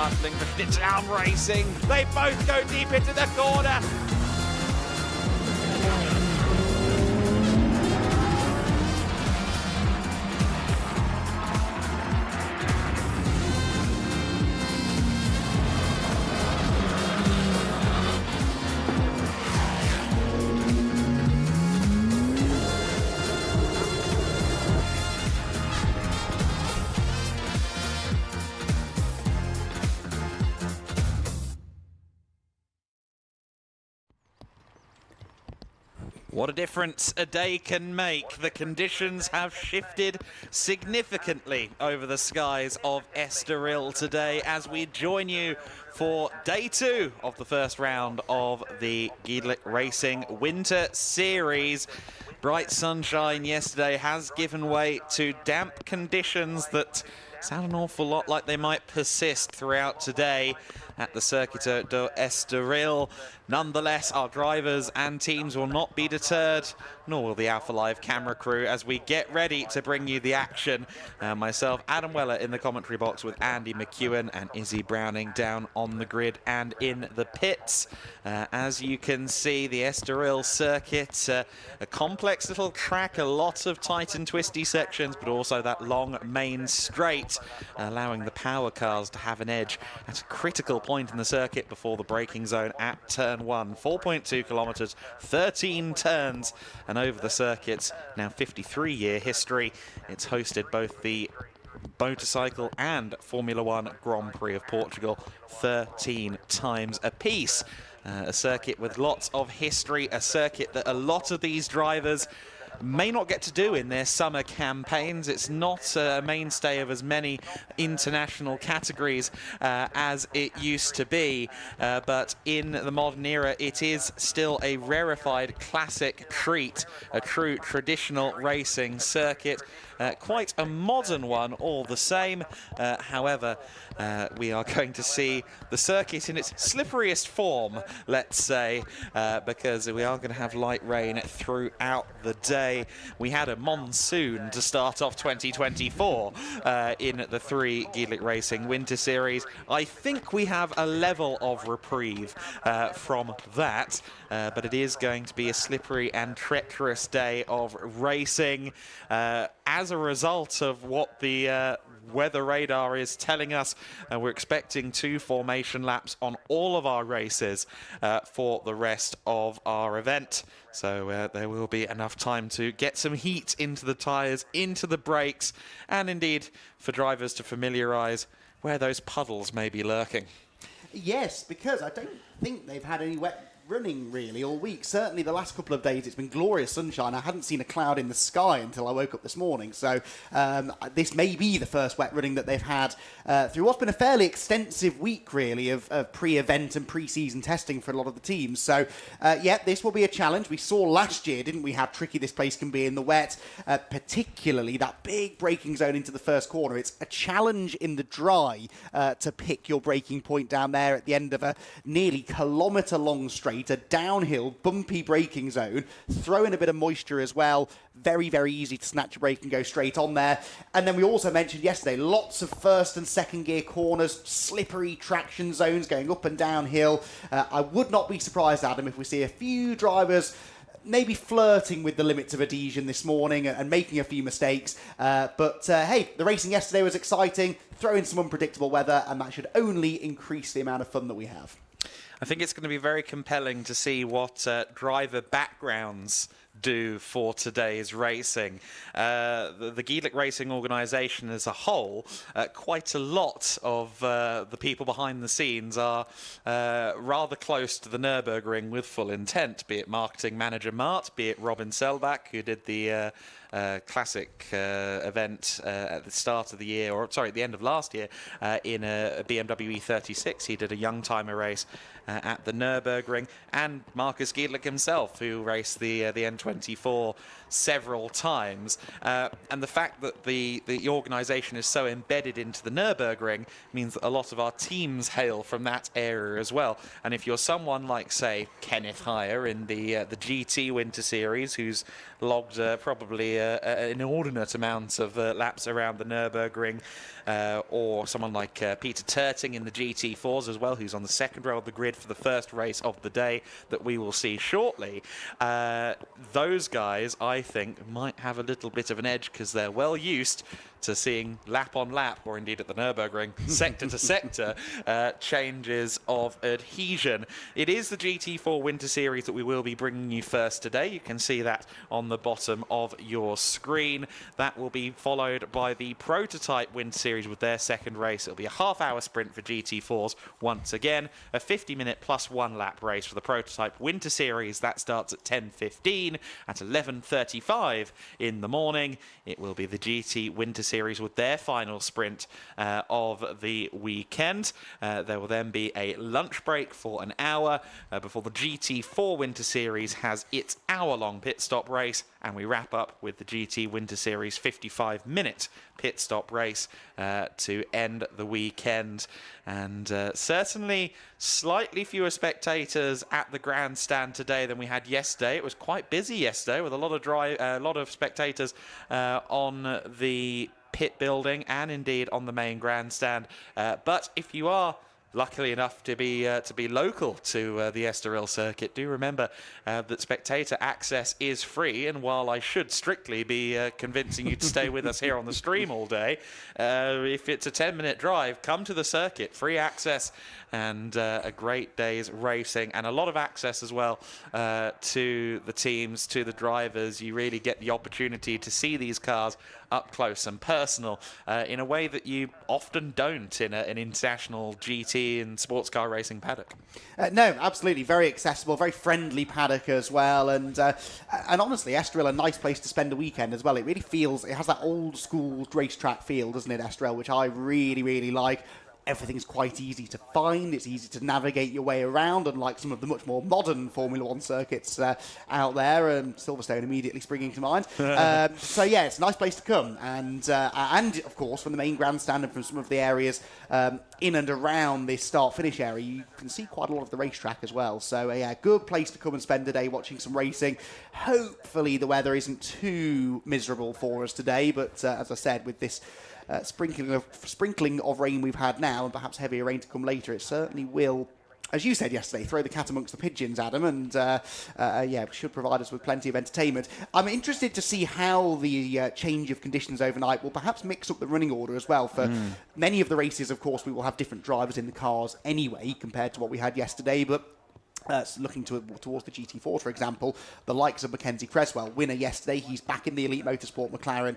battling for down racing. They both go deep into the corner. What a difference a day can make. The conditions have shifted significantly over the skies of Estoril today as we join you for day 2 of the first round of the GT4 Racing Winter Series. Bright sunshine yesterday has given way to damp conditions that sound an awful lot like they might persist throughout today at the Circuito do Estoril. Nonetheless, our drivers and teams will not be deterred, nor will the Alpha Live camera crew, as we get ready to bring you the action. Myself, Adam Weller, in the commentary box with Andy McEwen and Izzy Browning down on the grid and in the pits. As you can see, the Estoril circuit, a complex little track, a lot of tight and twisty sections, but also that long main straight, allowing the power cars to have an edge at a critical point in the circuit before the braking zone at turn 1. 4.2 kilometers, 13 turns, and over the circuit's now 53-year history, it's hosted both the motorcycle and Formula One Grand Prix of Portugal 13 times apiece. A circuit with lots of history, a circuit that a lot of these drivers may not get to do in their summer campaigns. It's not a mainstay of as many international categories as it used to be, but in the modern era it is still a rarefied classic treat, a true traditional racing circuit. Quite a modern one all the same. However, we are going to see the circuit in its slipperiest form, let's say, because we are going to have light rain throughout the day. We had a monsoon to start off 2024 in the 3 GT4 Racing Winter Series. I think we have a level of reprieve from that, but it is going to be a slippery and treacherous day of racing. As a result of what the weather radar is telling us, we're expecting 2 formation laps on all of our races for the rest of our event. So there will be enough time to get some heat into the tyres, into the brakes, and indeed for drivers to familiarise where those puddles may be lurking. Yes, because I don't think they've had any wet running really all week. Certainly the last couple of days it's been glorious sunshine. I hadn't seen a cloud in the sky until I woke up this morning, so this may be the first wet running that they've had through what's been a fairly extensive week really of pre-event and pre-season testing for a lot of the teams. So yeah, this will be a challenge. We saw last year, didn't we, how tricky this place can be in the wet, particularly that big braking zone into the first corner. It's a challenge in the dry to pick your braking point down there at the end of a nearly kilometre long straight, a downhill, bumpy braking zone, throw in a bit of moisture as well. Very, very easy to snatch a brake and go straight on there. And then we also mentioned yesterday, lots of first and second gear corners, slippery traction zones going up and downhill. I would not be surprised, Adam, if we see a few drivers maybe flirting with the limits of adhesion this morning and making a few mistakes. But hey, the racing yesterday was exciting. Throw in some unpredictable weather, and that should only increase the amount of fun that we have. I think it's going to be very compelling to see what driver backgrounds do for today's racing. The GT4 Racing organisation as a whole, quite a lot of the people behind the scenes are rather close to the Nürburgring with full intent, be it marketing manager Mart, be it Robin Selbach, who did the classic event at the start of the year, or sorry, at the end of last year, in a BMW E36. He did a young timer race at the Nürburgring, and Markus Giedlich himself, who raced the N20 2024 several times. And the fact that the organisation is so embedded into the Nürburgring means that a lot of our teams hail from that area as well. And if you're someone like, say, Kenneth Heyer in the GT Winter Series, who's logged probably an inordinate amount of laps around the Nürburgring, or someone like Peter Turting in the GT4s as well, who's on the second row of the grid for the first race of the day that we will see shortly. Those guys, I think, might have a little bit of an edge because they're well used to seeing lap on lap, or indeed at the Nürburgring, sector to sector, changes of adhesion. It is the GT4 Winter Series that we will be bringing you first today. You can see that on the bottom of your screen. That will be followed by the Prototype Winter Series with their second race. It'll be a half-hour sprint for GT4s once again, a 50-minute plus 1 lap race for the Prototype Winter Series. That starts at 10:15. At 11:35 in the morning, it will be the GT Winter Series with their final sprint of the weekend. There will then be a lunch break for an hour before the GT4 Winter Series has its hour-long pit stop race, and we wrap up with the GT Winter Series 55-minute pit stop race to end the weekend. And certainly slightly fewer spectators at the grandstand today than we had yesterday. It was quite busy yesterday with a lot of spectators on the pit building and indeed on the main grandstand. But if you are luckily enough to be local to the Estoril circuit, do remember that spectator access is free, and while I should strictly be convincing you to stay with us here on the stream all day, if it's a 10-minute drive, come to the circuit, free access, and a great day's racing, and a lot of access as well to the teams, to the drivers. You really get the opportunity to see these cars up close and personal in a way that you often don't in an international GT and sports car racing paddock. No, absolutely. Very accessible, very friendly paddock as well. And honestly, Estoril, a nice place to spend a weekend as well. It really feels, it has that old school racetrack feel, doesn't it, Estoril, which I really, really like. Everything's quite easy to find. It's easy to navigate your way around, unlike some of the much more modern Formula One circuits out there. Silverstone immediately springing to mind. So yeah, it's a nice place to come. And of course, from the main grandstand and from some of the areas in and around this start-finish area, you can see quite a lot of the racetrack as well. So yeah, good place to come and spend a day watching some racing. Hopefully the weather isn't too miserable for us today, but as I said, with this sprinkling of rain we've had now, and perhaps heavier rain to come later, it certainly will, as you said yesterday, throw the cat amongst the pigeons, Adam, and yeah, should provide us with plenty of entertainment. I'm interested to see how the change of conditions overnight will perhaps mix up the running order as well. For many of the races, of course, we will have different drivers in the cars anyway, compared to what we had yesterday, but looking towards the GT4, for example, the likes of Mackenzie Creswell, winner yesterday, he's back in the Elite Motorsport McLaren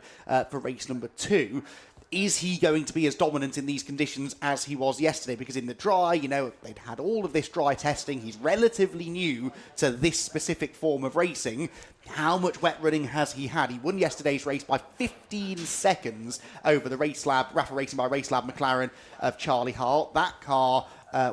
for race number 2. Is he going to be as dominant in these conditions as he was yesterday? Because in the dry, you know, they'd had all of this dry testing. He's relatively new to this specific form of racing. How much wet running has he had? He won yesterday's race by 15 seconds over the Rapid Racing by Racelab McLaren of Charlie Hart. That car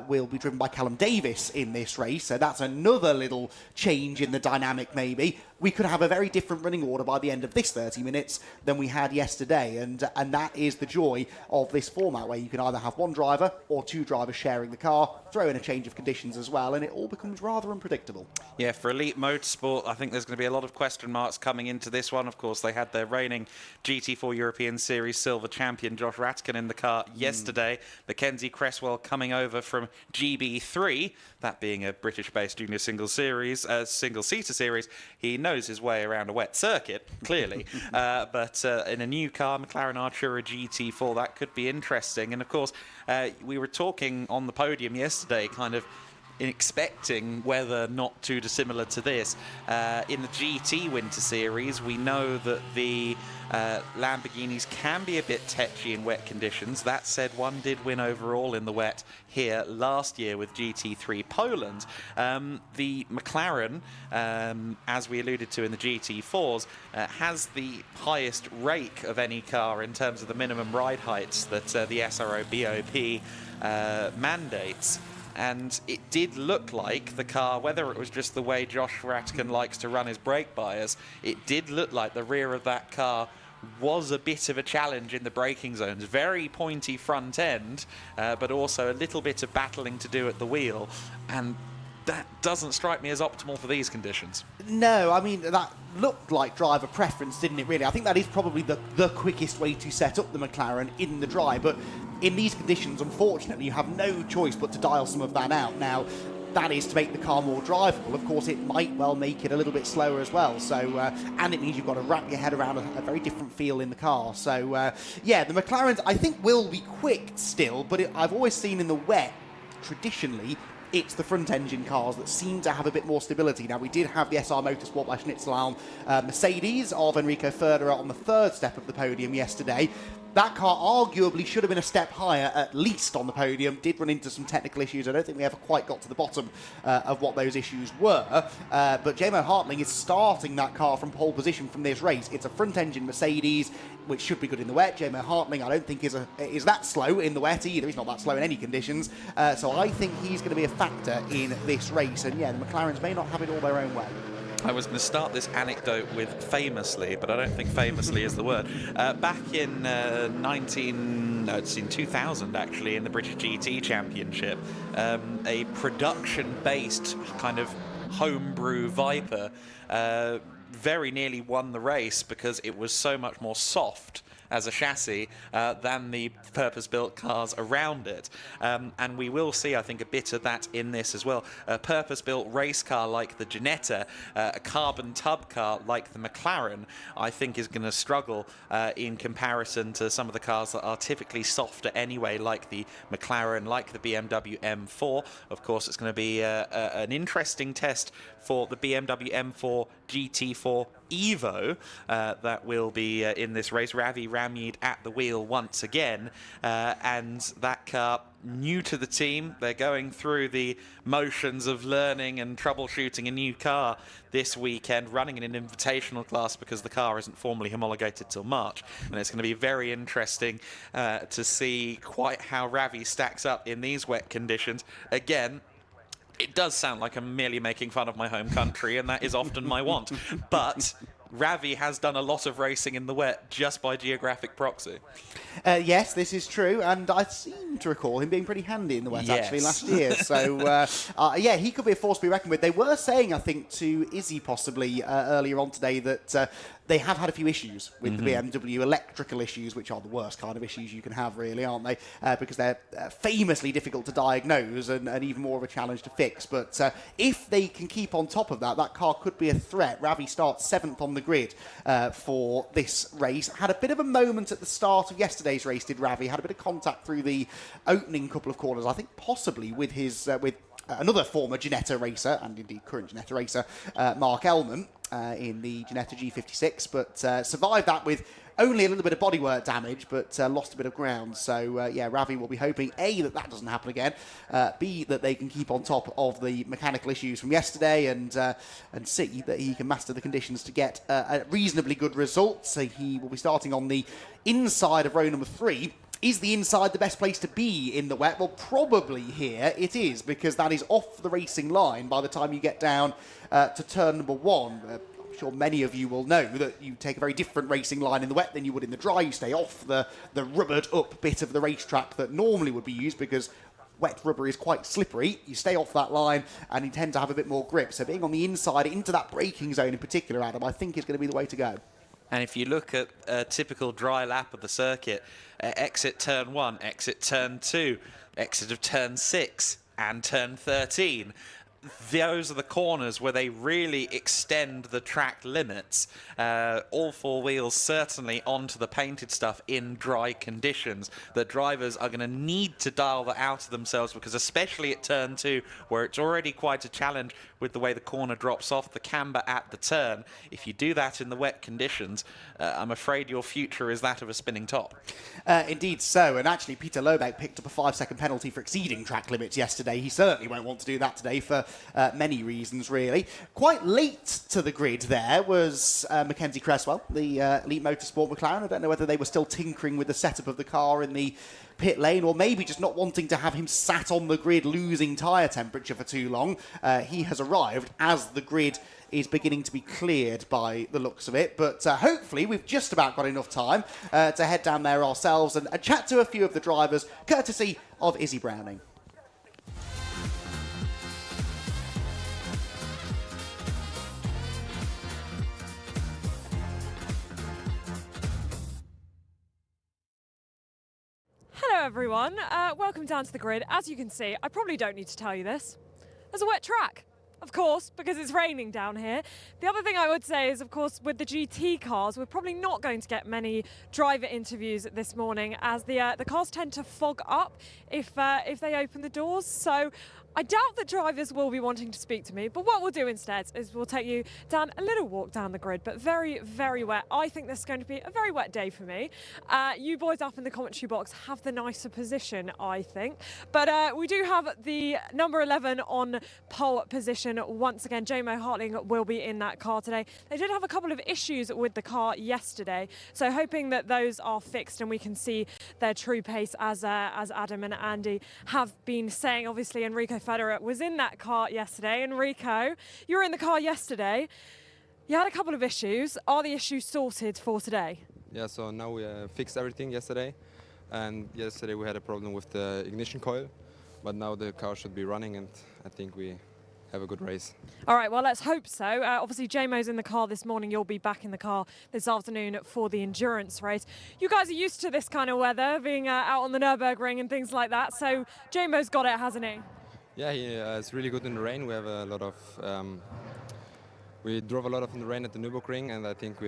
will be driven by Callum Davis in this race, so that's another little change in the dynamic maybe. We could have a very different running order by the end of this 30 minutes than we had yesterday, and that is the joy of this format, where you can either have one driver or two drivers sharing the car, throw in a change of conditions as well, and it all becomes rather unpredictable. Yeah, for Elite Motorsport, I think there's going to be a lot of question marks coming into this one. Of course, they had their reigning GT4 European Series silver champion Josh Ratkin in the car yesterday. Mackenzie Creswell coming over from GB3, that being a British-based junior single-seater series. He knows his way around a wet circuit, clearly. But in a new car, McLaren Artura GT4, that could be interesting. And of course, we were talking on the podium yesterday, kind of expecting weather not too dissimilar to this. In the GT Winter Series, we know that the Lamborghinis can be a bit tetchy in wet conditions. That said, one did win overall in the wet here last year with GT3 Poland. The McLaren, as we alluded to in the GT4s, has the highest rake of any car in terms of the minimum ride heights that the SRO BOP mandates. and it did look like the car, whether it was just the way Josh Ratkin likes to run his brake bias, it did look like the rear of that car was a bit of a challenge in the braking zones. Very pointy front end, but also a little bit of battling to do at the wheel, and that doesn't strike me as optimal for these conditions. No, I mean, that looked like driver preference, didn't it, really? I think that is probably the quickest way to set up the McLaren in the dry, but in these conditions, unfortunately, you have no choice but to dial some of that out. Now, that is to make the car more drivable. Of course, it might well make it a little bit slower as well. So, and it means you've got to wrap your head around a very different feel in the car. So, yeah, the McLarens, I think, will be quick still, but I've always seen in the wet, traditionally, it's the front engine cars that seem to have a bit more stability. Now, we did have the SR Motorsport by Schnitzel Mercedes of Enrico Ferreira on the third step of the podium yesterday. That car arguably should have been a step higher, at least on the podium. Did run into some technical issues. I don't think we ever quite got to the bottom of what those issues were. But J-Mo Hartling is starting that car from pole position from this race. It's a front-engine Mercedes, which should be good in the wet. J-Mo Hartling, I don't think is that slow in the wet either. He's not that slow in any conditions. So I think he's going to be a factor in this race. And yeah, the McLarens may not have it all their own way. I was going to start this anecdote with famously, but I don't think famously is the word. Back in 2000 actually, in the British GT Championship, a production-based kind of homebrew Viper very nearly won the race because it was so much more soft as a chassis than the purpose-built cars around it. And we will see, I think, a bit of that in this as well. A purpose-built race car like the Ginetta, a carbon tub car like the McLaren, I think is going to struggle in comparison to some of the cars that are typically softer anyway, like the McLaren, like the BMW M4. Of course, it's going to be an interesting test for the BMW M4 GT4 Evo that will be in this race. Ravi Ramyed at the wheel once again, and that car new to the team. They're going through the motions of learning and troubleshooting a new car this weekend, running in an invitational class because the car isn't formally homologated till March, and it's going to be very interesting to see quite how Ravi stacks up in these wet conditions. Again, it does sound like I'm merely making fun of my home country, and that is often my want. But Ravi has done a lot of racing in the wet just by geographic proxy. Yes, this is true, and I seem to recall him being pretty handy in the wet, actually, last year. So, yeah, he could be a force to be reckoned with. They were saying, I think, to Izzy possibly earlier on today that they have had a few issues with the BMW, electrical issues, which are the worst kind of issues you can have, really, aren't they? Because they're famously difficult to diagnose and even more of a challenge to fix. But if they can keep on top of that, that car could be a threat. Ravi starts 7th on the grid for this race. Had a bit of a moment at the start of yesterday's race, did Ravi. Had a bit of contact through the opening couple of corners, I think possibly with his with another former Ginetta racer, and indeed current Ginetta racer, Mark Ellman, in the Ginetta G56, but survived that with only a little bit of bodywork damage, but lost a bit of ground. So, yeah, Ravi will be hoping, A, that doesn't happen again, B, that they can keep on top of the mechanical issues from yesterday, and C, that he can master the conditions to get a reasonably good result. So he will be starting on the inside of row number 3. Is the inside the best place to be in the wet? Well, probably here it is, because that is off the racing line by the time you get down to turn number 1. I'm sure many of you will know that you take a very different racing line in the wet than you would in the dry. You stay off the rubbered up bit of the racetrack that normally would be used, because wet rubber is quite slippery. You stay off that line and you tend to have a bit more grip. So being on the inside into that braking zone in particular, Adam, I think is going to be the way to go. And if you look at a typical dry lap of the circuit, exit turn 1, exit turn 2, exit of turn 6 and turn 13, those are the corners where they really extend the track limits. All four wheels certainly onto the painted stuff in dry conditions. The drivers are going to need to dial that out of themselves, because especially at turn 2, where it's already quite a challenge with the way the corner drops off, the camber at the turn, if you do that in the wet conditions, I'm afraid your future is that of a spinning top. Indeed so, and actually Peter Lobeck picked up a 5-second penalty for exceeding track limits yesterday. He certainly won't want to do that today for many reasons, really. Quite late to the grid there was Mackenzie Cresswell, the Elite Motorsport McLaren. I don't know whether they were still tinkering with the setup of the car in the pit lane, or maybe just not wanting to have him sat on the grid losing tyre temperature for too long. He has arrived as the grid is beginning to be cleared by the looks of it, but hopefully we've just about got enough time to head down there ourselves and chat to a few of the drivers, courtesy of Izzy Browning. Hello everyone, welcome down to the grid. As you can see, I probably don't need to tell you this, there's a wet track. Of course, because it's raining down here. The other thing I would say is, of course, with the GT cars, we're probably not going to get many driver interviews this morning, as the cars tend to fog up if they open the doors. So I doubt that drivers will be wanting to speak to me, but what we'll do instead is we'll take you down a little walk down the grid, but very, very wet. I think this is going to be a very wet day for me. You boys up in the commentary box have the nicer position, I think. But we do have the number 11 on pole position once again. Jamo Hartling will be in that car today. They did have a couple of issues with the car yesterday, so hoping that those are fixed and we can see their true pace as Adam and Andy have been saying. Obviously, Enrico Federer was in that car yesterday. Enrico, you were in the car yesterday. You had a couple of issues. Are the issues sorted for today? Yeah, so now we fixed everything yesterday. And yesterday we had a problem with the ignition coil. But now the car should be running and I think we have a good race. All right, well, let's hope so. Obviously, Jamo's in the car this morning. You'll be back in the car this afternoon for the endurance race. You guys are used to this kind of weather, being out on the Nürburgring and things like that. So Jamo's got it, hasn't he? Yeah, it's really good in the rain. We have a lot of... we drove a lot of in the rain at the Nürburgring, and I think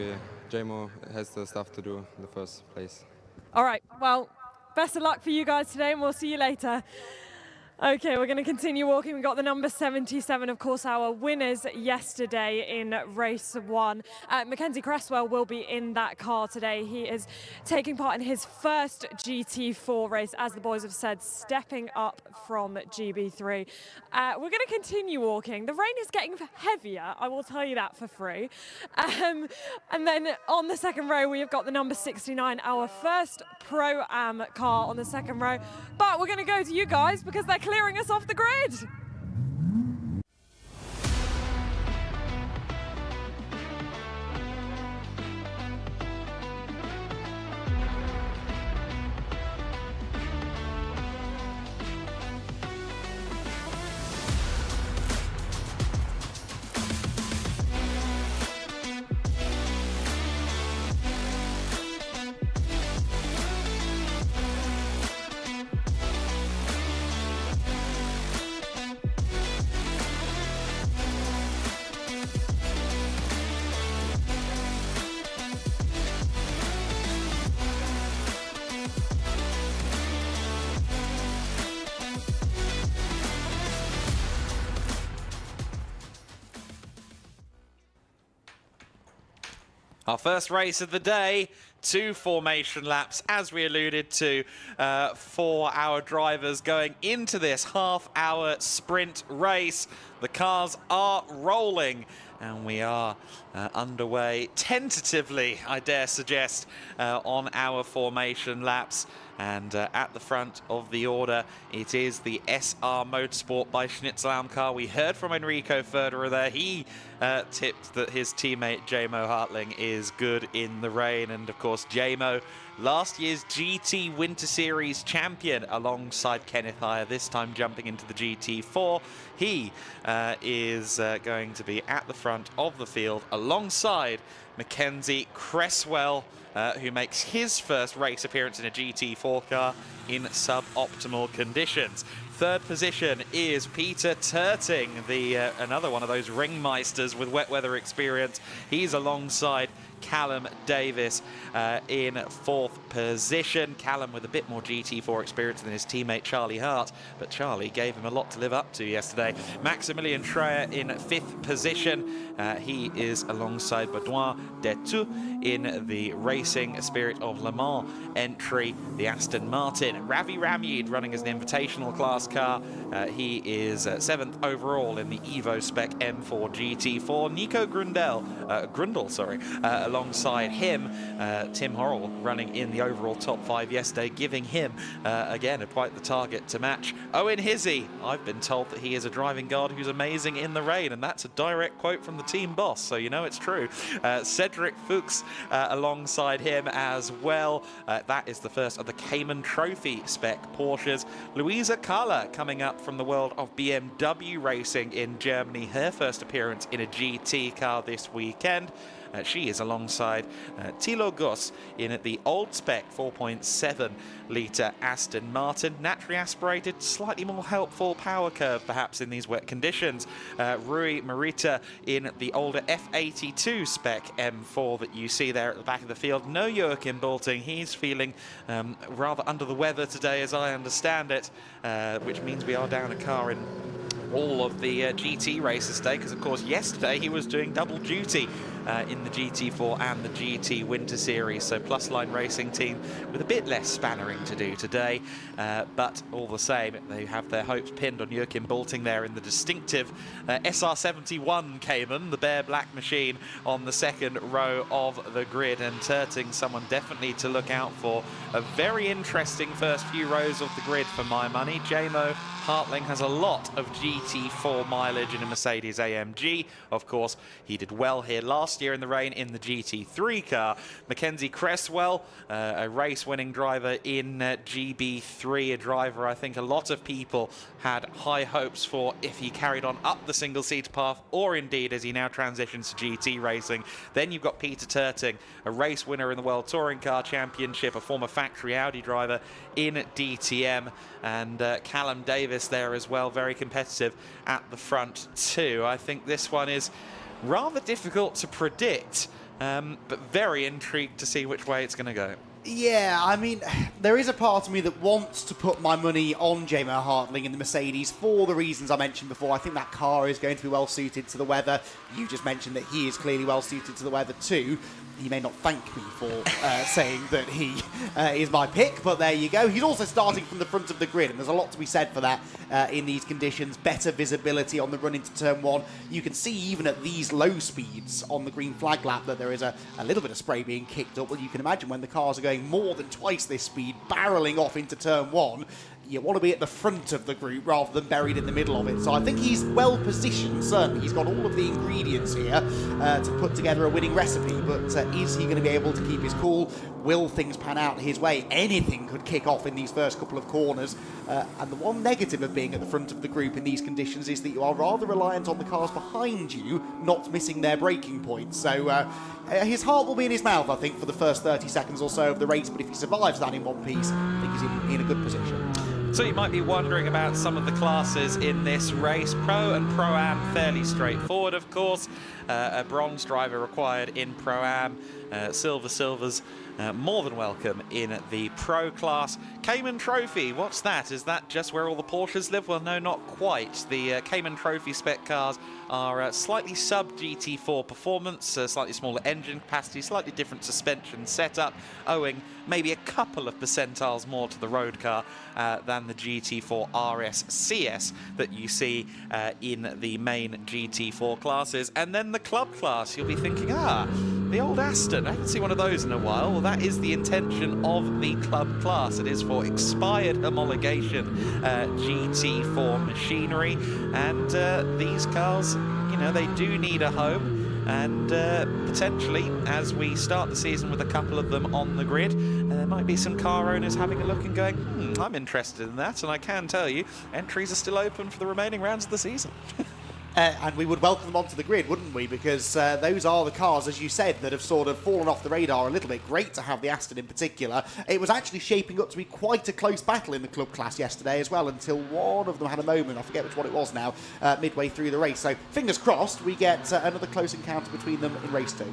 Jamo has the stuff to do in the first place. All right, well, best of luck for you guys today, and we'll see you later. Okay, we're going to continue walking. We've got the number 77, of course, our winners yesterday in race 1. Mackenzie Cresswell will be in that car today. He is taking part in his first GT4 race, as the boys have said, stepping up from GB3. We're going to continue walking. The rain is getting heavier, I will tell you that for free. And then on the second row, we have got the number 69, our first Pro-Am car on the second row. But we're going to go to you guys because they're clearing us off the grid. Our first race of the day, 2 formation laps, as we alluded to, for our drivers going into this half-hour sprint race. The cars are rolling, and we are underway tentatively, I dare suggest, on our formation laps. And at the front of the order, it is the SR Motorsport by Schnitzelhelm car. We heard from Enrico Federer there. He tipped that his teammate Jamo Hartling is good in the rain. And of course, Jamo, last year's GT Winter Series champion, alongside Kenneth Heyer, this time jumping into the GT4. He is going to be at the front of the field alongside Mackenzie Cresswell, who makes his first race appearance in a GT4 car in suboptimal conditions. Third position is Peter Terting, another one of those ringmeisters with wet weather experience. He's alongside Callum Davis in 4th position. Callum with a bit more GT4 experience than his teammate Charlie Hart, but Charlie gave him a lot to live up to yesterday. Maximilian Schreier in 5th position. He is alongside Baudouin Detu in the Racing Spirit of Le Mans entry, the Aston Martin. Ravi Ramyud running as an invitational class car. He is 7th overall in the Evo Spec M4 GT4. Nico Grundle, alongside him. Tim Horrell running in the overall top 5 yesterday, giving him, again, quite the target to match. Owen Hizzy, I've been told that he is a driving guard who's amazing in the rain, and that's a direct quote from the team boss, so you know it's true. Cedric Fuchs alongside him as well. That is the first of the Cayman Trophy spec Porsches. Luisa Kalla coming up from the world of BMW racing in Germany, her first appearance in a GT car this weekend. She is alongside Thilo Goss in the old spec 4.7 litre Aston Martin. Naturally aspirated, slightly more helpful power curve perhaps in these wet conditions. Rui Morita in the older F82 spec M4 that you see there at the back of the field. No Joachim Bolting, he's feeling rather under the weather today as I understand it, which means we are down a car in all of the GT races today, because of course yesterday he was doing double duty in the GT4 and the GT Winter Series, so Plus Line Racing team with a bit less spannering to do today, but all the same they have their hopes pinned on Joachim Bolting there in the distinctive SR71 Cayman, the bare black machine on the 2nd row of the grid, and Terting someone definitely to look out for. A very interesting first few rows of the grid for my money. JMO Hartling has a lot of GT4 mileage in a Mercedes AMG. Of course, he did well here last year in the rain in the GT3 car. Mackenzie Cresswell, a race-winning driver in GB3, a driver I think a lot of people had high hopes for if he carried on up the single-seat path, or indeed as he now transitions to GT racing. Then you've got Peter Terting, a race winner in the World Touring Car Championship, a former factory Audi driver in DTM, and Callum Davis there as well, very competitive at the front too. I think this one is rather difficult to predict, but very intrigued to see which way it's going to go. Yeah, I mean, there is a part of me that wants to put my money on JMO Hartling in the Mercedes for the reasons I mentioned before. I think that car is going to be well suited to the weather. You just mentioned that he is clearly well suited to the weather too. He may not thank me for saying that he is my pick, but there you go. He's also starting from the front of the grid, and there's a lot to be said for that in these conditions. Better visibility on the run into turn 1. You can see even at these low speeds on the green flag lap that there is a little bit of spray being kicked up. Well, you can imagine when the cars are going more than twice this speed, barreling off into turn 1, you want to be at the front of the group rather than buried in the middle of it. So I think he's well positioned, certainly. He's got all of the ingredients here to put together a winning recipe, but is he going to be able to keep his cool? Will things pan out his way? Anything could kick off in these first couple of corners. And the one negative of being at the front of the group in these conditions is that you are rather reliant on the cars behind you not missing their braking points. So his heart will be in his mouth, I think, for the first 30 seconds or so of the race, but if he survives that in one piece, I think he's in a good position. So you might be wondering about some of the classes in this race. Pro and Pro-Am, fairly straightforward, of course. A bronze driver required in Pro-Am. Silvers, more than welcome in the Pro class. Cayman Trophy, what's that? Is that just where all the Porsches live? Well, no, not quite. The Cayman Trophy spec cars are slightly sub-GT4 performance, slightly smaller engine capacity, slightly different suspension setup, owing maybe a couple of percentiles more to the road car than the GT4 RS CS that you see in the main GT4 classes. And then the club class, you'll be thinking, the old Aston, I haven't seen one of those in a while. Well, that is the intention of the club class. It is for expired homologation GT4 machinery, and these cars, you know, they do need a home. And potentially, as we start the season with a couple of them on the grid, there might be some car owners having a look and going, I'm interested in that. And I can tell you, entries are still open for the remaining rounds of the season. And we would welcome them onto the grid, wouldn't we? Because those are the cars, as you said, that have sort of fallen off the radar a little bit. Great to have the Aston in particular. It was actually shaping up to be quite a close battle in the club class yesterday as well, until one of them had a moment, I forget which one it was now, midway through the race. So fingers crossed we get another close encounter between them in race 2.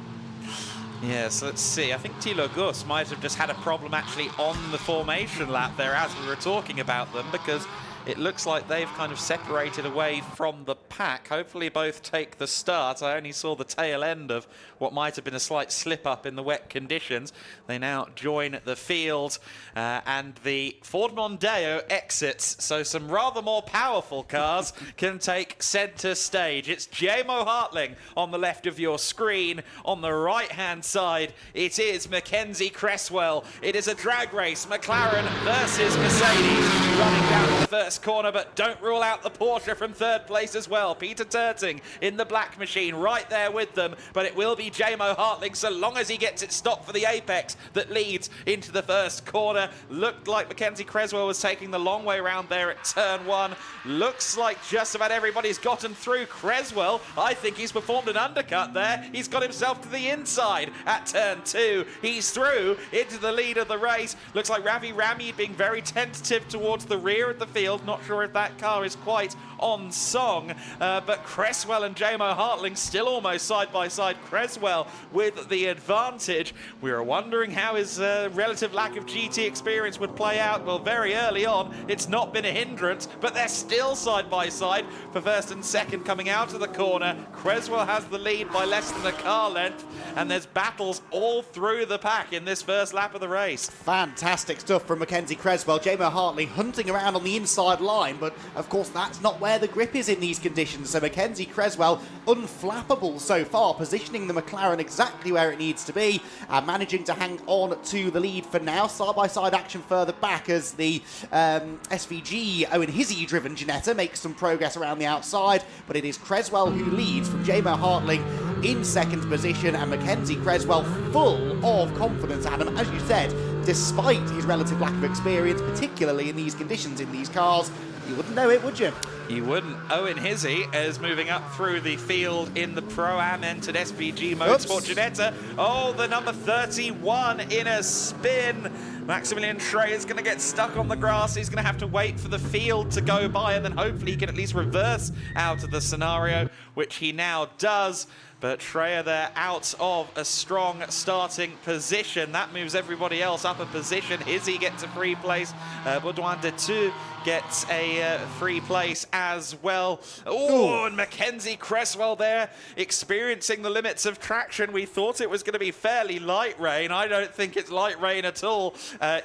Yes, let's see. I think Thilo Gus might have just had a problem actually on the formation lap there as we were talking about them, because it looks like they've kind of separated away from the pack. Hopefully both take the start. I only saw the tail end of what might have been a slight slip-up in the wet conditions. They now join the field, and the Ford Mondeo exits, so some rather more powerful cars can take centre stage. It's Jamo Hartling on the left of your screen. On the right-hand side, it is Mackenzie Cresswell. It is a drag race, McLaren versus Mercedes, running down the first corner, but don't rule out the Porsche from third place as well. Peter Terting in the black machine right there with them, but it will be Jamo Hartling so long as he gets it stopped for the apex that leads into the first corner. Looked like Mackenzie Cresswell was taking the long way around there at turn 1. Looks like just about everybody's gotten through. Cresswell, I think he's performed an undercut there. He's got himself to the inside at turn 2. He's through into the lead of the race. Looks like Ravi Rami being very tentative towards the rear of the field. Not sure if that car is quite on song, but Cresswell and Jamo Hartling still almost side by side. Cresswell with the advantage. We were wondering how his relative lack of GT experience would play out. Well, very early on, it's not been a hindrance, but they're still side by side for first and second coming out of the corner. Cresswell has the lead by less than a car length, and there's battles all through the pack in this first lap of the race. Fantastic stuff from Mackenzie Cresswell. Jamo Hartling hunting around on the inside line, but of course that's not where the grip is in these conditions. So Mackenzie Cresswell unflappable so far, positioning the McLaren exactly where it needs to be, managing to hang on to the lead for now. Side-by-side action further back as the SVG Owen Hizzy driven Ginetta makes some progress around the outside, but it is Cresswell who leads from Jamo Hartling in second position, and Mackenzie Cresswell full of confidence, Adam, as you said, despite his relative lack of experience, particularly in these conditions in these cars. You wouldn't know it, would you? You wouldn't. Owen Hizzy is moving up through the field in the Pro-Am entered SVG Motorsport Ginetta. Oh, the number 31 in a spin. Maximilian Schreier is going to get stuck on the grass. He's going to have to wait for the field to go by, and then hopefully he can at least reverse out of the scenario, which he now does. But Schreier there out of a strong starting position. That moves everybody else up a position. Hizzy gets a free place. Baudouin de Two gets a free place as well. Oh, and Mackenzie Cresswell there experiencing the limits of traction. We thought it was going to be fairly light rain. I don't think it's light rain at all.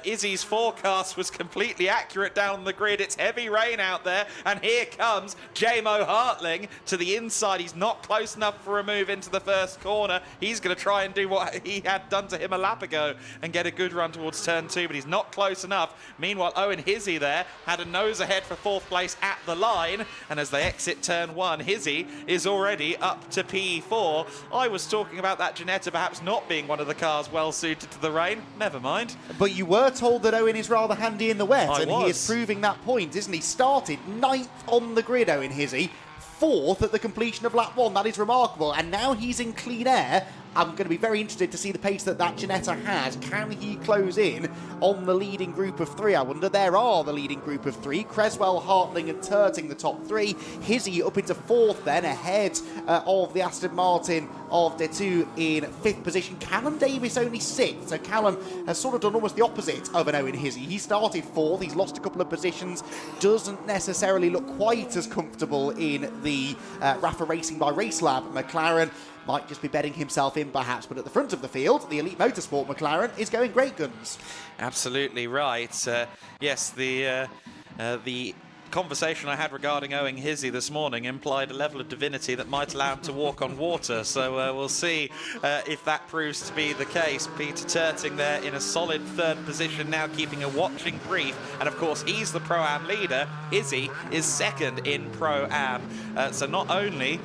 Izzy's forecast was completely accurate down the grid. It's heavy rain out there. And here comes Jamo Hartling to the inside. He's not close enough for a move into the first corner. He's going to try and do what he had done to him a lap ago and get a good run towards turn 2, but he's not close enough. Meanwhile, Owen Hizzy there had a nose ahead for fourth place at the line, and as they exit turn 1, Hizzy is already up to P4. I was talking about that Ginetta perhaps not being one of the cars well suited to the rain. Never mind. But you were told that Owen is rather handy in the wet, I and was. he is proving that point, isn't he? Started 9th on the grid, Owen Hizzy. 4th at the completion of lap 1. That is remarkable. And now he's in clean air. I'm going to be very interested to see the pace that Ginetta has. Can he close in on the leading group of 3? I wonder. There are the leading group of 3. Cresswell, Hartling and Terting the top 3. Hizzy up into 4th then, ahead of the Aston Martin of Detu in 5th position. Callum Davis only 6th. So Callum has sort of done almost the opposite of an Owen Hizzy. He started 4th. He's lost a couple of positions. Doesn't necessarily look quite as comfortable in the Rafa Racing by Racelab McLaren. Might just be betting himself in perhaps, but at the front of the field, the Elite Motorsport McLaren is going great guns. Absolutely right. Yes, the conversation I had regarding Owen Hizzy this morning implied a level of divinity that might allow him to walk on water. So we'll see if that proves to be the case. Peter Terting there in a solid 3rd position now, keeping a watching brief. And of course, he's the Pro-Am leader. Hizzy is 2nd in Pro-Am. So not only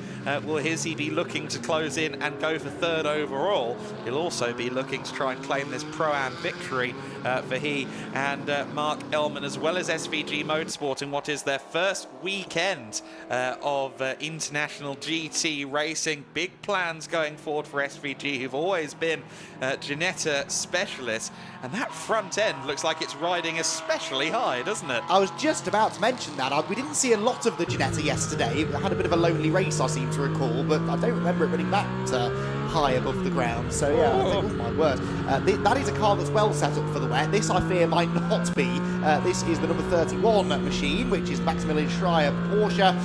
will Hizzy be looking to close in and go for 3rd overall, he'll also be looking to try and claim this Pro-Am victory for he and Mark Ellman, as well as SVG Motorsport, in what is their first weekend of international GT racing. Big plans going forward for SVG, who've always been Ginetta specialists. And that front end looks like it's riding especially high, doesn't it? I was just about to mention that. We didn't see a lot of the Ginetta yesterday. It had a bit of a lonely race, I seem to recall, but I don't remember it running that high above the ground. So yeah, I think, oh my word. That is a car that's well set up for the wet. This, I fear, might not be. This is the number 31 machine, which is Maximilian Schreier Porsche,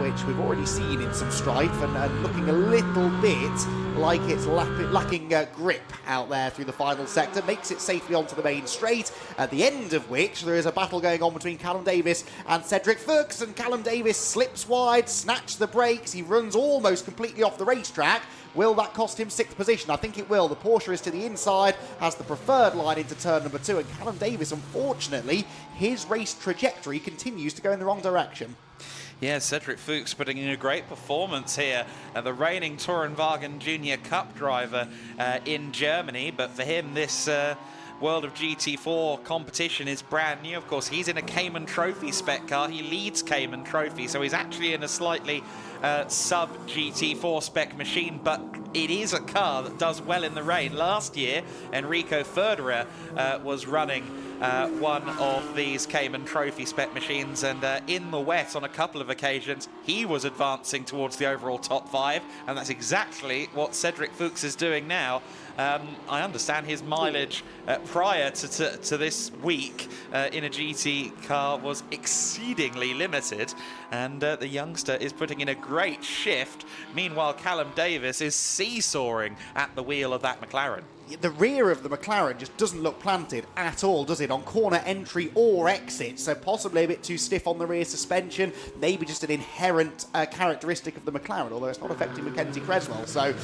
which we've already seen in some strife and looking a little bit like it's lacking grip out there through the final sector, makes it safely onto the main straight, at the end of which there is a battle going on between Callum Davis and Cedric Fuchs, and Callum Davis slips wide, snatches the brakes, he runs almost completely off the racetrack. Will that cost him 6th position? I think it will. The Porsche is to the inside, has the preferred line into turn number 2, and Callum Davis, unfortunately, his race trajectory continues to go in the wrong direction. Yeah, Cedric Fuchs putting in a great performance here. The reigning Tourenwagen Junior Cup driver in Germany, but for him this World of GT4 competition is brand new. Of course, he's in a Cayman Trophy spec car. He leads Cayman Trophy, so he's actually in a slightly sub GT4 spec machine, but it is a car that does well in the rain. Last year, Enrico Ferderer was running one of these Cayman Trophy spec machines, and in the wet on a couple of occasions he was advancing towards the overall top 5, and that's exactly what Cedric Fuchs is doing now. I understand his mileage prior to this week in a GT car was exceedingly limited, and the youngster is putting in a great shift. Meanwhile, Callum Davis is seesawing at the wheel of that McLaren. The rear of the McLaren just doesn't look planted at all, does it, on corner entry or exit? So possibly a bit too stiff on the rear suspension, maybe just an inherent characteristic of the McLaren, although it's not affecting Mackenzie Creswell. So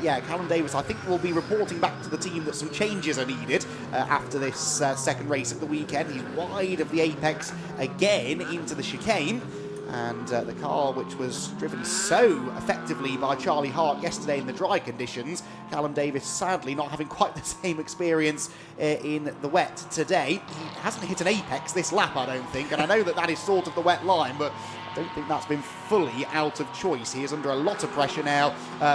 yeah, Callum Davis, I think, will be reporting back to the team that some changes are needed after this second race of the weekend. He's wide of the apex again into the chicane. And the car, which was driven so effectively by Charlie Hart yesterday in the dry conditions, Callum Davis sadly not having quite the same experience in the wet today. He hasn't hit an apex this lap, I don't think, and I know that that is sort of the wet line, but I don't think that's been fully out of choice. He is under a lot of pressure now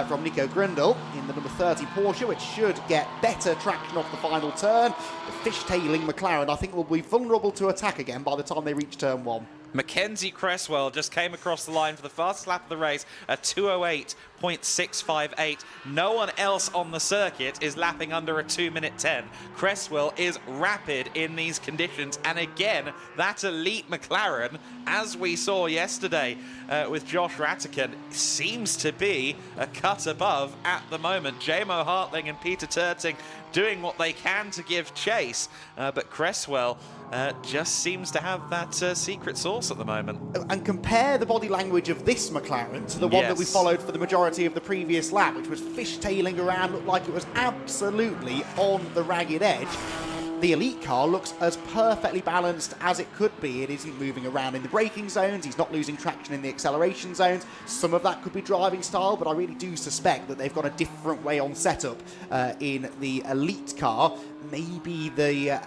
from Nico Grundle in the number 30 Porsche, which should get better traction off the final turn. The fishtailing McLaren, I think, will be vulnerable to attack again by the time they reach turn 1. Mackenzie Creswell just came across the line for the fastest lap of the race at 2:08.658. No one else on the circuit is lapping under a 2:10. Creswell is rapid in these conditions, and again, that elite McLaren, as we saw yesterday with Josh Rattican, seems to be a cut above at the moment. Jamo Hartling and Peter Terting doing what they can to give chase, but Creswell just seems to have that secret sauce at the moment. And compare the body language of this McLaren to the one that we followed for the majority of the previous lap, which was fishtailing around, looked like it was absolutely on the ragged edge. The elite car looks as perfectly balanced as it could be. It isn't moving around in the braking zones. He's not losing traction in the acceleration zones. Some of that could be driving style, but I really do suspect that they've got a different way on setup in the elite car. Maybe the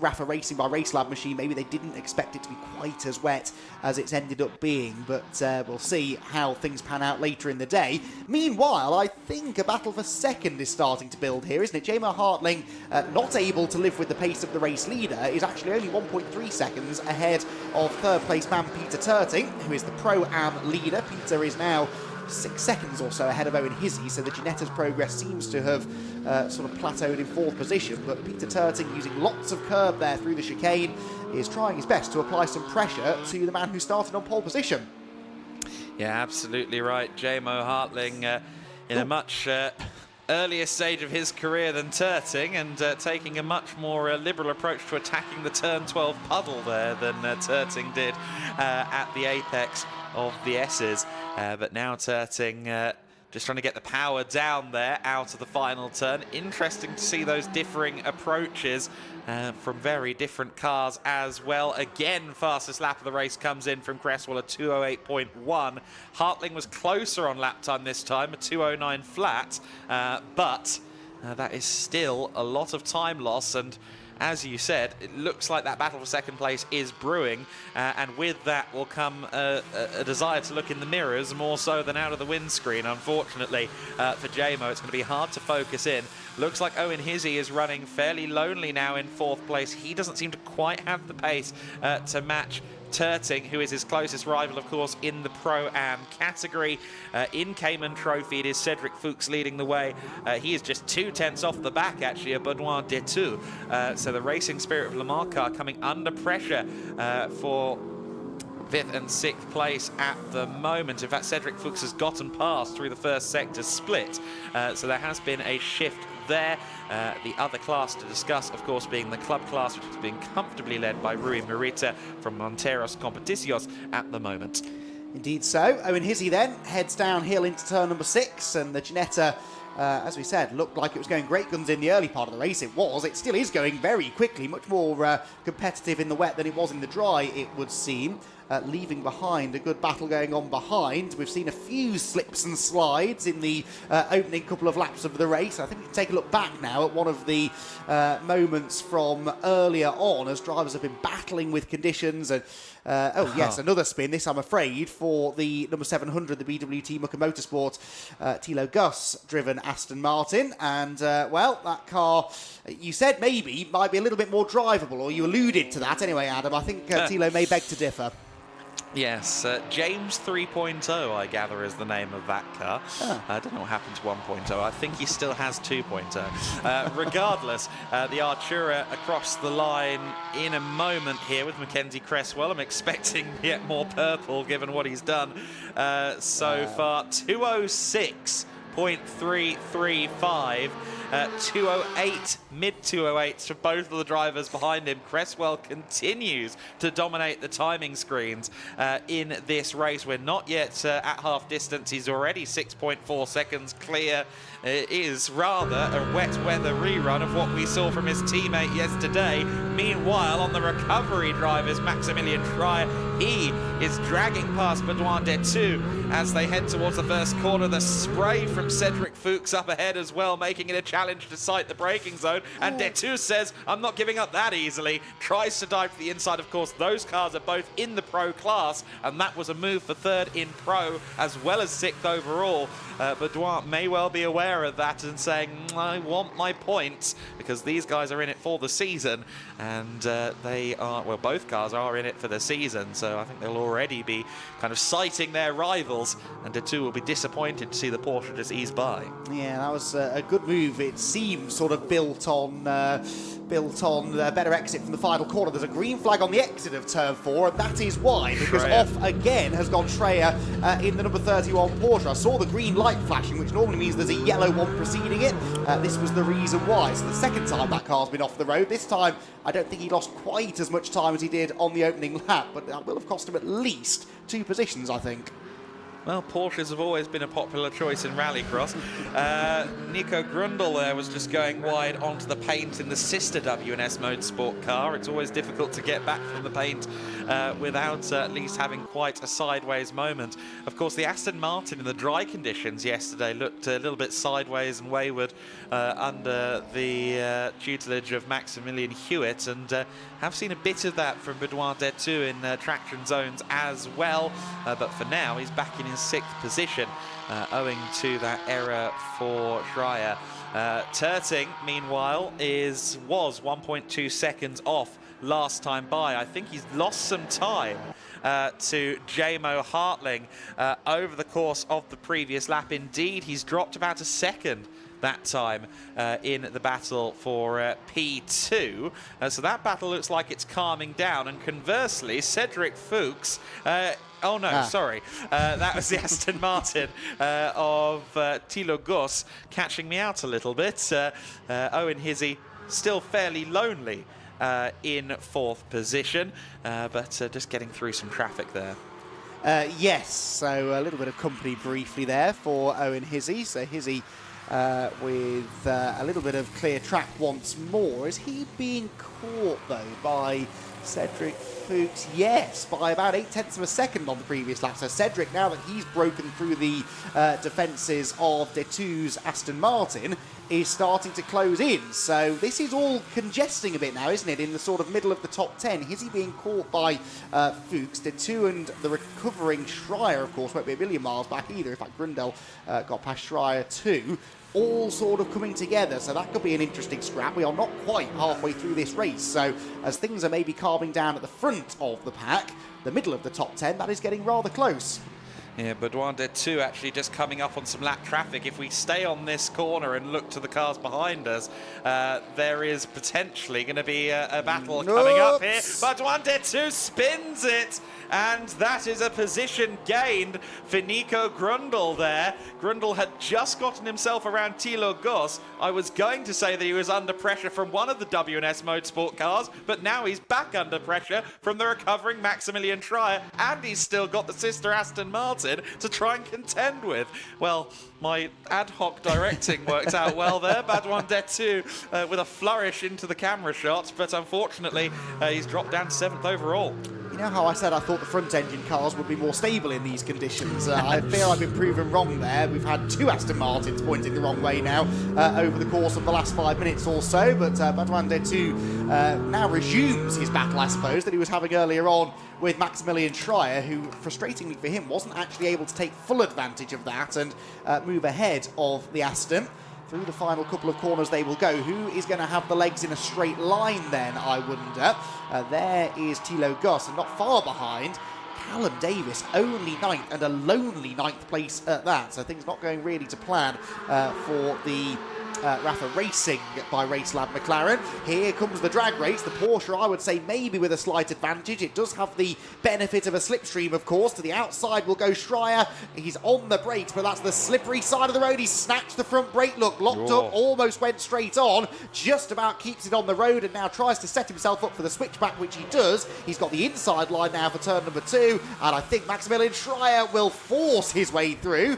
Rafa Racing by Racelab machine, maybe they didn't expect it to be quite as wet as it's ended up being, but we'll see how things pan out later in the day. Meanwhile, I think a battle for second is starting to build here, isn't it? Jamo Hartling, not able to live with the pace of the race leader, is actually only 1.3 seconds ahead of third place man Peter Terting, who is the Pro-Am leader. Peter is now 6 seconds or so ahead of Owen Hizzy, so the Ginetta's progress seems to have sort of plateaued in 4th position, but Peter Terting, using lots of curb there through the chicane, is trying his best to apply some pressure to the man who started on pole position. Yeah, absolutely right. Jamo Hartling in a much earlier stage of his career than Terting, and taking a much more liberal approach to attacking the turn 12 puddle there than Terting did at the apex of the S's. But now Terting just trying to get the power down there out of the final turn. Interesting to see those differing approaches from very different cars as well. Again, fastest lap of the race comes in from Creswell at 2:08.1. Hartling was closer on lap time this time, a 2:09 flat, but that is still a lot of time loss, and as you said, it looks like that battle for second place is brewing, and with that will come a desire to look in the mirrors more so than out of the windscreen. Unfortunately for Jamo, it's going to be hard to focus in. Looks like Owen Hizzy is running fairly lonely now in 4th place. He doesn't seem to quite have the pace to match Terting, who is his closest rival, of course, in the Pro-Am category. In Cayman Trophy, it is Cedric Fuchs leading the way. He is just 2/10 off the back, actually, of Benoit Detu. So the Racing Spirit of Le Mans car coming under pressure for 5th and 6th place at the moment. In fact, Cedric Fuchs has gotten past through the first sector split. So there has been a shift there. The other class to discuss, of course, being the club class, which is being comfortably led by Rui Morita from Monteros Competicios at the moment. Indeed so. Owen Hizzy then heads downhill into turn number 6, and the Ginetta, as we said, looked like it was going great guns in the early part of the race. It was. It still is going very quickly, much more competitive in the wet than it was in the dry, it would seem. Leaving behind a good battle going on behind. We've seen a few slips and slides in the opening couple of laps of the race. I think we can take a look back now at one of the moments from earlier on as drivers have been battling with conditions. And yes, another spin, this I'm afraid, for the number 700, the BWT Mucker Motorsport Thilo Gus driven Aston Martin. And, well, that car, you said maybe, might be a little bit more drivable, or you alluded to that anyway, Adam. I think Thilo may beg to differ. Yes, James 3.0, I gather, is the name of that car. I don't know what happened to 1.0. I think he still has 2.0. Regardless, the Artura across the line in a moment here with Mackenzie Cresswell. I'm expecting yet more purple given what he's done so far. 206.335. 208, mid 208s for both of the drivers behind him. Cresswell continues to dominate the timing screens in this race. We're not yet at half distance. He's already 6.4 seconds clear. It is rather a wet weather rerun of what we saw from his teammate yesterday. Meanwhile, on the recovery drivers, Maximilian Schreier, he is dragging past Benoit Detu as they head towards the first corner. The spray from Cedric Fuchs up ahead as well, making it a challenge to sight the braking zone. And Detu says, I'm not giving up that easily. Tries to dive to the inside. Of course, those cars are both in the pro class, and that was a move for 3rd in pro as well as 6th overall. Benoit may well be aware of that and saying, I want my points, because these guys are in it for the season, and they are, well, both cars are in it for the season, so I think they'll already be kind of citing their rivals, and Detu will be disappointed to see the Porsche just ease by. Yeah, that was a good move. It seems sort of built on a better exit from the final corner. There's a green flag on the exit of turn 4, and that is why, because off again has gone Schreier in the number 31 Porsche. I saw the green light flashing, which normally means there's a yellow one preceding it. This was the reason why. So the second time that car's been off the road. This time, I don't think he lost quite as much time as he did on the opening lap, but that will have cost him at least 2 positions, I think. Well, Porsches have always been a popular choice in rallycross. Nico Grundle there was just going wide onto the paint in the sister WNS Motorsport car. It's always difficult to get back from the paint without at least having quite a sideways moment. Of course, the Aston Martin in the dry conditions yesterday looked a little bit sideways and wayward under the tutelage of Maximilian Hewitt, and have seen a bit of that from Benoit Detu in traction zones as well. But for now, he's back in his 6th position, owing to that error for Schreier. Terting, meanwhile, was 1.2 seconds off last time by. I think he's lost some time to Jamo Hartling over the course of the previous lap. Indeed, he's dropped about a second that time in the battle for P2. So that battle looks like it's calming down, and conversely, Cedric Fuchs oh no, sorry. That was the Aston Martin of Thilo Gus catching me out a little bit. Owen Hizzy still fairly lonely in 4th position, but just getting through some traffic there. Yes, so a little bit of company briefly there for Owen Hizzy. So Hizzy with a little bit of clear track once more. Is he being caught, though, by Cedric Fuchs? Yes, by about 0.8 of a second on the previous lap. So Cedric, now that he's broken through the defences of Detu's Aston Martin, is starting to close in. So this is all congesting a bit now, isn't it, in the sort of middle of the top 10. Is he being caught by Fuchs? Detu and the recovering Schreier, of course, won't be a million miles back either. In fact, Grundle got past Schreier too. all sort of coming together, so that could be an interesting scrap. We are not quite halfway through this race, so as things are maybe calming down at the front of the pack, the middle of the top 10, that is getting rather close. Yeah, Baudouin de 2 actually just coming up on some lap traffic. If we stay on this corner and look to the cars behind us, there is potentially going to be a battle coming up here. Baudouin de 2 spins it, and that is a position gained for Nico Grundle there. Grundle had just gotten himself around Thilo Goss. I was going to say that he was under pressure from one of the W&S Motorsport cars, but now he's back under pressure from the recovering Maximilian Schreier, and he's still got the sister Aston Martin to try and contend with. Well, my ad hoc directing worked out well there. Baudouin de 2 with a flourish into the camera shot, but unfortunately he's dropped down to 7th overall. You know how I said I thought the front engine cars would be more stable in these conditions? I feel I've been proven wrong there. We've had 2 Aston Martins pointing the wrong way now over the course of the last 5 minutes or so, but Baudouin de 2 now resumes his battle, I suppose, that he was having earlier on with Maximilian Schreier, who, frustratingly for him, wasn't actually able to take full advantage of that and move ahead of the Aston. Through the final couple of corners they will go. Who is going to have the legs in a straight line then, I wonder? There is Thilo Goss, and not far behind, Callum Davis, only 9th, and a lonely 9th place at that. So things not going really to plan for the Rafa Racing by Racelab McLaren. Here comes the drag race. The Porsche, I would say, maybe with a slight advantage. It does have the benefit of a slipstream, of course. To the outside will go Schreier. He's on the brakes, but that's the slippery side of the road. He snatched the front brake. Look, locked up, almost went straight on. Just about keeps it on the road and now tries to set himself up for the switchback, which he does. He's got the inside line now for turn number 2, and I think Maximilian Schreier will force his way through.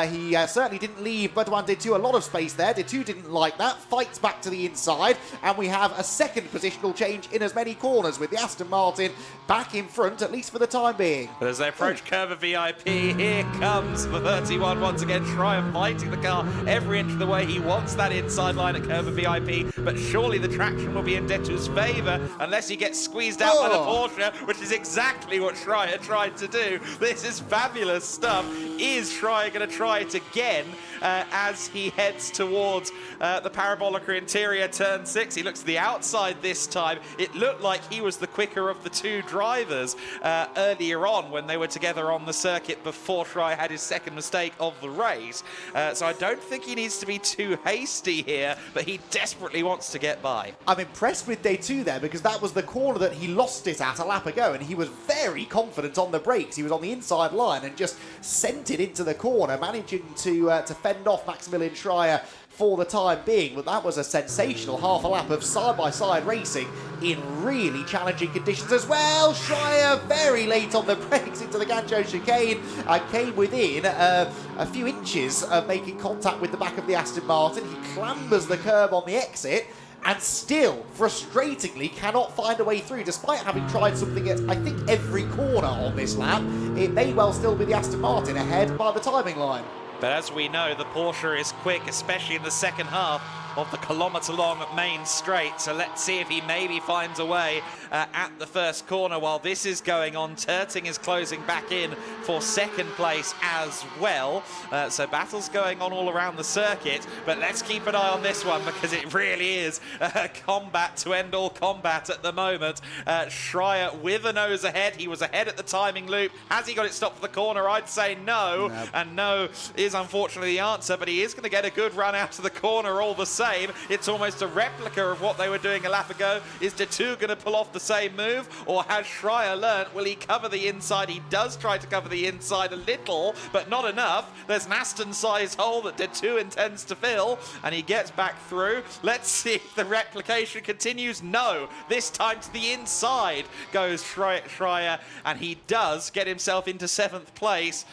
He certainly didn't leave Baudouin de 2 a lot of space there. De 2 didn't like that, fights back to the inside, and we have a second positional change in as many corners with the Aston Martin back in front, at least for the time being. But as they approach Curve of VIP, here comes the 31 once again. Schreier fighting the car every inch of the way. He wants that inside line at Curve of VIP, but surely the traction will be in de 2's favour unless he gets squeezed out by the Porsche, which is exactly what Schreier tried to do. This is fabulous stuff. Is Schreier going to try it again as he heads towards the Parabolica interior turn 6? He looks to the outside this time. It looked like he was the quicker of the 2 drivers earlier on when they were together on the circuit before Schreier had his second mistake of the race. So I don't think he needs to be too hasty here, but he desperately wants to get by. I'm impressed with day 2 there, because that was the corner that he lost it at a lap ago, and he was very confident on the brakes. He was on the inside line and just sent it into the corner, managing to fend off Maximilian Schreier for the time being. But that was a sensational half a lap of side-by-side racing in really challenging conditions as well. Schreier very late on the brakes into the Gancho chicane and came within a few inches of making contact with the back of the Aston Martin. He clambers the curb on the exit and still, frustratingly, cannot find a way through, despite having tried something at, I think, every corner on this lap. It may well still be the Aston Martin ahead by the timing line. But as we know, the Porsche is quick, especially in the second half of the kilometre-long main straight. So let's see if he maybe finds a way at the first corner. While this is going on, Terting is closing back in for second place as well. So battles going on all around the circuit. But let's keep an eye on this one, because it really is combat to end all combat at the moment. Schreier with a nose ahead. He was ahead at the timing loop. Has he got it stopped for the corner? I'd say no. And no is unfortunately the answer, but he is going to get a good run out of the corner all the same. It's almost a replica of what they were doing a lap ago. Is de 2 going to pull off the same move, or has Schreier learnt? Will he cover the inside? He does try to cover the inside a little, but not enough. There's an Aston-sized hole that de 2 intends to fill, and he gets back through. Let's see if the replication continues. No, this time to the inside goes Schreier, and he does get himself into 7th place.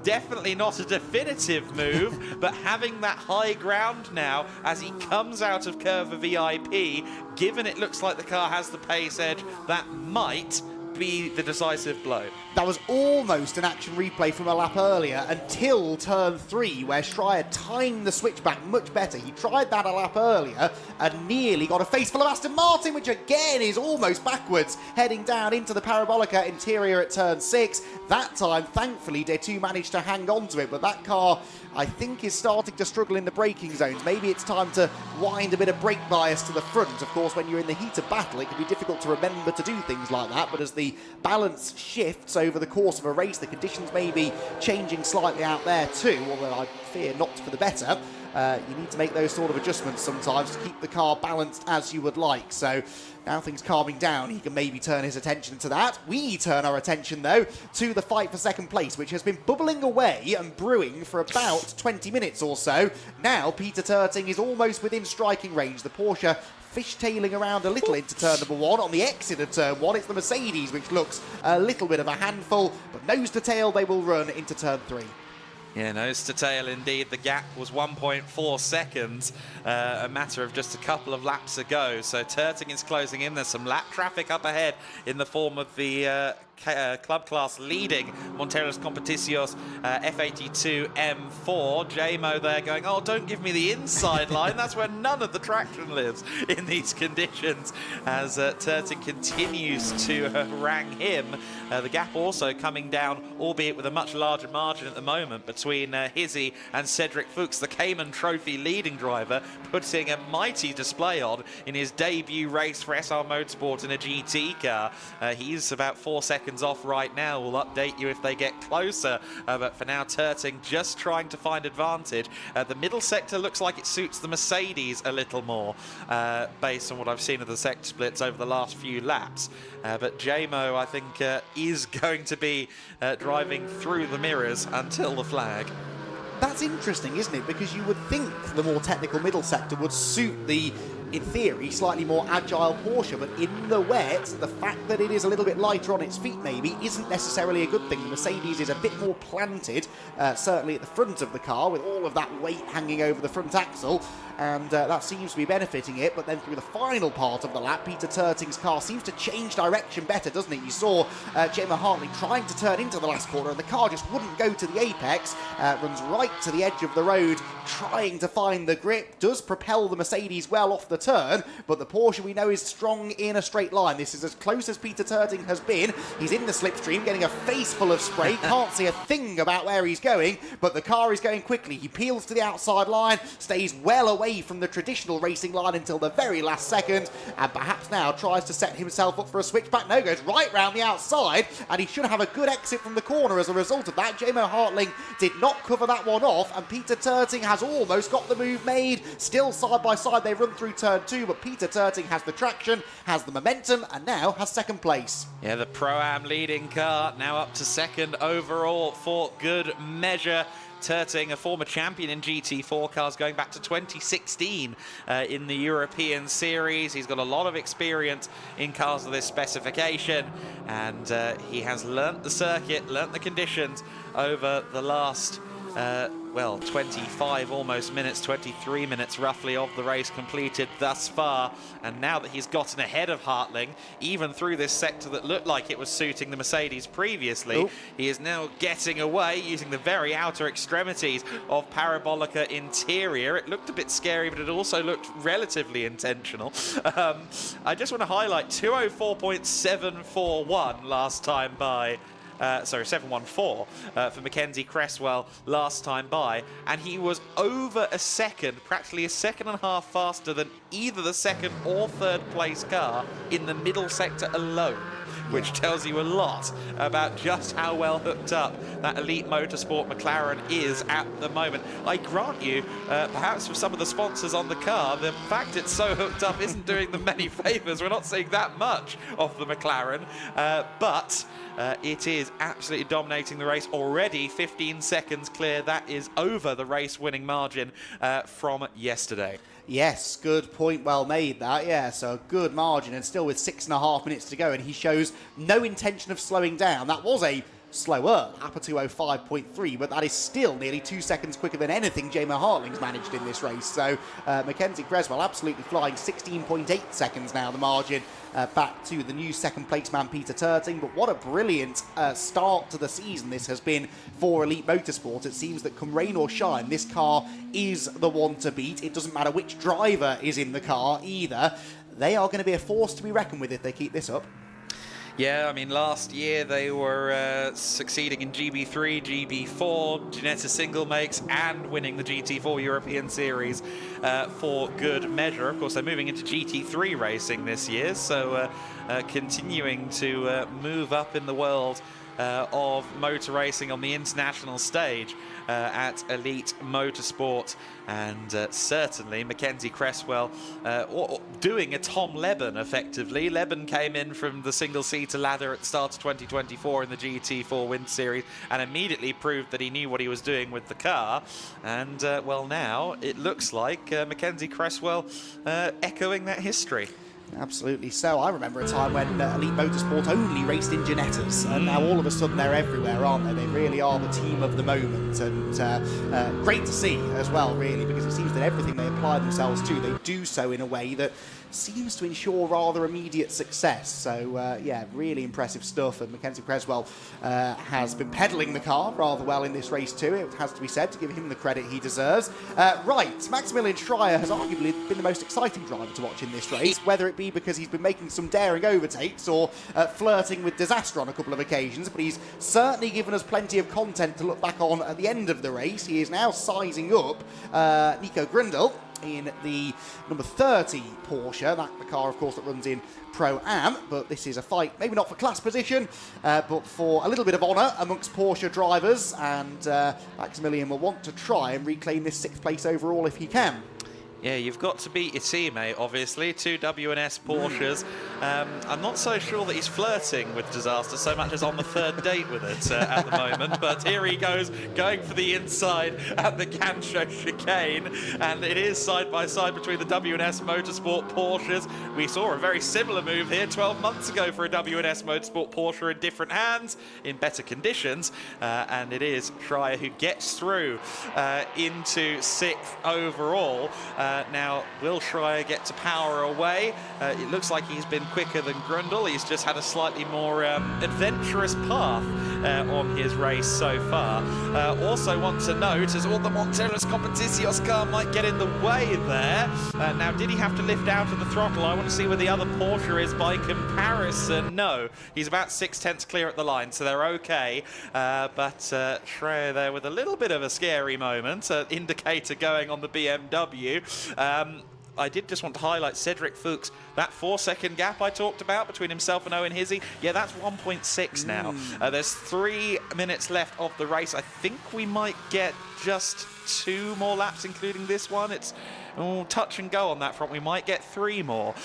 Definitely not a definitive move, but having that high ground now as he comes out of Curve of VIP, given it looks like the car has the pace edge, that might be the decisive blow. That was almost an action replay from a lap earlier until turn 3, where Schreier timed the switchback much better. He tried that a lap earlier and nearly got a face full of Aston Martin, which again is almost backwards, heading down into the Parabolica interior at turn 6. That time, thankfully, de 2 managed to hang on to it, but that car, I think is starting to struggle in the braking zones. Maybe it's time to wind a bit of brake bias to the front. Of course, when you're in the heat of battle, it can be difficult to remember to do things like that, but as the balance shifts over the course of a race, the conditions may be changing slightly out there too, although I fear not for the better. You need to make those sort of adjustments sometimes to keep the car balanced as you would like. So now things calming down, he can maybe turn his attention to that. We turn our attention, though, to the fight for second place, which has been bubbling away and brewing for about 20 minutes or so. Now Peter Terting is almost within striking range. The Porsche fishtailing around a little into turn number 1. On the exit of turn 1, it's the Mercedes, which looks a little bit of a handful, but nose to tail they will run into turn 3. Yeah, nose to tail indeed. The gap was 1.4 seconds, a matter of just a couple of laps ago. So Terting is closing in. There's some lap traffic up ahead in the form of the club class leading Monteros Competicios F82 M4. JMO there going, oh, don't give me the inside line. That's where none of the traction lives in these conditions, as Terting continues to harangue him. The gap also coming down, albeit with a much larger margin at the moment, between Hizzy and Cedric Fuchs, the Cayman Trophy leading driver, putting a mighty display on in his debut race for SR Motorsport in a GT car. He's about 4 seconds off right now. We'll update you if they get closer, but for now Terting just trying to find advantage. The middle sector looks like it suits the Mercedes a little more, based on what I've seen of the sector splits over the last few laps. But JMO, I think, is going to be driving through the mirrors until the flag. That's interesting, isn't it? Because you would think the more technical middle sector would suit the, in theory, slightly more agile Porsche, but in the wet, the fact that it is a little bit lighter on its feet maybe isn't necessarily a good thing. The Mercedes is a bit more planted, certainly at the front of the car, with all of that weight hanging over the front axle, and that seems to be benefiting it. But then through the final part of the lap, Peter Terting's car seems to change direction better, doesn't it? You saw Gemma Hartley trying to turn into the last corner, and the car just wouldn't go to the apex, runs right to the edge of the road, trying to find the grip, does propel the Mercedes well off the turn, but the Porsche we know is strong in a straight line. This is as close as Peter Terting has been. He's in the slipstream, getting a face full of spray, can't see a thing about where he's going, but the car is going quickly. He peels to the outside line, stays well away from the traditional racing line until the very last second, and perhaps now tries to set himself up for a switchback. No, goes right round the outside, and he should have a good exit from the corner as a result of that. JMO Hartling did not cover that one off, and Peter Terting has almost got the move made. Still side by side, they run through turn 2, but Peter Terting has the traction, has the momentum, and now has second place. Yeah, the Pro-Am leading car now up to second overall for good measure. Terting, a former champion in GT4 cars going back to 2016 in the European Series. He's got a lot of experience in cars of this specification, and he has learnt the circuit, learnt the conditions over the last 25 almost minutes, 23 minutes roughly of the race completed thus far. And now that he's gotten ahead of Hartling, even through this sector that looked like it was suiting the Mercedes previously, he is now getting away using the very outer extremities of Parabolica Interior. It looked a bit scary, but it also looked relatively intentional. I just want to highlight 204.741 last time by 714 for Mackenzie Cresswell last time by, and he was over a second, practically a second and a half faster than either the second or third place car in the middle sector alone, which tells you a lot about just how well hooked up that elite motorsport McLaren is at the moment. I grant you, perhaps for some of the sponsors on the car, the fact it's so hooked up isn't doing them many favours. We're not seeing that much of the McLaren, but it is absolutely dominating the race already. 15 seconds clear. That is over the race-winning margin from yesterday. Yes, good point, well made that, yeah, so a good margin, and still with 6.5 minutes to go, and he shows no intention of slowing down. That was a slower lap, a 2:05.3, but that is still nearly 2 seconds quicker than anything JMO Hartling's managed in this race. So Mackenzie Creswell absolutely flying, 16.8 seconds now, the margin back to the new second place man Peter Terting. But what a brilliant start to the season this has been for Elite Motorsport. It seems that come rain or shine, this car is the one to beat. It doesn't matter which driver is in the car either. They are going to be a force to be reckoned with if they keep this up. Yeah, I mean, last year they were succeeding in GB3, GB4, Ginetta single makes, and winning the GT4 European Series for good measure. Of course, they're moving into GT3 racing this year, so continuing to move up in the world of motor racing on the international stage at Elite Motorsport. And certainly Mackenzie Cresswell doing a Tom Leben effectively. Leben came in from the single-seater ladder at the start of 2024 in the GT4 Winter Series and immediately proved that he knew what he was doing with the car. And well, now it looks like Mackenzie Cresswell echoing that history. Absolutely so. I remember a time when Elite Motorsport only raced in Ginettas, and now all of a sudden they're everywhere, aren't they? They really are the team of the moment, and great to see as well, really, because it seems that everything they apply themselves to, they do so in a way that seems to ensure rather immediate success. So, yeah, really impressive stuff, and Mackenzie Cresswell has been peddling the car rather well in this race too, it has to be said, to give him the credit he deserves. Right, Maximilian Schreier has arguably been the most exciting driver to watch in this race, whether it be because he's been making some daring overtakes or flirting with disaster on a couple of occasions, but he's certainly given us plenty of content to look back on at the end of the race. He is now sizing up Nico Grindel in the number 30 Porsche, the car, of course, that runs in Pro-Am, but this is a fight, maybe not for class position, but for a little bit of honour amongst Porsche drivers, and Maximilian will want to try and reclaim this 6th place overall if he can. Yeah, you've got to beat your teammate, obviously. 2 W&S Porsches. I'm not so sure that he's flirting with disaster so much as on the 3rd date with it at the moment. But here he goes, going for the inside at the Gancho chicane. And it is side by side between the W&S Motorsport Porsches. We saw a very similar move here 12 months ago for a W&S Motorsport Porsche in different hands, in better conditions. And it is Schreier who gets through into 6th overall. Now, will Schreier get to power away? It looks like he's been quicker than Grundle. He's just had a slightly more adventurous path on his race so far. Also want to note, as all the Monteros Competicios car might get in the way there. Now, did he have to lift out of the throttle? I want to see where the other Porsche is by comparison. No, he's about 6/10 clear at the line, so they're okay. But Schreier there with a little bit of a scary moment, indicator going on the BMW. I did just want to highlight Cedric Fuchs, that 4-second gap I talked about between himself and Owen Hizzy. Yeah, that's 1.6 now. There's 3 minutes left of the race. I think we might get just 2 more laps, including this one. It's touch and go on that front. We might get 3 more.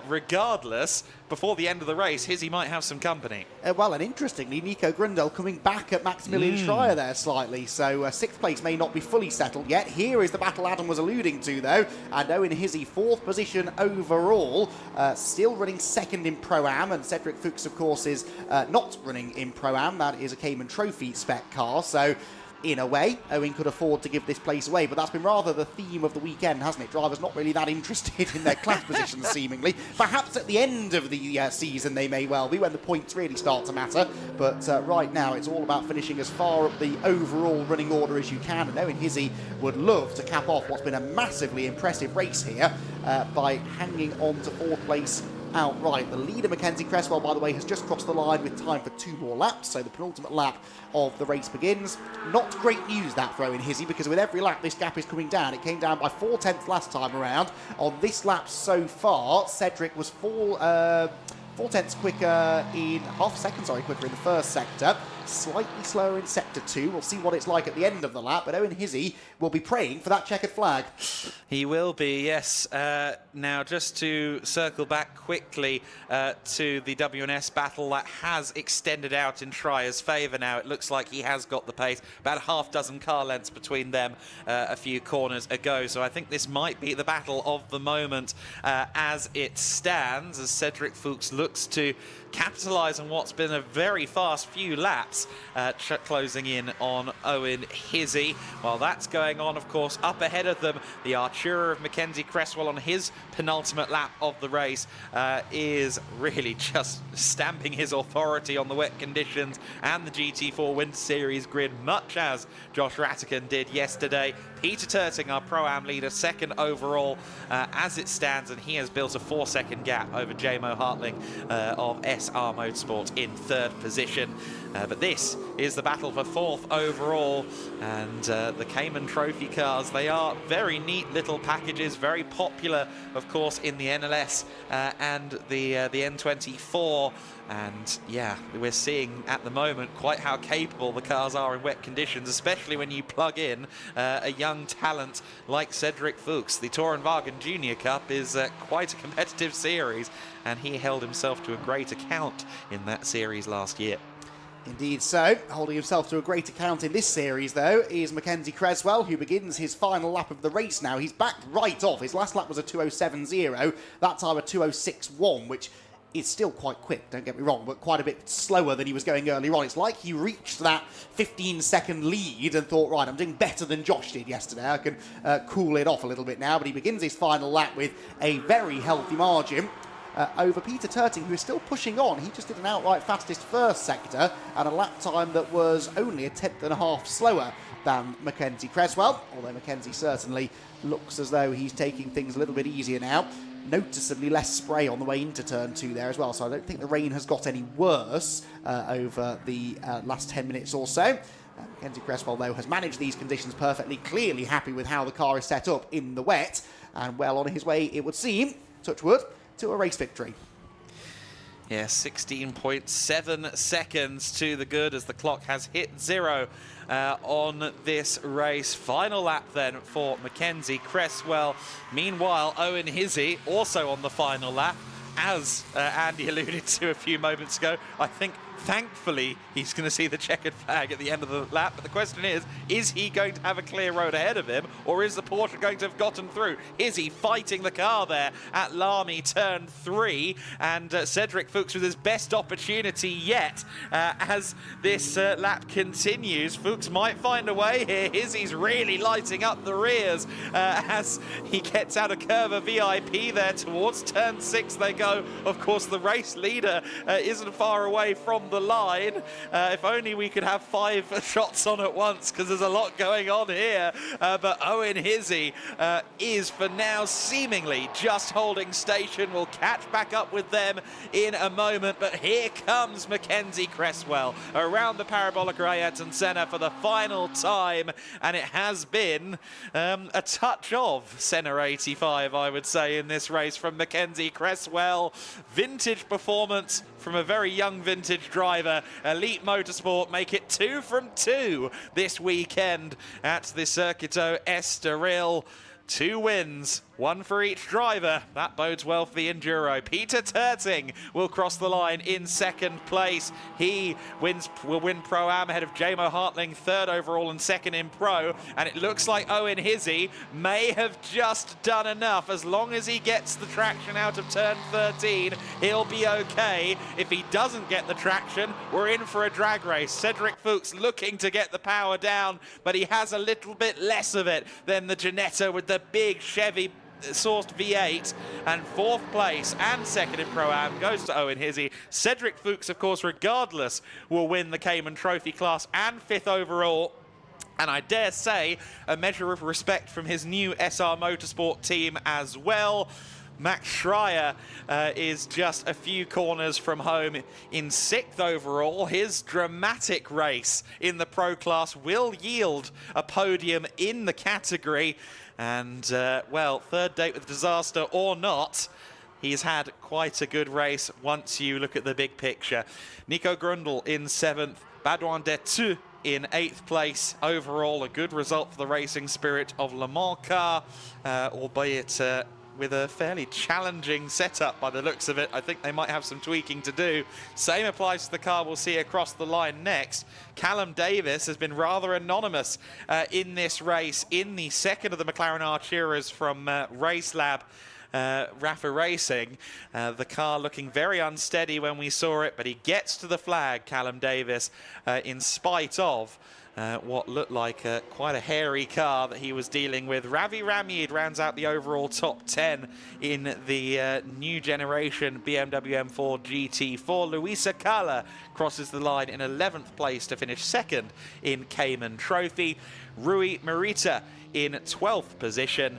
Regardless, before the end of the race, Hizzy might have some company. Well, and interestingly, Nico Grindel coming back at Maximilian Schreier there slightly. So 6th place may not be fully settled yet. Here is the battle Adam was alluding to, though. And Owen Hizzy, 4th position overall. Still running 2nd in Pro-Am. And Cedric Fuchs, of course, is not running in Pro-Am. That is a Cayman Trophy spec car. So in a way, Owen could afford to give this place away, but that's been rather the theme of the weekend, hasn't it? Drivers not really that interested in their class positions, seemingly. Perhaps at the end of the season they may well be, when the points really start to matter, but right now it's all about finishing as far up the overall running order as you can, and Owen Hizzy would love to cap off what's been a massively impressive race here by hanging on to 4th place outright. The leader, Mackenzie Cresswell, by the way, has just crossed the line with time for 2 more laps, so the penultimate lap of the race begins. Not great news that for Owen Hizzy, because with every lap this gap is coming down. It came down by 4/10 last time around. On this lap so far, Cedric was 4/10 quicker in quicker in the first sector. Slightly slower in sector 2. We'll see what it's like at the end of the lap, but Owen Hizzy will be praying for that checkered flag. He will be, yes. Now, just to circle back quickly to the W&S battle that has extended out in Schreier's favour now. It looks like he has got the pace. About a half dozen car lengths between them a few corners ago. So I think this might be the battle of the moment as it stands, as Cedric Fuchs looks to capitalise on what's been a very fast few laps, closing in on Owen Hizzy. While that's going on, of course, up ahead of them, the Artura of Mackenzie Cresswell on his penultimate lap of the race is really just stamping his authority on the wet conditions and the GT4 Winter Series grid, much as Josh Rattigan did yesterday. Peter Turting, our Pro-Am leader, second overall as it stands, and he has built a 4-second gap over JMO Hartling of SR Motorsport in third position. But this is the battle for fourth overall, and the Cayman Trophy cars, they are very neat little packages, very popular, of course, in the NLS and the N24. And yeah, we're seeing at the moment quite how capable the cars are in wet conditions, especially when you plug in a young talent like Cedric Fuchs. The Tourenwagen Junior Cup is quite a competitive series, and he held himself to a great account in that series last year. Indeed so. Holding himself to a great account in this series, though, is Mackenzie Creswell, who begins his final lap of the race now. He's backed right off. His last lap was a 2:07.0, that time a 2:06.1, which is still quite quick, don't get me wrong, but quite a bit slower than he was going earlier on. It's like he reached that 15-second lead and thought, right, I'm doing better than Josh did yesterday. I can cool it off a little bit now, but he begins his final lap with a very healthy margin over Peter Turting, who is still pushing on. He just did an outright fastest first sector and a lap time that was only a 10.5 slower than Mackenzie Creswell, although Mackenzie certainly looks as though he's taking things a little bit easier now. Noticeably less spray on the way into turn 2 there as well, so I don't think the rain has got any worse over the last 10 minutes or so. Mackenzie Creswell, though, has managed these conditions perfectly, clearly happy with how the car is set up in the wet, and well on his way, it would seem, touch wood, to a race victory. Yeah, 16.7 seconds to the good as the clock has hit 0 on this race. Final lap then for Mackenzie Creswell. Meanwhile, Owen Hizzy also on the final lap. As Andy alluded to a few moments ago, I think thankfully he's going to see the checkered flag at the end of the lap, but the question is he going to have a clear road ahead of him, or is the Porsche going to have gotten through? Is he fighting the car there at Lamy turn 3? And Cedric Fuchs with his best opportunity yet as this lap continues. Fuchs might find a way here. Izzy's really lighting up the rears as he gets out of Curva VIP there towards turn 6 they go. Of course, the race leader isn't far away from the line. If only we could have 5 shots on at once, because there's a lot going on here. But Owen Hizzy is for now seemingly just holding station. We'll catch back up with them in a moment, but here comes Mackenzie Creswell around the parabolic Ayrton Senna for the final time, and it has been a touch of Senna 85, I would say, in this race from Mackenzie Creswell. Vintage performance from a very young vintage driver. Elite Motorsport make it 2 from 2 this weekend at the Circuito Estoril. 2 wins, 1 for each driver. That bodes well for the Enduro. Peter Turting will cross the line in second place. He will win Pro-Am ahead of JMO Hartling, 3rd overall and 2nd in Pro. And it looks like Owen Hizzy may have just done enough. As long as he gets the traction out of turn 13, he'll be okay. If he doesn't get the traction, we're in for a drag race. Cedric Fuchs looking to get the power down, but he has a little bit less of it than the Ginetta with the big Chevy sourced V8, and 4th place and 2nd in Pro-Am goes to Owen Hizzy. Cedric Fuchs, of course, regardless, will win the Cayman Trophy class and 5th overall. And I dare say a measure of respect from his new SR Motorsport team as well. Max Schreier is just a few corners from home in 6th overall. His dramatic race in the Pro class will yield a podium in the category. And, well, 3rd date with disaster or not, he's had quite a good race once you look at the big picture. Nico Grundl in 7th, Baudouin Detu in 8th place. Overall, a good result for the racing spirit of Le Mans car, albeit with a fairly challenging setup by the looks of it. I think they might have some tweaking to do. Same applies to the car we'll see across the line next. Callum Davis has been rather anonymous in this race, in the 2nd of the McLaren Arturas from Race Lab. Rafa Racing. The car looking very unsteady when we saw it, but he gets to the flag, Callum Davis, in spite of what looked like quite a hairy car that he was dealing with. Ravi Ramyid rounds out the overall top 10 in the new generation BMW M4 GT4. Luisa Kala crosses the line in 11th place to finish second in Cayman Trophy. Rui Morita in 12th position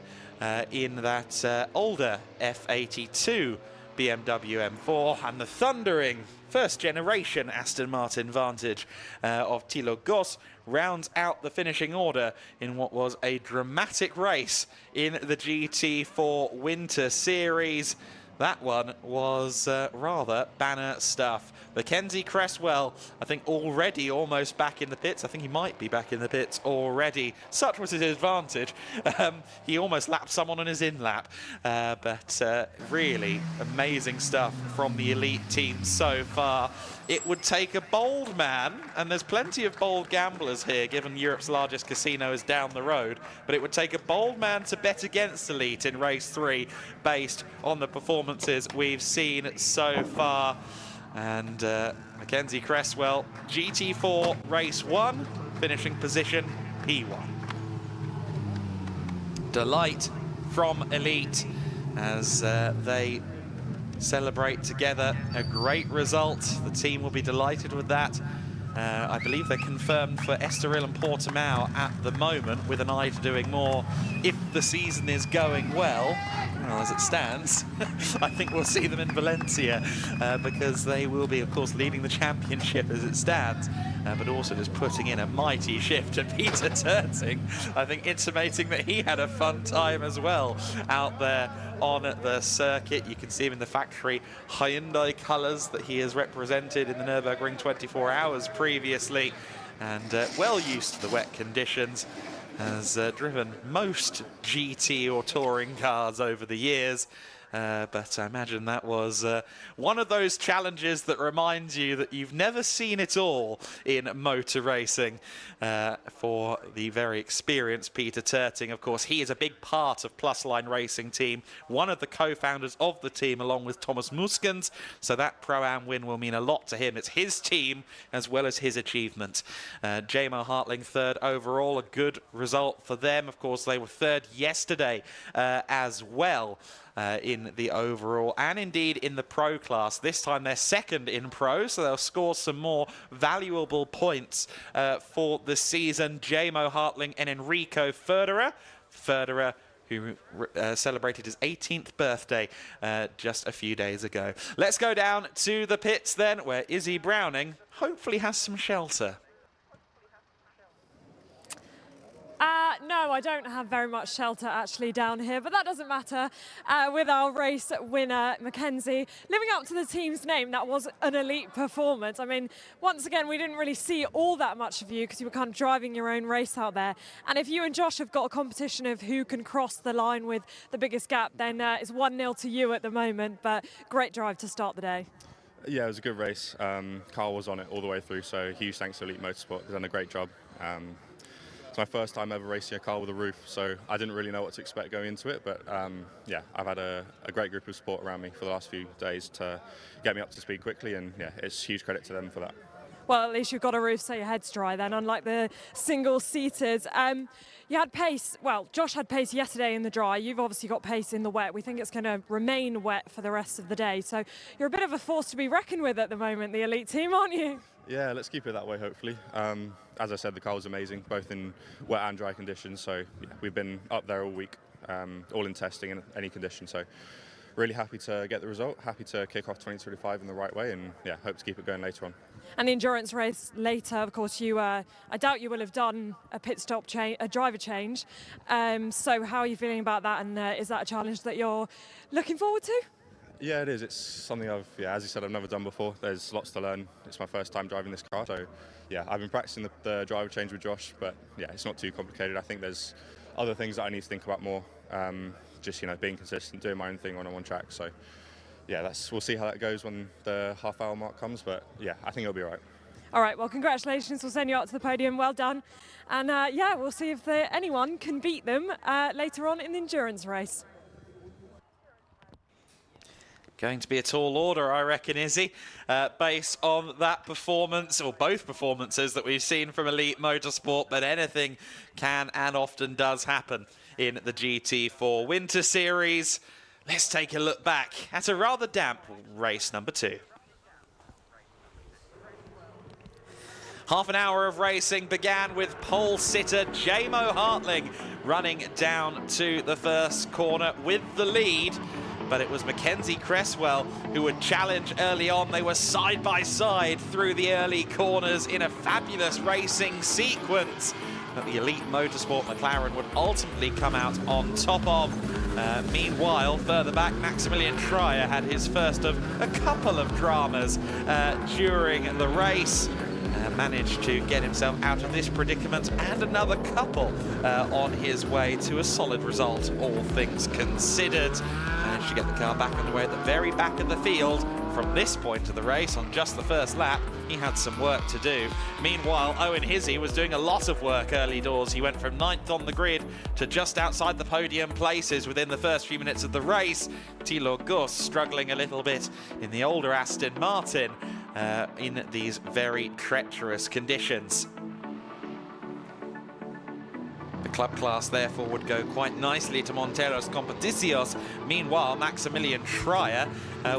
in that older F82 BMW M4, and the thundering first generation Aston Martin Vantage of Thilo Goss rounds out the finishing order in what was a dramatic race in the GT4 Winter Series. That one was rather banner stuff. Mackenzie Cresswell, I think already almost back in the pits. I think he might be back in the pits already. Such was his advantage. He almost lapped someone on his in-lap. But really amazing stuff from the elite team so far. It would take a bold man, and there's plenty of bold gamblers here, given Europe's largest casino is down the road, but it would take a bold man to bet against Elite in race 3 based on the performances we've seen so far. And Mackenzie Cresswell, GT4 race 1, finishing position P1. Delight from Elite as they celebrate together a great result. The team will be delighted with that. I believe they're confirmed for Estoril and Portimao at the moment, with an eye to doing more if the season is going well. Well, as it stands, I think we'll see them in Valencia because they will be, of course, leading the championship as it stands, but also just putting in a mighty shift. And Peter Terting, I think, intimating that he had a fun time as well out there on the circuit. You can see him in the factory Hyundai colours that he has represented in the Nürburgring 24 hours previously, and well used to the wet conditions. Has driven most GT or touring cars over the years. But I imagine that was one of those challenges that reminds you that you've never seen it all in motor racing. For the very experienced Peter Terting, of course, he is a big part of Plus Line Racing Team, one of the co-founders of the team, along with Thomas Muskens. So that Pro-Am win will mean a lot to him. It's his team as well as his achievement. JMO Hartling third overall, a good result for them. Of course, they were third yesterday as well. In the overall and indeed in the pro class. This time they're second in pro, so they'll score some more valuable points for the season. JMO Hartling and Enrico Ferderer. Ferderer, who celebrated his 18th birthday just a few days ago. Let's go down to the pits then, where Izzy Browning hopefully has some shelter. No, I don't have very much shelter actually down here, but that doesn't matter. With our race winner, Mackenzie, living up to the team's name, that was an elite performance. I mean, once again, we didn't really see all that much of you because you were kind of driving your own race out there. And if you and Josh have got a competition of who can cross the line with the biggest gap, then it's 1-0 to you at the moment, but great drive to start the day. Yeah, it was a good race. Carl was on it all the way through, so huge thanks to Elite Motorsport. They've done a great job. It's my first time ever racing a car with a roof, so I didn't really know what to expect going into it, but yeah, I've had a great group of support around me for the last few days to get me up to speed quickly, and yeah, it's huge credit to them for that. Well, at least you've got a roof so your head's dry then, unlike the single-seaters. You had pace, well, Josh had pace yesterday in the dry. You've obviously got pace in the wet. We think it's going to remain wet for the rest of the day. So you're a bit of a force to be reckoned with at the moment, the elite team, aren't you? Yeah, let's keep it that way, hopefully. As I said, the car was amazing, both in wet and dry conditions. So yeah, we've been up there all week, all in testing in any condition. So really happy to get the result, happy to kick off 2025 in the right way, and yeah, hope to keep it going later on. And the endurance race later, of course, you I doubt you will have done a pit stop change, a driver change. So how are you feeling about that, and is that a challenge that you're looking forward to? Yeah, it is. It's something as you said, I've never done before. There's lots to learn. It's my first time driving this car, so yeah, I've been practicing the driver change with Josh, but yeah, it's not too complicated. I think there's other things that I need to think about more. Just being consistent, doing my own thing on a one track. So yeah, we'll see how that goes when the half-hour mark comes. But yeah, I think it'll be all right. All right, well, congratulations. We'll send you up to the podium. Well done. And yeah, we'll see if anyone can beat them later on in the endurance race. Going to be a tall order, I reckon, Izzy, based on that performance, or both performances that we've seen from Elite Motorsport, but anything can and often does happen in the GT4 Winter Series. Let's take a look back at a rather damp race number 2. Half an hour of racing began with pole sitter Jamo Hartling running down to the first corner with the lead. But it was Mackenzie Cresswell who would challenge early on. They were side by side through the early corners in a fabulous racing sequence that the Elite Motorsport McLaren would ultimately come out on top of. Meanwhile, further back, Maximilian Schreier had his first of a couple of dramas during the race. Managed to get himself out of this predicament and another couple on his way to a solid result, all things considered. Managed to get the car back on the way at the very back of the field. From this point of the race, on just the first lap, he had some work to do. Meanwhile, Owen Hizzy was doing a lot of work early doors. He went from 9th on the grid to just outside the podium places within the first few minutes of the race. Thilo Gus struggling a little bit in the older Aston Martin in these very treacherous conditions. The club class, therefore, would go quite nicely to Monteros Competicios. Meanwhile, Maximilian Schreier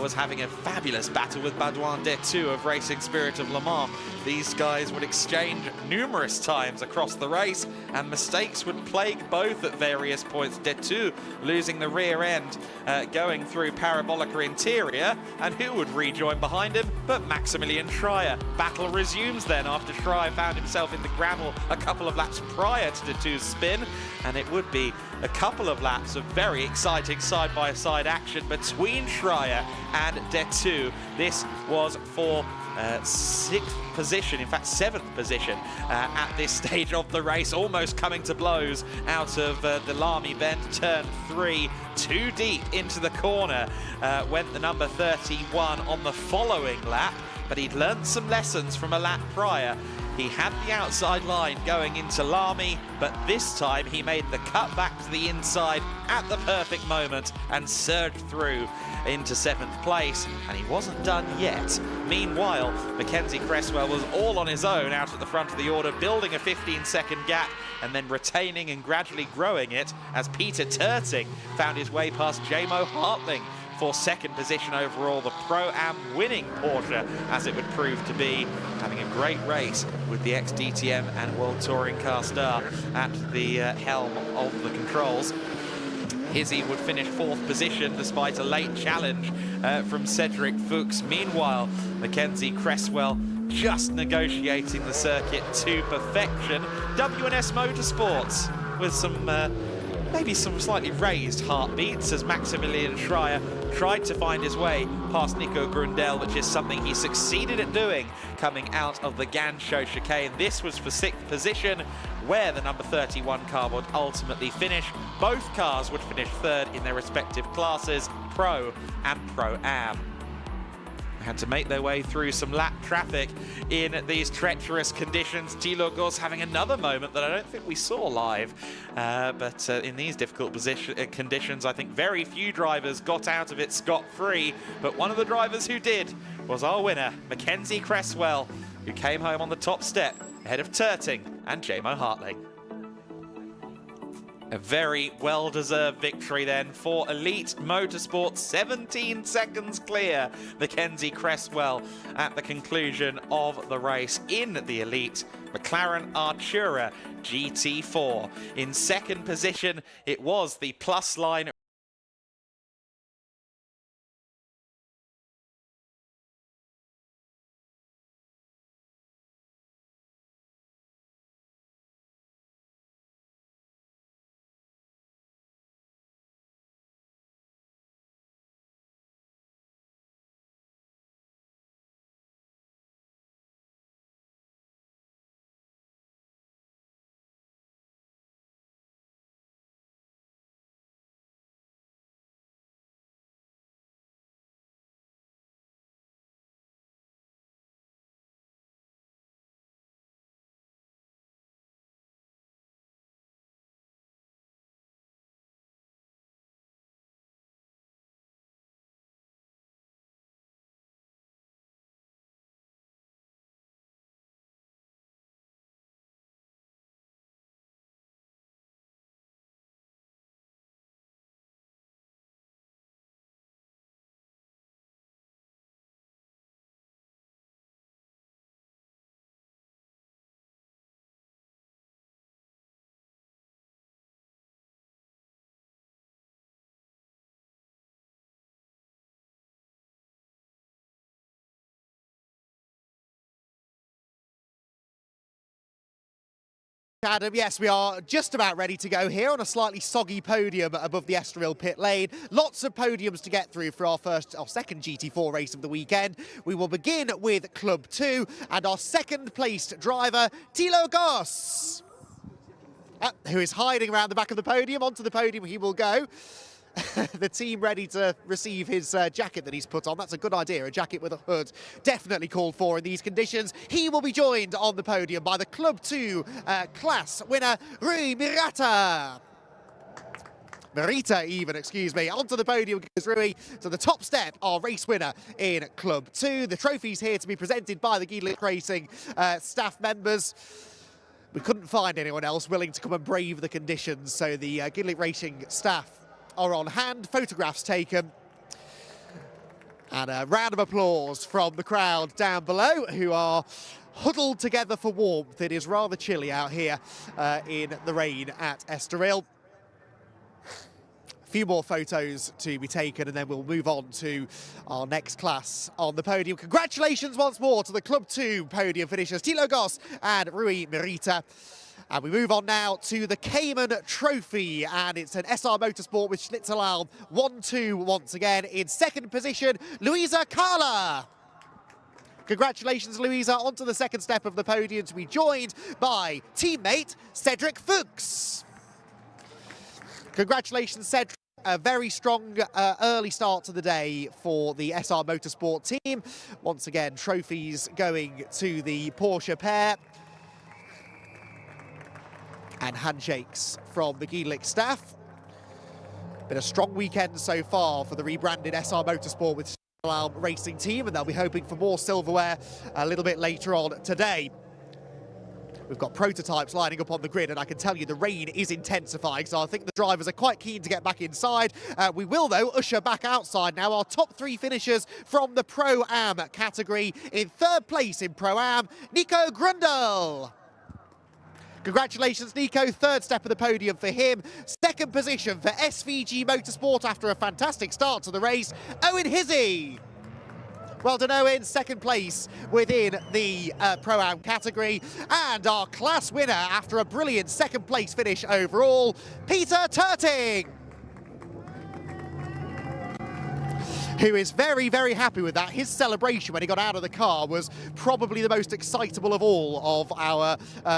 was having a fabulous battle with Baudouin Detu of Racing Spirit of Le Mans. These guys would exchange numerous times across the race, and mistakes would plague both at various points. Detu losing the rear end, going through Parabolica Interior, and who would rejoin behind him but Maximilian Schreier. Battle resumes then after Schreier found himself in the gravel a couple of laps prior to Detu's spin, and it would be a couple of laps of very exciting side-by-side action between Schreier and Detu. This was for 6th position, in fact 7th position at this stage of the race, almost coming to blows out of the Lamy Bend, turn 3, too deep into the corner. Went the number 31 on the following lap, but he'd learnt some lessons from a lap prior. He had the outside line going into Lamy, but this time he made the cut back to the inside at the perfect moment and surged through into 7th place, and he wasn't done yet. Meanwhile, Mackenzie Cresswell was all on his own out at the front of the order, building a 15-second gap and then retaining and gradually growing it as Peter Turting found his way past Jamo Hartling for 2nd position overall, the Pro-Am winning Porsche, as it would prove to be, having a great race with the ex-DTM and World Touring Car star at the helm of the controls. Hizzy would finish 4th position despite a late challenge from Cedric Fuchs. Meanwhile, Mackenzie Cresswell just negotiating the circuit to perfection. W&S Motorsports with some maybe some slightly raised heartbeats as Maximilian Schreier tried to find his way past Nico Grundel, which is something he succeeded at doing coming out of the Ganshow chicane. This was for 6th position, where the number 31 car would ultimately finish. Both cars would finish 3rd in their respective classes, Pro and Pro-Am. Had to make their way through some lap traffic in these treacherous conditions. Thilo Gus having another moment that I don't think we saw live, but in these difficult conditions, I think very few drivers got out of it scot-free, but one of the drivers who did was our winner, Mackenzie Cresswell, who came home on the top step ahead of Turting and Jamo Hartling. A very well-deserved victory then for Elite Motorsport, 17 seconds clear. Mackenzie Cresswell at the conclusion of the race in the Elite McLaren Artura GT4. In 2nd position, it was the plus line Adam, yes, we are just about ready to go here on a slightly soggy podium above the Estoril pit lane. Lots of podiums to get through for our second GT4 race of the weekend. We will begin with Club 2 and our second placed driver, Tilo Goss, who is hiding around the back of the podium. Onto the podium he will go. The team ready to receive his jacket that he's put on. That's a good idea, a jacket with a hood. Definitely called for in these conditions. He will be joined on the podium by the Club 2 class winner, Rui Mirata. Merita even, excuse me. Onto the podium goes Rui to the top step, our race winner in Club 2. The trophy's here to be presented by the GT3 Racing staff members. We couldn't find anyone else willing to come and brave the conditions, so the GT3 Racing staff are on hand, photographs taken, and a round of applause from the crowd down below who are huddled together for warmth. It is rather chilly out here in the rain at Estoril. A few more photos to be taken and then we'll move on to our next class on the podium. Congratulations once more to the Club 2 podium finishers, Tilo Goss and Rui Mirita. And we move on now to the Cayman Trophy, and it's an SR Motorsport with Schnitzelalm 1-2 once again. In second position, Luisa Carla. Congratulations, Luisa, onto the second step of the podium to be joined by teammate Cedric Fuchs. Congratulations, Cedric. A very strong early start to the day for the SR Motorsport team. Once again, trophies going to the Porsche pair. And handshakes from the GT3 staff. Been a strong weekend so far for the rebranded SR Motorsport with Schnitzelalm Racing team, and they'll be hoping for more silverware a little bit later on today. We've got prototypes lining up on the grid, and I can tell you the rain is intensifying, so I think the drivers are quite keen to get back inside. We will, though, usher back outside now our top three finishers from the Pro-Am category. In third place in Pro-Am, Nico Grundle. Congratulations, Nico. Third step of the podium for him. Second position for SVG Motorsport after a fantastic start to the race, Owen Hizzy. Well done, Owen. Second place within the Pro-Am category. And our class winner after a brilliant second place finish overall, Peter Turting, who is very, very happy with that. His celebration when he got out of the car was probably the most excitable of all of our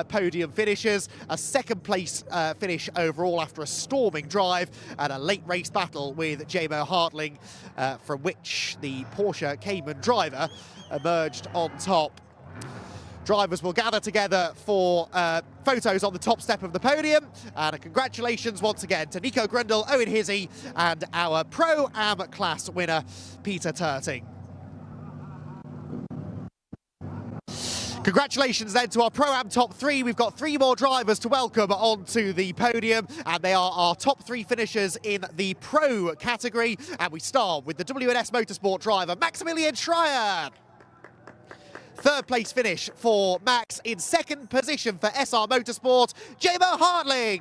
podium finishers. A second place finish overall after a storming drive and a late race battle with Jamo Hartling, from which the Porsche Cayman driver emerged on top. Drivers will gather together for photos on the top step of the podium. And congratulations once again to Nico Grundle, Owen Hizzy, and our Pro-Am class winner, Peter Turting. Congratulations then to our Pro-Am top three. We've got three more drivers to welcome onto the podium, and they are our top three finishers in the Pro category. And we start with the WNS Motorsport driver, Maximilian Schreier. Third place finish for Max. In second position for SR Motorsport, Jamo Hartling.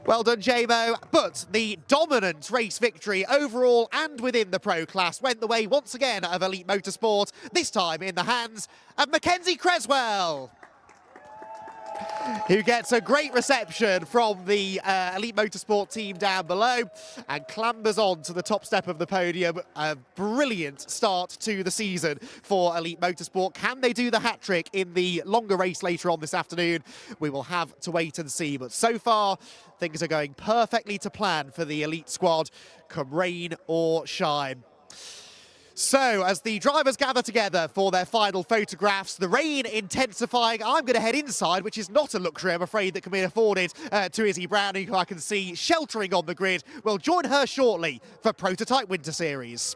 Well done, Jamo. But the dominant race victory overall and within the Pro class went the way once again of Elite Motorsport, this time in the hands of Mackenzie Creswell, who gets a great reception from the Elite Motorsport team down below and clambers on to the top step of the podium. A brilliant start to the season for Elite Motorsport. Can they do the hat-trick in the longer race later on this afternoon? We will have to wait and see. But so far, things are going perfectly to plan for the Elite squad, come rain or shine. So, as the drivers gather together for their final photographs, the rain intensifying, I'm going to head inside, which is not a luxury, I'm afraid, that can be afforded to Izzy Browning, who I can see sheltering on the grid. We'll join her shortly for Prototype Winter Series.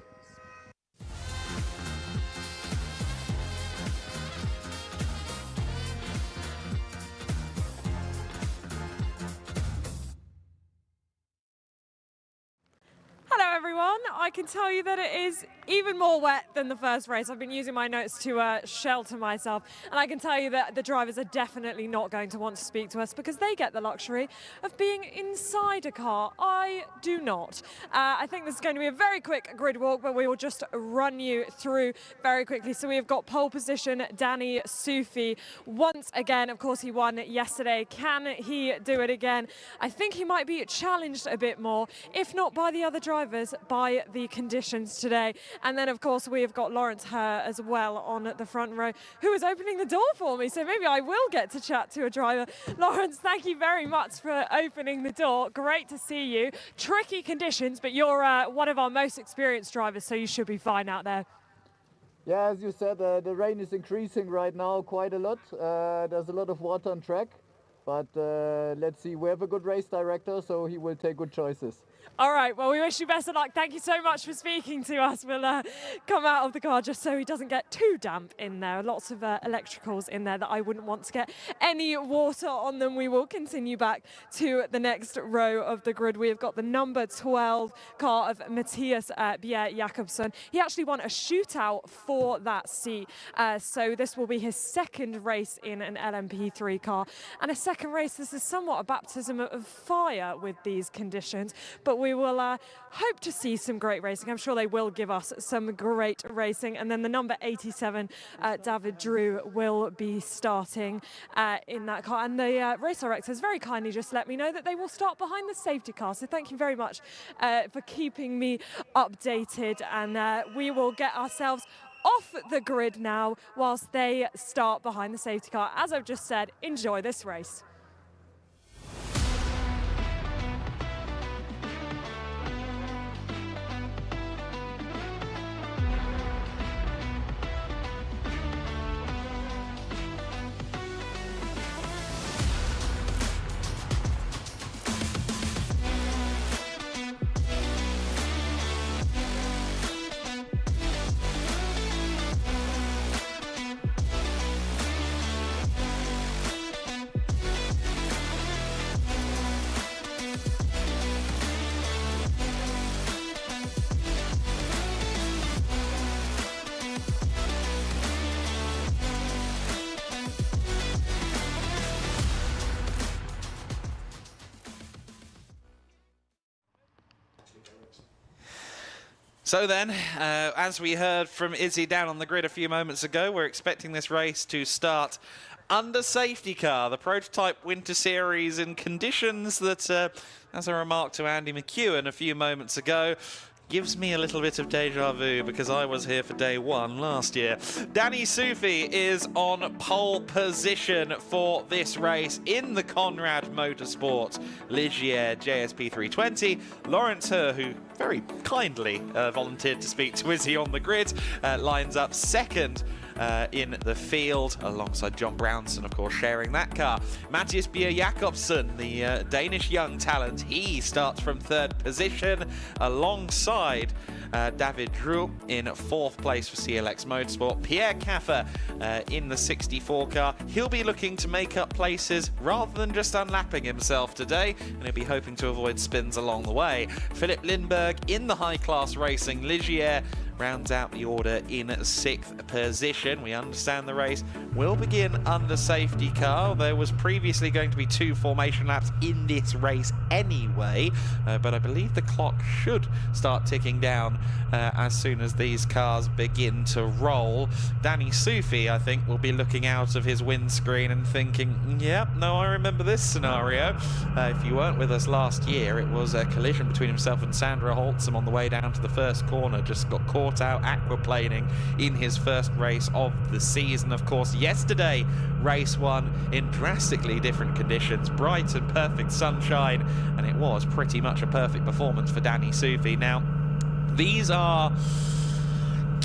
Hello everyone, I can tell you that it is even more wet than the first race. I've been using my notes to shelter myself, and I can tell you that the drivers are definitely not going to want to speak to us because they get the luxury of being inside a car. I do not. I think this is going to be a very quick grid walk, but we will just run you through very quickly. So we have got pole position, Danny Sufi. Once again, of course, he won yesterday. Can he do it again? I think he might be challenged a bit more, if not by the other drivers, by the conditions today. And then, of course, we have got Lawrence Herr as well on the front row, who is opening the door for me. So maybe I will get to chat to a driver. Lawrence, thank you very much for opening the door. Great to see you. Tricky conditions, but you're one of our most experienced drivers, so you should be fine out there. Yeah, as you said, the rain is increasing right now quite a lot. There's a lot of water on track, but let's see. We have a good race director, so he will take good choices. All right, well, we wish you best of luck. Thank you so much for speaking to us. We'll come out of the car just so he doesn't get too damp in there. Lots of electricals in there that I wouldn't want to get any water on them. We will continue back to the next row of the grid. We have got the number 12 car of Matthias Bjerre Jakobsen. He actually won a shootout for that seat. So this will be his second race in an LMP3 car. And a second race, this is somewhat a baptism of fire with these conditions. But we will hope to see some great racing. I'm sure they will give us some great racing. And then the number 87, David Drew, will be starting in that car. And the race director has very kindly just let me know that they will start behind the safety car. So thank you very much for keeping me updated. And we will get ourselves off the grid now whilst they start behind the safety car. As I've just said, enjoy this race. So then, as we heard from Izzy down on the grid a few moments ago, we're expecting this race to start under safety car, the prototype Winter Series in conditions that, as I remarked to Andy McEwen a few moments ago, gives me a little bit of deja vu because I was here for day one last year. Danny Sufi is on pole position for this race in the Conrad Motorsport Ligier JSP 320. Lawrence Herr, who very kindly volunteered to speak to Izzy on the grid, lines up second in the field alongside John Brownson, of course, sharing that car. Matthias Bjerre Jakobsen, the Danish young talent, he starts from third position alongside David Drew in fourth place for CLX Motorsport. Pierre Caffer in the 64 car. He'll be looking to make up places rather than just unlapping himself today, and he'll be hoping to avoid spins along the way. Philip Lindberg in the high-class racing Ligier rounds out the order in 6th position. We understand the race will begin under safety car. There was previously going to be 2 formation laps in this race anyway, but I believe the clock should start ticking down as soon as these cars begin to roll. Danny Sufi, I think, will be looking out of his windscreen and thinking, yeah, no, I remember this scenario. If you weren't with us last year, it was a collision between himself and Sandra Holtzum on the way down to the first corner. Just got caught out aquaplaning in his first race of the season. Of course, yesterday, race 1 in drastically different conditions, bright and perfect sunshine, and it was pretty much a perfect performance for Danny Sufi. Now, these are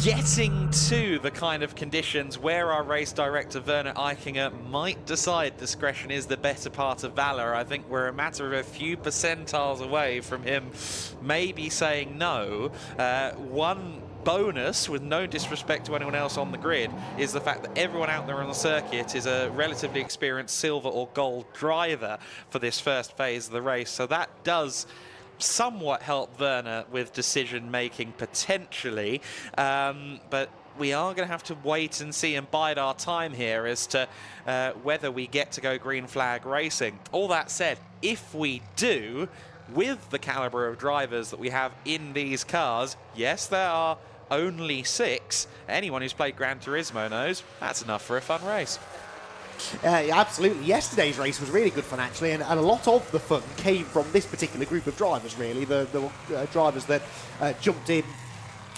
getting to the kind of conditions where our race director Werner Eichinger might decide discretion is the better part of valor. I think we're a matter of a few percentiles away from him maybe saying no. One bonus, with no disrespect to anyone else on the grid, is the fact that everyone out there on the circuit is a relatively experienced silver or gold driver for this first phase of the race. So that does somewhat help Werner with decision making potentially, but we are going to have to wait and see and bide our time here as to whether we get to go green flag racing. All that said, if we do, with the caliber of drivers that we have in these cars, yes, there are only 6. Anyone who's played Gran Turismo knows that's enough for a fun race. Yeah, absolutely. Yesterday's race was really good fun, actually, and a lot of the fun came from this particular group of drivers, really. The drivers that jumped in,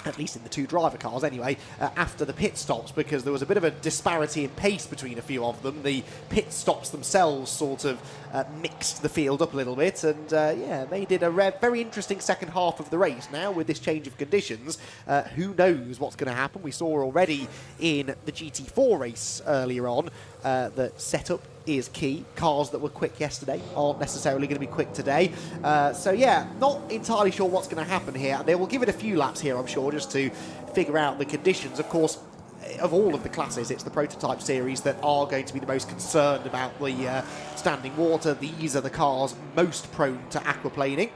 at least in the 2 driver cars anyway, after the pit stops, because there was a bit of a disparity in pace between a few of them. The pit stops themselves sort of mixed the field up a little bit, and yeah, they did a very interesting second half of the race. Now, with this change of conditions, who knows what's going to happen? We saw already in the GT4 race earlier on that setup is key. Cars that were quick yesterday aren't necessarily going to be quick today. So yeah, not entirely sure what's going to happen here. They will give it a few laps here, I'm sure, just to figure out the conditions. Of course, of all of the classes, it's the prototype series that are going to be the most concerned about the standing water. These are the cars most prone to aquaplaning,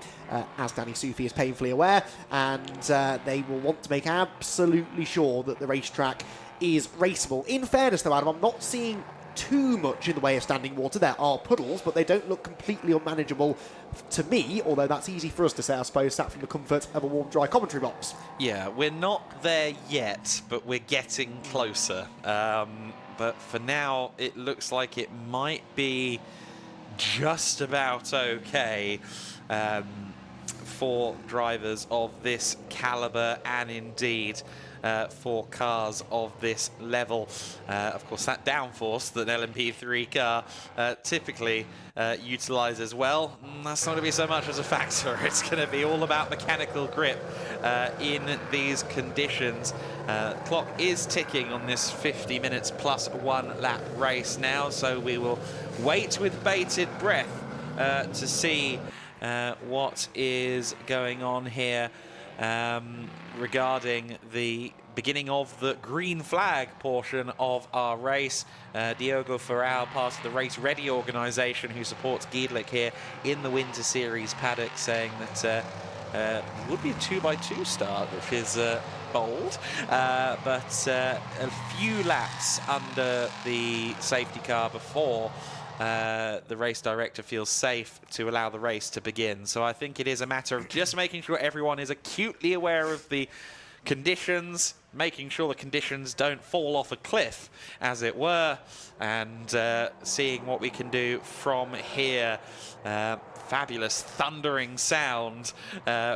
as Danny Sufi is painfully aware, and they will want to make absolutely sure that the racetrack is raceable. In fairness though, Adam, I'm not seeing too much in the way of standing water. There are puddles, but they don't look completely unmanageable to me, although that's easy for us to say, I suppose, sat from the comfort of a warm, dry commentary box. Yeah, we're not there yet, but we're getting closer. But for now, it looks like it might be just about okay for drivers of this caliber, and indeed for cars of this level. Of course, that downforce that an LMP3 car typically utilises, well, that's not going to be so much as a factor. It's going to be all about mechanical grip in these conditions. Clock is ticking on this 50 minutes plus 1 lap race now, so we will wait with bated breath to see what is going on here regarding the beginning of the green flag portion of our race. Diogo Ferral, part of the Race Ready organisation who supports Giedlich here in the Winter Series paddock, saying that it would be a 2x2 start, which is bold, but a few laps under the safety car before the race director feels safe to allow the race to begin. So I think it is a matter of just making sure everyone is acutely aware of the conditions, making sure the conditions don't fall off a cliff, as it were, and seeing what we can do from here. Fabulous thundering sound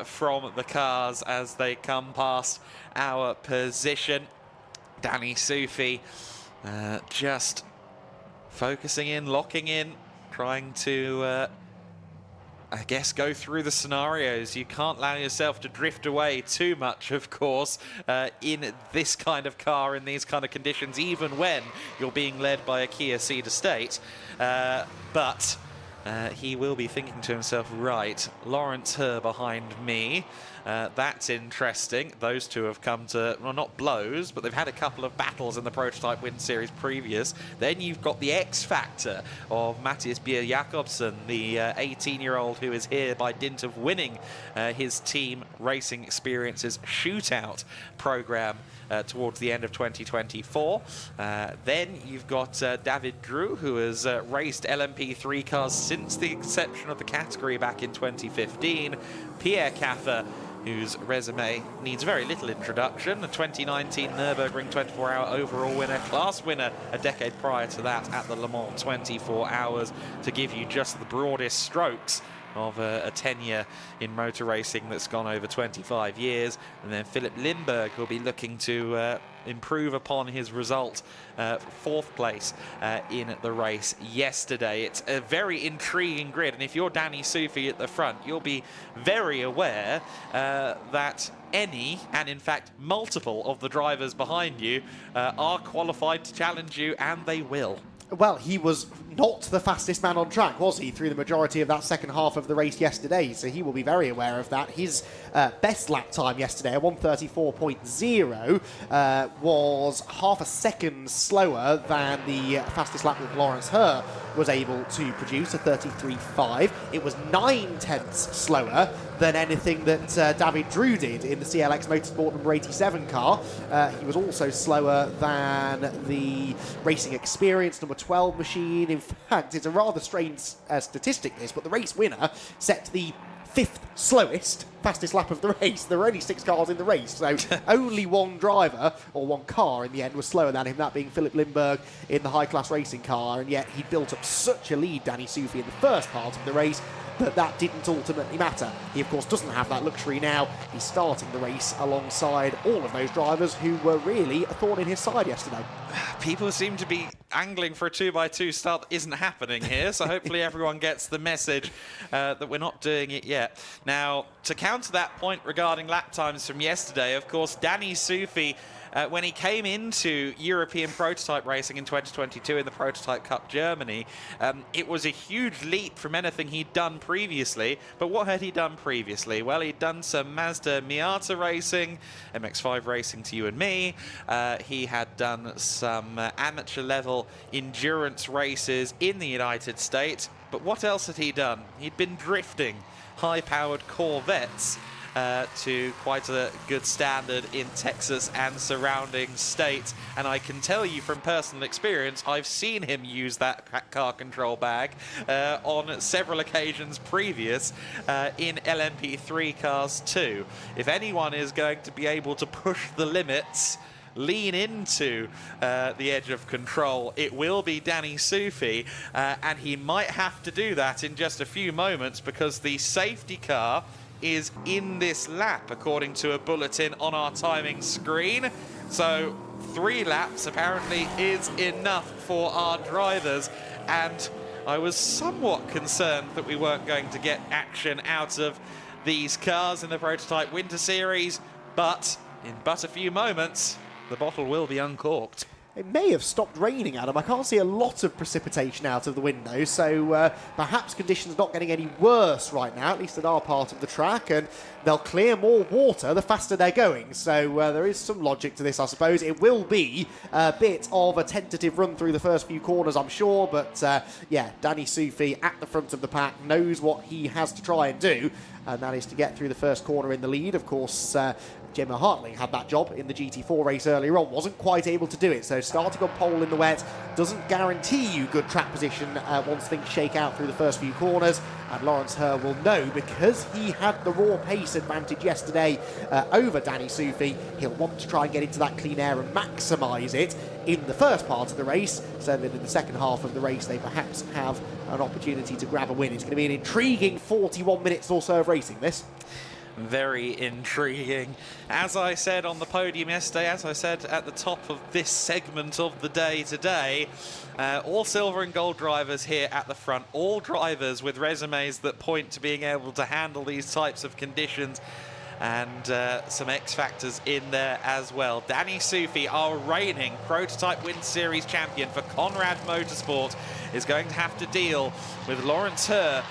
from the cars as they come past our position. Danny Sufi just focusing in, locking in, trying to, I guess, go through the scenarios. You can't allow yourself to drift away too much, of course, in this kind of car, in these kind of conditions, even when you're being led by a Kia Ceed Estate. But he will be thinking to himself, right, Lawrence Herr behind me. That's interesting. Those two have come to, well, not blows, but they've had a couple of battles in the Prototype Winter Series previous. Then you've got the X factor of Matthias Bier-Jakobsen, the 18-year-old who is here by dint of winning his team Racing Experiences shootout program towards the end of 2024. Then you've got David Drew, who has raced LMP3 cars since the inception of the category back in 2015. Pierre Caffer, whose resume needs very little introduction, a 2019 Nürburgring 24-hour overall winner, class winner a decade prior to that at the Le Mans 24 Hours, to give you just the broadest strokes of a tenure in motor racing that's gone over 25 years. And then Philip Lindbergh will be looking to improve upon his result, 4th place in the race yesterday. It's a very intriguing grid, and if you're Danny Sufi at the front, you'll be very aware that any, and in fact multiple, of the drivers behind you are qualified to challenge you, and they will. Well, he was not the fastest man on track, was he, through the majority of that second half of the race yesterday? So he will be very aware of that. His best lap time yesterday, a 1:34.0, was half a second slower than the fastest lap that Lawrence Herr was able to produce, a 33.5. It was 9/10 slower than anything that David Drew did in the CLX Motorsport number 87 car. He was also slower than the Racing Experience number 12 machine. In fact, it's a rather strange statistic this, but the race winner set the 5th slowest fastest lap of the race. There were only 6 cars in the race, so only one driver or one car in the end was slower than him, that being Philip Lindbergh in the high-class racing car, and yet he built up such a lead, Danny Soufi, in the first part of the race that didn't ultimately matter. He, of course, doesn't have that luxury now. He's starting the race alongside all of those drivers who were really a thorn in his side yesterday. People seem to be angling for a 2x2 start that isn't happening here, so hopefully everyone gets the message that we're not doing it yet. Now, to counter that point regarding lap times from yesterday, of course, Danny Soufi, when he came into European prototype racing in 2022 in the Prototype Cup Germany, it was a huge leap from anything he'd done previously. But what had he done previously? Well, he'd done some Mazda Miata racing, MX-5 racing to you and me. He had done some amateur level endurance races in the United States. But what else had he done? He'd been drifting high-powered Corvettes to quite a good standard in Texas and surrounding states, and I can tell you from personal experience, I've seen him use that car control bag on several occasions previous in LMP3 cars too. If anyone is going to be able to push the limits, lean into the edge of control, it will be Danny Soufi, and he might have to do that in just a few moments because the safety car is in this lap, according to a bulletin on our timing screen. So 3 laps apparently is enough for our drivers, and I was somewhat concerned that we weren't going to get action out of these cars in the Prototype Winter Series, but in but a few moments, the bottle will be uncorked. It may have stopped raining, Adam. I can't see a lot of precipitation out of the window, so perhaps conditions not getting any worse right now, at least at our part of the track, and they'll clear more water the faster they're going. So there is some logic to this, I suppose. It will be a bit of a tentative run through the first few corners, I'm sure, but yeah, Danny Soufi at the front of the pack knows what he has to try and do, and that is to get through the first corner in the lead. Of course, Gemma Hartling had that job in the GT4 race earlier on, wasn't quite able to do it, so starting on pole in the wet doesn't guarantee you good track position once things shake out through the first few corners, and Lawrence Herr will know because he had the raw pace advantage yesterday over Danny Soufi. He'll want to try and get into that clean air and maximise it in the first part of the race, so that in the second half of the race they perhaps have an opportunity to grab a win. It's going to be an intriguing 41 minutes or so of racing, this. Very intriguing. As I said on the podium yesterday, as I said at the top of this segment of the day today, all silver and gold drivers here at the front, all drivers with resumes that point to being able to handle these types of conditions, and some X factors in there as well. Danny Soufi, our reigning Prototype Winter Series champion for Conrad Motorsport, is going to have to deal with Lawrence Herr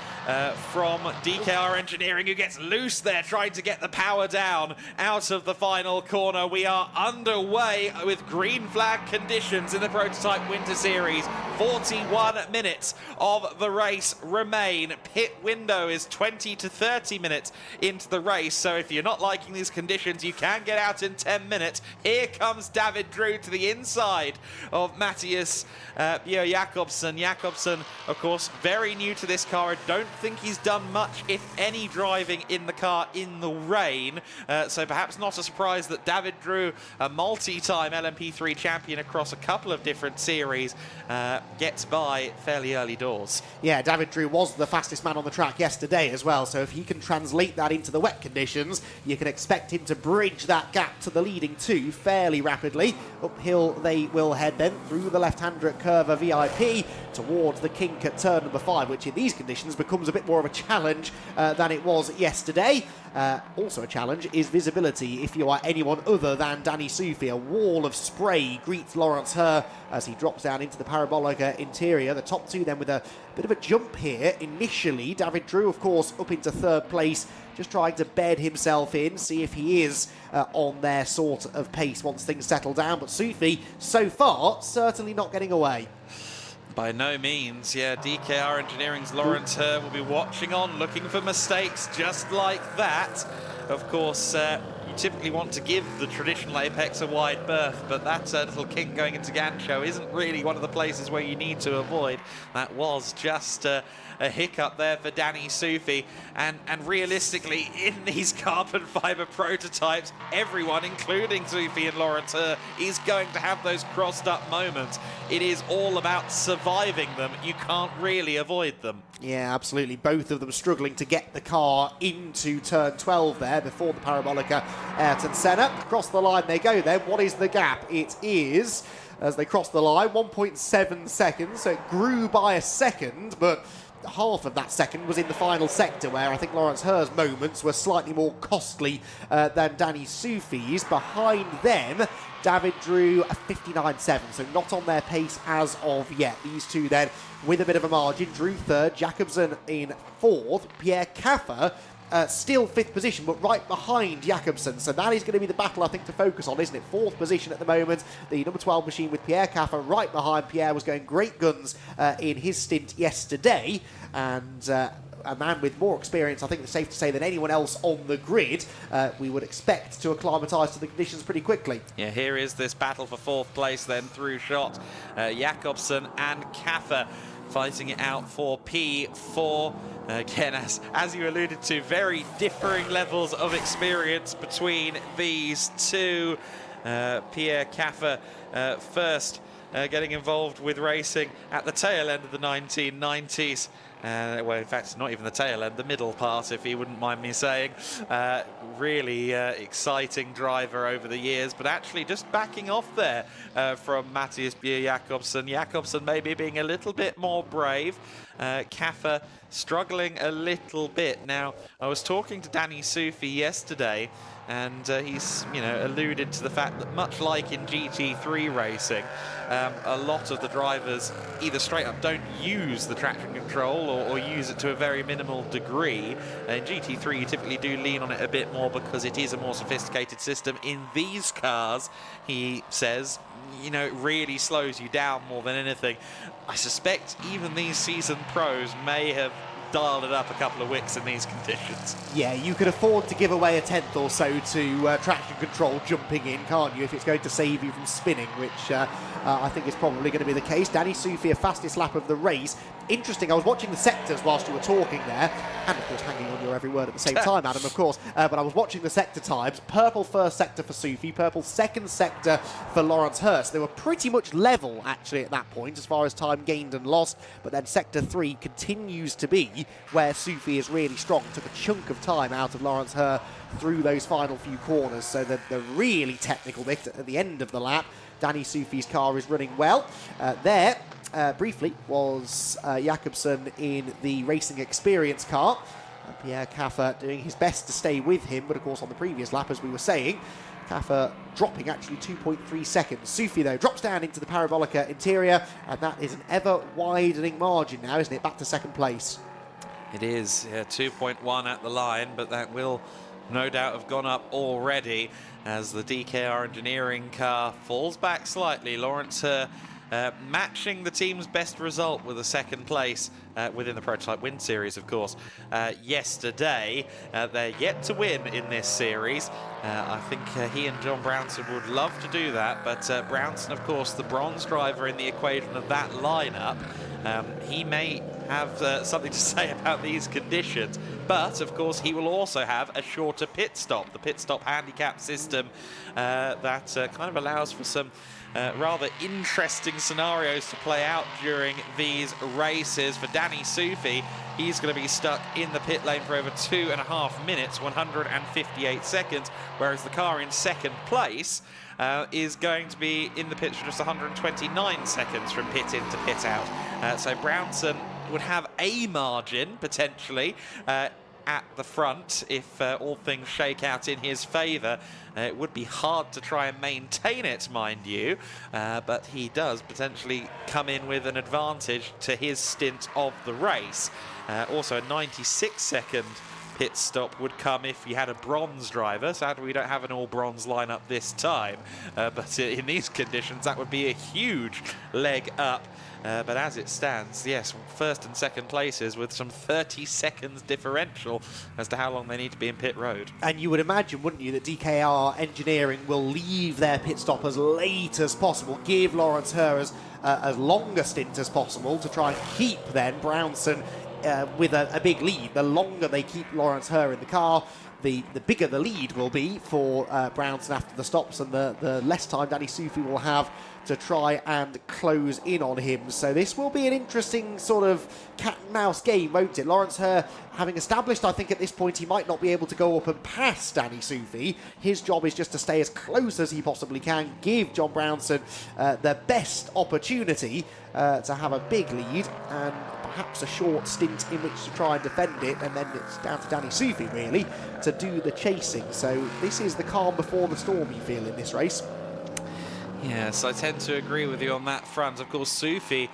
from DKR Engineering, who gets loose there trying to get the power down out of the final corner. We are underway with green flag conditions in the Prototype Winter Series. 41 minutes of the race remain. Pit window is 20 to 30 minutes into the race, so if you're not liking these conditions, you can get out in 10 minutes. Here comes David Drew to the inside of Matthias Björn Jakobsen. Jakobsen, of course, very new to this car. I don't think he's done much, if any, driving in the car in the rain, so perhaps not a surprise that David Drew, a multi-time LMP3 champion across a couple of different series, gets by fairly early doors. Yeah, David Drew was the fastest man on the track yesterday as well, so if he can translate that into the wet conditions, you can expect him to bridge that gap to the leading 2 fairly rapidly. Uphill they will head then through the left-hander at Curva VIP towards the kink at turn number 5, which in these conditions becomes a bit more of a challenge than it was yesterday. Also a challenge is visibility if you are anyone other than Danny Soufi. A wall of spray greets Lawrence Herr as he drops down into the parabolic interior. The top 2 then with a bit of a jump here initially. David Drew, of course, up into 3rd place, just trying to bed himself in, see if he is on their sort of pace once things settle down. But Soufi, so far, certainly not getting away. By no means, yeah. DKR Engineering's Lawrence Herr will be watching on, looking for mistakes just like that. Of course, you typically want to give the traditional Apex a wide berth, but that little kink going into Gancho isn't really one of the places where you need to avoid. That was just a hiccup there for Danny Sufi, and realistically, in these carbon fiber prototypes, everyone, including Sufi and Lawrence Herr, is going to have those crossed up moments. It is all about surviving them. You can't really avoid them. Yeah, absolutely. Both of them struggling to get the car into turn 12 there before the Parabolica Ayrton Senna. Across the line they go then. What is the gap? It is, as they cross the line, 1.7 seconds. So it grew by a second, but half of that second was in the final sector, where I think Lawrence Herr's moments were slightly more costly than Danny Sufi's. Behind them, David drew a 59.7, so not on their pace as of yet. These two then with a bit of a margin. Drew third, Jakobsen in fourth, Pierre Caffer still fifth position, but right behind Jakobsen. So that is going to be the battle, I think, to focus on, isn't it? Fourth position at the moment. The number 12 machine with Pierre Caffer right behind. Pierre was going great guns in his stint yesterday, and a man with more experience, I think it's safe to say, than anyone else on the grid, we would expect to acclimatise to the conditions pretty quickly. Yeah, here is this battle for fourth place then through shot. Jakobsen and Caffer fighting it out for P4. Again, as you alluded to, very differing levels of experience between these two. Pierre Caffer first getting involved with racing at the tail end of the 1990s. Well, in fact, it's not even the tail end, the middle part, if you wouldn't mind me saying. Really exciting driver over the years, but actually just backing off there from Matthias Bjerre-Jakobsen. Jakobsen maybe being a little bit more brave. Caffer struggling a little bit. Now, I was talking to Danny Sufi yesterday, and he's, alluded to the fact that much like in GT3 racing, a lot of the drivers either straight up don't use the traction control or use it to a very minimal degree. In GT3, you typically do lean on it a bit more because it is a more sophisticated system. In these cars, he says, it really slows you down more than anything. I suspect even these seasoned pros may have dialed it up a couple of wicks in these conditions. Yeah, you could afford to give away a tenth or so to traction control jumping in, can't you, if it's going to save you from spinning, which I think is probably going to be the case. Danny Sufi, a fastest lap of the race. Interesting, I was watching the sectors whilst you were talking there, and of course hanging on your every word at the same time, Adam, of course, but I was watching the sector times. Purple first sector for Sufi, purple second sector for Lawrence Herr. They were pretty much level, actually, at that point, as far as time gained and lost, but then sector 3 continues to be where Sufi is really strong. Took a chunk of time out of Lawrence Herr through those final few corners, so the really technical bit at the end of the lap, Danny Sufi's car is running well. Briefly, was Jakobsen in the Racing Experience car. Pierre Caffer doing his best to stay with him, but of course on the previous lap, as we were saying, Caffer dropping actually 2.3 seconds. Sufi, though, drops down into the Parabolica interior, and that is an ever-widening margin now, isn't it? Back to second place. It is, yeah, 2.1 at the line, but that will no doubt have gone up already as the DKR Engineering car falls back slightly. Lawrence Herr matching the team's best result with a second place within the Prototype Winter Series, of course, yesterday. They're yet to win in this series. I think he and John Brownson would love to do that, but Brownson, of course, the bronze driver in the equation of that lineup, he may have something to say about these conditions, but of course he will also have a shorter pit stop. The pit stop handicap system that kind of allows for some rather interesting scenarios to play out during these races. For Danny Sufi, he's going to be stuck in the pit lane for over 2.5 minutes, 158 seconds, whereas the car in second place is going to be in the pits for just 129 seconds from pit in to pit out. So Brownson would have a margin, potentially, at the front if all things shake out in his favour. It would be hard to try and maintain it, mind you, but he does potentially come in with an advantage to his stint of the race. Also a 96-second pit stop would come if you had a bronze driver. Sadly, we don't have an all-bronze lineup this time, but in these conditions, that would be a huge leg up. But as it stands, yes, first and second places with some 30 seconds differential as to how long they need to be in pit road. And you would imagine, wouldn't you, that DKR Engineering will leave their pit stop as late as possible, give Lawrence Herr as long a stint as possible to try and keep then Brownson with a big lead. The longer they keep Lawrence Herr in the car, the bigger the lead will be for Brownson after the stops, and the less time Danny Sufi will have to try and close in on him. So this will be an interesting sort of cat and mouse game, won't it? Lawrence Herr, having established, I think at this point he might not be able to go up and pass Danny Sufi. His job is just to stay as close as he possibly can, give John Brownson the best opportunity to have a big lead, and perhaps a short stint in which to try and defend it, and then it's down to Danny Sufi really to do the chasing. So this is the calm before the storm, you feel, in this race. Yes, I tend to agree with you on that front. Of course, Sufi,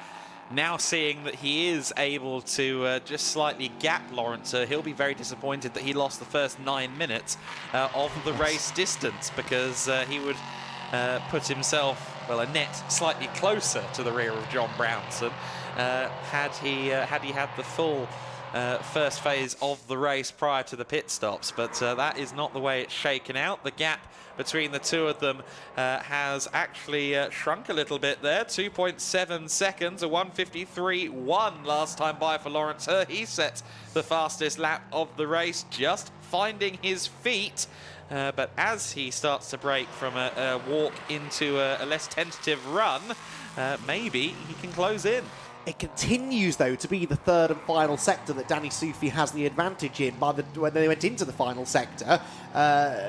now seeing that he is able to just slightly gap Lawrence, he'll be very disappointed that he lost the first 9 minutes of the race distance, because he would put himself, well, a net slightly closer to the rear of John Brownson had he had the full first phase of the race prior to the pit stops. But that is not the way it's shaken out. The gap between the two of them has actually shrunk a little bit there. 2.7 seconds, a 1:53.1 last time by for Lawrence Herr. He sets the fastest lap of the race, just finding his feet. But as he starts to break from a walk into a less tentative run, maybe he can close in. It continues, though, to be the third and final sector that Danny Sufi has the advantage in. When they went into the final sector,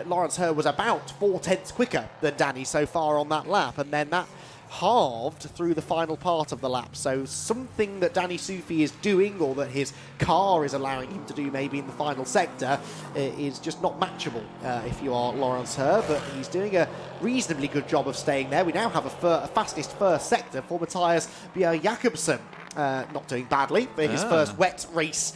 Lawrence Herr was about 4/10 quicker than Danny so far on that lap, and then that halved through the final part of the lap. So something that Danny Sufi is doing, or that his car is allowing him to do maybe in the final sector, is just not matchable if you are Lawrence Herr, but he's doing a reasonably good job of staying there. We now have a fastest first sector for Matthias Bjerre-Jacobsen. Not doing badly for his first wet race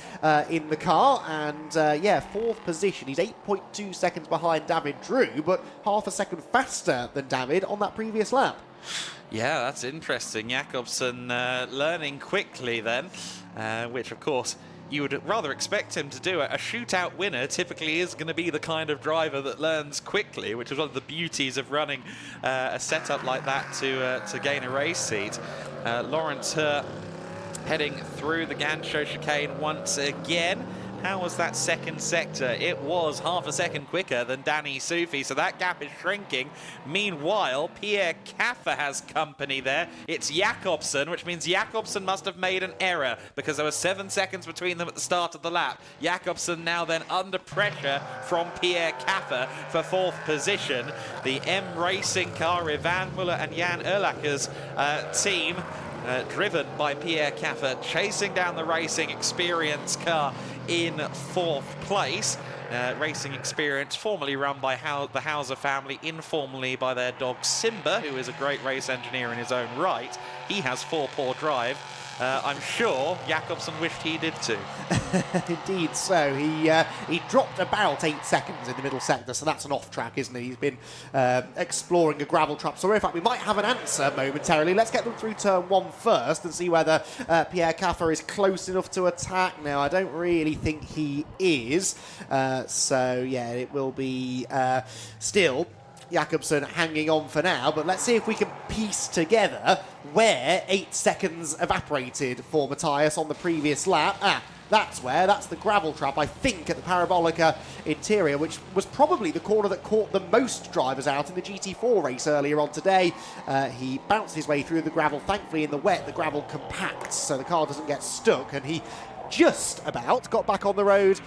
in the car, and yeah, fourth position. He's 8.2 seconds behind David Drew, but half a second faster than David on that previous lap. Yeah, that's interesting. Jacobsen learning quickly then, which of course you would rather expect him to do. A shootout winner typically is going to be the kind of driver that learns quickly, which is one of the beauties of running a setup like that to gain a race seat. Lawrence Herr heading through the Gancho chicane once again. How was that second sector? It was half a second quicker than Danny Sufi, so that gap is shrinking. Meanwhile, Pierre Caffer has company there. It's Jacobsen, which means Jacobsen must have made an error, because there were 7 seconds between them at the start of the lap. Jacobsen now then under pressure from Pierre Caffer for fourth position. The M Racing car, Ivan Muller and Jan Erlacher's team, driven by Pierre Caffer, chasing down the Racing Experience car in fourth place. Racing Experience, formerly run by the Hauser family, informally by their dog Simba, who is a great race engineer in his own right. He has 4-paw drive. I'm sure Jacobsen wished he did too. Indeed so. He dropped about 8 seconds in the middle sector, so that's an off-track, isn't he? He's been exploring a gravel trap. So in fact, we might have an answer momentarily. Let's get them through turn 1 first and see whether Pierre Caffer is close enough to attack. Now, I don't really think he is. So yeah, it will be still Jacobsen hanging on for now, but let's see if we can piece together where 8 seconds evaporated for Matthias on the previous lap. That's where. That's the gravel trap, I think, at the Parabolica interior, which was probably the corner that caught the most drivers out in the GT4 race earlier on today. He bounced his way through the gravel. Thankfully, in the wet, the gravel compacts, so the car doesn't get stuck, and he just about got back on the road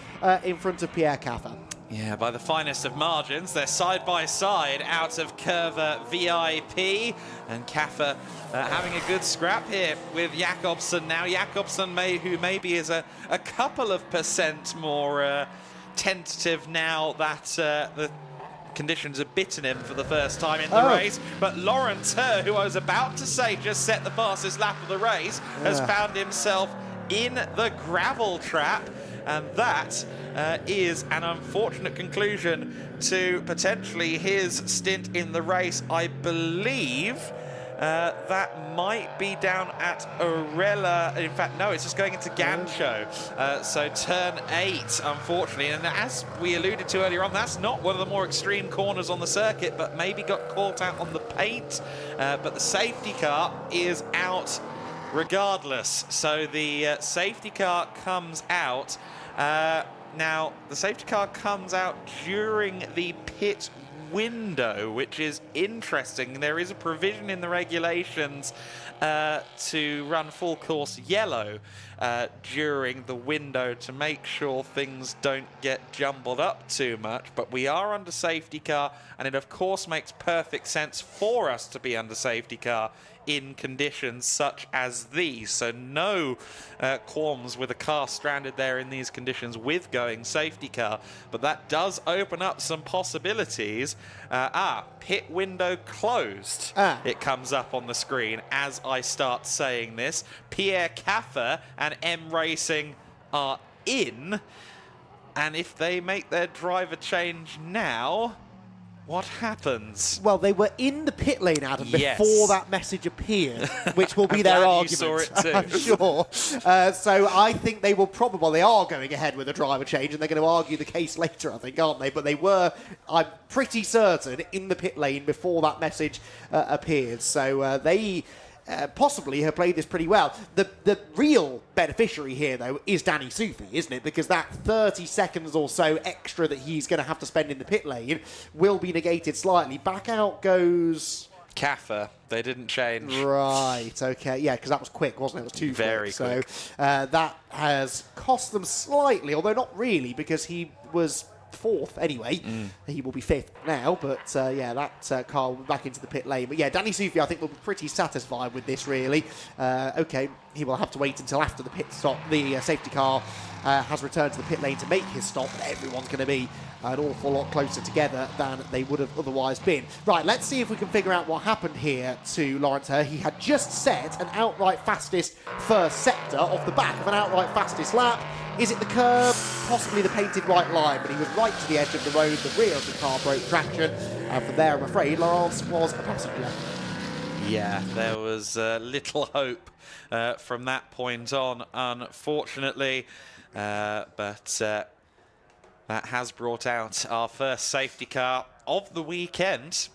in front of Pierre Caffer. Yeah, by the finest of margins. They're side by side out of Curva VIP, and Caffer having a good scrap here with Jacobsen now. Jacobsen, who maybe is a couple of percent more tentative now that the conditions have bitten him for the first time in the race. But Lawrence Herr, who I was about to say just set the fastest lap of the race, has found himself in the gravel trap. and that is an unfortunate conclusion to potentially his stint in the race. I believe that might be down at Orella. In fact, no, it's just going into Gancho. So turn 8, unfortunately. And as we alluded to earlier on, that's not one of the more extreme corners on the circuit, but maybe got caught out on the paint. But the safety car is out regardless. So the safety car comes out. Now, the safety car comes out during the pit window, which is interesting. There is a provision in the regulations to run full course yellow during the window to make sure things don't get jumbled up too much, but we are under safety car, and it of course makes perfect sense for us to be under safety car in conditions such as these. So no qualms with a car stranded there in these conditions with going safety car, but that does open up some possibilities. Pit window closed. It comes up on the screen as I start saying this. Pierre Caffer and M Racing are in, and if they make their driver change now, what happens? Well, they were in the pit lane, Adam, before that message appeared, which will be their argument. You saw it too. I'm sure. So I think they will probably, well, they are going ahead with a driver change, and they're going to argue the case later, I think, aren't they? But they were, I'm pretty certain, in the pit lane before that message appeared. So they possibly have played this pretty well. The real beneficiary here, though, is Danny Sufi, isn't it? Because that 30 seconds or so extra that he's going to have to spend in the pit lane will be negated slightly. Back out goes Caffer. They didn't change. Right, okay. Yeah, because that was quick, wasn't it? It was too very quick. So that has cost them slightly, although not really, because he was fourth anyway. He will be fifth now, but yeah, that car will be back into the pit lane. But yeah, Danny Sufi, I think, will be pretty satisfied with this, really. Okay, he will have to wait until after the pit stop. The safety car has returned to the pit lane to make his stop, but everyone's going to be an awful lot closer together than they would have otherwise been. Right, let's see if we can figure out what happened here to Lawrence Herr. He had just set an outright fastest first sector off the back of an outright fastest lap. Is it the curb? Possibly the painted white line, but he was right to the edge of the road. The rear of the car broke traction, and from there, I'm afraid, Lawrence was a passenger. Yeah, there was little hope from that point on, unfortunately, but that has brought out our first safety car of the weekend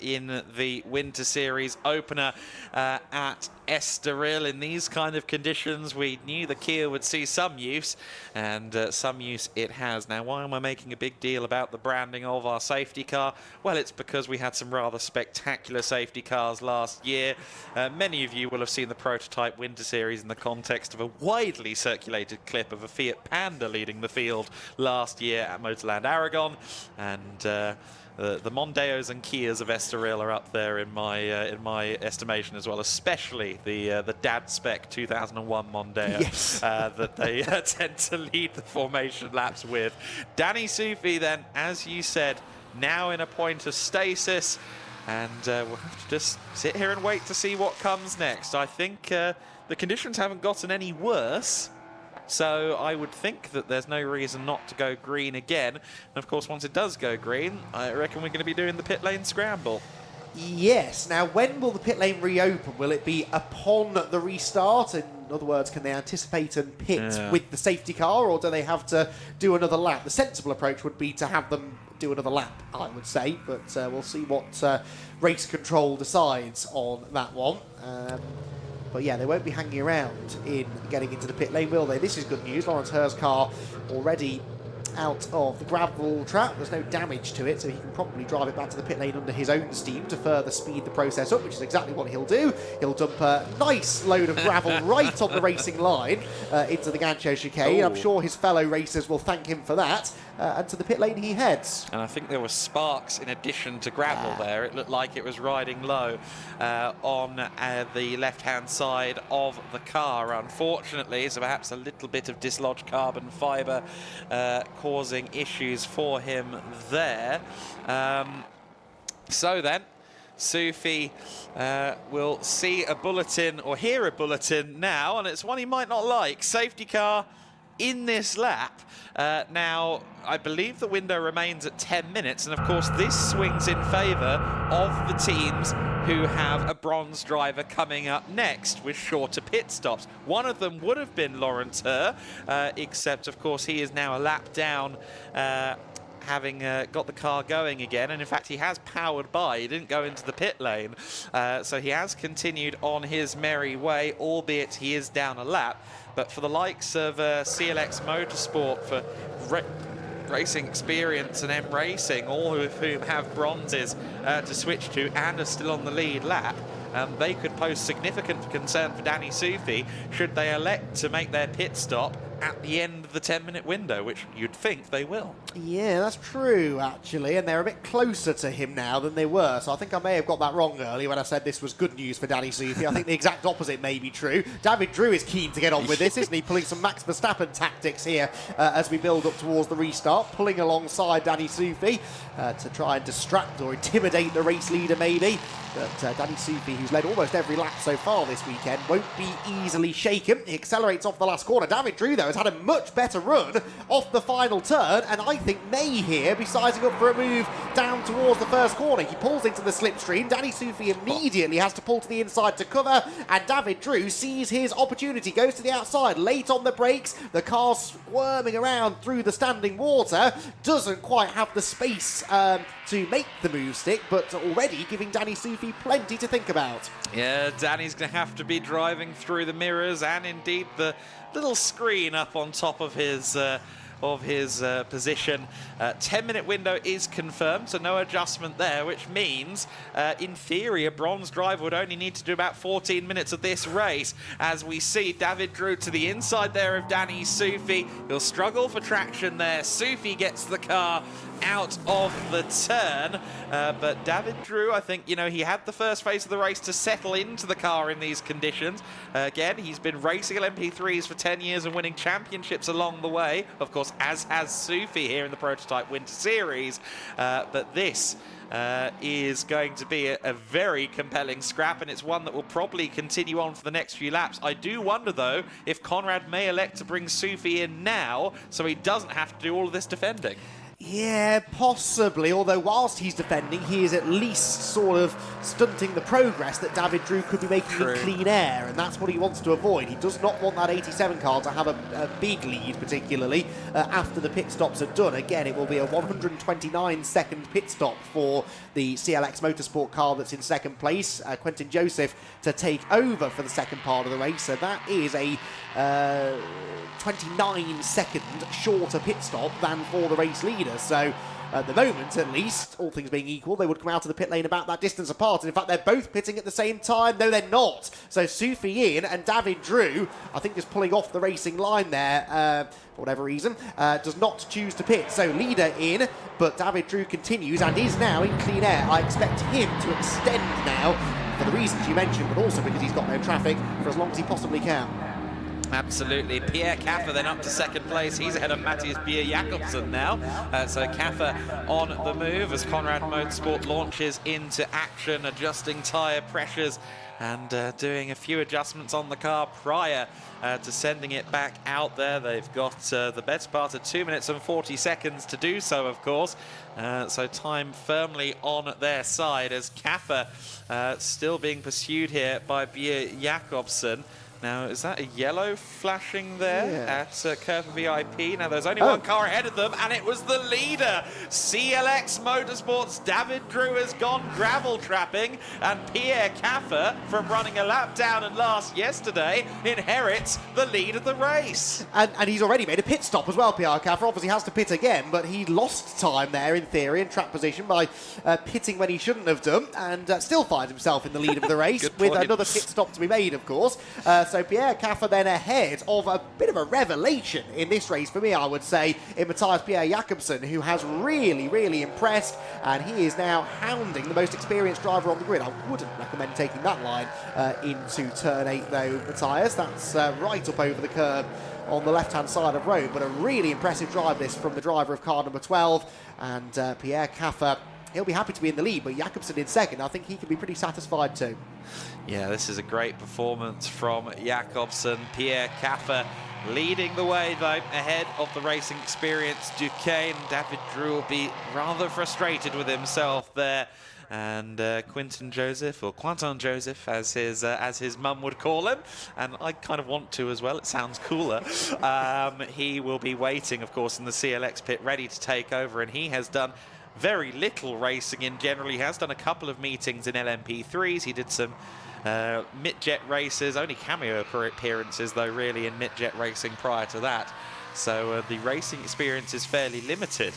in the Winter Series opener at Estoril. In these kind of conditions, we knew the Kia would see some use, and some use it has. Now, why am I making a big deal about the branding of our safety car? Well, it's because we had some rather spectacular safety cars last year. Many of you will have seen the prototype Winter Series in the context of a widely circulated clip of a Fiat Panda leading the field last year at Motorland Aragon, and the Mondeos and Kias of Estoril are up there in my estimation as well, especially the dad spec 2001 Mondeo. Yes. That they tend to lead the formation laps with. Danny Sufi then, as you said, now in a point of stasis, and we'll have to just sit here and wait to see what comes next. I think the conditions haven't gotten any worse, so I would think that there's no reason not to go green again. And of course, once it does go green, I reckon we're going to be doing the pit lane scramble. Yes. Now, when will the pit lane reopen? Will it be upon the restart? In other words, can they anticipate and pit with the safety car, or do they have to do another lap? The sensible approach would be to have them do another lap, I would say, but we'll see what race control decides on that one. But yeah, they won't be hanging around in getting into the pit lane, will they? This is good news. Lawrence Herr's car already out of the gravel trap. There's no damage to it, so he can probably drive it back to the pit lane under his own steam to further speed the process up, which is exactly what he'll do. He'll dump a nice load of gravel right on the racing line into the Gancho chicane. I'm sure his fellow racers will thank him for that. And to the pit lane he heads. And I think there were sparks in addition to gravel there. It looked like it was riding low on the left-hand side of the car, unfortunately. So perhaps a little bit of dislodged carbon fibre causing issues for him there. So then, Sufi will see a bulletin, or hear a bulletin now, and it's one he might not like. Safety car in this lap. Now, I believe the window remains at 10 minutes, and of course this swings in favour of the teams who have a bronze driver coming up next with shorter pit stops. One of them would have been Lawrence Herr, except of course he is now a lap down, having got the car going again, and in fact he has powered by. He didn't go into the pit lane, so he has continued on his merry way, albeit he is down a lap. But for the likes of CLX Motorsport, for racing experience and M Racing, all of whom have bronzes to switch to and are still on the lead lap, they could pose significant concern for Danny Sufi should they elect to make their pit stop at the end of the 10-minute window, which you'd think they will. Yeah, that's true, actually, and they're a bit closer to him now than they were, so I think I may have got that wrong earlier when I said this was good news for Danny Sufi. I think the exact opposite may be true. David Drew is keen to get on with this, isn't he? Pulling some Max Verstappen tactics here as we build up towards the restart, pulling alongside Danny Sufi to try and distract or intimidate the race leader, maybe. But Danny Sufi, who's led almost every lap so far this weekend, won't be easily shaken. He accelerates off the last corner. David Drew, though, has had a much better run off the final turn, and I think may here be sizing up for a move down towards the first corner. He pulls into the slipstream. Danny Sufi immediately has to pull to the inside to cover, and David Drew sees his opportunity, goes to the outside, late on the brakes. The car's squirming around through the standing water, doesn't quite have the space to make the move stick, but already giving Danny Sufi plenty to think about. Yeah, Danny's going to have to be driving through the mirrors and indeed the little screen up on top of his position. 10-minute window is confirmed, so no adjustment there, which means, in theory, a bronze driver would only need to do about 14 minutes of this race. As we see David Drew to the inside there of Danny Sufi. He'll struggle for traction there. Sufi gets the car out of the turn, but David Drew, I think, you know, he had the first phase of the race to settle into the car in these conditions. Again, he's been racing LMP3s for 10 years and winning championships along the way, of course, as has Sufi here in the Prototype Winter Series, but this is going to be a very compelling scrap, and it's one that will probably continue on for the next few laps. I do wonder, though, if Conrad may elect to bring Sufi in now so he doesn't have to do all of this defending. Yeah, possibly, although whilst he's defending, he is at least sort of stunting the progress that David Drew could be making in clean air, and that's what he wants to avoid. He does not want that 87 car to have a big lead, particularly after the pit stops are done. Again, it will be a 129-second pit stop for the CLX Motorsport car that's in second place. Quentin Joseph to take over for the second part of the race, so that is a 29-second shorter pit stop than for the race leader. So at the moment, at least, all things being equal, they would come out of the pit lane about that distance apart. And in fact, they're both pitting at the same time. No, they're not. So Sufi in and David Drew, I think, just pulling off the racing line there for whatever reason, does not choose to pit. So leader in, but David Drew continues and is now in clean air. I expect him to extend now for the reasons you mentioned, but also because he's got no traffic for as long as he possibly can. Absolutely. Pierre Caffer then up to second place. He's ahead of Matthias Jakobsen now. So Caffer on the move as Conrad Motorsport launches into action, adjusting tyre pressures and doing a few adjustments on the car prior to sending it back out there. They've got the best part of 2 minutes and 40 seconds to do so, of course. So time firmly on their side as Caffer still being pursued here by Pierre Jakobsen. Now, is that a yellow flashing there at Curve VIP? Now, there's only one car ahead of them, and it was the leader. CLX Motorsports' David Drew has gone gravel trapping, and Pierre Caffer, from running a lap down and last yesterday, inherits the lead of the race. And he's already made a pit stop as well, Pierre Caffer. Obviously has to pit again, but he lost time there, in theory, in track position by pitting when he shouldn't have done, and still finds himself in the lead of the race with another pit stop to be made, of course. So Pierre Caffer then ahead of a bit of a revelation in this race for me, I would say, in Matthias Pierre Jakobsen, who has really, really impressed, and he is now hounding the most experienced driver on the grid. I wouldn't recommend taking that line into turn 8, though, Matthias. That's right up over the curb on the left-hand side of road, but a really impressive drive this from the driver of car number 12, and Pierre Caffer, he'll be happy to be in the lead, but Jakobsen in second, I think he can be pretty satisfied too. Yeah, this is a great performance from Jakobsen. Pierre Caffer leading the way, though, ahead of the Racing Experience Duquesne. David Drew will be rather frustrated with himself there. And Quinton Joseph, or Quentin Joseph, as his mum would call him, and I kind of want to as well, it sounds cooler. He will be waiting, of course, in the CLX pit, ready to take over, and he has done very little racing in general. He has done a couple of meetings in LMP3s. He did some mid-jet races, only cameo appearances, though, really, in mid-jet racing prior to that. So the racing experience is fairly limited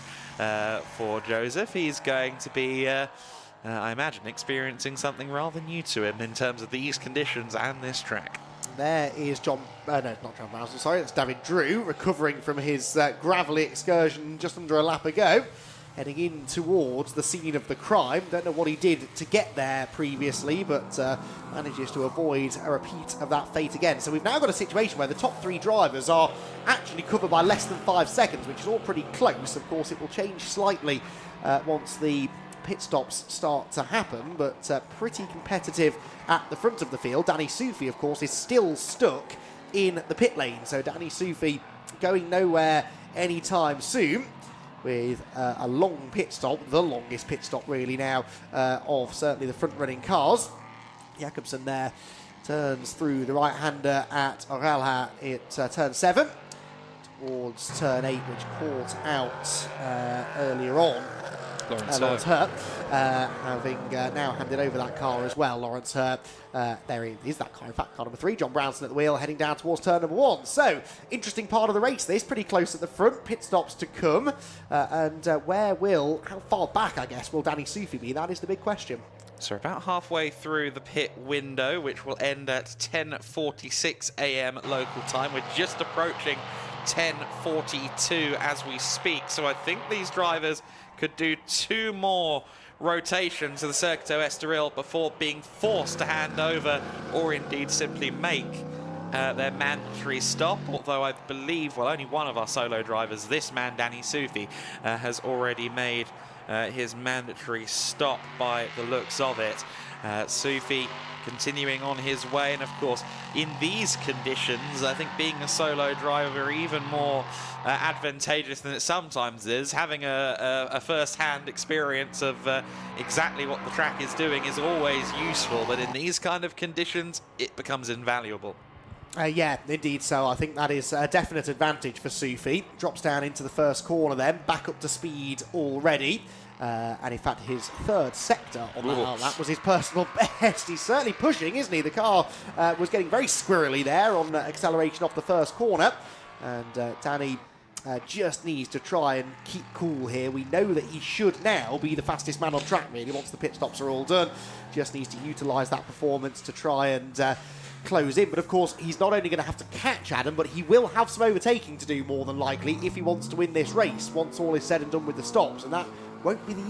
for Joseph. He's going to be... I imagine experiencing something rather new to him in terms of these conditions and this track. There is John, no, not John Brownson, sorry, it's David Drew, recovering from his gravelly excursion just under a lap ago, heading in towards the scene of the crime. Don't know what he did to get there previously, but manages to avoid a repeat of that fate again. So we've now got a situation where the top three drivers are actually covered by less than 5 seconds, which is all pretty close. Of course, it will change slightly once the pit stops start to happen, but pretty competitive at the front of the field. Danny Sufi, of course, is still stuck in the pit lane, so Danny Sufi going nowhere anytime soon with a long pit stop, the longest pit stop really now of certainly the front-running cars. Jakobsen there turns through the right-hander at Oralha at turn 7 towards turn 8, which caught out earlier on. Lawrence Hurt, having now handed over that car as well. Lawrence Hurt, there is that car, in fact, car number 3. John Brownson at the wheel, heading down towards turn number 1. So, interesting part of the race this, pretty close at the front, pit stops to come. How far back, I guess, will Danny Sufi be? That is the big question. So about halfway through the pit window, which will end at 10:46 a.m. local time. We're just approaching 10:42 as we speak. So I think these drivers could do 2 more rotations of the Circuito Estoril before being forced to hand over or indeed simply make their mandatory stop, although I believe, well, only one of our solo drivers, this man, Danny Sufi, has already made his mandatory stop by the looks of it. Sufi continuing on his way, and of course in these conditions I think being a solo driver even more advantageous than it sometimes is. Having a first-hand experience of exactly what the track is doing is always useful, but in these kind of conditions it becomes invaluable. Yeah, indeed so. I think that is a definite advantage for Sufi. Drops down into the first corner then, back up to speed already. And in fact, his 3rd sector on that was his personal best. He's certainly pushing, isn't he? The car was getting very squirrely there on acceleration off the first corner. And Danny just needs to try and keep cool here. We know that he should now be the fastest man on track, really, once the pit stops are all done. Just needs to utilise that performance to try and close in. But of course, he's not only going to have to catch Adam, but he will have some overtaking to do more than likely if he wants to win this race once all is said and done with the stops. And that won't be the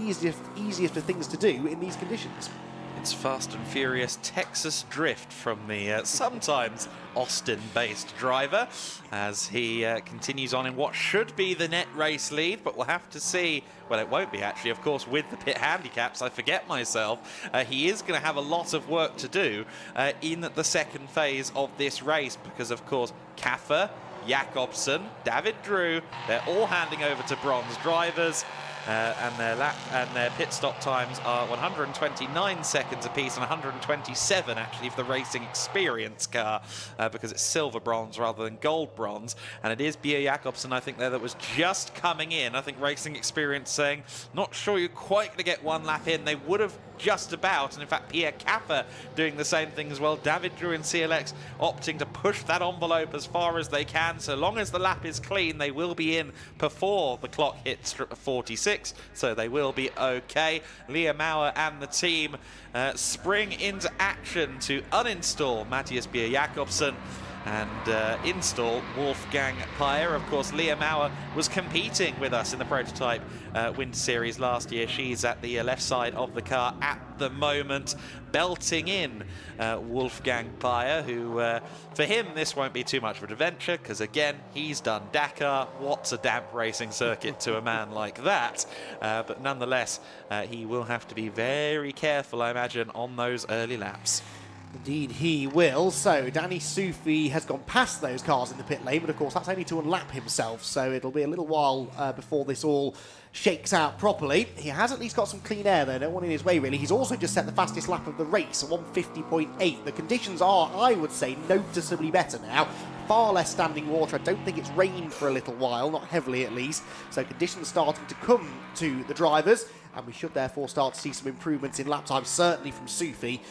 easiest of things to do in these conditions. It's fast and furious Texas drift from the sometimes Austin-based driver as he continues on in what should be the net race lead, but we'll have to see. Well, it won't be actually, of course, with the pit handicaps. I forget myself. He is going to have a lot of work to do in the second phase of this race because, of course, Kaffer, Jakobsen, David Drew, they're all handing over to bronze drivers. And their pit stop times are 129 seconds apiece and 127 actually for the Racing Experience car because it's silver bronze rather than gold bronze. And it is Bia Jakobsen, I think, there that was just coming in. I think Racing Experience saying, not sure you're quite going to get 1 lap in. They would have just about, and in fact Pierre Kappa doing the same thing as well. David Drew and CLX opting to push that envelope as far as they can. So long as the lap is clean, they will be in before the clock hits 46, so they will be okay. Leah Mauer and the team spring into action to uninstall Matthias Bier Jakobsen and install Wolfgang Peyer. Of course, Leah Mauer was competing with us in the prototype Winter Series last year. She's at the left side of the car at the moment, belting in Wolfgang Peyer, who, for him, this won't be too much of an adventure, because, again, he's done Dakar. What's a damp racing circuit to a man like that? But nonetheless, he will have to be very careful, I imagine, on those early laps. Indeed, he will. So, Danny Sufi has gone past those cars in the pit lane, but of course that's only to unlap himself, so it'll be a little while before this all shakes out properly. He has at least got some clean air though, no one in his way really. He's also just set the fastest lap of the race at 150.8. The conditions are, I would say, noticeably better now. Far less standing water. I don't think it's rained for a little while, not heavily at least. So conditions starting to come to the drivers, and we should therefore start to see some improvements in lap time, certainly from Sufi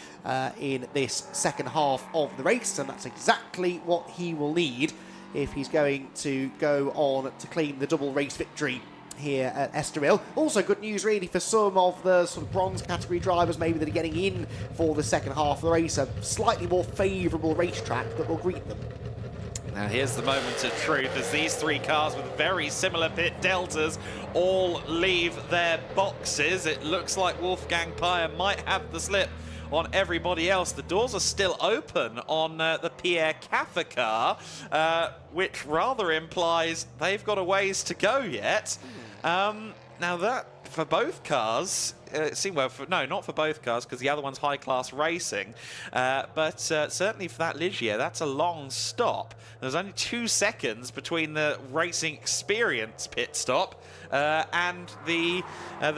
in this second half of the race, and that's exactly what he will need if he's going to go on to claim the double race victory here at Estoril. Also good news really for some of the sort of bronze category drivers maybe that are getting in for the second half of the race, a slightly more favourable racetrack that will greet them. Now here's the moment of truth as these three cars with very similar pit deltas all leave their boxes. It looks like Wolfgang Peyer might have the slip on everybody else. The doors are still open on the Pierre Caffer car, which rather implies they've got a ways to go yet. Now that, for both cars, it seemed well, no, not for both cars, because the other one's high-class racing, but certainly for that Ligier, that's a long stop. There's only 2 seconds between the racing experience pit stop and the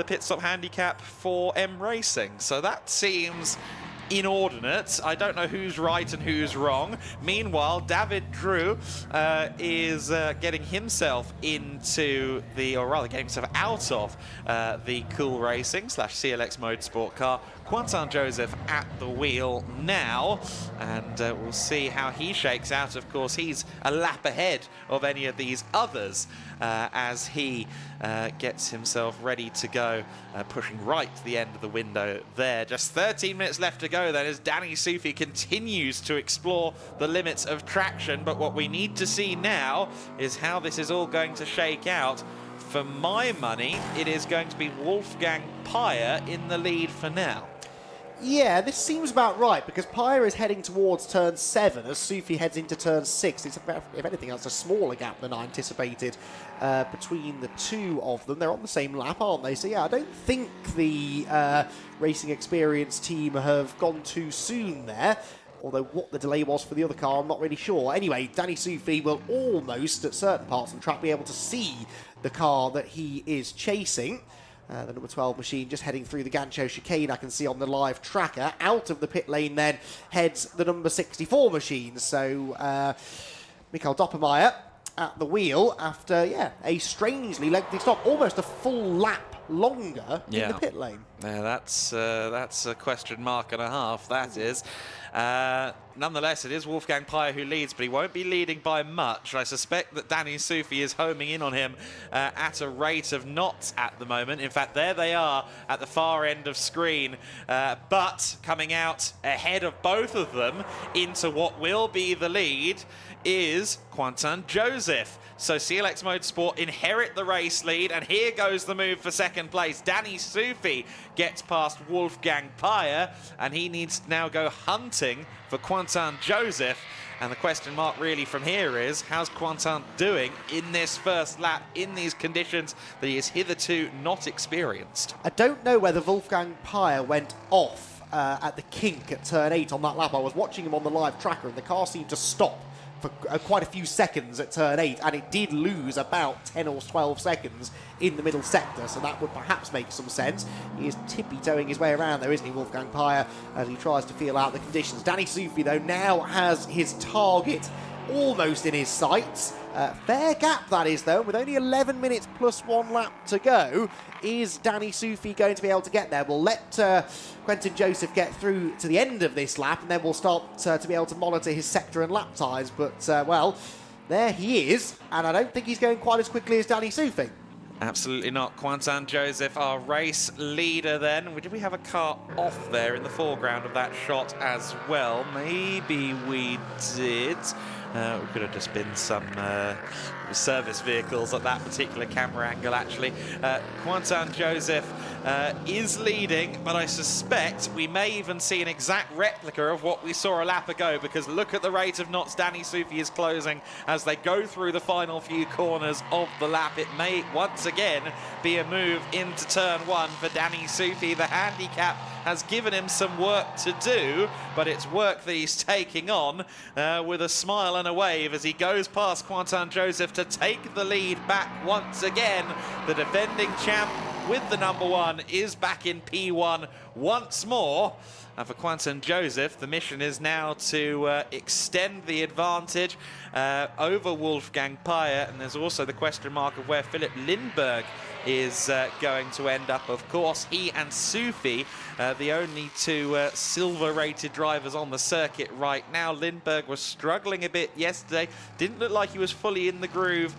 pit stop handicap for M Racing. So that seems inordinate. I don't know who's right and who's wrong. Meanwhile, David Drew is getting himself into the, or rather getting himself out of the Cool Racing / CLX Motorsport car. Quentin Joseph at the wheel now, and we'll see how he shakes out. Of course, he's a lap ahead of any of these others as he gets himself ready to go, pushing right to the end of the window there. Just 13 minutes left to go then as Danny Sufi continues to explore the limits of traction, but what we need to see now is how this is all going to shake out. For my money, it is going to be Wolfgang Peyer in the lead for now. Yeah, this seems about right, because Peyer is heading towards turn 7 as Sufi heads into turn 6. It's, about, if anything else, a smaller gap than I anticipated between the two of them. They're on the same lap, aren't they? So yeah, I don't think the Racing Experience team have gone too soon there. Although what the delay was for the other car, I'm not really sure. Anyway, Danny Sufi will almost, at certain parts of the track, be able to see the car that he is chasing. The number 12 machine just heading through the Gancho chicane, I can see on the live tracker. Out of the pit lane then heads the number 64 machine. So Michael Doppermeyer at the wheel after, yeah, a strangely lengthy stop. Almost a full lap longer in the pit lane. Yeah, that's a question mark and a half, that is. Nonetheless, it is Wolfgang Peyer who leads, but he won't be leading by much. I suspect that Danny Sufi is homing in on him at a rate of knots at the moment. In fact, there they are at the far end of screen, but coming out ahead of both of them into what will be the lead is Quentin Joseph. So CLX Motorsport inherit the race lead, and here goes the move for second place. Danny Sufi gets past Wolfgang Peyer, and he needs to now go hunting for Quentin Joseph. And the question mark really from here is, how's Quentin doing in this first lap, in these conditions that he has hitherto not experienced? I don't know whether Wolfgang Peyer went off at the kink at turn 8 on that lap. I was watching him on the live tracker, and the car seemed to stop for quite a few seconds at turn 8, and it did lose about 10 or 12 seconds in the middle sector, so that would perhaps make some sense. He is tippy-toeing his way around though, isn't he, Wolfgang Peyer, as he tries to feel out the conditions. Danny Sufi, though, now has his target almost in his sights. Fair gap, that is, though. With only 11 minutes plus 1 lap to go, is Danny Sufi going to be able to get there? We'll let Quentin Joseph get through to the end of this lap, and then we'll start to be able to monitor his sector and lap times. But, well, there he is, and I don't think he's going quite as quickly as Danny Sufi. Absolutely not. Quentin Joseph, our race leader then. Did we have a car off there in the foreground of that shot as well? Maybe we did. We could have just been some service vehicles at that particular camera angle, actually. Quentin Joseph is leading, but I suspect we may even see an exact replica of what we saw a lap ago, because look at the rate of knots Danny Soufi is closing as they go through the final few corners of the lap. It may once again be a move into turn 1 for Danny Soufi. The handicap has given him some work to do, but it's work that he's taking on with a smile and a wave as he goes past Quentin Joseph to take the lead back once again. The defending champ with the number 1 is back in P1 once more. And for Quentin Joseph, the mission is now to extend the advantage over Wolfgang Payer. And there's also the question mark of where Philip Lindberg is going to end up. Of course, he and Soufi, the only 2 silver-rated drivers on the circuit right now. Lindberg was struggling a bit yesterday. Didn't look like he was fully in the groove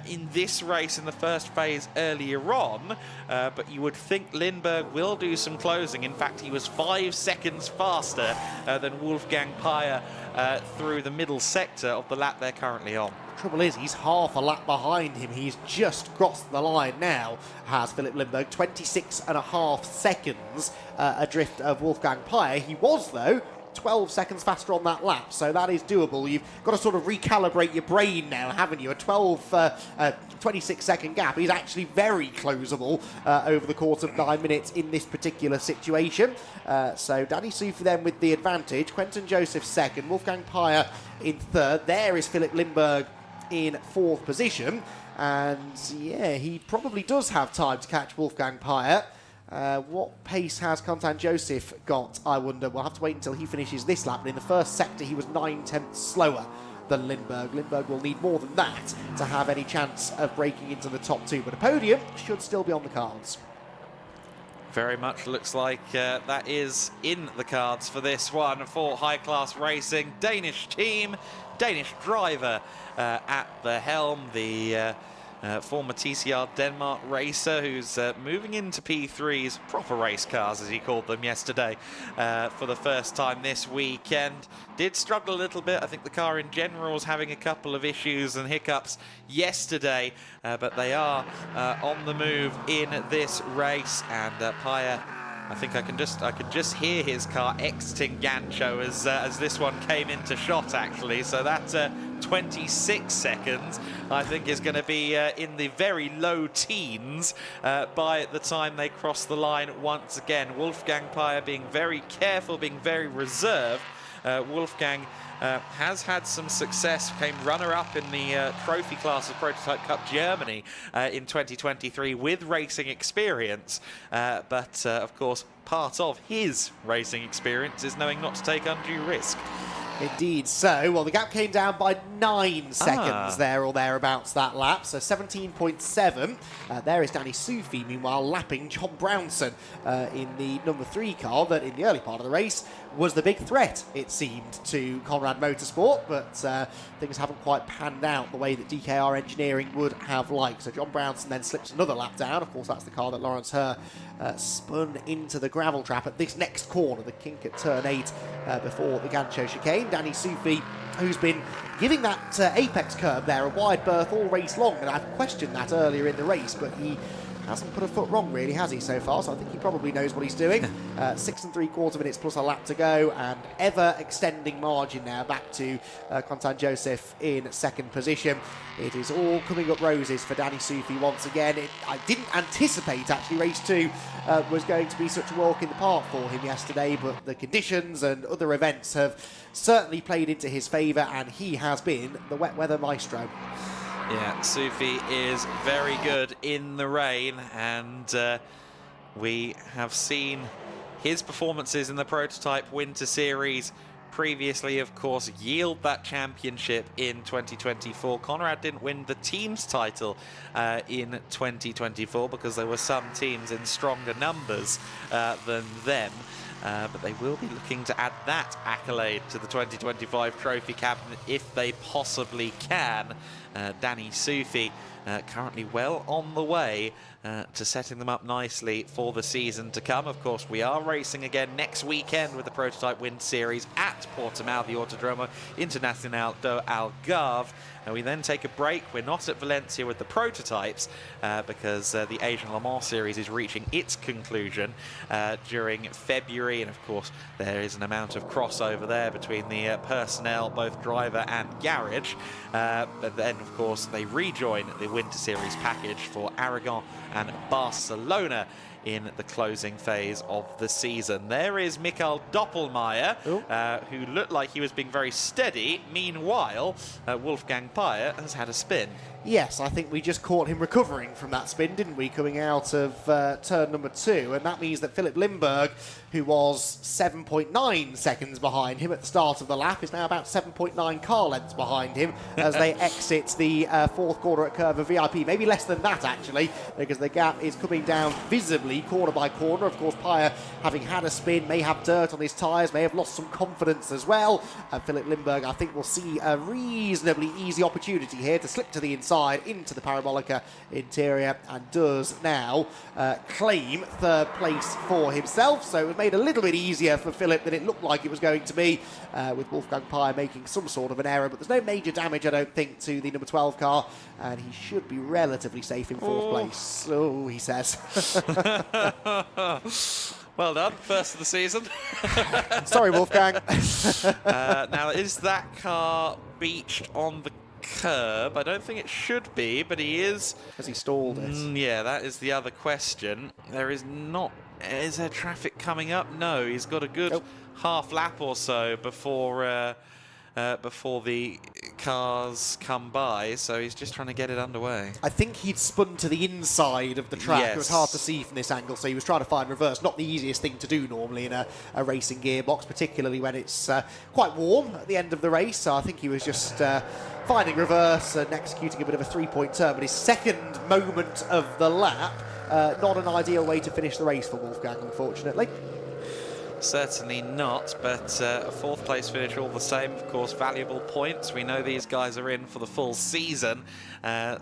in this race in the first phase earlier on, but you would think Lindberg will do some closing. In fact, he was 5 seconds faster than Wolfgang Payer through the middle sector of the lap they're currently on. Trouble is, he's half a lap behind him. He's just crossed the line now, has Philip Lindberg, 26.5 seconds adrift of Wolfgang Payer. He was, though, 12 seconds faster on that lap, so that is doable. You've got to sort of recalibrate your brain now, haven't you? A 26-second gap is actually very closable over the course of 9 minutes in this particular situation. So Danny Soufi then with the advantage. Quentin Joseph second, Wolfgang Payer in third. There is Philip Lindberg in 4th position, and yeah, he probably does have time to catch Wolfgang Payer. What pace has Quentin Joseph got, I wonder? We'll have to wait until he finishes this lap, but in the first sector he was 9/10 slower than Lindberg. Lindberg will need more than that to have any chance of breaking into the top 2, but a podium should still be on the cards. Very much looks like that is in the cards for this one for High Class Racing. Danish team, Danish driver at the helm, the former TCR Denmark racer who's moving into P3's proper race cars, as he called them yesterday, for the first time this weekend. Did struggle a little bit. I think the car in general was having a couple of issues and hiccups yesterday, but they are on the move in this race. And Payer, I think I could just hear his car exiting Gancho as this one came into shot, actually. So that 26 seconds, I think, is going to be in the very low teens by the time they cross the line once again. Wolfgang Payer being very careful, being very reserved. Wolfgang has had some success, came runner-up in the trophy class of Prototype Cup Germany in 2023 with racing experience, but of course part of his racing experience is knowing not to take undue risk. Indeed so. Well, the gap came down by 9 seconds there or thereabouts that lap, so 17.7. There is Danny Soufi, meanwhile, lapping John Brownson in the number 3 car that in the early part of the race was the big threat, it seemed, to Conrad Motorsport, but things haven't quite panned out the way that DKR Engineering would have liked. So John Brownson then slips another lap down. Of course, that's the car that Lawrence Herr spun into the gravel trap at this next corner, the kink at turn 8 before the Gancho chicane. Danny Soufi, who's been giving that apex curb there a wide berth all race long, and I've questioned that earlier in the race, but he hasn't put a foot wrong, really, has he, so far? So I think he probably knows what he's doing. 6 3/4 minutes plus a lap to go, and ever extending margin now back to Quentin Joseph in second position. It is all coming up roses for Danny Soufi once again. I didn't anticipate, actually, race 2 was going to be such a walk in the park for him yesterday, but the conditions and other events have certainly played into his favour, and he has been the wet weather maestro. Yeah, Soufi is very good in the rain, and we have seen his performances in the Prototype Winter Series previously, of course, yield that championship in 2024. Conrad didn't win the team's title in 2024 because there were some teams in stronger numbers than them. But they will be looking to add that accolade to the 2025 trophy cabinet if they possibly can. Danny Soufi currently well on the way to setting them up nicely for the season to come. Of course, we are racing again next weekend with the Prototype Winter Series at Portimao de Autodromo Internacional do Algarve. And we then take a break. We're not at Valencia with the prototypes because the Asian Le Mans Series is reaching its conclusion during February. And of course, there is an amount of crossover there between the personnel, both driver and garage. But then, of course, they rejoin the Winter Series package for Aragon and Barcelona in the closing phase of the season. There is Michael Doppelmayr, who looked like he was being very steady. Meanwhile, Wolfgang Peyer has had a spin. Yes, I think we just caught him recovering from that spin, didn't we, coming out of turn number 2, and that means that Philip Lindberg, who was 7.9 seconds behind him at the start of the lap, is now about 7.9 car lengths behind him as they exit the fourth corner at Curve of VIP. Maybe less than that, actually, because the gap is coming down visibly corner by corner. Of course, Peyer, having had a spin, may have dirt on his tyres, may have lost some confidence as well. Philip Lindberg, I think, will see a reasonably easy opportunity here to slip to the inside into the Parabolica interior, and does now claim third place for himself. So it was made a little bit easier for Philip than it looked like it was going to be, with Wolfgang Peyer making some sort of an error, but there's no major damage, I don't think, to the number 12 car, and he should be relatively safe in fourth place. Oh, he says. Well done, first of the season. Sorry, Wolfgang. Now, is that car beached on the curb? I don't think it should be, but he is. Has he stalled it? Yeah, that is the other question. There is not. Is there traffic coming up? No, he's got a good half lap or so before the cars come by, so he's just trying to get it underway. I think he'd spun to the inside of the track. Yes. It was hard to see from this angle, so he was trying to find reverse. Not the easiest thing to do normally in a racing gearbox, particularly when it's quite warm at the end of the race. So I think he was just finding reverse and executing a bit of a three-point turn. But his second moment of the lap, not an ideal way to finish the race for Wolfgang, unfortunately. Certainly not, but a fourth place finish all the same. Of course, valuable points. We know these guys are in for the full season,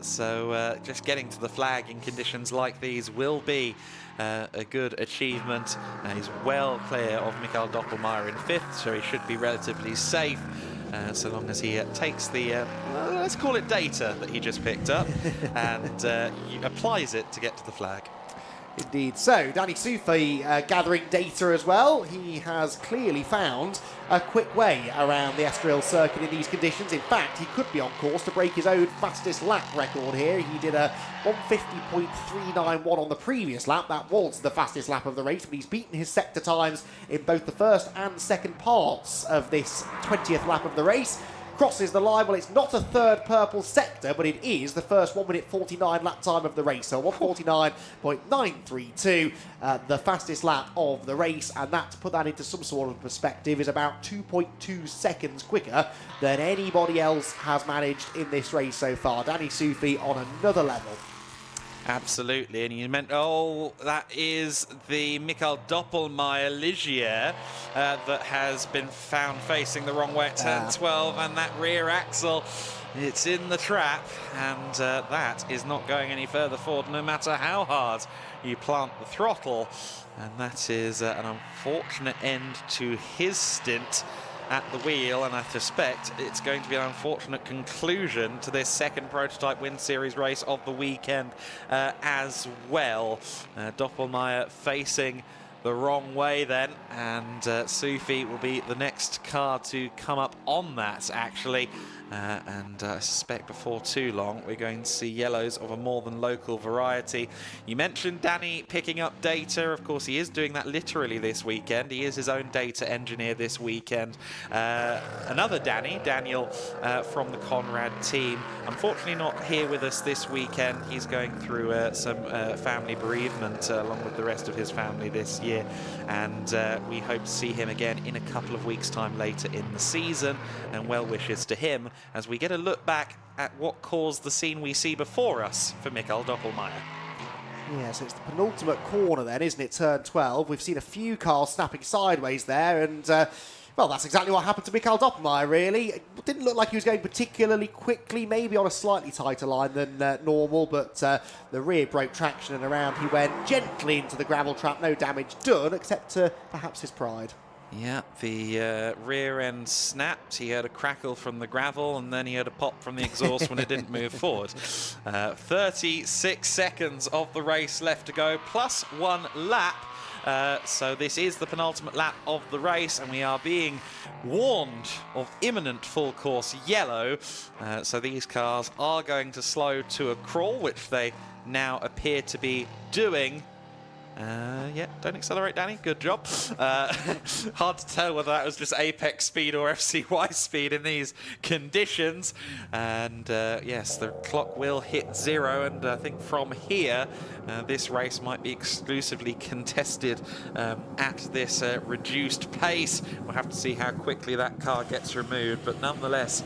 so just getting to the flag in conditions like these will be a good achievement. He's well clear of Michael Doppelmayr in fifth, so he should be relatively safe, so long as he takes the, let's call it data that he just picked up, and applies it to get to the flag. Indeed. So, Danny Soufi gathering data as well. He has clearly found a quick way around the Estoril circuit in these conditions. In fact, he could be on course to break his own fastest lap record here. He did a 150.391 on the previous lap. That was the fastest lap of the race, but he's beaten his sector times in both the first and second parts of this 20th lap of the race. Crosses the line. Well, it's not a third purple sector, but it is the first 1 minute 49 lap time of the race. So 1:49.932, the fastest lap of the race, and that, to put that into some sort of perspective, is about 2.2 seconds quicker than anybody else has managed in this race so far. Danny Soufi on another level. Absolutely, and you meant, oh, that is the Michael Doppelmayr Ligier that has been found facing the wrong way at turn 12, and that rear axle, it's in the trap, and that is not going any further forward no matter how hard you plant the throttle, and that is an unfortunate end to his stint at the wheel, and I suspect it's going to be an unfortunate conclusion to this second Prototype Winter Series race of the weekend as well. Doppelmayr facing the wrong way then, and Soufi will be the next car to come up on that, actually. And I suspect before too long we're going to see yellows of a more than local variety. You mentioned Danny picking up data. Of course, he is doing that literally this weekend. He is his own data engineer this weekend. Another Daniel from the Conrad team. Unfortunately not here with us this weekend. He's going through some family bereavement along with the rest of his family this year. And we hope to see him again in a couple of weeks' time later in the season. And well wishes to him as we get a look back at what caused the scene we see before us for Michael Doppelmayr. Yeah, so it's the penultimate corner then, isn't it? Turn 12. We've seen a few cars snapping sideways there, and Well, that's exactly what happened to Mikael Doppelmayr, really. It didn't look like he was going particularly quickly, maybe on a slightly tighter line than normal, but the rear broke traction and around he went gently into the gravel trap. No damage done, except to perhaps his pride. Yeah, the rear end snapped. He heard a crackle from the gravel, and then he heard a pop from the exhaust when it didn't move forward. 36 seconds of the race left to go, plus 1 lap. So this is the penultimate lap of the race, and we are being warned of imminent full course yellow. So these cars are going to slow to a crawl, which they now appear to be doing. Yeah, don't accelerate, Danny. Good job. Hard to tell whether that was just apex speed or FCY speed in these conditions. And yes, the clock will hit 0. And I think from here, this race might be exclusively contested at this reduced pace. We'll have to see how quickly that car gets removed. But nonetheless,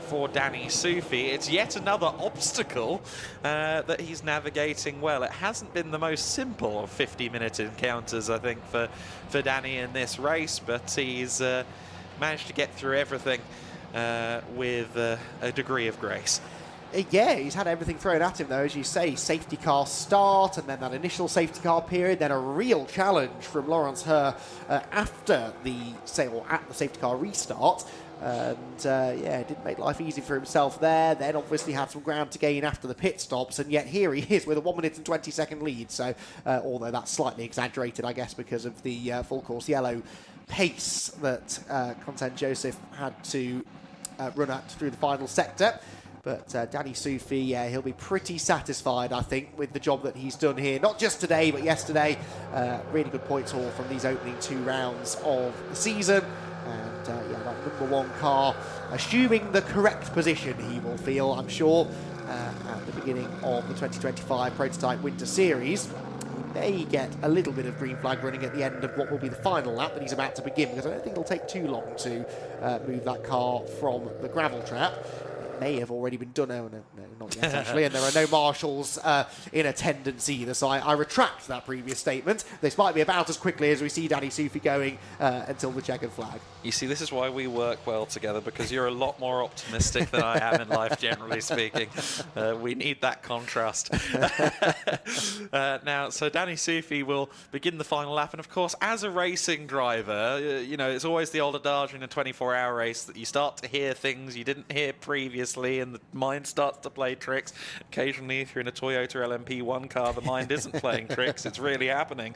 for Danny Soufi, it's yet another obstacle that he's navigating well. It hasn't been the most simple of 50-minute encounters, I think, for Danny in this race, but he's managed to get through everything with a degree of grace. Yeah, he's had everything thrown at him, though, as you say. Safety car start, and then that initial safety car period, then a real challenge from Lawrence Herr after the safety car restart. And yeah, didn't make life easy for himself there. Then obviously had some ground to gain after the pit stops, and yet here he is with a 1 minute and 20-second lead. So although that's slightly exaggerated, I guess, because of the full course yellow pace that Content Joseph had to run at through the final sector. But Danny Soufi, yeah, he'll be pretty satisfied, I think, with the job that he's done here. Not just today, but yesterday. Really good points haul from these opening 2 rounds of the season. And yeah, that #1 car, assuming the correct position, he will feel, I'm sure, at the beginning of the 2025 Prototype Winter Series. He may get a little bit of green flag running at the end of what will be the final lap that he's about to begin, because I don't think it'll take too long to move that car from the gravel trap. May have already been done. Oh, no, not yet, actually. And there are no marshals in attendance either. So I retract that previous statement. This might be about as quickly as we see Danny Soufi going until the checkered flag. You see, this is why we work well together, because you're a lot more optimistic than I am in life, generally speaking. We need that contrast. Now, so Danny Soufi will begin the final lap. And, of course, as a racing driver, you know, it's always the old adage in a 24-hour race that you start to hear things you didn't hear previously, and the mind starts to play tricks. Occasionally, if you're in a Toyota LMP1 car, the mind isn't playing tricks. It's really happening.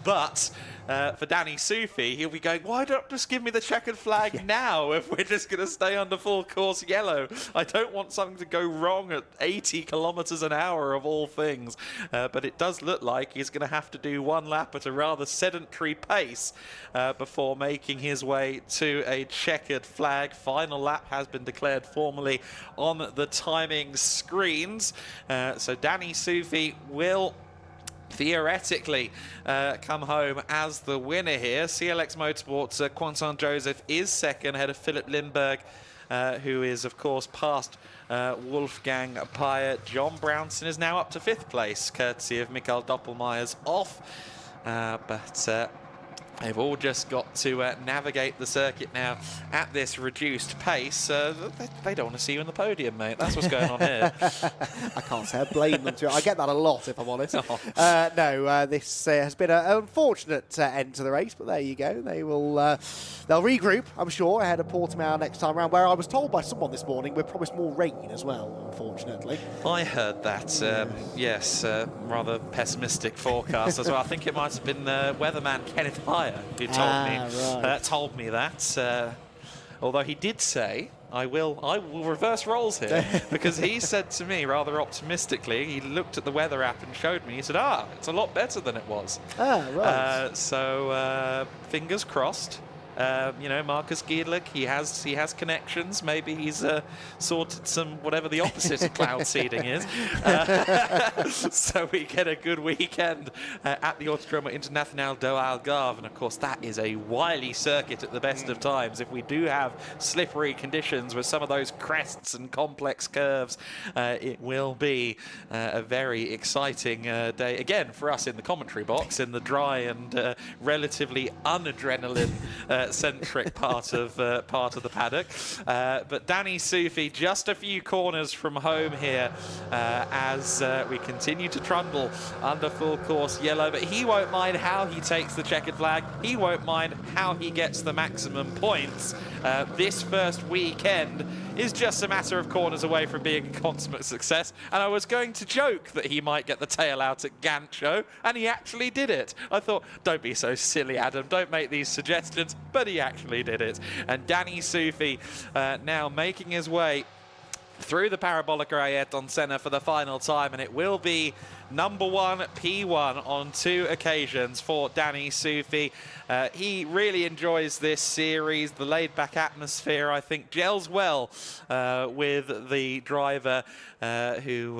But for Danny Soufi, he'll be going, why don't just give me the checkered flag now if we're just going to stay under full course yellow? I don't want something to go wrong at 80 kilometers an hour of all things. But it does look like he's going to have to do 1 lap at a rather sedentary pace before making his way to a checkered flag. Final lap has been declared formally on the timing screens. So Danny Soufi will theoretically come home as the winner here. CLX Motorsports' Quentin Joseph is second ahead of Philip Lindbergh, who is, of course, past Wolfgang Peyer. John Brownson is now up to 5th place, courtesy of Mikael Doppelmayer's off. But they've all just got to navigate the circuit now at this reduced pace. They don't want to see you on the podium, mate. That's what's going on here. I can't say I blame them to it. I get that a lot, if I'm honest. No, this has been an unfortunate end to the race, but there you go. They will, they'll regroup, I'm sure, ahead of Portimao next time around, where I was told by someone this morning we're promised more rain as well, unfortunately. I heard that, yes, rather pessimistic forecast as well. I think it might have been weatherman Kenneth Hire who told me that. Although he did say, I will reverse roles here, because he said to me rather optimistically, he looked at the weather app and showed me, he said, it's a lot better than it was. So fingers crossed. You know, Marcus Giedlich, he has connections. Maybe he's sorted some, whatever the opposite of cloud seeding is. So we get a good weekend at the Autodromo Internacional do Algarve. And of course, that is a wily circuit at the best of times. If we do have slippery conditions with some of those crests and complex curves, it will be a very exciting day, again, for us in the commentary box, in the dry and relatively unadrenaline centric part of the paddock. But Danny Soufi just a few corners from home here as we continue to trundle under full course yellow. But he won't mind how he takes the checkered flag. He won't mind how he gets the maximum points. This first weekend is just a matter of corners away from being a consummate success. And I was going to joke that he might get the tail out at Gancho, and he actually did it. I thought, don't be so silly, Adam. Don't make these suggestions. But he actually did it. And Danny Soufi now making his way through the Parabolica Ayrton Senna for the final time, and it will be number one P1 on 2 occasions for Danny Soufi. He really enjoys this series. The laid-back atmosphere, I think, gels well with the driver who,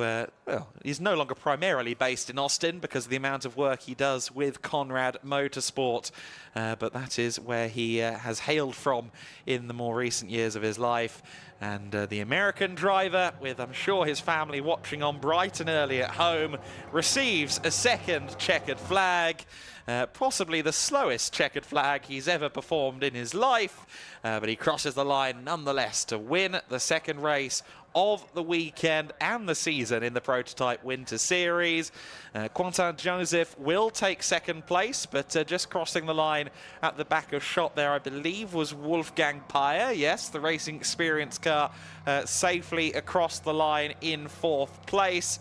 well, is no longer primarily based in Austin because of the amount of work he does with Conrad Motorsport. But that is where he has hailed from in the more recent years of his life. And the American driver, with I'm sure his family watching on bright and early at home, receives a second checkered flag. Possibly the slowest checkered flag he's ever performed in his life, but he crosses the line nonetheless to win the second race of the weekend and the season in the Prototype Winter Series. Quentin Joseph will take second place, but just crossing the line at the back of shot there, I believe, was Wolfgang Peyer. Yes, the racing experience car safely across the line in 4th place.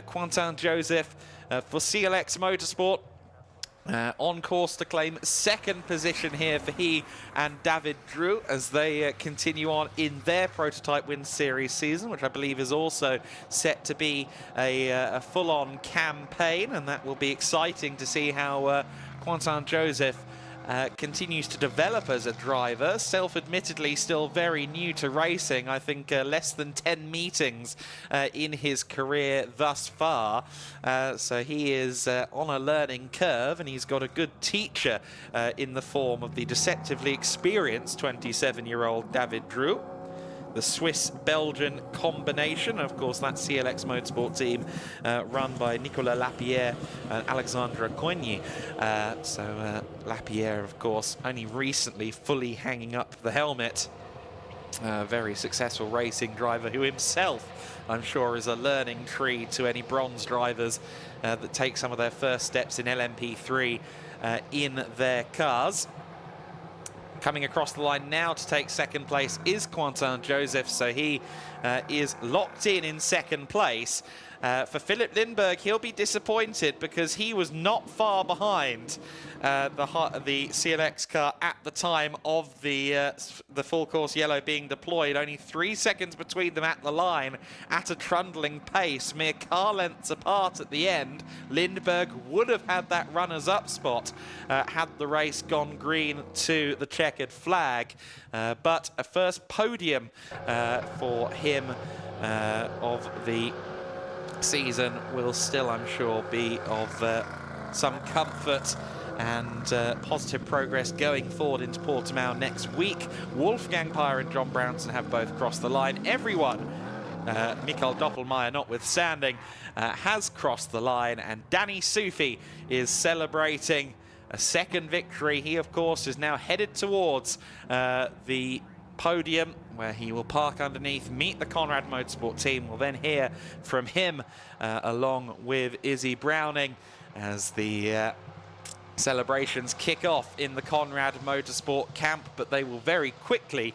Quentin Joseph for CLX Motorsport on course to claim second position here for he and David Drew as they continue on in their Prototype Win Series season, which I believe is also set to be a full-on campaign, and that will be exciting to see how Quentin Joseph continues to develop as a driver. Self-admittedly still very new to racing. I think less than 10 meetings in his career thus far. So he is on a learning curve, and he's got a good teacher in the form of the deceptively experienced 27-year-old David Drew. The Swiss-Belgian combination, of course, that CLX Motorsport team run by Nicolas Lapierre and Alexandre Cogny. So Lapierre, of course, only recently fully hanging up the helmet. Very successful racing driver who himself, I'm sure, is a learning tree to any bronze drivers that take some of their first steps in LMP3 in their cars. Coming across the line now to take second place is Quentin Joseph, so he is locked in second place. For Philip Lindbergh, he'll be disappointed because he was not far behind the CLX car at the time of the full course yellow being deployed. Only 3 seconds between them at the line at a trundling pace, mere car lengths apart at the end. Lindbergh would have had that runners-up spot had the race gone green to the checkered flag. But a first podium for him of the season will still, I'm sure, be of some comfort and positive progress going forward into Portimao next week. Wolfgang Peyer and John Brownson have both crossed the line. Everyone, Mikael Doppelmayr notwithstanding, has crossed the line, and Danny Soufi is celebrating a second victory. He, of course, is now headed towards the podium, where he will park underneath, meet the Conrad Motorsport team. We'll then hear from him along with Izzy Browning as the celebrations kick off in the Conrad Motorsport camp, but they will very quickly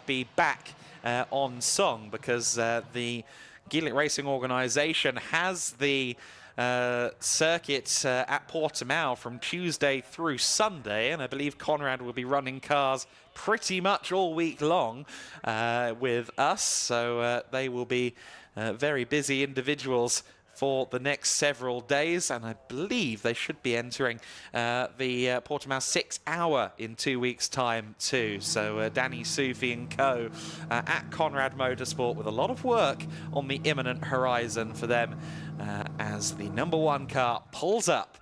be back on song because the Geely Racing organisation has the circuit at Portimao from Tuesday through Sunday, and I believe Conrad will be running cars pretty much all week long with us, so they will be very busy individuals for the next several days, and I believe they should be entering the Portimao 6 Hour in 2 weeks' time too. So Danny Soufi and co at Conrad Motorsport with a lot of work on the imminent horizon for them as the #1 car pulls up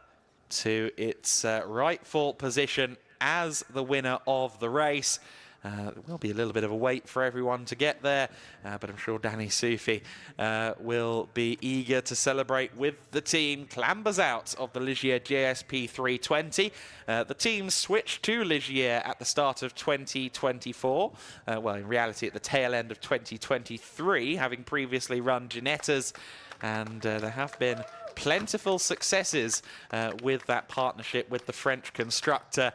to its rightful position as the winner of the race. There will be a little bit of a wait for everyone to get there, but I'm sure Danny Soufi will be eager to celebrate with the team. Clambers out of the Ligier GSP 320. The team switched to Ligier at the start of 2024. Well, in reality, at the tail end of 2023, having previously run Ginettas, and there have been plentiful successes with that partnership with the French constructor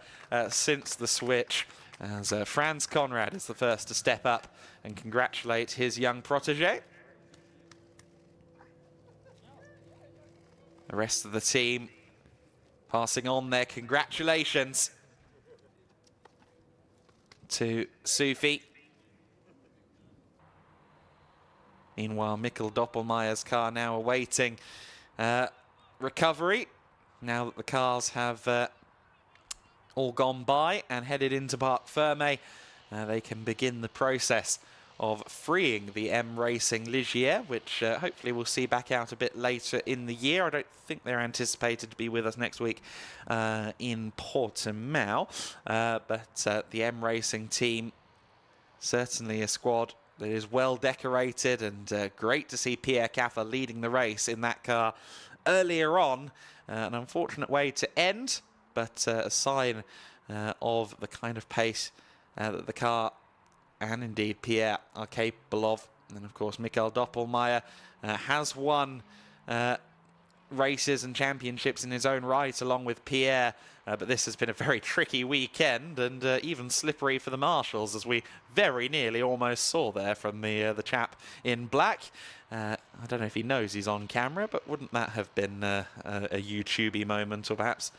since the switch, as Franz Conrad is the first to step up and congratulate his young protege. The rest of the team passing on their congratulations to Soufi. Meanwhile, Mikkel Doppelmayer's car now awaiting recovery, now that the cars have all gone by and headed into Parc Fermé. They can begin the process of freeing the M Racing Ligier, which hopefully we'll see back out a bit later in the year. I don't think they're anticipated to be with us next week in Portimao, but the M Racing team, certainly a squad that is well decorated, and great to see Pierre Caffer leading the race in that car earlier on. An unfortunate way to end, but a sign of the kind of pace that the car and indeed Pierre are capable of. And of course, Mikkel Doppelmayer has won races and championships in his own right, along with Pierre. But this has been a very tricky weekend, and even slippery for the marshals, as we very nearly almost saw there from the chap in black. I don't know if he knows he's on camera, but wouldn't that have been a YouTubey moment, or perhaps,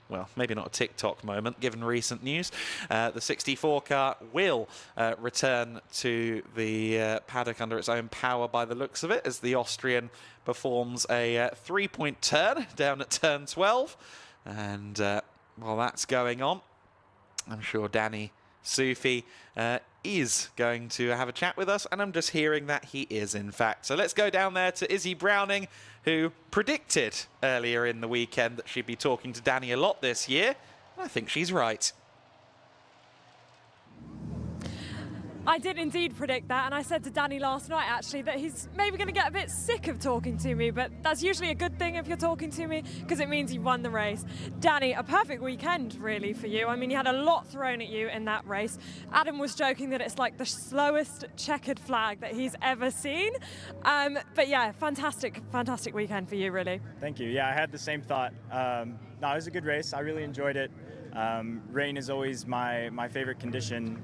well, maybe not a TikTok moment, given recent news. The 64 car will return to the paddock under its own power by the looks of it, as the Austrian performs a 3-point turn down at turn 12. And while that's going on, I'm sure Danny Soufi is going to have a chat with us, and I'm just hearing that he is, in fact. So let's go down there to Izzy Browning, who predicted earlier in the weekend that she'd be talking to Danny a lot this year. And I think she's right. I did indeed predict that, and I said to Danny last night, actually, that he's maybe going to get a bit sick of talking to me, but that's usually a good thing if you're talking to me, because it means you won the race. Danny, a perfect weekend, really, for you. I mean, you had a lot thrown at you in that race. Adam was joking that it's like the slowest checkered flag that he's ever seen. But yeah, fantastic weekend for you, really. Thank you. Yeah, I had the same thought. No, it was a good race. I really enjoyed it. Rain is always my favorite condition.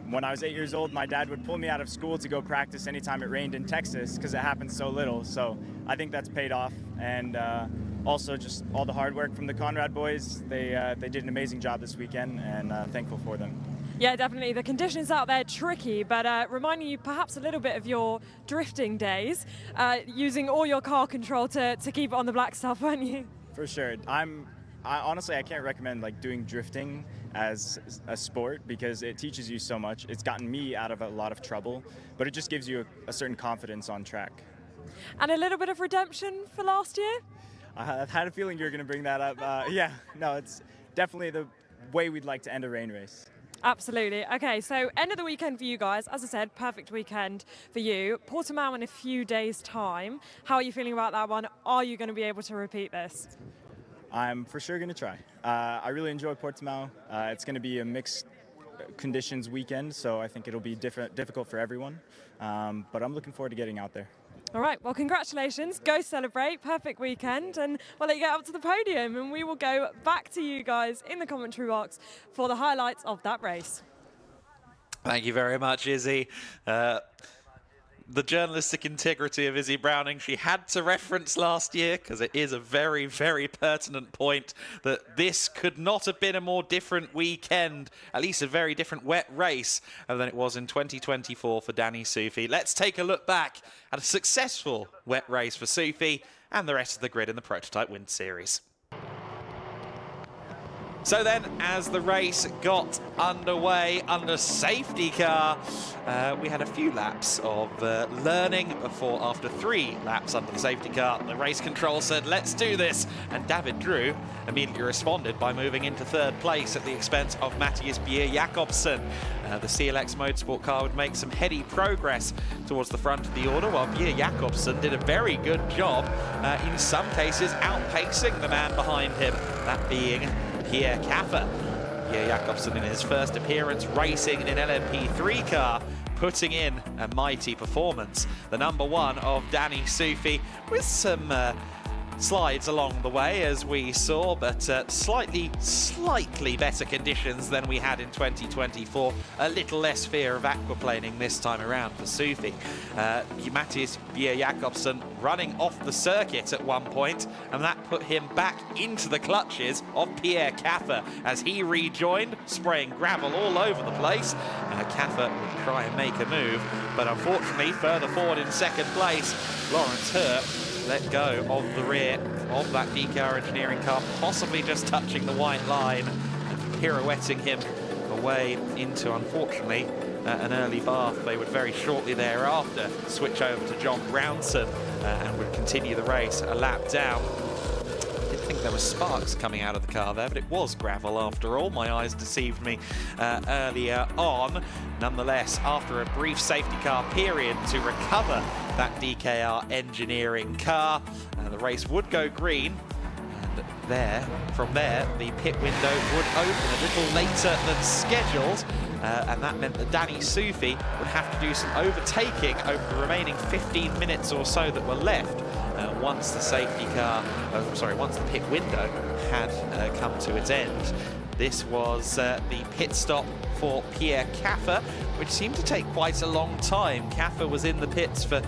When I was 8 years old, my dad would pull me out of school to go practice anytime it rained in Texas, because it happened so little. So I think that's paid off. And also just all the hard work from the Conrad boys. They did an amazing job this weekend, and thankful for them. Yeah, definitely. The conditions out there tricky, but reminding you perhaps a little bit of your drifting days, using all your car control to keep it on the black stuff, weren't you? For sure. Honestly, I can't recommend doing drifting as a sport, because it teaches you so much. It's gotten me out of a lot of trouble, but it just gives you a certain confidence on track. And a little bit of redemption for last year? I had a feeling you were going to bring that up. Yeah, no, it's definitely the way we'd like to end a rain race. Absolutely. Okay, so end of the weekend for you guys. As I said, perfect weekend for you. Portimao in a few days' time. How are you feeling about that one? Are you going to be able to repeat this? I'm for sure going to try. I really enjoy Portimao. It's going to be a mixed conditions weekend, so I think it'll be difficult for everyone. But I'm looking forward to getting out there. All right, well, congratulations. Go celebrate. Perfect weekend. And we'll let you get up to the podium, and we will go back to you guys in the commentary box for the highlights of that race. Thank you very much, Izzy. The journalistic integrity of Izzy Browning, she had to reference last year, because it is a very, very pertinent point that this could not have been a more different weekend, at least a very different wet race than it was in 2024 for Danny Soufi. Let's take a look back at a successful wet race for Soufi and the rest of the grid in the Prototype Winter Series. So then, as the race got underway under safety car, we had a few laps of learning before, after 3 laps under the safety car, the race control said, let's do this. And David Drew immediately responded by moving into 3rd place at the expense of Matthias Bjerre-Jacobsen. The CLX Motorsport car would make some heady progress towards the front of the order, while Bjerre-Jacobsen did a very good job, in some cases outpacing the man behind him, that being Pierre Caffer. Bjerre-Jacobsen in his first appearance racing in an LMP3 car, putting in a mighty performance. The number 1 of Danny Sufi with some slides along the way, as we saw, but slightly better conditions than we had in 2024. A little less fear of aquaplaning this time around for Sufi. Matthias Bjerre-Jacobsen running off the circuit at one point, and that put him back into the clutches of Pierre Caffer as he rejoined, spraying gravel all over the place. Caffer would try and make a move, but unfortunately further forward in 2nd place, Lawrence Hurt let go of the rear of that DKR Engineering car, possibly just touching the white line and pirouetting him away into, unfortunately, an early bath. They would very shortly thereafter switch over to John Brownson and would continue the race a lap down. I did think there were sparks coming out of the car there, but it was gravel after all. My eyes deceived me earlier on. Nonetheless, after a brief safety car period to recover that DKR Engineering car, the race would go green. And from there, the pit window would open a little later than scheduled, and that meant that Danny Sufi would have to do some overtaking over the remaining 15 minutes or so that were left once the once the pit window had come to its end. This was the pit stop for Pierre Caffer, which seemed to take quite a long time. Caffer was in the pits for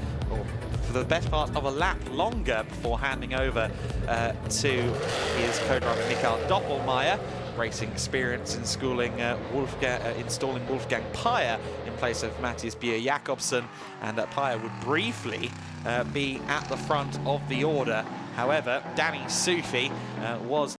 the best part of a lap longer before handing over to his co-driver Michael Doppelmayr. Racing experience in installing Wolfgang Peyer in place of Matthias Bjerre-Jacobsen, and Peyer would briefly be at the front of the order. However, Danny Sufi was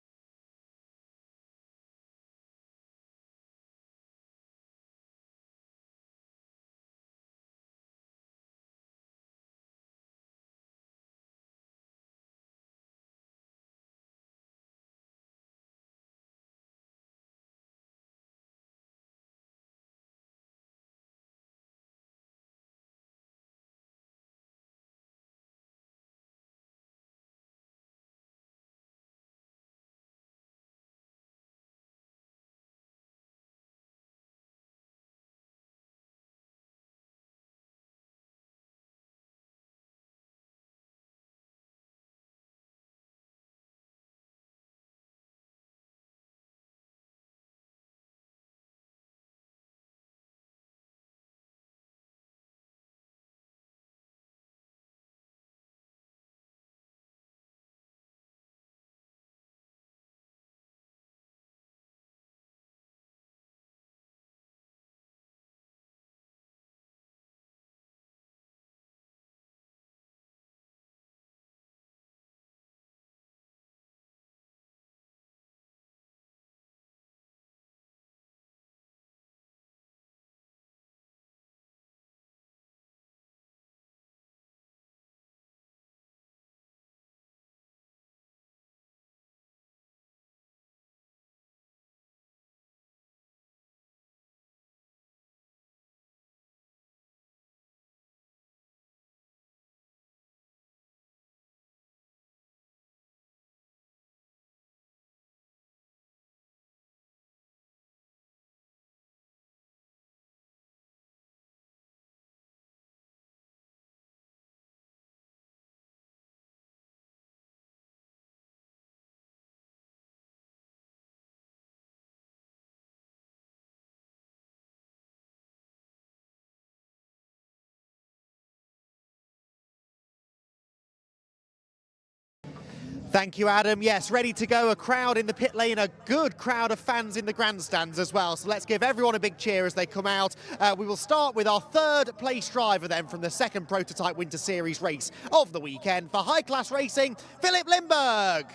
Thank you, Adam. Yes, ready to go. A crowd in the pit lane, a good crowd of fans in the grandstands as well. So let's give everyone a big cheer as they come out. We will start with our 3rd place driver then from the 2nd Prototype Winter Series race of the weekend for High Class Racing, Philip Lindberg.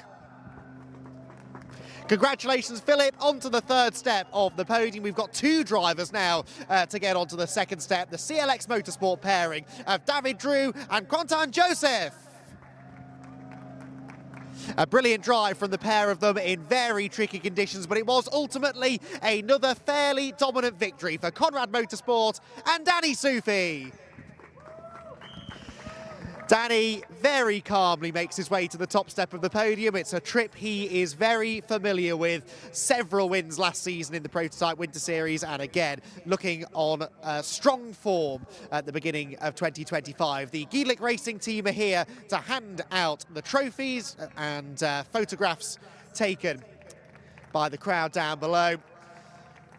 Congratulations, Philip, onto the third step of the podium. We've got 2 drivers now to get onto the second step, the CLX Motorsport pairing of David Drew and Quentin Joseph. A brilliant drive from the pair of them in very tricky conditions, but it was ultimately another fairly dominant victory for Conrad Motorsport and Danny Sufi. Danny very calmly makes his way to the top step of the podium. It's a trip he is very familiar with. Several wins last season in the Prototype Winter Series, and again, looking on strong form at the beginning of 2025. The Giedlick Racing team are here to hand out the trophies and photographs taken by the crowd down below.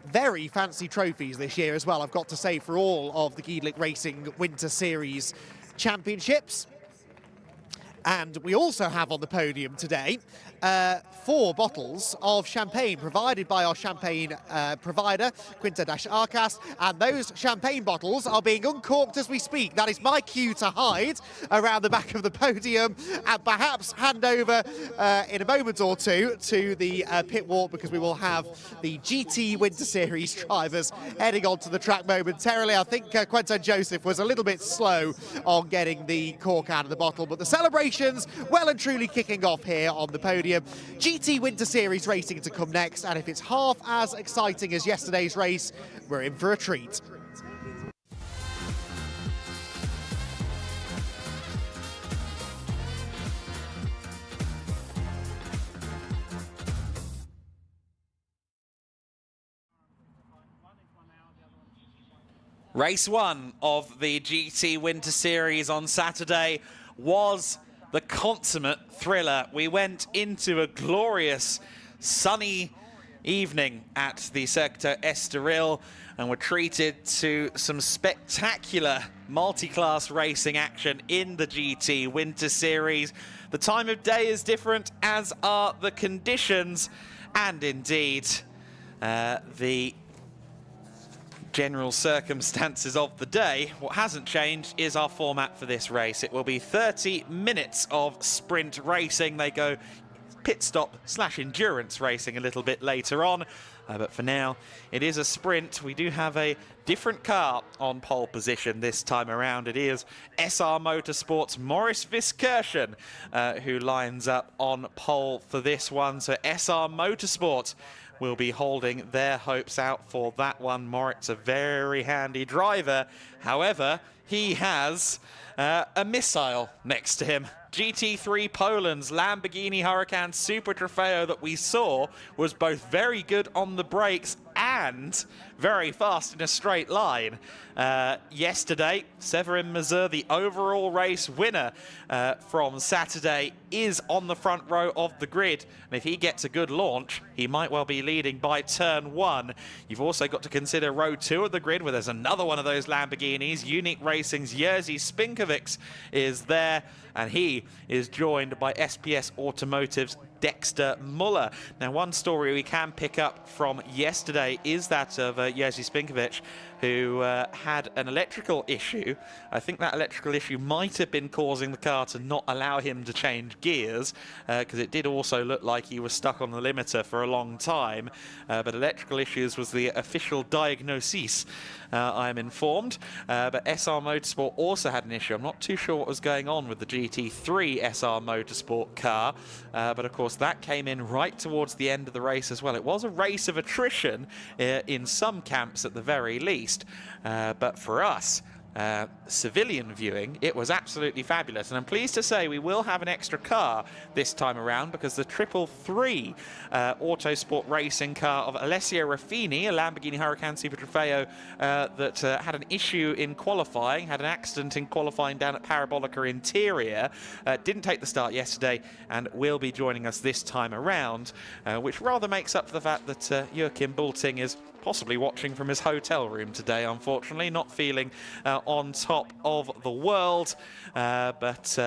Very fancy trophies this year as well, I've got to say, for all of the Giedlick Racing Winter Series championships. And we also have on the podium today 4 bottles of champagne provided by our champagne provider, Quinta-Arcas, and those champagne bottles are being uncorked as we speak. That is my cue to hide around the back of the podium and perhaps hand over in a moment or two to the pit walk, because we will have the GT Winter Series drivers heading onto the track momentarily. I think Quentin Joseph was a little bit slow on getting the cork out of the bottle, but the celebrations well and truly kicking off here on the podium. GT Winter Series racing to come next, and if it's half as exciting as yesterday's race, we're in for a treat. Race 1 of the GT Winter Series on Saturday was the consummate thriller. We went into a glorious sunny evening at the Circuito Estoril and were treated to some spectacular multi-class racing action in the GT Winter Series. The time of day is different, as are the conditions, and indeed the general circumstances of the day. What hasn't changed is our format for this race. It will be 30 minutes of sprint racing. They go pit stop / endurance racing a little bit later on. But for now, it is a sprint. We do have a different car on pole position this time around. It is SR Motorsport's Maurice Viskirchen who lines up on pole for this one. So SR Motorsport will be holding their hopes out for that one. Moritz, a very handy driver. However, he has a missile next to him. GT3 Poland's Lamborghini Huracan Super Trofeo that we saw was both very good on the brakes and very fast in a straight line. Yesterday, Severin Mazur, the overall race winner from Saturday, is on the front row of the grid. And if he gets a good launch, he might well be leading by turn 1. You've also got to consider row 2 of the grid, where there's another one of those Lamborghinis. Unique Racing's Jerzy Spinkovic is there, and he is joined by SPS Automotive's Dexter Muller. Now, one story we can pick up from yesterday is that of Jerzy Spinkovic, who had an electrical issue. I think that electrical issue might have been causing the car to not allow him to change gears, because it did also look like he was stuck on the limiter for a long time. But electrical issues was the official diagnosis, I am informed. But SR Motorsport also had an issue. I'm not too sure what was going on with the GT3 SR Motorsport car, but of course that came in right towards the end of the race as well. It was a race of attrition in some camps at the very least, but for us, civilian viewing, it was absolutely fabulous. And I'm pleased to say we will have an extra car this time around, because the 333 Autosport racing car of Alessio Raffini, a Lamborghini Huracan Super Trofeo that had an issue in qualifying, had an accident in qualifying down at Parabolica Interior, didn't take the start yesterday and will be joining us this time around, which rather makes up for the fact that Joachim Bulting is possibly watching from his hotel room today, unfortunately, not feeling on top of the world, but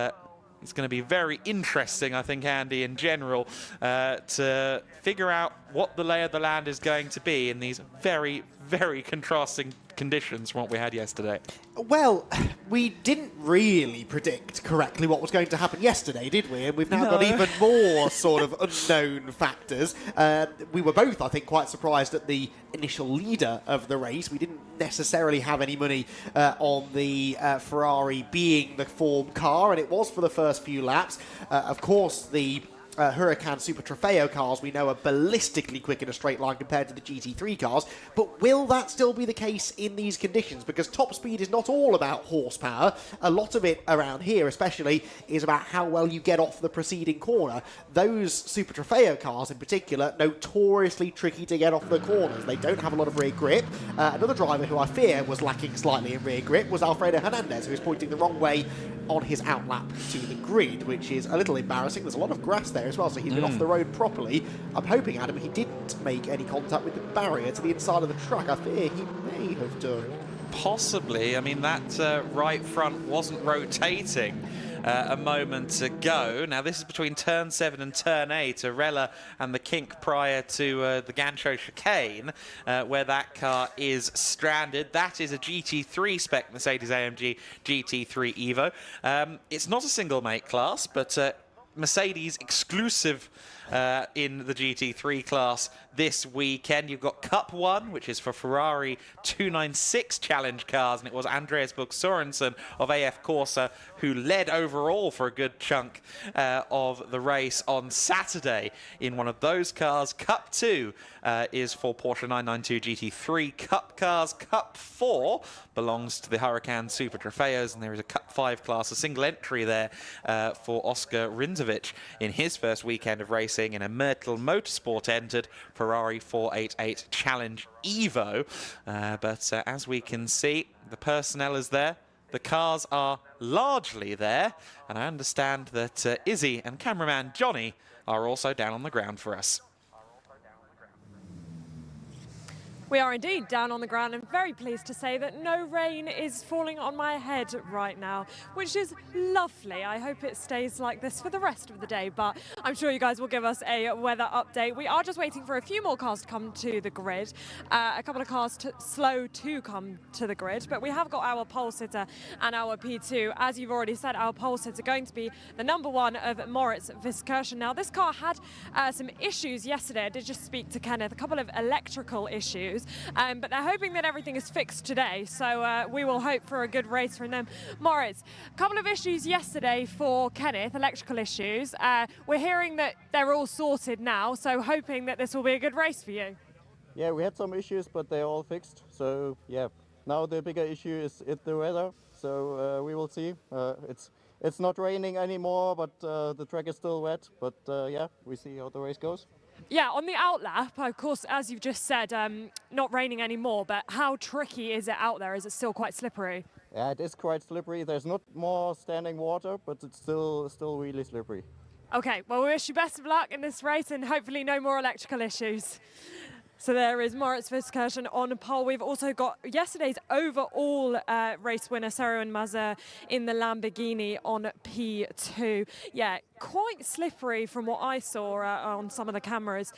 it's going to be very interesting, I think, Andy, in general, to figure out what the lay of the land is going to be in these very, very contrasting conditions from what we had yesterday? Well, we didn't really predict correctly what was going to happen yesterday, did we? And we've now got even more sort of unknown factors. We were both, I think, quite surprised at the initial leader of the race. We didn't necessarily have any money on the Ferrari being the form car, and it was for the first few laps. Of course, the Huracan Super Trofeo cars we know are ballistically quick in a straight line compared to the GT3 cars, but will that still be the case in these conditions? Because top speed is not all about horsepower. A lot of it around here especially is about how well you get off the preceding corner. Those Super Trofeo cars in particular, notoriously tricky to get off the corners. They don't have a lot of rear grip. Another driver who I fear was lacking slightly in rear grip was Alfredo Hernandez, who is pointing the wrong way on his outlap to the grid, which is a little embarrassing. There's a lot of grass there as well, so he's been off the road properly. I'm hoping, Adam, he didn't make any contact with the barrier to the inside of the track. I fear he may have done. Possibly. I mean, that right front wasn't rotating a moment ago. Now, this is between turn 7 and turn 8, Arella and the kink prior to the Gancho chicane, where that car is stranded. That is a GT3 spec Mercedes-AMG GT3 Evo. It's not a single make class, but Mercedes exclusive in the GT3 class this weekend. You've got Cup 1, which is for Ferrari 296 challenge cars, and it was Andreas Bug Sorensen of AF Corsa who led overall for a good chunk of the race on Saturday in one of those cars. Cup 2 is for Porsche 992 GT3 Cup cars. Cup 4 belongs to the Huracan Super Trofeos, and there is a Cup 5 class, a single entry there for Oscar Rinzovic in his first weekend of racing. In a Myrtle Motorsport entered Ferrari 488 Challenge Evo. But as we can see, the personnel is there. The cars are largely there. And I understand that Izzy and cameraman Johnny are also down on the ground for us. We are indeed down on the ground and very pleased to say that no rain is falling on my head right now, which is lovely. I hope it stays like this for the rest of the day, but I'm sure you guys will give us a weather update. We are just waiting for a few more cars to come to the grid, a couple of cars slow to come to the grid, but we have got our pole sitter and our P2. As you've already said, our pole sitter going to be the number 1 of Moritz Viskirchen. Now, this car had some issues yesterday. I did just speak to Kenneth, a couple of electrical issues. But they're hoping that everything is fixed today, so we will hope for a good race from them. Moritz, a couple of issues yesterday for Kenneth, electrical issues. We're hearing that they're all sorted now, so hoping that this will be a good race for you. Yeah, we had some issues, but they're all fixed. So yeah, now the bigger issue is the weather. So we will see. It's not raining anymore, but the track is still wet. But yeah, we see how the race goes. Yeah, on the outlap, of course, as you've just said, not raining anymore, but how tricky is it out there? Is it still quite slippery? Yeah, it is quite slippery. There's not more standing water, but it's still really slippery. Okay, well, we wish you best of luck in this race and hopefully no more electrical issues. So there is Moritz Viskirchen on pole. We've also got yesterday's overall race winner, Saruhan Mazur, in the Lamborghini on P2. Yeah, quite slippery from what I saw on some of the cameras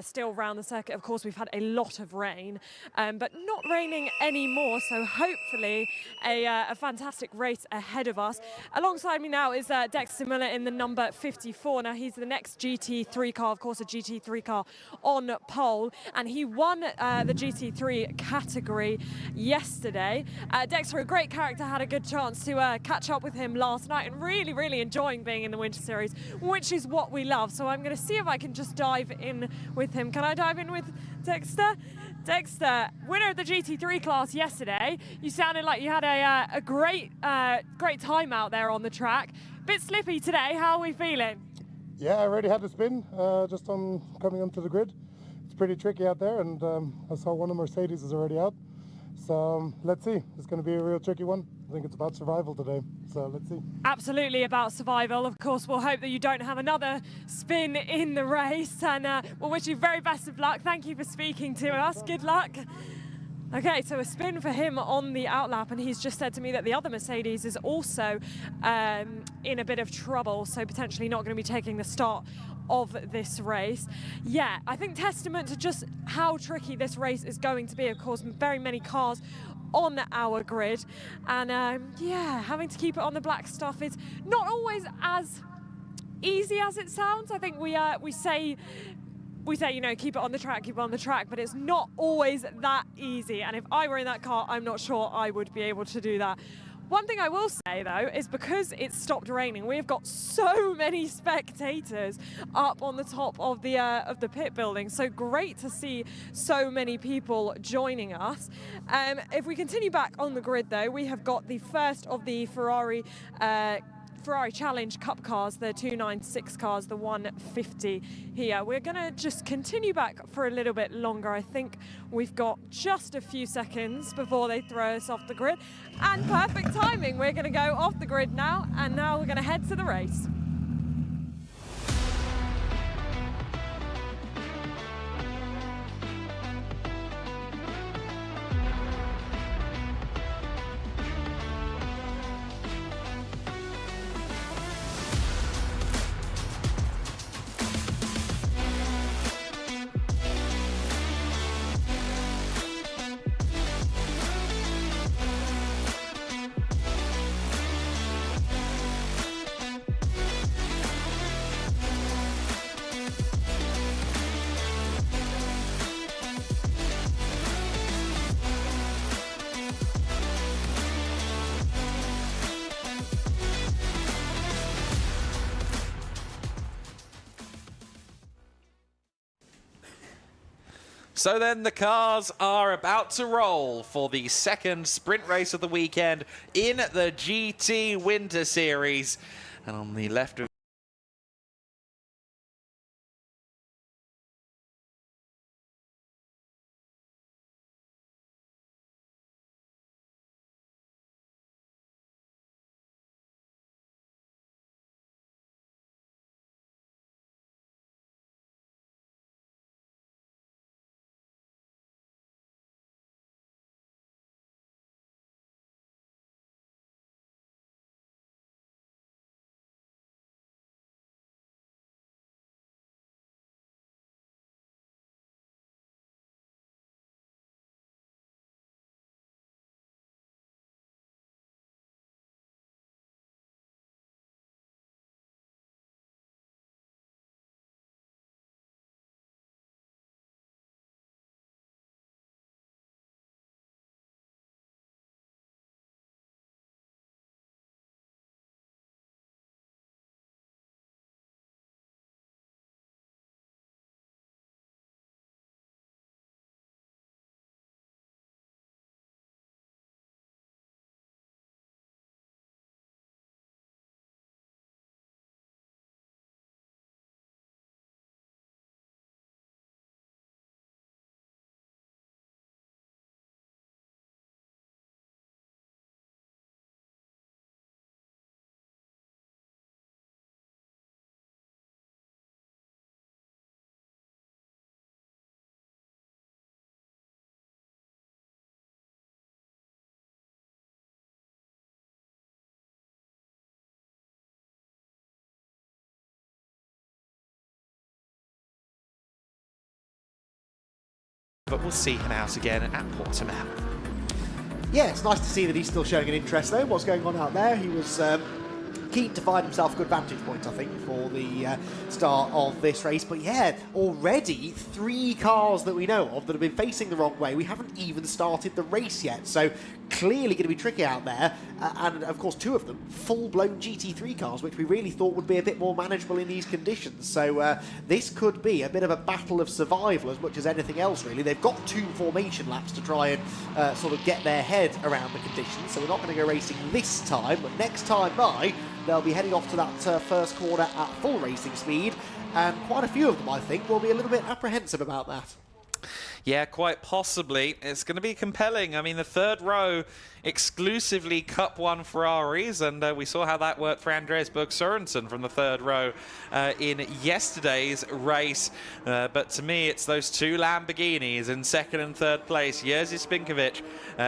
still around the circuit. Of course, we've had a lot of rain, but not raining anymore. So hopefully a fantastic race ahead of us. Alongside me now is Dexter Miller in the number 54. Now, he's the next GT3 car, of course, a GT3 car on pole. And he won the GT3 category yesterday. Dexter, a great character, had a good chance to catch up with him last night and really enjoying being in the Winter Series, which is what we love. So I'm going to see if I can just dive in with him. Can I dive in with Dexter? Dexter, winner of the GT3 class yesterday. You sounded like you had a great time out there on the track. Bit slippy today. How are we feeling? Yeah, I already had the spin just on coming onto the grid. Pretty tricky out there, and I saw one of Mercedes is already out, so let's see. It's going to be a real tricky one. I think it's about survival today, so let's see. Absolutely about survival. Of course, we'll hope that you don't have another spin in the race, and we'll wish you very best of luck. Thank you for speaking to us. Good luck. Okay, so a spin for him on the outlap, and he's just said to me that the other Mercedes is also in a bit of trouble, so potentially not going to be taking the start of this race. Yeah, I think testament to just how tricky this race is going to be. Of course, very many cars on our grid, and yeah, having to keep it on the black stuff is not always as easy as it sounds. I think we say, you know, keep it on the track, but it's not always that easy. And if I were in that car, I'm not sure I would be able to do that. One thing I will say though is because it's stopped raining, we've got so many spectators up on the top of the pit building. So great to see so many people joining us. If we continue back on the grid though, we have got the first of the Ferrari Challenge Cup cars, the 296 cars, the 150 here. We're going to just continue back for a little bit longer. I think we've got just a few seconds before they throw us off the grid. And perfect timing. We're going to go off the grid now, and now we're going to head to the race. So then the cars are about to roll for the second sprint race of the weekend in the GT Winter Series. And on the left of but we'll see him out again at Portugal. Yeah, it's nice to see that he's still showing an interest though. What's going on out there? He was keen to find himself a good vantage point, I think, for the start of this race. But yeah, already 3 cars that we know of that have been facing the wrong way. We haven't even started the race yet, so clearly going to be tricky out there. And of course 2 of them full-blown GT3 cars, which we really thought would be a bit more manageable in these conditions. So this could be a bit of a battle of survival as much as anything else, really. They've got 2 formation laps to try and sort of get their head around the conditions, so we're not going to go racing this time, but next time by, they'll be heading off to that first corner at full racing speed, and quite a few of them, I think, will be a little bit apprehensive about that. Yeah, quite possibly. It's going to be compelling. I mean, the third row exclusively Cup 1 Ferraris, and we saw how that worked for Andreas Berg Sørensen from the third row in yesterday's race. But to me, it's those two Lamborghinis in second and third place. Jerzy Spinkovic,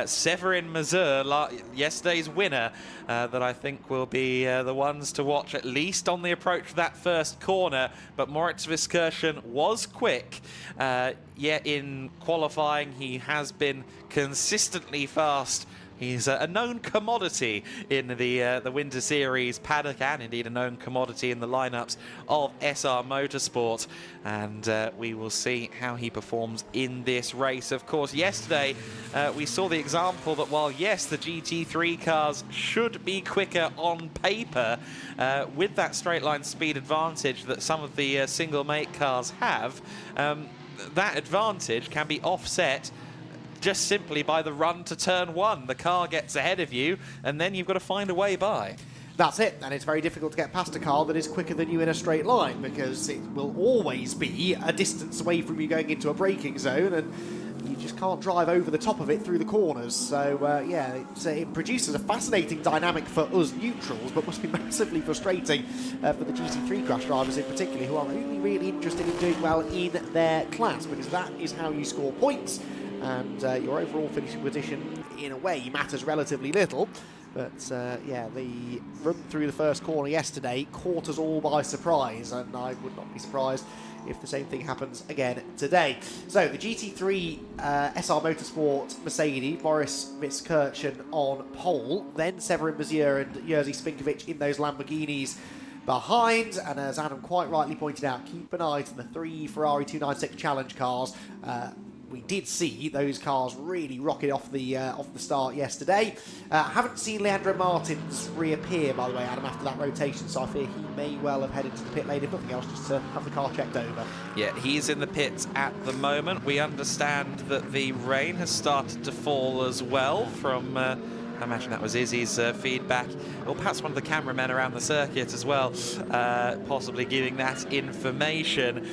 Severin Mazur, yesterday's winner, that I think will be the ones to watch, at least on the approach to that first corner. But Moritz Viskirchen was quick. Yet in qualifying, he has been consistently fast. He's a known commodity in the Winter Series paddock, and indeed a known commodity in the lineups of SR Motorsport. And we will see how he performs in this race. Of course, yesterday we saw the example that while, yes, the GT3 cars should be quicker on paper, with that straight line speed advantage that some of the single make cars have, that advantage can be offset just simply by the run to turn one. The car gets ahead of you, and then you've got to find a way by. That's it, and it's very difficult to get past a car that is quicker than you in a straight line, because it will always be a distance away from you going into a braking zone, and you just can't drive over the top of it through the corners. So, yeah, it produces a fascinating dynamic for us neutrals, but must be massively frustrating for the GT3 crash drivers in particular, who are only really interested in doing well in their class, because that is how you score points. And your overall finishing position, in a way, matters relatively little. But, yeah, the run through the first corner yesterday caught us all by surprise, and I would not be surprised if the same thing happens again today. So, the GT3 SR Motorsport Mercedes, Moritz Viskirchen on pole, then Severin Mazur and Jerzy Spinkovic in those Lamborghinis behind. And as Adam quite rightly pointed out, keep an eye to the 3 Ferrari 296 Challenge cars. We did see those cars really rocket off the start yesterday. Haven't seen Leandro Martins reappear, by the way, Adam, after that rotation, so I fear he may well have headed to the pit lane, if nothing else, just to have the car checked over. Yeah, he's in the pits at the moment. We understand that the rain has started to fall as well from... I imagine that was Izzy's feedback, or perhaps one of the cameramen around the circuit as well, possibly giving that information.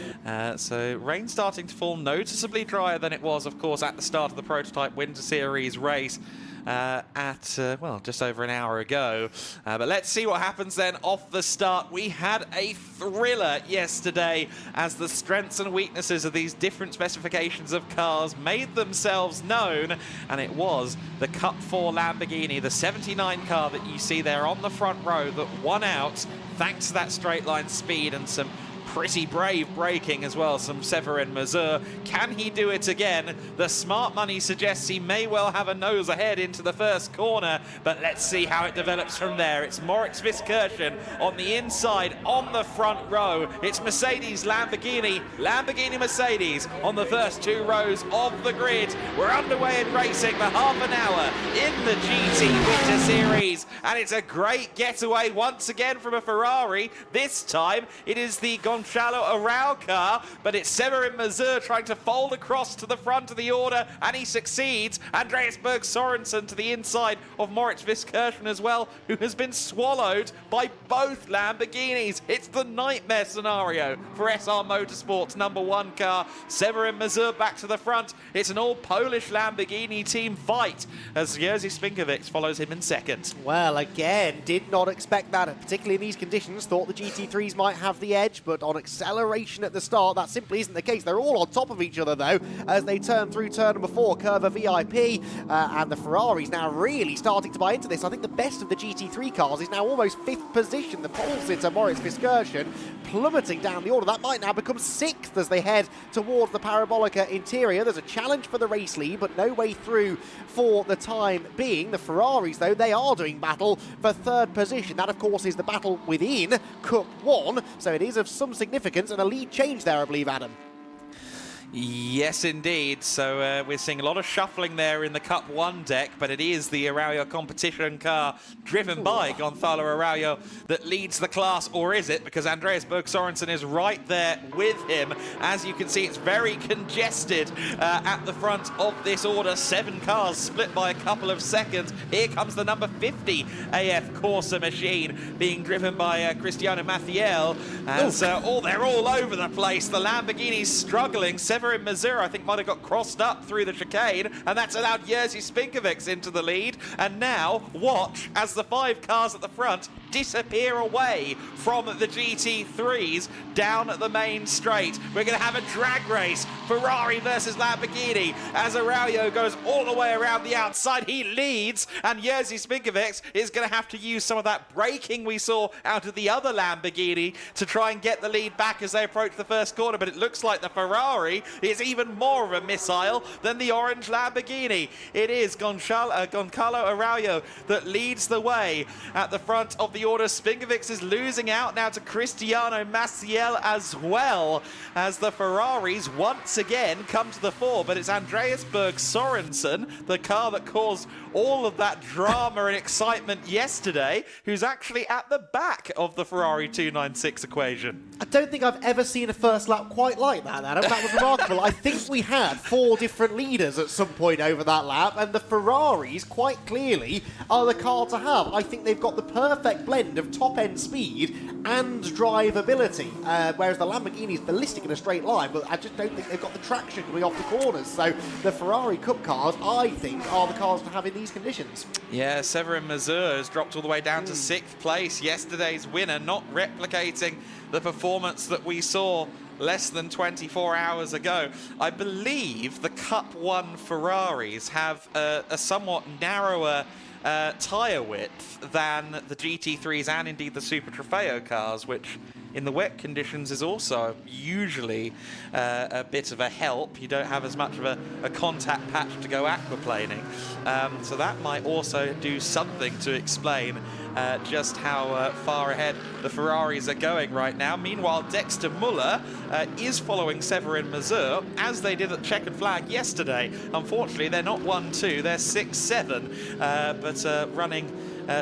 So rain starting to fall, noticeably drier than it was, of course, at the start of the Prototype Winter Series race. Well, just over an hour ago. But let's see what happens then off the start. We had a thriller yesterday as the strengths and weaknesses of these different specifications of cars made themselves known, and it was the Cup 4 Lamborghini, the 79 car that you see there on the front row, that won out thanks to that straight line speed and some pretty brave braking as well, some Severin Mazur. Can he do it again? The smart money suggests he may well have a nose ahead into the first corner, but let's see how it develops from there. It's Moritz Viskirchen on the inside, on the front row. It's Mercedes, Lamborghini, Lamborghini, Mercedes on the first 2 rows of the grid. We're underway in racing for half an hour in the GT Winter Series, and it's a great getaway once again from a Ferrari. This time it is the Gonçalo Arau car, but it's Severin Mazur trying to fold across to the front of the order, and he succeeds. Andreas Berg Sørensen to the inside of Moritz Viskirchen as well, who has been swallowed by both Lamborghinis. It's the nightmare scenario for SR Motorsport's #1 car. Severin Mazur back to the front. It's an all-Polish Lamborghini team fight as Jerzy Spinkovic follows him in second. Well, again, did not expect that, particularly in these conditions. Thought the GT3s might have the edge, but on acceleration at the start, that simply isn't the case. They're all on top of each other, though, as they turn through turn number 4, Curva VIP, and the Ferraris now really starting to buy into this. I think the best of the GT3 cars is now almost 5th position. The pole sitter, Moritz Viskirchen, plummeting down the order. That might now become 6th as they head towards the Parabolica interior. There's a challenge for the race lead, but no way through for the time being. The Ferraris, though, they are doing battle for 3rd position. That, of course, is the battle within Cup 1, so it is of some significance, and a lead change there, I believe, Adam. Yes, indeed. So we're seeing a lot of shuffling there in the Cup 1 deck, but it is the Araujo competition car driven by Gonçalo Araujo that leads the class, or is it? Because Andreas Berg Sørensen is right there with him. As you can see, it's very congested at the front of this order. 7 cars split by a couple of seconds. Here comes the number 50 AF Corsa machine being driven by Cristiano Mathiel. As they're all over the place. The Lamborghini's struggling. Severin Severin Mazur, I think, might have got crossed up through the chicane, and that's allowed Jerzy Spinkovic into the lead. And now, watch as the 5 cars at the front disappear away from the GT3s down the main straight. We're going to have a drag race, Ferrari versus Lamborghini, as Araujo goes all the way around the outside. He leads, and Jerzy Spinkovic is going to have to use some of that braking we saw out of the other Lamborghini to try and get the lead back as they approach the first corner. But it looks like the Ferrari is even more of a missile than the orange Lamborghini. It is Goncalo Araujo that leads the way at the front of the order. Spinkovic is losing out now to Cristiano Maciel as well, as the Ferraris once again come to the fore. But it's Andreas Berg Sorensen, the car that caused all of that drama and excitement yesterday, who's actually at the back of the Ferrari 296 equation. I don't think I've ever seen a first lap quite like that, Adam. That was remarkable. I think we had 4 different leaders at some point over that lap, and the Ferraris quite clearly are the car to have. I think they've got the perfect blend of top-end speed and drivability, whereas the Lamborghini's ballistic in a straight line, but I just don't think they've got the traction coming off the corners. So the Ferrari Cup cars, I think, are the cars to have in these conditions. Yeah, Severin Mazur has dropped all the way down to 6th place. Yesterday's winner, not replicating the performance that we saw less than 24 hours ago. I believe the Cup 1 Ferraris have a somewhat narrower tyre width than the GT3s and indeed the Super Trofeo cars, which in the wet conditions is also usually a bit of a help. You don't have as much of a contact patch to go aquaplaning. So that might also do something to explain just how far ahead the Ferraris are going right now. Meanwhile, Dexter Muller is following Severin Mazur, as they did at Checkered Flag yesterday. Unfortunately, they're not 1-2, they're 6-7, but running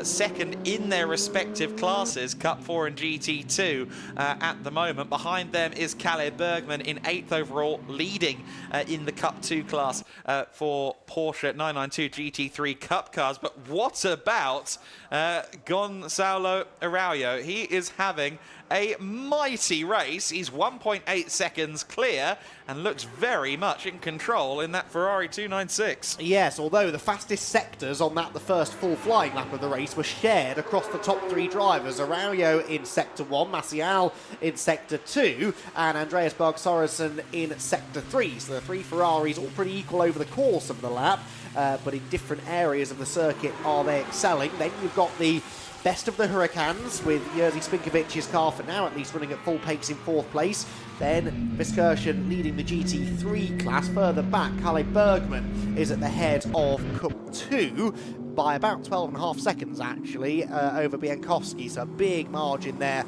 second in their respective classes, Cup 4 and GT2 at the moment. Behind them is Kalle Bergman in 8th overall, leading in the Cup 2 class for Porsche 992 GT3 Cup cars. But what about Gonçalo Araujo? He is having a mighty race. He's 1.8 seconds clear and looks very much in control in that Ferrari 296. Yes, although the fastest sectors on that, the first full flying lap of the race, were shared across the top 3 drivers. Araujo in Sector 1, Maciel in Sector 2, and Andreas Berg Sorensen in Sector 3. So the 3 Ferraris all pretty equal over the course of the lap, but in different areas of the circuit are they excelling. Then you've got the best of the Hurricanes, with Jerzy Spinkovic's car for now at least running at full pace in 4th place. Then Viskirchen leading the GT3 class. Further back, Kalle Bergman is at the head of Cup 2 by about 12.5 seconds, actually, over Biankowski. So a big margin there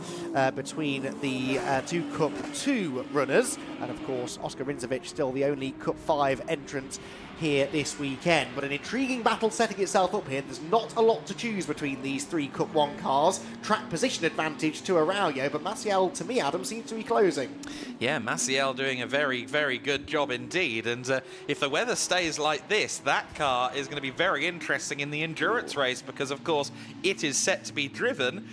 between the 2 Cup 2 runners. And of course, Oscar Rinzovic still the only Cup 5 entrant here this weekend. But an intriguing battle setting itself up here. There's not a lot to choose between these 3 Cup 1 cars. Track position advantage to Araujo, but Maciel, to me, Adam, seems to be closing. Yeah, Maciel doing a very, very good job indeed. And if the weather stays like this, that car is going to be very interesting in the endurance race, because, of course, it is set to be driven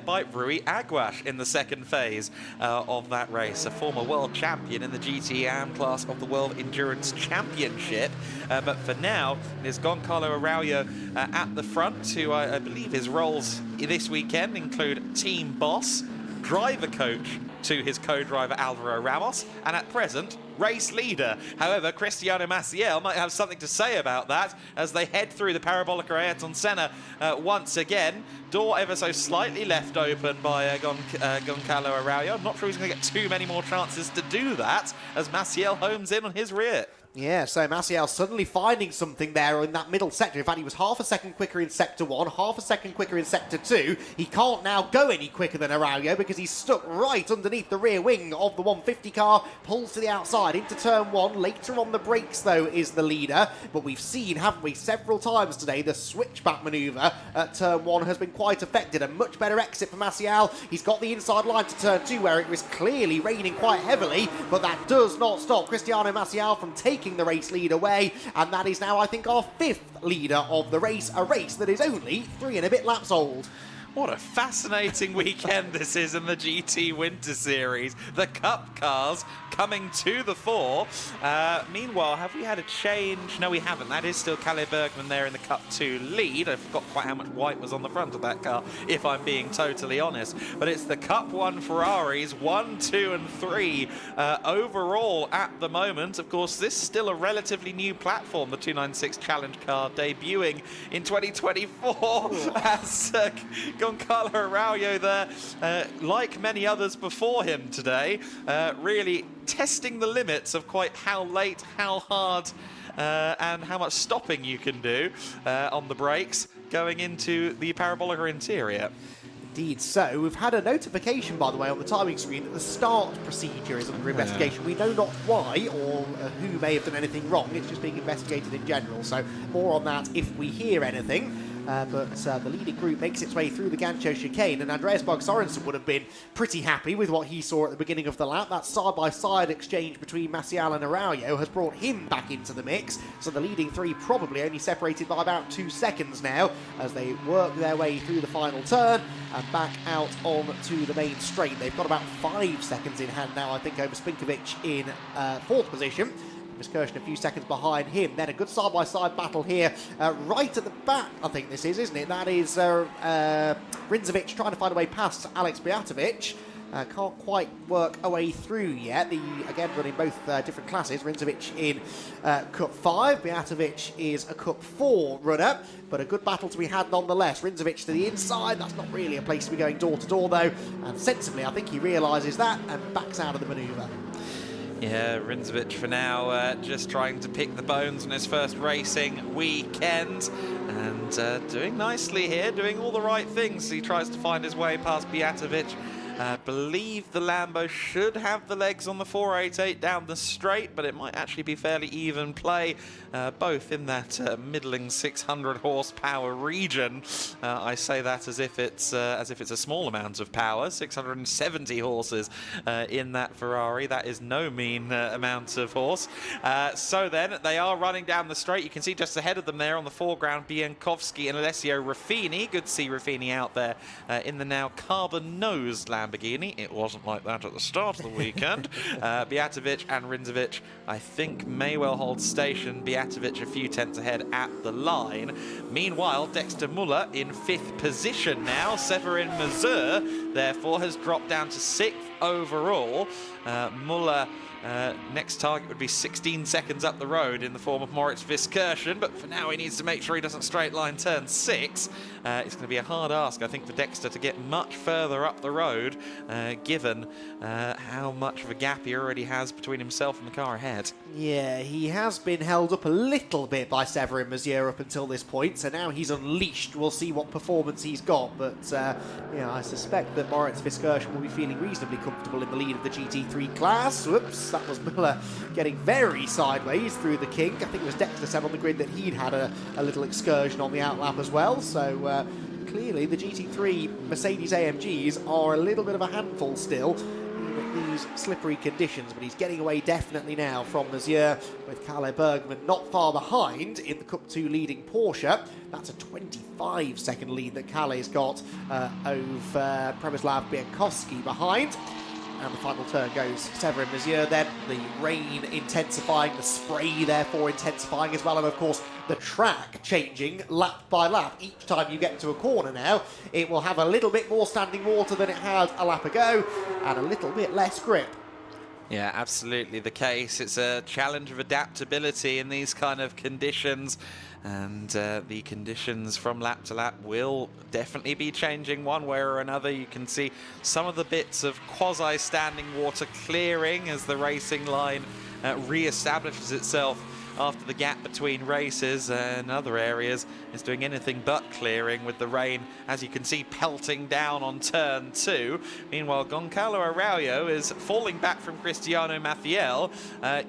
by Rui Aguas in the second phase of that race, a former world champion in the GT Am class of the World Endurance Championship. But for now, it is Goncalo Araujo at the front, who I believe his roles this weekend include team boss, driver coach to his co-driver Alvaro Ramos, and at present, race leader. However, Cristiano Maciel might have something to say about that as they head through the Parabolica Ayrton Senna once again. Door ever so slightly left open by Goncalo Araujo. I'm not sure he's going to get too many more chances to do that as Maciel homes in on his rear. Yeah, so Maciel suddenly finding something there in that middle sector. In fact, he was half a second quicker in Sector 1, half a second quicker in Sector 2. He can't now go any quicker than Araujo because he's stuck right underneath the rear wing of the 150 car. Pulls to the outside into Turn 1. Later on the brakes, though, is the leader. But we've seen, haven't we, several times today, the switchback manoeuvre at Turn 1 has been quite effective. A much better exit for Maciel. He's got the inside line to Turn 2, where it was clearly raining quite heavily. But that does not stop Cristiano Maciel from taking the race lead away, and that is now, I think, our 5th leader of the race, a race that is only 3 and a bit laps old. What a fascinating weekend this is in the GT Winter Series. The Cup cars coming to the fore. Meanwhile, have we had a change? No, we haven't. That is still Kalle Bergman there in the Cup 2 lead. I forgot quite how much white was on the front of that car, if I'm being totally honest. But it's the Cup 1 Ferraris, 1, 2 and 3 overall at the moment. Of course, this is still a relatively new platform, the 296 Challenge car debuting in 2024 as Goncalo Araujo there, like many others before him today, really testing the limits of quite how late, how hard, and how much stopping you can do on the brakes going into the Parabolica interior. Indeed so. We've had a notification, by the way, on the timing screen that the start procedure is under investigation. We know not why or who may have done anything wrong. It's just being investigated in general. So more on that if we hear anything. But the leading group makes its way through the Gancho chicane, and Andreas Berg Sorensen would have been pretty happy with what he saw at the beginning of the lap. That side-by-side exchange between Maciel and Araujo has brought him back into the mix, so the leading three probably only separated by about 2 seconds now as they work their way through the final turn and back out onto the main straight. They've got about 5 seconds in hand now, I think, over Spinkovic in 4th position. Excursion a few seconds behind him. Then a good side-by-side battle here right at the back, I think this is, isn't it? That is Rindzovic trying to find a way past Alex Bijatovic. Can't quite work a way through yet. Again, running both different classes. Rindzovic in Cup 5. Bijatovic is a Cup 4 runner, but a good battle to be had nonetheless. Rindzovic to the inside. That's not really a place to be going door-to-door, though. And sensibly, I think he realises that and backs out of the manoeuvre. Yeah, Rindzovic for now just trying to pick the bones on his first racing weekend and doing nicely here, doing all the right things. He tries to find his way past Bijatovic. Believe the Lambo should have the legs on the 488 down the straight, but it might actually be fairly even play, both in that middling 600 horsepower region. I say that as if it's a small amount of power. 670 horses in that Ferrari. That is no mean amount of horse. So then they are running down the straight. You can see just ahead of them there on the foreground, Biankowski and Alessio Ruffini. Good to see Ruffini out there in the now carbon-nosed Lamborghini. It wasn't like that at the start of the weekend. Bijatovic and Rindzovic, I think, may well hold station. Bijatovic a few tenths ahead at the line. Meanwhile, Dexter Muller in 5th position now. Severin Mazur, therefore, has dropped down to 6th overall. Muller... next target would be 16 seconds up the road in the form of Moritz Viskirchen, but for now he needs to make sure he doesn't straight line turn 6. It's going to be a hard ask, I think, for Dexter to get much further up the road, given how much of a gap he already has between himself and the car ahead. Yeah, he has been held up a little bit by Severin Mazur up until this point, so now he's unleashed. We'll see what performance he's got, but yeah, I suspect that Moritz Viskirchen will be feeling reasonably comfortable in the lead of the GT3 class. Whoops, that was Miller getting very sideways through the kink. I think it was Dexter said on the grid that he'd had a little excursion on the outlap as well, so clearly the GT3 Mercedes AMGs are a little bit of a handful still in these slippery conditions, but he's getting away definitely now from Mazur, with Kalle Bergman not far behind in the Cup 2 leading Porsche. That's a 25-second lead that Kalle's got over Przemysław Biankowski behind. And the final turn goes Severin Mazur then. The rain intensifying, the spray therefore intensifying as well, and of course the track changing lap by lap. Each time you get to a corner now, it will have a little bit more standing water than it had a lap ago, and a little bit less grip. Yeah, absolutely the case. It's a challenge of adaptability in these kind of conditions. And the conditions from lap to lap will definitely be changing one way or another. You can see some of the bits of quasi-standing water clearing as the racing line re-establishes itself after the gap between races, and other areas is doing anything but clearing with the rain, as you can see, pelting down on turn 2. Meanwhile, Goncalo Araujo is falling back from Cristiano Maciel.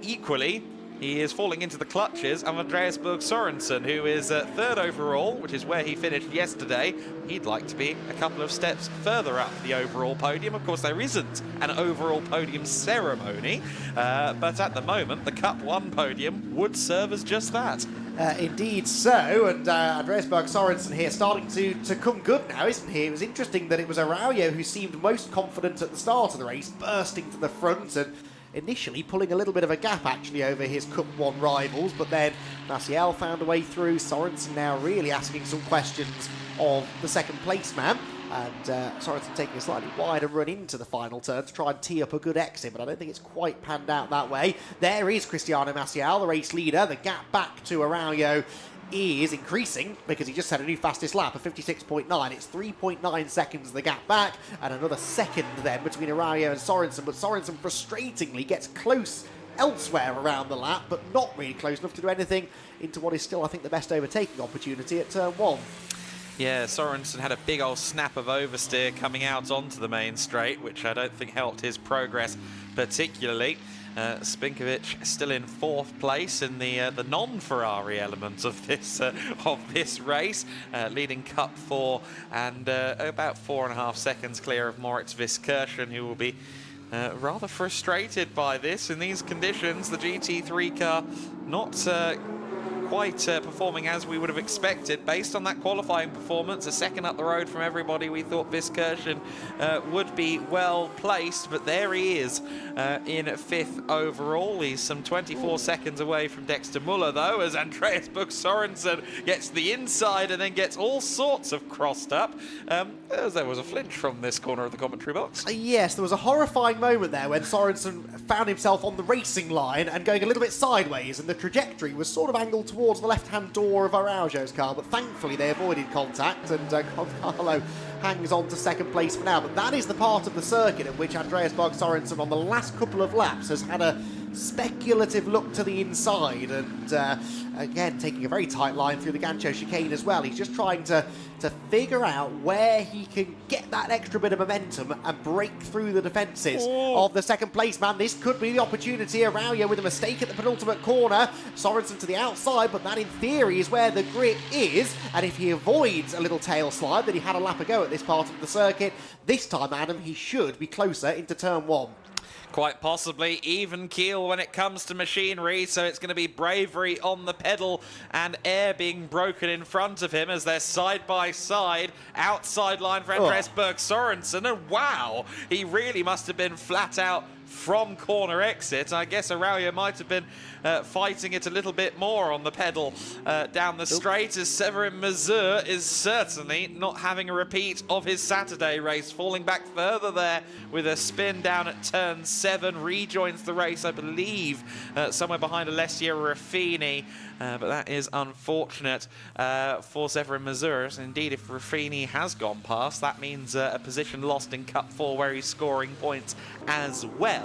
Equally, he is falling into the clutches of Andreas Berg Sorensen, who is third overall, which is where he finished yesterday. He'd like to be a couple of steps further up the overall podium. Of course, there isn't an overall podium ceremony, but at the moment, the Cup 1 podium would serve as just that. Indeed so, and Andreas Berg Sorensen here starting to come good now, isn't he? It was interesting that it was Araujo who seemed most confident at the start of the race, bursting to the front and initially pulling a little bit of a gap actually over his Cup 1 rivals, but then Maciel found a way through. Sorensen now really asking some questions of the second place man, and Sorensen taking a slightly wider run into the final turn to try and tee up a good exit, but I don't think it's quite panned out that way. There is Cristiano Maciel, the race leader. The gap back to Araujo is increasing because he just had a new fastest lap of 56.9. It's 3.9 seconds the gap back, and another second then between Araujo and Sorensen, but Sorensen frustratingly gets close elsewhere around the lap, but not really close enough to do anything into what is still, I think, the best overtaking opportunity at turn 1. Yeah, Sorensen had a big old snap of oversteer coming out onto the main straight, which I don't think helped his progress particularly. Spinkovic still in 4th place in the non-Ferrari element of this race, leading Cup 4 and about 4.5 seconds clear of Moritz Viskirchen, who will be rather frustrated by this. In these conditions, the GT3 car not quite performing as we would have expected based on that qualifying performance. A second up the road from everybody, we thought Viskirchen would be well placed, but there he is in 5th overall. He's some 24 seconds away from Dexter Muller though, as Andreas Berg Sorensen gets to the inside and then gets all sorts of crossed up. There was a flinch from this corner of the commentary box. Yes, there was a horrifying moment there when Sorensen found himself on the racing line and going a little bit sideways, and the trajectory was sort of angled towards the left-hand door of Araujo's car, but thankfully they avoided contact, and Carlo hangs on to second place for now. But that is the part of the circuit at which Andreas Berg Sorensen on the last couple of laps has had a speculative look to the inside, and again taking a very tight line through the Gancho chicane as well. He's just trying to figure out where he can get that extra bit of momentum and break through the defences of the second place man. This could be the opportunity. Araujo with a mistake at the penultimate corner. Sorensen to the outside, but that in theory is where the grip is, and if he avoids a little tail slide that he had a lap ago at this part of the circuit, this time, Adam, he should be closer into turn 1. Quite possibly even keel when it comes to machinery, so it's going to be bravery on the pedal and air being broken in front of him as they're side by side. Outside line for Andreas Berg Sorensen, and wow, he really must have been flat out from corner exit. I guess Araujo might have been fighting it a little bit more on the pedal down the straight, as Severin Mazur is certainly not having a repeat of his Saturday race, falling back further there with a spin down at turn 7, rejoins the race, I believe, somewhere behind Alessio Ruffini, but that is unfortunate for Severin Mazur. Indeed, if Ruffini has gone past, that means a position lost in Cup 4 where he's scoring points as well.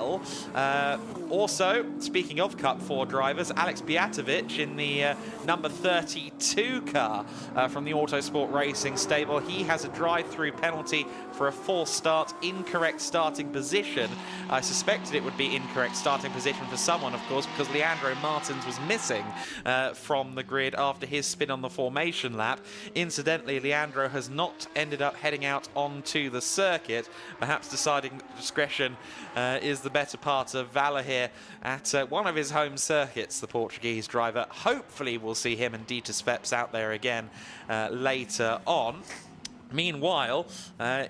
Also, speaking of Cup 4 drivers, Alex Bijatovic in the number 32 car from the Autosport Racing stable. He has a drive-through penalty for a false start, incorrect starting position. I suspected it would be incorrect starting position for someone, of course, because Leandro Martins was missing from the grid after his spin on the formation lap. Incidentally, Leandro has not ended up heading out onto the circuit, perhaps deciding discretion is the better part of valor here at one of his home circuits, the Portuguese driver. Hopefully we'll see him and Dieter Sveps out there again later on. Meanwhile,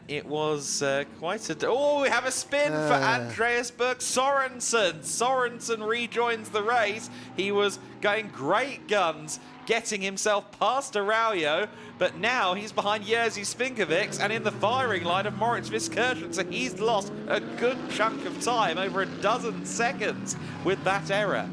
it was quite a... Oh, we have a spin for Andreas Berg Sorensen. Sorensen rejoins the race. He was going great guns, getting himself past Araujo, but now he's behind Jerzy Spinkovic and in the firing line of Moritz Viskirchen, so he's lost a good chunk of time, over a dozen seconds, with that error.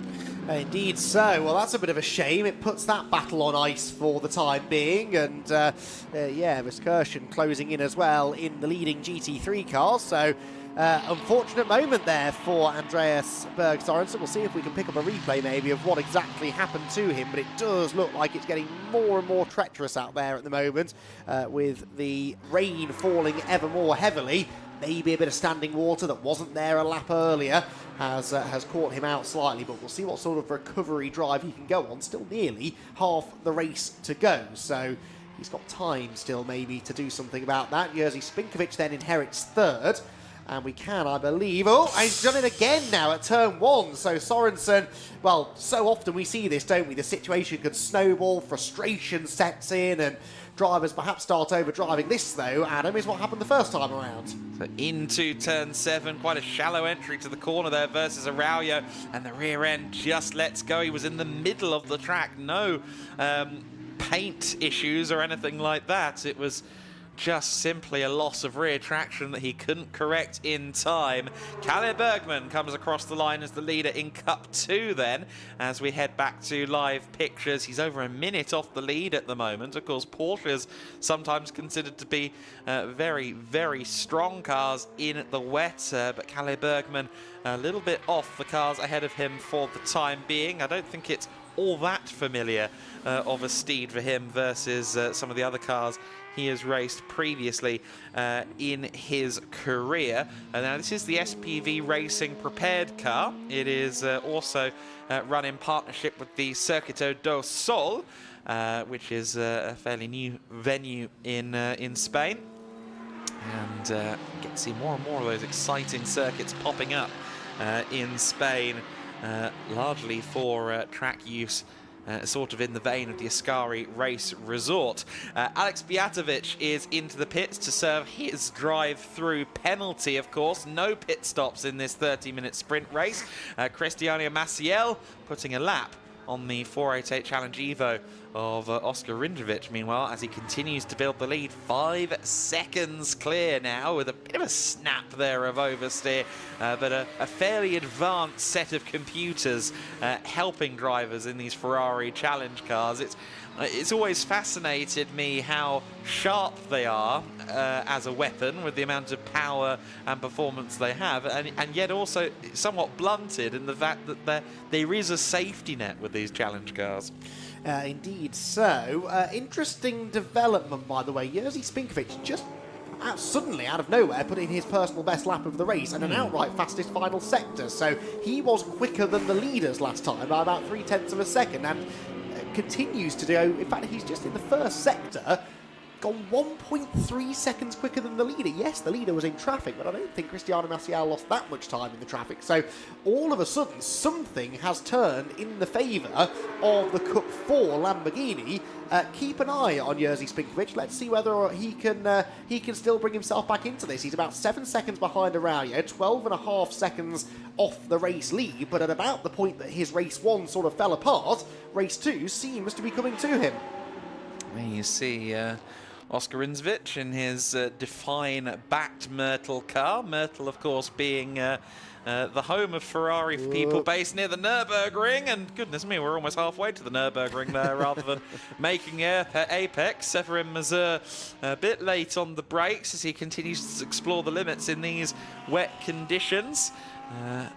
Indeed so. Well, that's a bit of a shame. It puts that battle on ice for the time being, and yeah, Viskirchen closing in as well in the leading GT3 car, so unfortunate moment there for Andreas Berg Sorensen. We'll see if we can pick up a replay maybe of what exactly happened to him, but it does look like it's getting more and more treacherous out there at the moment, with the rain falling ever more heavily. maybe a bit of standing water that wasn't there a lap earlier has caught him out slightly, but we'll see what sort of recovery drive he can go on. Still nearly half the race to go, so he's got time still maybe to do something about that. Jerzy Spinkovic then inherits third. And we can, I believe... Oh, and he's done it again now at turn 1. So Sorensen, well, so often we see this, don't we? The situation could snowball, frustration sets in, and drivers perhaps start over-driving. This, though, Adam, is what happened the first time around. So into turn 7, quite a shallow entry to the corner there versus Araujo, and the rear end just lets go. He was in the middle of the track. No paint issues or anything like that. It was just simply a loss of rear traction that he couldn't correct in time. Kalle Bergman comes across the line as the leader in Cup 2 then. As we head back to live pictures, he's over a minute off the lead at the moment. Of course, Porsche's sometimes considered to be very, very strong cars in the wet, but Kalle Bergman a little bit off the cars ahead of him for the time being. I don't think it's all that familiar of a steed for him versus some of the other cars he has raced previously in his career. And now this is the SPV Racing Prepared car. It is also run in partnership with the Circuito do Sol, which is a fairly new venue in Spain. And get to see more and more of those exciting circuits popping up in Spain, largely for track use. Sort of in the vein of the Ascari Race Resort. Alex Bjatovic is into the pits to serve his drive-through penalty, of course. No pit stops in this 30-minute sprint race. Cristiano Maciel putting a lap on the 488 Challenge Evo of Oscar Rinjovic, meanwhile, as he continues to build the lead. 5 seconds clear now, with a bit of a snap there of oversteer, but a fairly advanced set of computers helping drivers in these Ferrari Challenge cars. It's always fascinated me how sharp they are as a weapon, with the amount of power and performance they have, and yet also somewhat blunted in the fact that there is a safety net with these challenge cars. Indeed so. Interesting development, by the way. Jerzy Spinkovic just suddenly, out of nowhere, put in his personal best lap of the race and an outright fastest final sector. So he was quicker than the leaders last time by about 0.3 of a second, and continues to do. In fact, he's just in the first sector gone 1.3 seconds quicker than the leader. Yes, the leader was in traffic, but I don't think Cristiano Maciel lost that much time in the traffic. So all of a sudden, something has turned in the favour of the Cup 4 Lamborghini. Keep an eye on Jerzy Spinkovic. Let's see whether he can still bring himself back into this. He's about 7 seconds behind Araujo, 12.5 seconds off the race lead, but at about the point that his race 1 sort of fell apart, race 2 seems to be coming to him. There you see Oscar Rinjovic in his Define-backed Myrtle car. Myrtle, of course, being the home of Ferrari for people based near the Nürburgring, and goodness me, we're almost halfway to the Nürburgring there rather than making apex. Severin Mazur a bit late on the brakes as he continues to explore the limits in these wet conditions.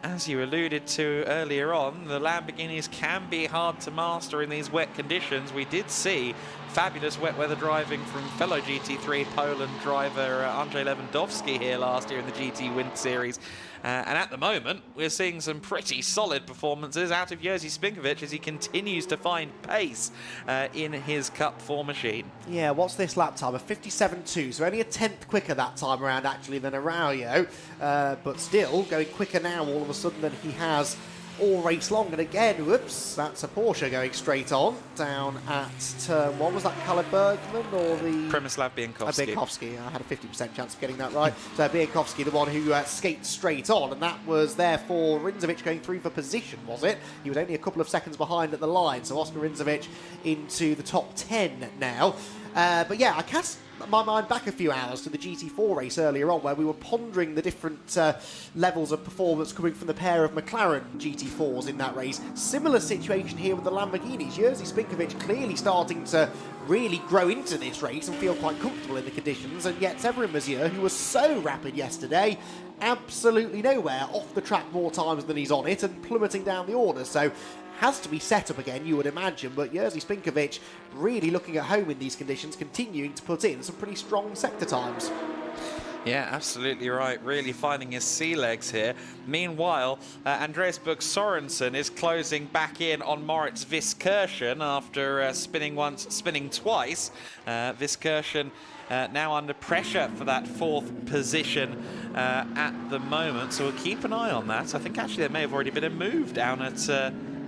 As you alluded to earlier on, the Lamborghinis can be hard to master in these wet conditions. We did see fabulous wet weather driving from fellow GT3 Poland driver Andrzej Lewandowski here last year in the GT Winter Series. And at the moment, we're seeing some pretty solid performances out of Jerzy Spinkovic as he continues to find pace in his Cup 4 machine. Yeah, what's this lap time? A 57.2, so only a 10th quicker that time around, actually, than Araujo. But still, going quicker now all of a sudden than he has all race long. And again, whoops, that's a Porsche going straight on down at turn 1. Was that Kalle Bergman or the... Przemysław Biankowski. Biankowski. I had a 50% chance of getting that right. So Biankowski, the one who skates straight on, and that was therefore Rinjovic going through for position, was it? He was only a couple of seconds behind at the line, so Oscar Rinjovic into the top 10 now. But yeah, I cast my mind back a few hours to the GT4 race earlier on, where we were pondering the different levels of performance coming from the pair of McLaren GT4s in that race. Similar situation here with the Lamborghinis. Jerzy Spinkovic clearly starting to really grow into this race and feel quite comfortable in the conditions, and yet Severin Mazur, who was so rapid yesterday, absolutely nowhere, off the track more times than he's on it and plummeting down the order. So has to be set up again, you would imagine, but Jerzy Spinkovic really looking at home in these conditions, continuing to put in some pretty strong sector times. Yeah, absolutely right. Really finding his sea legs here. Meanwhile, Andreas Berg Sorensen is closing back in on Moritz Viskirchen after spinning once, spinning twice. Viskirchen now under pressure for that 4th position at the moment, so we'll keep an eye on that. I think actually there may have already been a move down at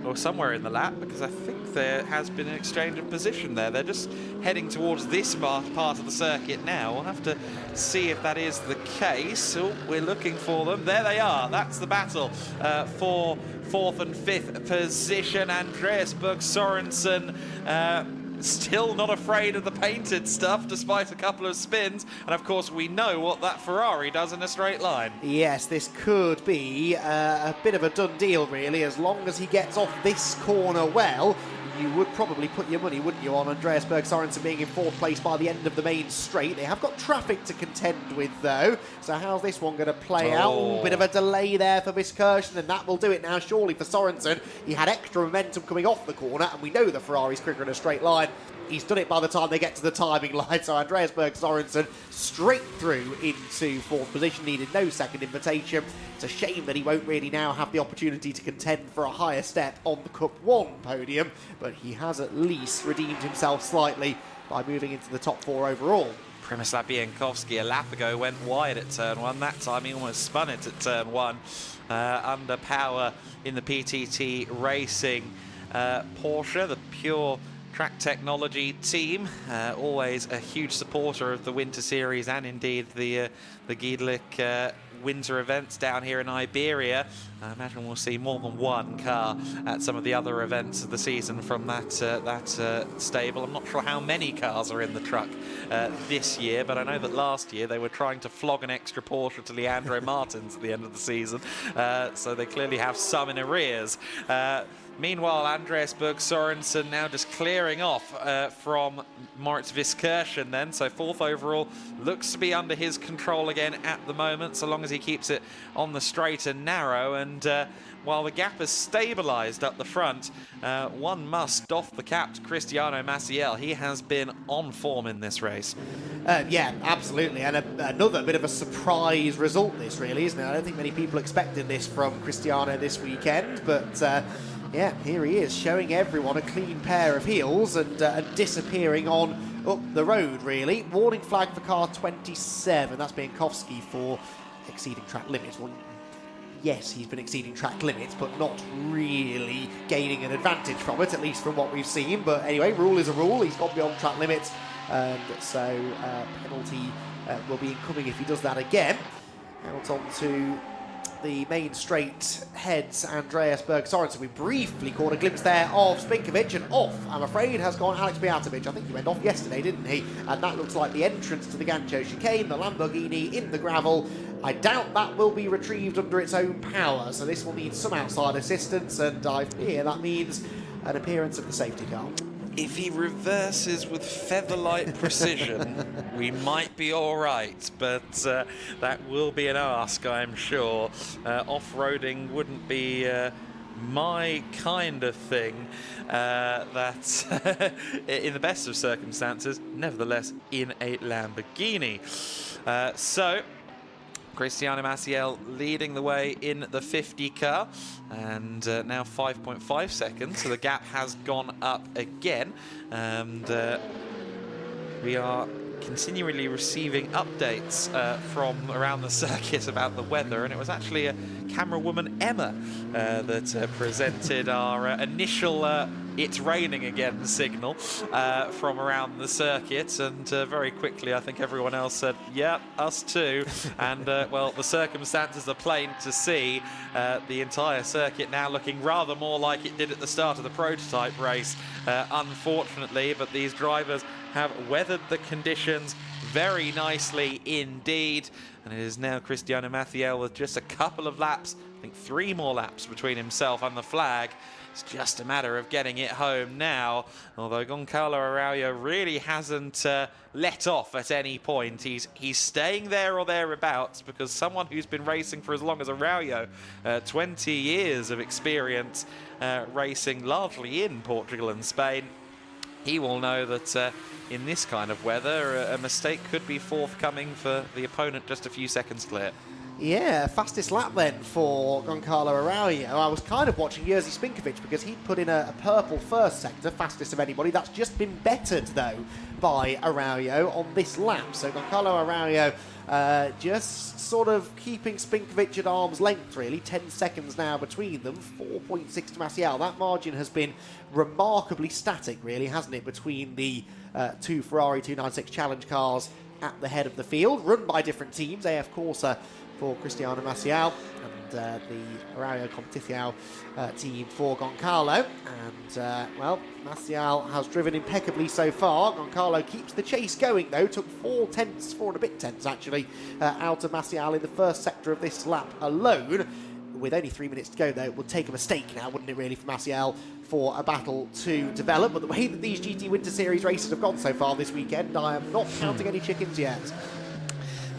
or somewhere in the lap, because I think there has been an exchange of position there. They're just heading towards this part of the circuit now. We'll have to see if that is the case. Oh, we're looking for them. There they are. That's the battle for 4th and 5th position. Andreas Berg Sorensen still not afraid of the painted stuff despite a couple of spins, and of course we know what that Ferrari does in a straight line. Yes, this could be a bit of a done deal really, as long as he gets off this corner well. You would probably put your money, wouldn't you, on Andreas Berg Sorensen being in 4th place by the end of the main straight. They have got traffic to contend with, though. So how's this one going to play out? Ooh, bit of a delay there for Viskirchen, and that will do it now, surely, for Sorensen. He had extra momentum coming off the corner, and we know the Ferrari's quicker in a straight line. He's done it by the time they get to the timing line, so Andreas Berg Sorensen straight through into 4th position, needed no second invitation. It's a shame that he won't really now have the opportunity to contend for a higher step on the Cup 1 podium, but he has at least redeemed himself slightly by moving into the top 4 overall. Przemysław Bienkowski a lap ago went wide at turn 1. That time he almost spun it at turn 1. Under power in the PTT Racing Porsche, the pure track technology team, always a huge supporter of the Winter Series and indeed the Giedelijk winter events down here in Iberia. I imagine we'll see more than one car at some of the other events of the season from that stable. I'm not sure how many cars are in the truck this year, but I know that last year they were trying to flog an extra Porsche to Leandro Martins at the end of the season, so they clearly have some in arrears. Meanwhile, Andreas Berg Sorensen now just clearing off from Moritz Viskirchen then, so 4th overall looks to be under his control again at the moment, so long as he keeps it on the straight and narrow. And while the gap has stabilised up the front, one must doff the cap to Cristiano Maciel. He has been on form in this race. Yeah, absolutely, and another bit of a surprise result this really, isn't it? I don't think many people expected this from Cristiano this weekend, but yeah, here he is, showing everyone a clean pair of heels and disappearing on up the road, really. Warning flag for car 27. That's Bienkowski for exceeding track limits. Well, yes, he's been exceeding track limits, but not really gaining an advantage from it, at least from what we've seen. But anyway, rule is a rule. He's gone beyond track limits, so penalty will be incoming if he does that again. Out on to the main straight heads Andreas Berg Sorensen. We briefly caught a glimpse there of Spinkovic, and off, I'm afraid, has gone Alex Mijatovic. I think he went off yesterday, didn't he? And that looks like the entrance to the Gancho chicane, the Lamborghini in the gravel. I doubt that will be retrieved under its own power, so this will need some outside assistance, and I fear that means an appearance of the safety car. If he reverses with feather-light precision, we might be all right, but that will be an ask, I'm sure. Off-roading wouldn't be my kind of thing, that in the best of circumstances, nevertheless in a Lamborghini. So Cristiano Maciel leading the way in the 50 car, and now 5.5 seconds, so the gap has gone up again, and we are continually receiving updates from around the circuit about the weather, and it was actually a camera woman, Emma, that presented our initial it's raining again signal from around the circuit, and very quickly I think everyone else said, yeah, us too. And well, the circumstances are plain to see. The entire circuit now looking rather more like it did at the start of the prototype race, unfortunately, but these drivers have weathered the conditions very nicely indeed, and it is now Cristiano Maciel with just a couple of laps, I think 3 more laps between himself and the flag. It's just a matter of getting it home now, although Goncalo Araujo really hasn't let off at any point. He's staying there or thereabouts, because someone who's been racing for as long as Araujo, 20 years of experience racing largely in Portugal and Spain, he will know that in this kind of weather, a mistake could be forthcoming for the opponent just a few seconds clear. Yeah, fastest lap then for Giancarlo Araujo. I was kind of watching Jerzy Spinkovic because he put in a purple first sector, fastest of anybody. That's just been bettered, though, by Araujo on this lap. So Giancarlo Araujo just sort of keeping Spinkovic at arm's length, really. 10 seconds now between them, 4.6 to Maciel. That margin has been remarkably static, really, hasn't it, between the two Ferrari 296 Challenge cars at the head of the field, run by different teams. AF Corsa for Cristiano Maciel and the Araujo Competição team for Giancarlo. And, well, Maciel has driven impeccably so far. Giancarlo keeps the chase going, though. Took 4 and a bit tenths, actually, out of Maciel in the first sector of this lap alone. With only 3 minutes to go, though, it would take a mistake now, wouldn't it, really, for Maciel for a battle to develop. But the way that these GT Winter Series races have gone so far this weekend, I am not counting any chickens yet.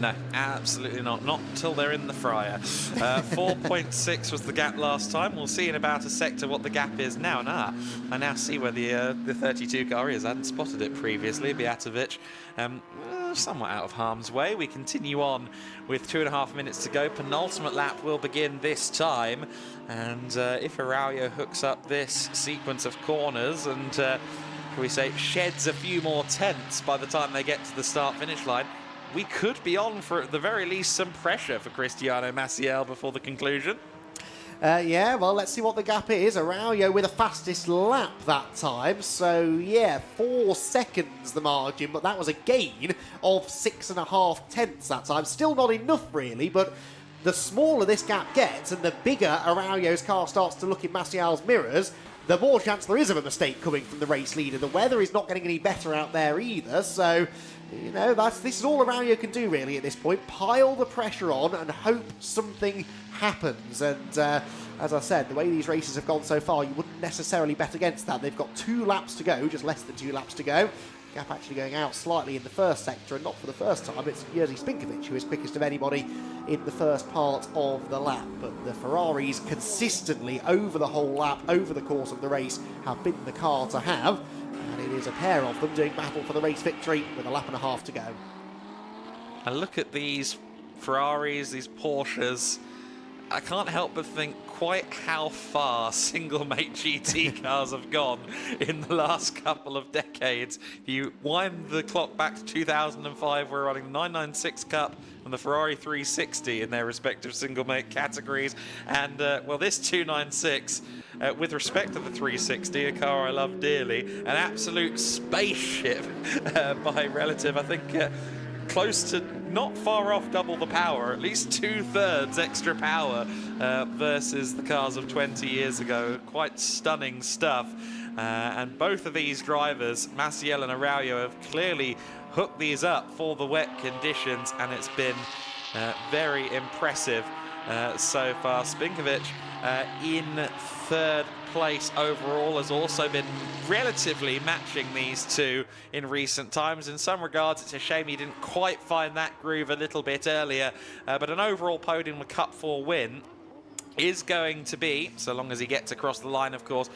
No, absolutely not. Not until they're in the fryer. 4.6 was the gap last time. We'll see in about a sector what the gap is now. I now see where the 32 car is. I hadn't spotted it previously. Beatovic, somewhat out of harm's way. We continue on with 2.5 minutes to go. Penultimate lap will begin this time. And if Araujo hooks up this sequence of corners and, shall we say, sheds a few more tenths by the time they get to the start-finish line, we could be on for, at the very least, some pressure for Cristiano Maciel before the conclusion. Yeah, well, let's see what the gap is. Araujo with the fastest lap that time. So, yeah, 4 seconds the margin, but that was a gain of 6.5 tenths that time. Still not enough, really, but the smaller this gap gets and the bigger Araujo's car starts to look in Maciel's mirrors, the more chance there is of a mistake coming from the race leader. The weather is not getting any better out there either, so, you know, this is all Araujo can do, really, at this point. Pile the pressure on and hope something happens. And as I said, the way these races have gone so far, you wouldn't necessarily bet against that. They've got 2 laps to go, just less than 2 laps to go. Gap actually going out slightly in the first sector, and not for the first time. It's Jerzy Spinkovic who is quickest of anybody in the first part of the lap. But the Ferraris consistently over the whole lap, over the course of the race, have been the car to have. And it is a pair of them doing battle for the race victory with a lap and a half to go. I look at these Ferraris, these Porsches, I can't help but think quite how far single-mate GT cars have gone in the last couple of decades. If you wind the clock back to 2005, we're running the 996 Cup and the Ferrari 360 in their respective single-mate categories. And, well, this 296, with respect to the 360, a car I love dearly, an absolute spaceship by relative, I think, close to not far off double the power, at least 2/3 extra power versus the cars of 20 years ago. Quite stunning stuff. And both of these drivers, Maciel and Araujo, have clearly hooked these up for the wet conditions, and it's been very impressive so far. Spinkovic in 3rd place overall has also been relatively matching these two in recent times. In some regards, it's a shame he didn't quite find that groove a little bit earlier, but an overall podium with Cup 4 win is going to be, so long as he gets across the line, of course,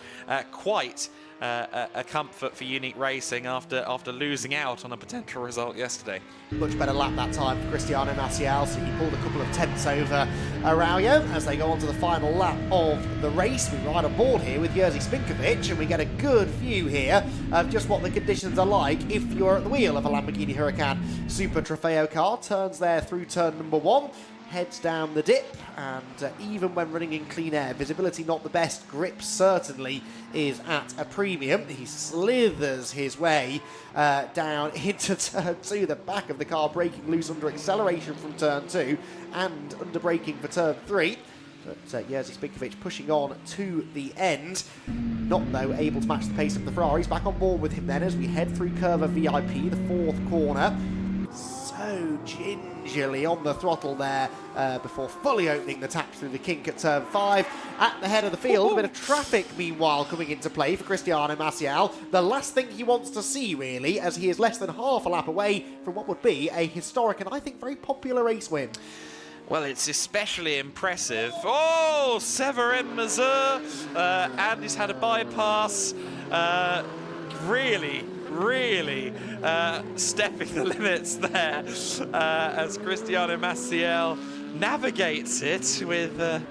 quite a comfort for Unique Racing after losing out on a potential result yesterday. Much better lap that time for Cristiano Maciel, so he pulled a couple of tenths over Araujo as they go on to the final lap of the race. We ride on board here with Jerzy Spinkovic, and we get a good view here of just what the conditions are like if you're at the wheel of a Lamborghini Huracan Super Trofeo car. Turns there through turn number 1. Heads down the dip, and even when running in clean air, visibility not the best, grip certainly is at a premium. He slithers his way down into turn 2, the back of the car breaking loose under acceleration from turn 2 and under braking for turn 3. But Jerzy Spinkovic pushing on to the end. Not, though, able to match the pace of the Ferraris. Back on board with him then as we head through Curva VIP, the 4th corner. So gingerly on the throttle there before fully opening the tap through the kink at turn 5. At the head of the field, a bit of traffic meanwhile coming into play for Cristiano Maciel. The last thing he wants to see, really, as he is less than half a lap away from what would be a historic and I think very popular race win. Well, it's especially impressive. Oh, Severin Mazur, and he's had a bypass. really stepping the limits there as Cristiano Maciel navigates it with a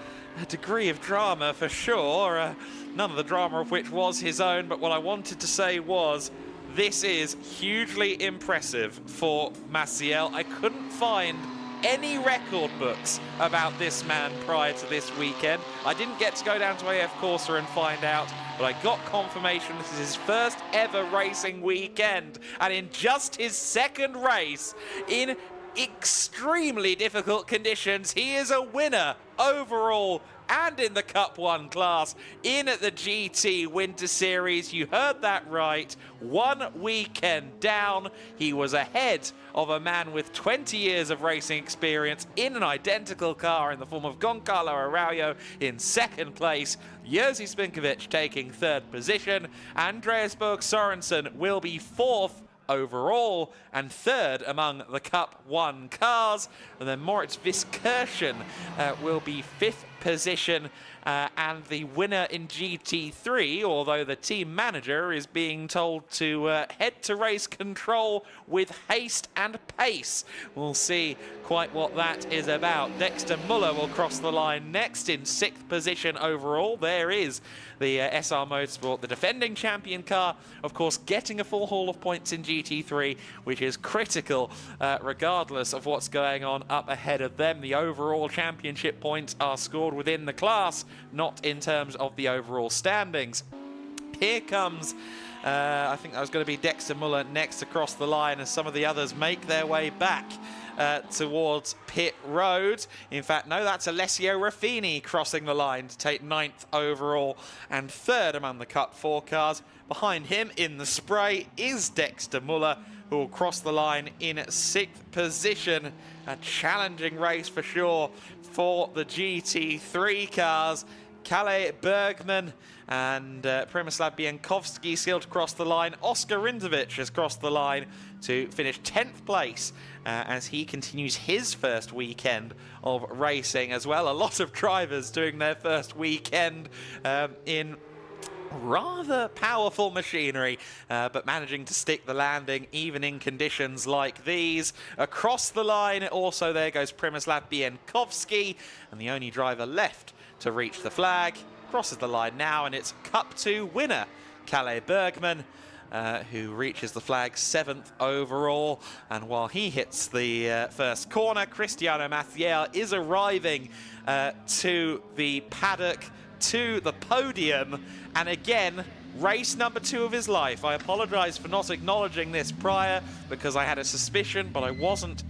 degree of drama for sure, none of the drama of which was his own, but what I wanted to say was this is hugely impressive for Maciel. I couldn't find any record books about this man prior to this weekend. I didn't get to go down to AF Corsa and find out, but I got confirmation this is his first ever racing weekend, and in just his second race in extremely difficult conditions, he is a winner overall and in the Cup 1 class in the GT Winter Series. You heard that right. 1 weekend down, he was ahead of a man with 20 years of racing experience in an identical car in the form of Goncalo Araujo in second place. Jerzy Spinkovic taking third position. Andreas Berg Sorensen will be fourth overall and third among the Cup 1 cars, and then Moritz Viskirchen will be fifth position and the winner in GT3, although the team manager is being told to head to race control with haste and pace. We'll see quite what that is about. Dexter Muller will cross the line next in sixth position overall. There is the SR Motorsport, the defending champion car, of course, getting a full haul of points in GT3, which is critical regardless of what's going on up ahead of them. The overall championship points are scored within the class, not in terms of the overall standings. Here comes, I think that was going to be Dexter Muller next across the line as some of the others make their way back towards pit road. In fact, no, that's Alessio Raffini crossing the line to take 9th overall and third among the Cup 4 cars. Behind him in the spray is Dexter Muller, who will cross the line in 6th position. A challenging race for sure for the GT3 cars. Kalle Bergman and Primoslav Biankowski still to cross the line. Oskar Rindovic has crossed the line to finish 10th place as he continues his first weekend of racing as well. A lot of drivers doing their first weekend in rather powerful machinery, but managing to stick the landing even in conditions like these. Across the line also there goes Primoslav Biankowski, and the only driver left to reach the flag crosses the line now, and it's Cup 2 winner Kalle Bergman, who reaches the flag 7th overall. And while he hits the first corner, Cristiano Maciel is arriving to the paddock, to the podium, and again, race number 2 of his life. I apologize for not acknowledging this prior because I had a suspicion, but I wasn't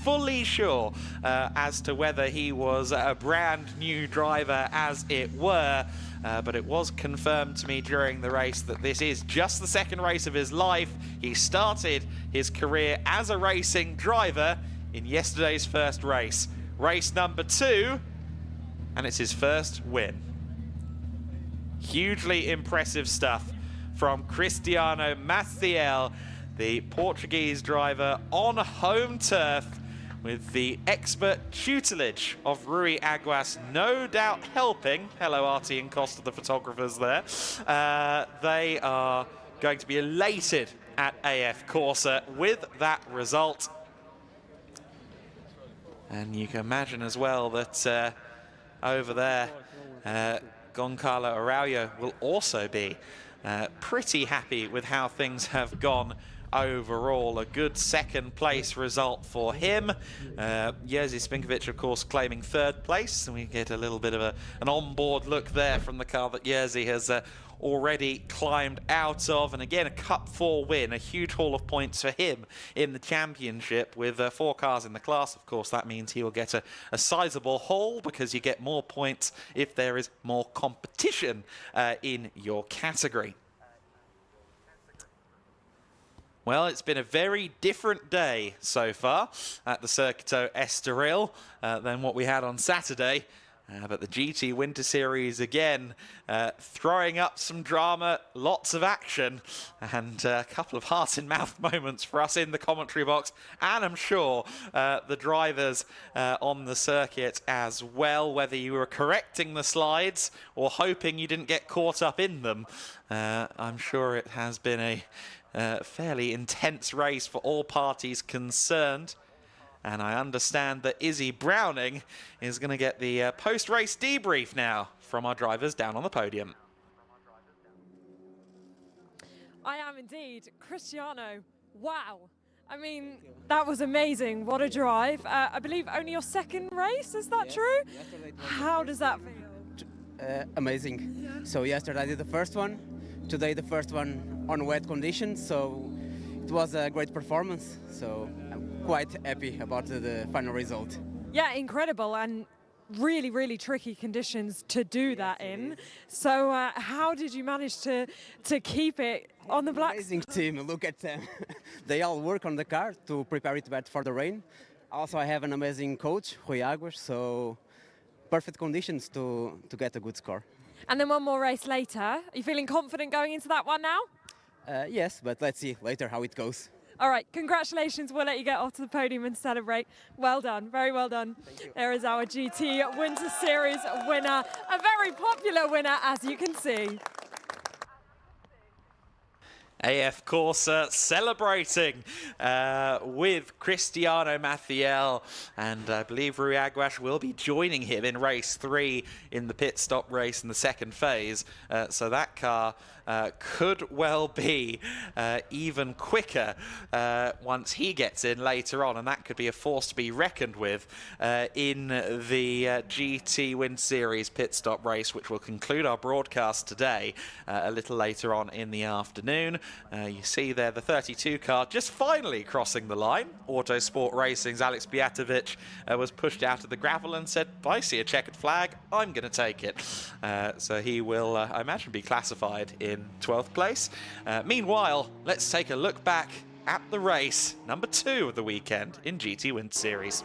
fully sure as to whether he was a brand new driver, as it were. But it was confirmed to me during the race that this is just the second race of his life. He started his career as a racing driver in yesterday's first race. Race number 2, and it's his first win. Hugely impressive stuff from Cristiano Maciel, the Portuguese driver on home turf, with the expert tutelage of Rui Aguas no doubt helping. Hello, Artie and Costa, the photographers there. They are going to be elated at AF Corsa with that result. And you can imagine as well that over there, Goncalo Araujo will also be pretty happy with how things have gone overall. A good second place result for him. Jerzy Spinkovic, of course, claiming third place, and we get a little bit of an onboard look there from the car that Jerzy has already climbed out of. And again, a Cup 4 win, a huge haul of points for him in the championship. With 4 cars in the class, of course, that means he will get a sizable haul, because you get more points if there is more competition in your category. Well, it's been a very different day so far at the Circuito Estoril than what we had on Saturday. But the GT Winter Series again throwing up some drama, lots of action, and a couple of heart-in-mouth moments for us in the commentary box, and I'm sure the drivers on the circuit as well, whether you were correcting the slides or hoping you didn't get caught up in them. I'm sure it has been a fairly intense race for all parties concerned. And I understand that Izzy Browning is going to get the post-race debrief now from our drivers down on the podium. I am indeed. Cristiano, wow. I mean, that was amazing. What a drive. I believe only your second race, is that true? How does that feel? Amazing. So yesterday I did the first one, today the first one on wet conditions, so it was a great performance. So I'm quite happy about the final result. Yeah, incredible, and really, really tricky conditions to do that in. So how did you manage to keep it on the black? Amazing team, look at them. They all work on the car to prepare it better for the rain. Also I have an amazing coach, Rui Águas, so perfect conditions to get a good score. And then one more race later. Are you feeling confident going into that one now? Yes, but let's see later how it goes. All right, congratulations. We'll let you get off to the podium and celebrate. Well done, very well done. There is our GT Winter Series winner, a very popular winner, as you can see. AF Corsa celebrating with Cristiano Mathiel, and I believe Rui Águas will be joining him in race 3 in the pit stop race in the second phase. So that car could well be even quicker once he gets in later on, and that could be a force to be reckoned with in the GT Win Series pit stop race, which will conclude our broadcast today a little later on in the afternoon. You see there the 32 car just finally crossing the line. Autosport Racing's Alex Bijatovic was pushed out of the gravel and said, I see a checkered flag, I'm going to take it. So he will, I imagine, be classified in 12th place. Meanwhile, let's take a look back at the race, number 2 of the weekend in GT Win Series.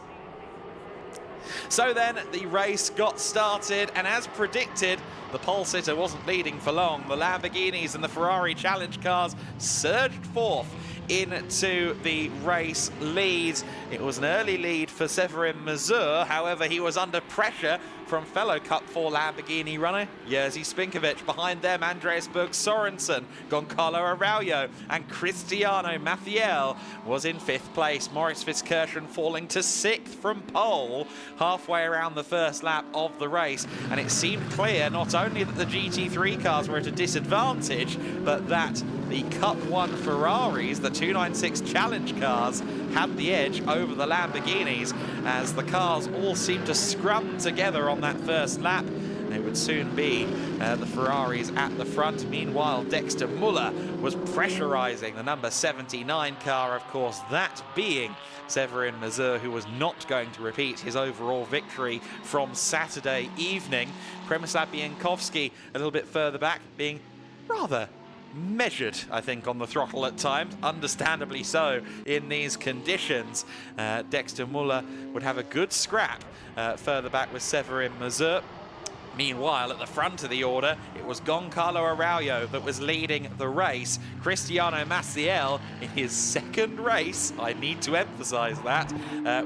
So then the race got started, and as predicted, the pole sitter wasn't leading for long. The Lamborghinis and the Ferrari challenge cars surged forth into the race lead. It was an early lead for Severin Mazur. However, he was under pressure from fellow Cup 4 Lamborghini runner Jerzy Spinkovic. Behind them, Andreas Berg Sorensen, Goncalo Araujo and Cristiano Mathiel was in 5th place. Maurice Fitzkerschen falling to 6th from pole halfway around the first lap of the race. And it seemed clear not only that the GT3 cars were at a disadvantage, but that the Cup 1 Ferraris, the 296 Challenge cars, had the edge over the Lamborghinis as the cars all seemed to scrum together on that first lap. It would soon be the Ferraris at the front. Meanwhile, Dexter Muller was pressurizing the number 79 car, of course, that being Severin Mazur, who was not going to repeat his overall victory from Saturday evening. Przemysław Bienkowski a little bit further back, being rather measured, I think, on the throttle at times, understandably so in these conditions. Dexter Muller would have a good scrap further back with Severin Mazur. Meanwhile, at the front of the order, it was Goncalo Araujo that was leading the race. Cristiano Mathiel, in his second race, I need to emphasize that,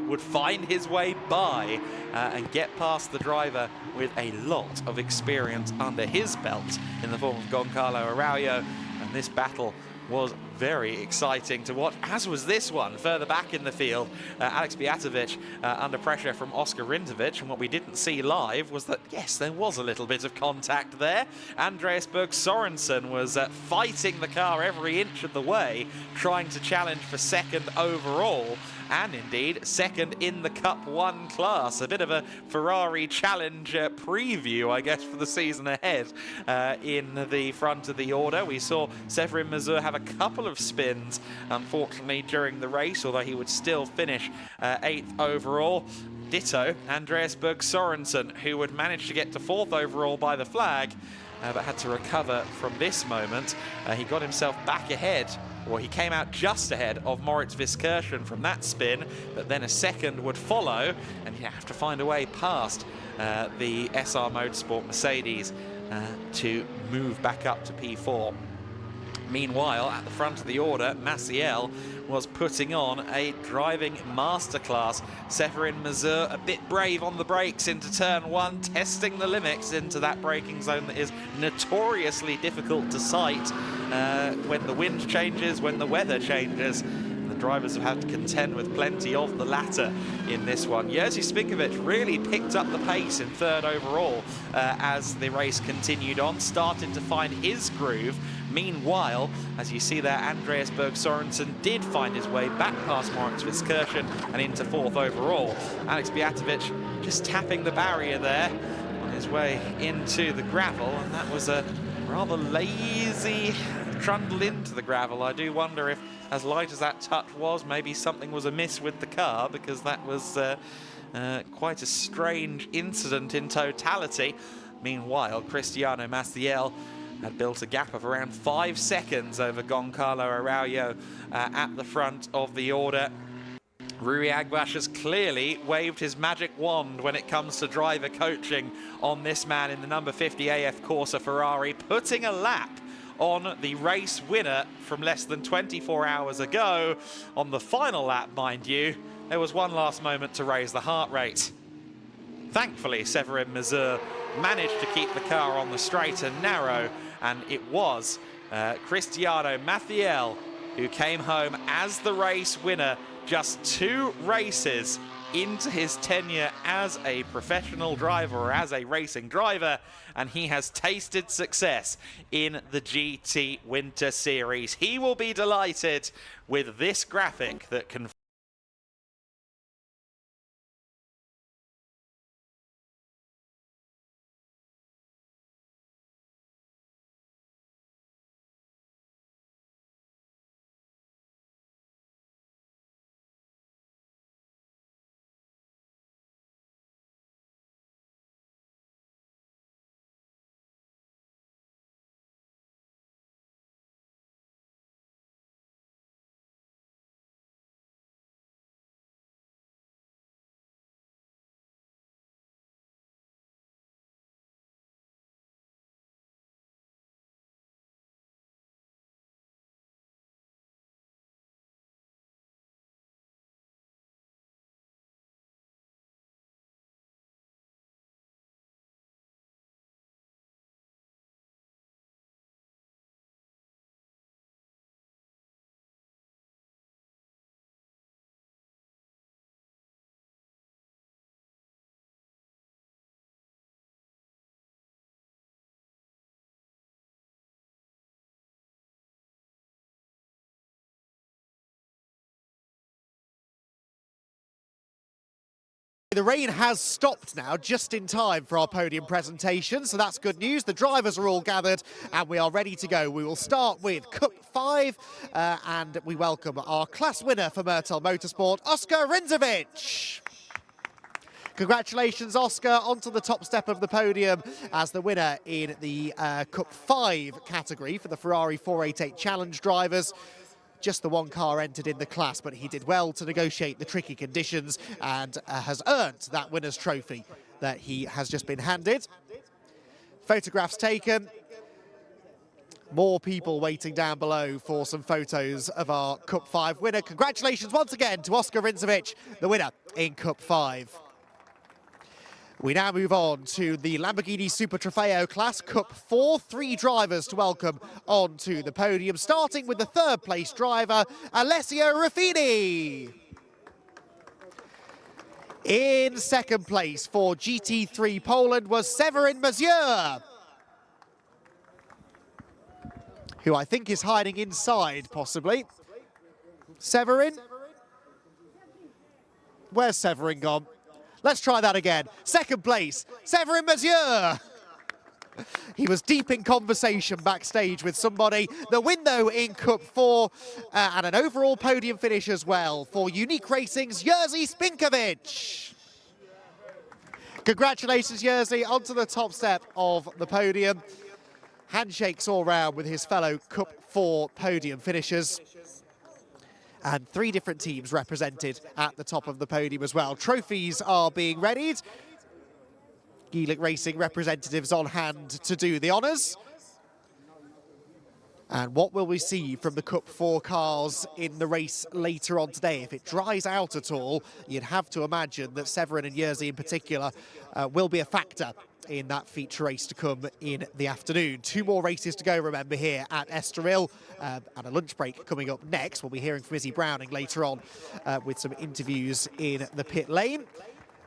would find his way by and get past the driver with a lot of experience under his belt in the form of Goncalo Araujo. And this battle was very exciting to watch, as was this one further back in the field. Alex Bijatovic under pressure from Oscar Rintovic, and what we didn't see live was that, yes, there was a little bit of contact there. Andreas Berg Sorensen was fighting the car every inch of the way, trying to challenge for second overall, and indeed second in the Cup 1 class. A bit of a Ferrari challenge preview, I guess, for the season ahead. In the front of the order, we saw Severin Mazur have a couple of spins, unfortunately, during the race, although he would still finish 8th overall. Ditto Andreas Berg Sorensen, who would manage to get to 4th overall by the flag, but had to recover from this moment. He got himself back ahead Well, he came out just ahead of Moritz Viskirchen from that spin, but then a second would follow, and he'd have to find a way past the SR Motorsport Mercedes to move back up to P4. Meanwhile, at the front of the order, Maciel was putting on a driving masterclass. Severin Mazur a bit brave on the brakes into turn one, testing the limits into that braking zone that is notoriously difficult to sight when the wind changes, when the weather changes. The drivers have had to contend with plenty of the latter in this one. Jerzy Spinkovic really picked up the pace in third overall as the race continued on, started to find his groove. Meanwhile, as you see there, Andreas Berg Sorensen did find his way back past Moritz Viskirchen and into fourth overall. Alex Bjatovic just tapping the barrier there on his way into the gravel, and that was a rather lazy trundle into the gravel. I do wonder if, as light as that touch was, maybe something was amiss with the car, because that was quite a strange incident in totality. Meanwhile, Cristiano Maciel had built a gap of around 5 seconds over Goncalo Araujo at the front of the order. Rui Aguas has clearly waved his magic wand when it comes to driver coaching on this man in the number 50 AF Corsa Ferrari, putting a lap on the race winner from less than 24 hours ago. On the final lap, mind you, there was one last moment to raise the heart rate. Thankfully, Severin Mazur managed to keep the car on the straight and narrow, and it was Cristiano Maciel who came home as the race winner just 2 races into his tenure as a professional driver, or as a racing driver, and he has tasted success in the GT Winter Series. He will be delighted with this graphic that can The rain has stopped now, just in time for our podium presentation, so that's good news. The drivers are all gathered and we are ready to go. We will start with Cup 5 and we welcome our class winner for Myrtle Motorsport, Oscar Rindzovic. Congratulations, Oscar, onto the top step of the podium as the winner in the Cup 5 category for the Ferrari 488 Challenge drivers. Just the one car entered in the class, but he did well to negotiate the tricky conditions and has earned that winner's trophy that he has just been handed. Photographs taken. More people waiting down below for some photos of our Cup 5 winner. Congratulations once again to Oscar Rindzovic, the winner in Cup 5. We now move on to the Lamborghini Super Trofeo class, Cup 4. 3 drivers to welcome onto the podium, starting with the third place driver, Alessio Ruffini. In second place for GT3 Poland was Severin Mazur, who I think is hiding inside, possibly. Severin? Where's Severin gone? Let's try that again. Second place, Severin Mazur. He was deep in conversation backstage with somebody. The win, though, in Cup 4, and an overall podium finish as well for Unique Racing's Jerzy Spinkovic. Congratulations, Jerzy, onto the top step of the podium. handshakes all round with his fellow Cup 4 podium finishers. And 3 different teams represented at the top of the podium as well. Trophies are being readied. Geelick Racing representatives on hand to do the honours. And what will we see from the Cup 4 cars in the race later on today? If it dries out at all, you'd have to imagine that Severin and Jerzy in particular will be a factor in that feature race to come in the afternoon. 2 more races to go, remember, here at Estoril, and a lunch break coming up next. We'll be hearing from Izzy Browning later on with some interviews in the pit lane.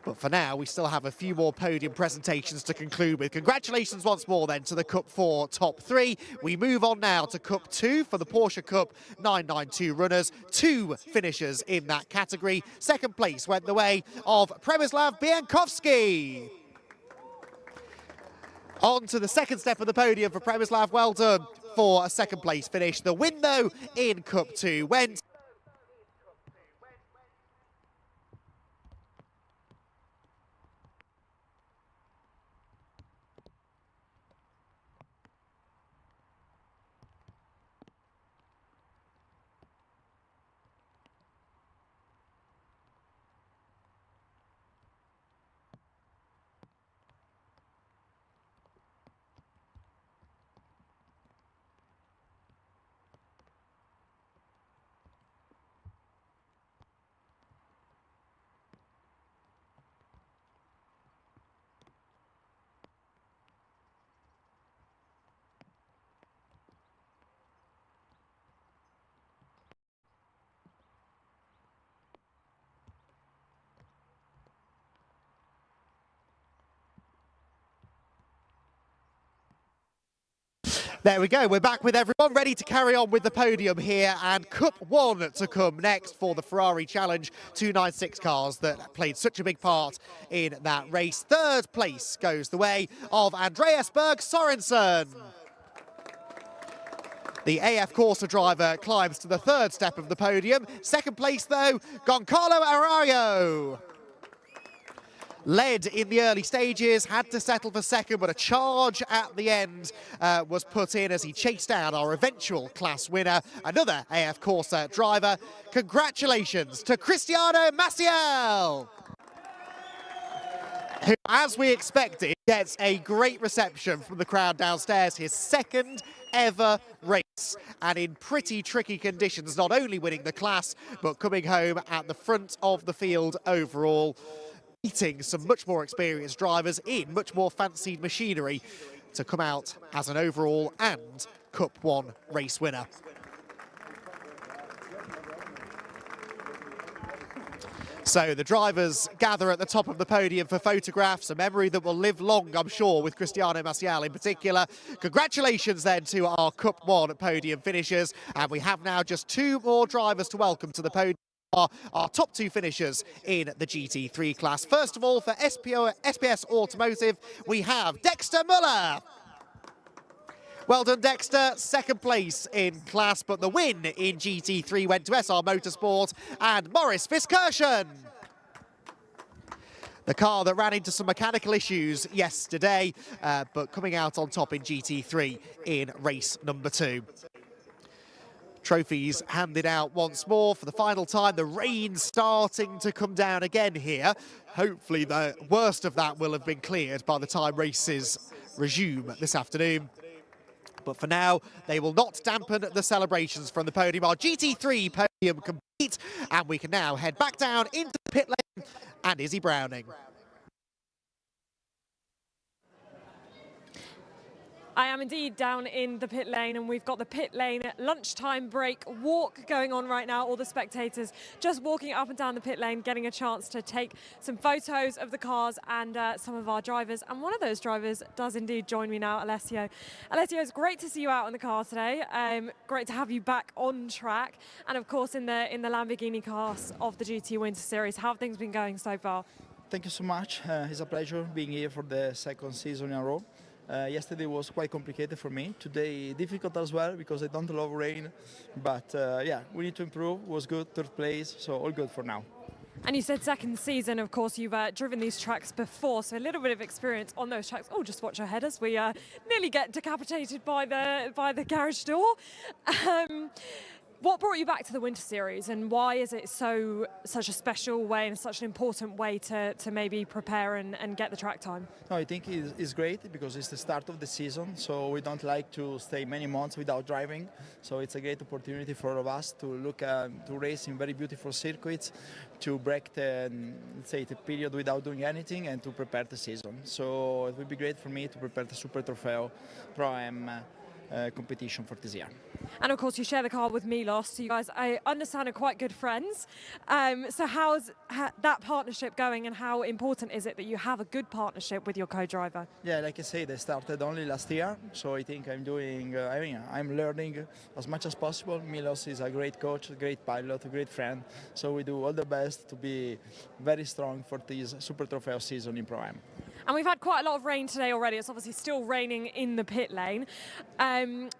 But for now, we still have a few more podium presentations to conclude with. Congratulations once more then to the Cup 4 top 3. We move on now to Cup 2 for the Porsche Cup 992 runners. 2 finishers in that category. Second place went the way of Przemysław Biankowski. On to the second step of the podium for Przemysław. Well done for a second place finish. The win, though, in Cup 2 went... There we go, we're back with everyone ready to carry on with the podium here, and Cup 1 to come next for the Ferrari Challenge 296 cars that played such a big part in that race. Third place goes the way of Andreas Berg Sorensen. The AF Corsa driver climbs to the third step of the podium. Second place, though, Goncalo Arario. Led in the early stages, had to settle for second, but a charge at the end was put in as he chased down our eventual class winner, another AF Corsa driver. Congratulations to Cristiano Maciel, who, as we expected, gets a great reception from the crowd downstairs. His second ever race, and in pretty tricky conditions, not only winning the class, but coming home at the front of the field overall, beating some much more experienced drivers in much more fancied machinery to come out as an overall and Cup 1 race winner. So the drivers gather at the top of the podium for photographs, a memory that will live long, I'm sure, with Cristiano Maciel in particular. Congratulations then to our Cup 1 podium finishers, and we have now just 2 more drivers to welcome to the podium. Our top 2 finishers in the GT3 class. First of all, for SPS Automotive, we have Dexter Muller. Well done, Dexter. Second place in class, but the win in GT3 went to SR Motorsport and Morris Fiskirchen. The car that ran into some mechanical issues yesterday, but coming out on top in GT3 in race number 2. Trophies handed out once more for the final time. The rain starting to come down again here. Hopefully the worst of that will have been cleared by the time races resume this afternoon. But for now, they will not dampen the celebrations from the podium. Our GT3 podium complete, and we can now head back down into the pit lane and Izzy Browning. I am indeed down in the pit lane, and we've got the pit lane lunchtime break walk going on right now. All the spectators just walking up and down the pit lane, getting a chance to take some photos of the cars and some of our drivers. And one of those drivers does indeed join me now, Alessio. Alessio, it's great to see you out in the car today. Great to have you back on track, and of course in the Lamborghini cars of the GT Winter Series. How have things been going so far? Thank you so much. It's a pleasure being here for the second season in a row. Yesterday was quite complicated for me. Today difficult as well because I don't love rain. But yeah, we need to improve. It was good, third place, so all good for now. And you said second season, of course, you've driven these tracks before, so a little bit of experience on those tracks. Oh, just watch our head as we nearly get decapitated by the garage door. What brought you back to the Winter Series, and why is it such a special way and such an important way to maybe prepare and get the track time? No, I think it's great because it's the start of the season, so we don't like to stay many months without driving. So it's a great opportunity for all of us to look to race in very beautiful circuits, to break the, let's say, the period without doing anything, and to prepare the season. So it would be great for me to prepare the Super Trofeo Pro-Am competition for this year. And of course you share the car with Milos, so you guys, I understand, are quite good friends. So how's that partnership going, and how important is it that you have a good partnership with your co-driver? Yeah, like I said, I started only last year, so I think I'm doing, I'm learning as much as possible. Milos is a great coach, a great pilot, a great friend, so we do all the best to be very strong for this Super Trofeo season in Pro-Am. And we've had quite a lot of rain today already. It's obviously still raining in the pit lane.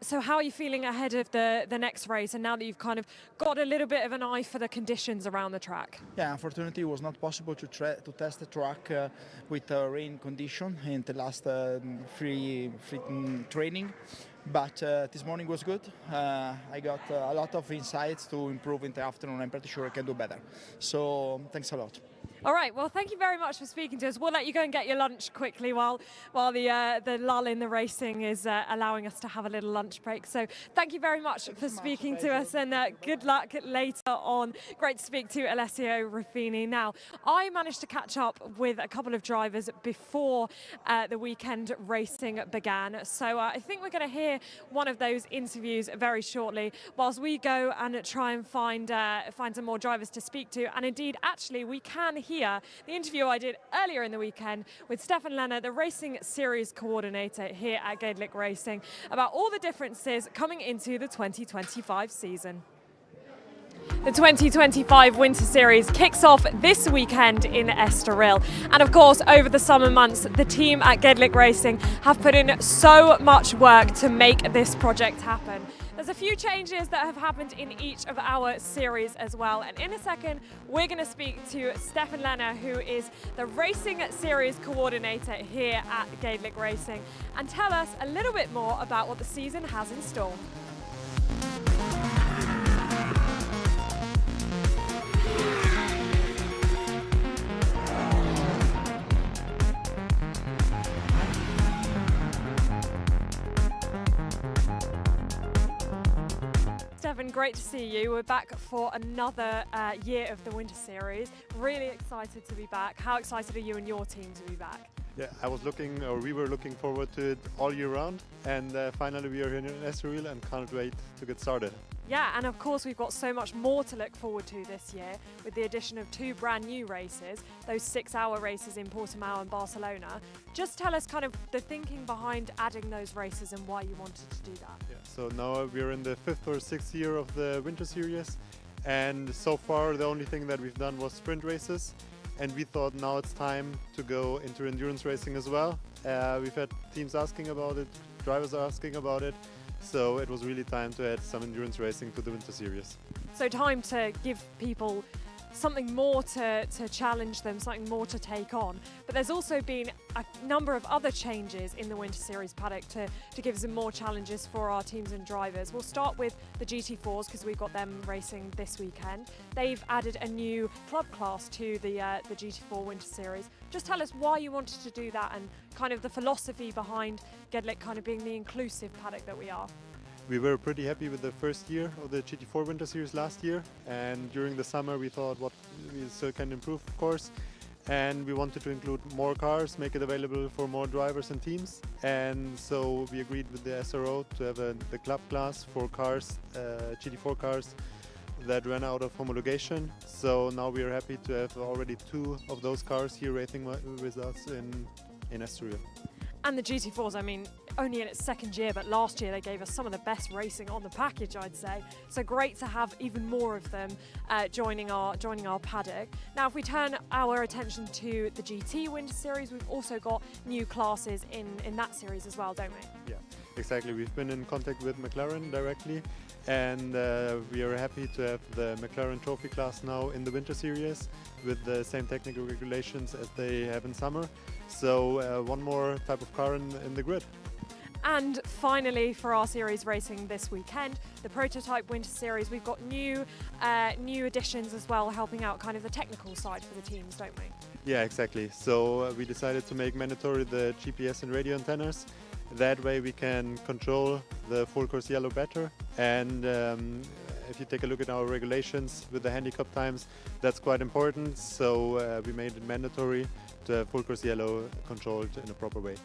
So how are you feeling ahead of the next race, and now that you've kind of got a little bit of an eye for the conditions around the track? Yeah, unfortunately it was not possible to test the track with rain condition in the last free training. But this morning was good. I got a lot of insights to improve in the afternoon. I'm pretty sure I can do better. So thanks a lot. All right, well, thank you very much for speaking to us. We'll let you go and get your lunch quickly while the lull in the racing is allowing us to have a little lunch break. So thank you very much for speaking to us, and good luck later on. Great to speak to Alessio Ruffini. Now, I managed to catch up with a couple of drivers before the weekend racing began. So I think we're going to hear one of those interviews very shortly, whilst we go and try and find some more drivers to speak to. And indeed, actually, we can hear the interview I did earlier in the weekend with Stefan Lenner, the racing series coordinator here at Gaelic Racing, about all the differences coming into the 2025 season. The 2025 Winter Series kicks off this weekend in Estoril. And of course, over the summer months, the team at Gaelic Racing have put in so much work to make this project happen. There's a few changes that have happened in each of our series as well. And in a second, we're going to speak to Stefan Lenner, who is the racing series coordinator here at Gaelic Racing, and tell us a little bit more about what the season has in store. Stefan, great to see you. We're back for another year of the Winter Series. Really excited to be back. How excited are you and your team to be back? Yeah, we were looking forward to it all year round, and finally we are here in Estoril and can't wait to get started. Yeah, and of course we've got so much more to look forward to this year with the addition of 2 brand new races, those 6-hour races in Portimao and Barcelona. Just tell us kind of the thinking behind adding those races and why you wanted to do that. Yeah, so now we're in the 5th or 6th year of the Winter Series, and so far the only thing that we've done was sprint races, and we thought now it's time to go into endurance racing as well. We've had teams asking about it, drivers are asking about it. So it was really time to add some endurance racing to the Winter Series. So time to give people something more to challenge them, something more to take on. But there's also been a number of other changes in the Winter Series paddock to give some more challenges for our teams and drivers. We'll start with the GT4s because we've got them racing this weekend. They've added a new club class to the GT4 Winter Series. Just tell us why you wanted to do that and kind of the philosophy behind Gaelic kind of being the inclusive paddock that we are. We were pretty happy with the first year of the GT4 Winter Series last year, and during the summer we thought what we still can improve, of course, and we wanted to include more cars, make it available for more drivers and teams, and so we agreed with the SRO to have the club class for cars, GT4 cars that ran out of homologation. So now we are happy to have already 2 of those cars here racing with us in Estoril. And the GT4s, I mean, only in its 2nd year, but last year they gave us some of the best racing on the package, I'd say. So great to have even more of them joining our paddock. Now, if we turn our attention to the GT Winter Series, we've also got new classes in that series as well, don't we? Yeah. Exactly, we've been in contact with McLaren directly, and we are happy to have the McLaren Trophy class now in the Winter Series with the same technical regulations as they have in summer. So one more type of car in the grid. And finally, for our series racing this weekend, the Prototype Winter Series, we've got new additions as well, helping out kind of the technical side for the teams, don't we? Yeah, exactly. So we decided to make mandatory the GPS and radio antennas. That way we can control the full course yellow better. And if you take a look at our regulations with the handicap times, that's quite important. So we made it mandatory to have full course yellow controlled in a proper way.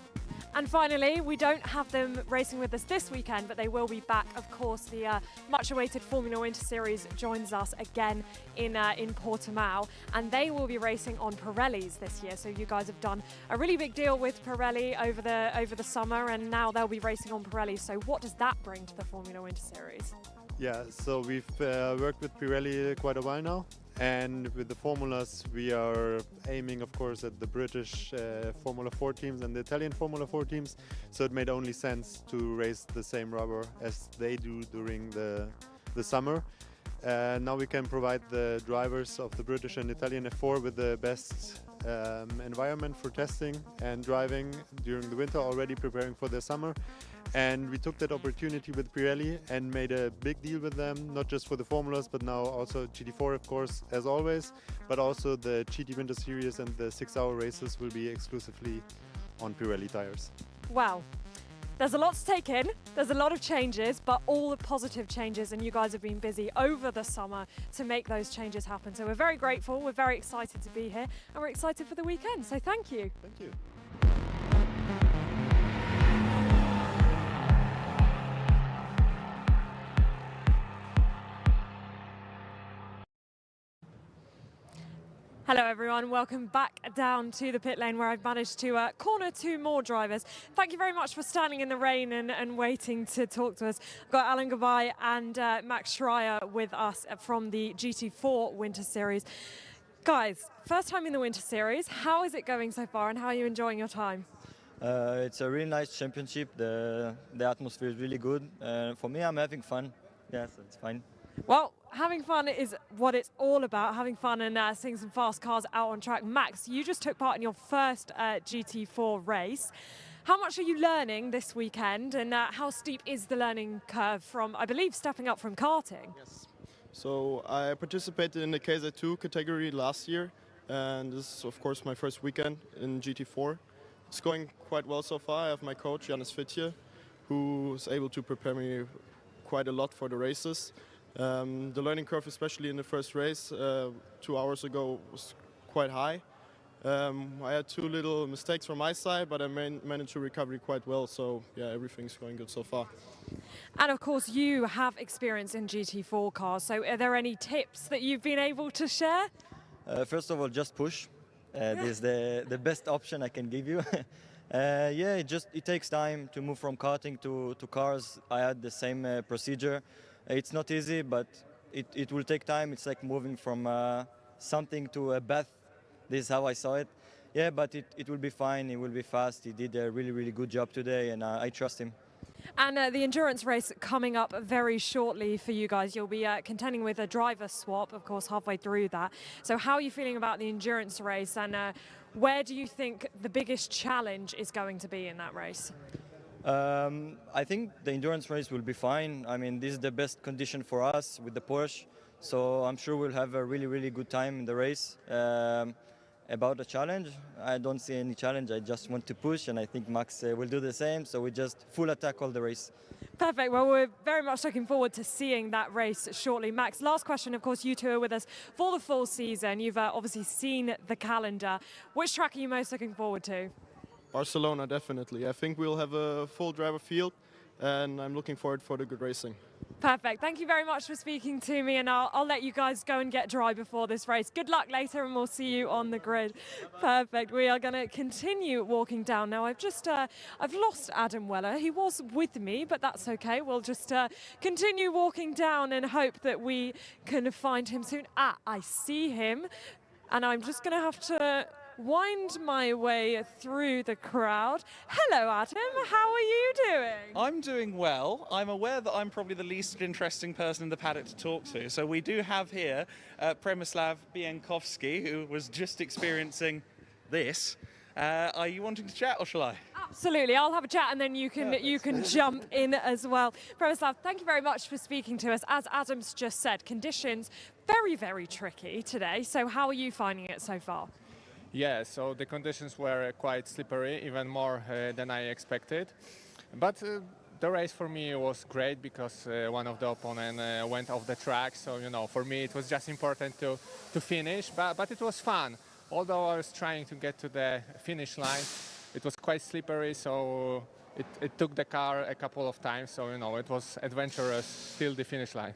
And finally, we don't have them racing with us this weekend, but they will be back. Of course, the much-awaited Formula Winter Series joins us again in Portimao, and they will be racing on Pirellis this year. So you guys have done a really big deal with Pirelli over the summer, and now they'll be racing on Pirelli. So what does that bring to the Formula Winter Series? Yeah, so we've worked with Pirelli quite a while now, and with the formulas we are aiming, of course, at the British Formula 4 teams and the Italian Formula 4 teams, so it made only sense to race the same rubber as they do during the summer. Now we can provide the drivers of the British and Italian F4 with the best environment for testing and driving during the winter, already preparing for the summer. And we took that opportunity with Pirelli and made a big deal with them, not just for the formulas, but now also GT4, of course, as always, but also the GT Winter Series and the 6-hour races will be exclusively on Pirelli tires. Wow. There's a lot to take in, there's a lot of changes, but all the positive changes, and you guys have been busy over the summer to make those changes happen. So we're very grateful, we're very excited to be here, and we're excited for the weekend, so thank you. Thank you. Hello everyone, welcome back down to the pit lane where I've managed to corner two more drivers. Thank you very much for standing in the rain and waiting to talk to us. I've got Alan Gabay and Max Schreier with us from the GT4 Winter Series. Guys, first time in the Winter Series, how is it going so far and how are you enjoying your time? It's a really nice championship, the atmosphere is really good. For me, I'm having fun, yes, it's fine. Well, having fun is what it's all about, having fun and seeing some fast cars out on track. Max, you just took part in your first GT4 race. How much are you learning this weekend and how steep is the learning curve from, I believe, stepping up from karting? Yes. So I participated in the KZ2 category last year, and this is, of course, my first weekend in GT4. It's going quite well so far. I have my coach, Janis Fitje, who is able to prepare me quite a lot for the races. The learning curve, especially in the first race 2 hours ago, was quite high. I had two little mistakes from my side, but I managed to recover quite well. So yeah, everything's going good so far. And of course, you have experience in GT4 cars. So are there any tips that you've been able to share? First of all, just push. This is the best option I can give you. Yeah, it takes time to move from karting to cars. I had the same procedure. It's not easy, but it will take time. It's like moving from something to a bath. This is how I saw it. Yeah, but it will be fine. It will be fast. He did a really, really good job today, and I trust him. And the endurance race coming up very shortly for you guys. You'll be contending with a driver swap, of course, halfway through that. So how are you feeling about the endurance race, and where do you think the biggest challenge is going to be in that race? I think the endurance race will be fine. I mean, this is the best condition for us with the Porsche, so I'm sure we'll have a really, really good time in the race. About the challenge, I don't see any challenge. I just want to push, and I think Max will do the same, so we just full attack all the race. Perfect. Well, we're very much looking forward to seeing that race shortly. Max, last question. Of course, you two are with us for the full season. You've obviously seen the calendar. Which track are you most looking forward to? Barcelona, definitely. I think we'll have a full driver field, and I'm looking forward for the good racing. Perfect. Thank you very much for speaking to me, and I'll let you guys go and get dry before this race. Good luck later, and we'll see you on the grid. Perfect. We are going to continue walking down now. I've lost Adam Weller. He was with me, but that's okay. We'll just continue walking down and hope that we can find him soon. I see him, and I'm just going to have to wind my way through the crowd. Hello, Adam. How are you doing? I'm doing well. I'm aware that I'm probably the least interesting person in the paddock to talk to. So we do have here Przemysław Bienkowski, who was just experiencing this. Are you wanting to chat, or shall I? Absolutely. I'll have a chat and then you can jump in as well. Przemysław, thank you very much for speaking to us. As Adam's just said, conditions very, very tricky today. So how are you finding it so far? Yeah, so the conditions were quite slippery, even more than I expected. But the race for me was great because one of the opponents went off the track. So, you know, for me it was just important to finish, but it was fun. Although I was trying to get to the finish line, it was quite slippery, so it took the car a couple of times. So, you know, it was adventurous till the finish line.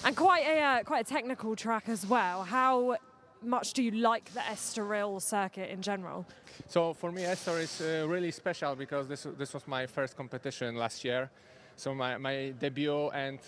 And quite a technical track as well. How much do you like the Estoril circuit in general? So for me, Estoril is really special because this was my first competition last year. So my debut, and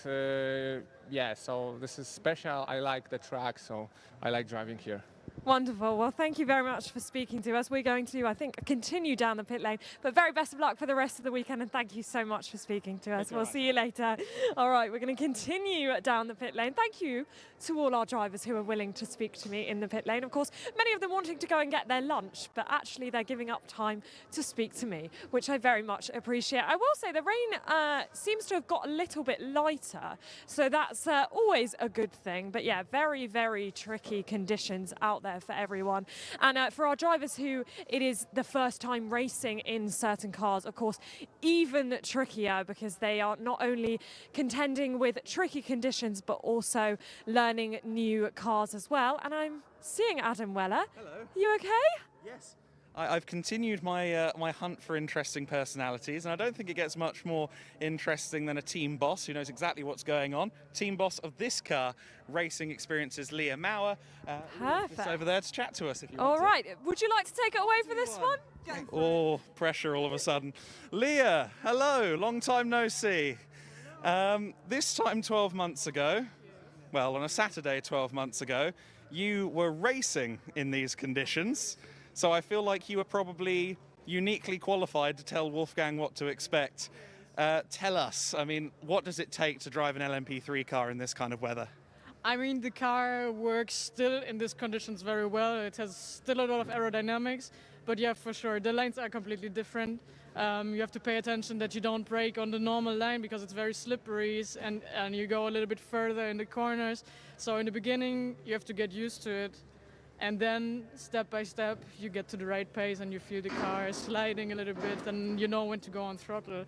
yeah, so this is special. I like the track, so I like driving here. Wonderful. Well, thank you very much for speaking to us. We're going to, I think, continue down the pit lane, but very best of luck for the rest of the weekend, and thank you so much for speaking to us. We'll see you later. All right, we're going to continue down the pit lane. Thank you to all our drivers who are willing to speak to me in the pit lane. Of course, many of them wanting to go and get their lunch, but actually they're giving up time to speak to me, which I very much appreciate. I will say the rain seems to have got a little bit lighter, so that's always a good thing. But yeah, very, very tricky conditions out there for everyone. And for our drivers who it is the first time racing in certain cars, of course, even trickier because they are not only contending with tricky conditions, but also learning new cars as well. And I'm seeing Adam Weller. Hello. You okay? Yes. I've continued my my hunt for interesting personalities, and I don't think it gets much more interesting than a team boss who knows exactly what's going on. Team boss of this car racing experiences, Leah Mauer. Perfect. Over there to chat to us if you All want right. Would you like to take it away for this one? to. Oh, pressure all of a sudden. Leah, hello. Long time no see. This time 12 months ago, well, on a Saturday 12 months ago, you were racing in these conditions. So I feel like you were probably uniquely qualified to tell Wolfgang what to expect. Tell us, I mean, what does it take to drive an LMP3 car in this kind of weather? I mean, the car works still in these conditions very well. It has still a lot of aerodynamics, but yeah, for sure, the lines are completely different. You have to pay attention that you don't brake on the normal line because it's very slippery, and you go a little bit further in the corners. So in the beginning, you have to get used to it. And then, step by step, you get to the right pace and you feel the car sliding a little bit and you know when to go on throttle.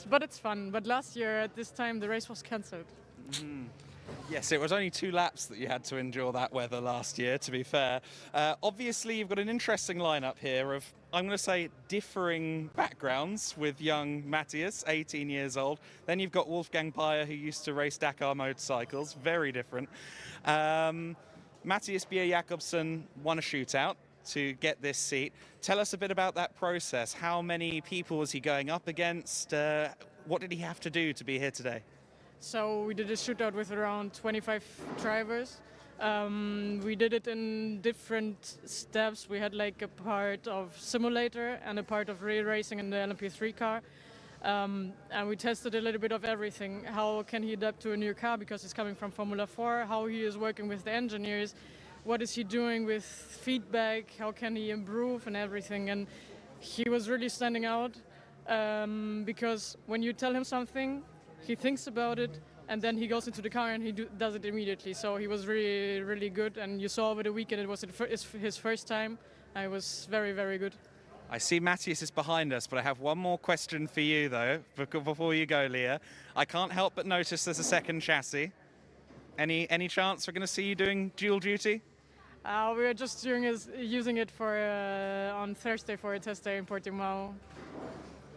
But it's fun. But last year, at this time, the race was cancelled. Mm. Yes, it was only 2 laps that you had to endure that weather last year, to be fair. Obviously, you've got an interesting lineup here of, I'm going to say, differing backgrounds with young Matthias, 18 years old. Then you've got Wolfgang Bayer, who used to race Dakar motorcycles, very different. Matthias Bjerre-Jacobsen won a shootout to get this seat. Tell us a bit about that process. How many people was he going up against? What did he have to do to be here today? So we did a shootout with around 25 drivers. We did it in different steps. We had like a part of simulator and a part of real racing in the LMP3 car. And we tested a little bit of everything. How can he adapt to a new car because he's coming from Formula 4, how he is working with the engineers, what is he doing with feedback, how can he improve and everything. And he was really standing out because when you tell him something, he thinks about it and then he goes into the car and he does it immediately. So he was really, really good. And you saw over the weekend it was his first time. It was very, very good. I see Matthias is behind us, but I have one more question for you, though, before you go, Leah. I can't help but notice there's a second chassis. Any chance we're going to see you doing dual duty? We are just using it for on Thursday for a test day in Portugal.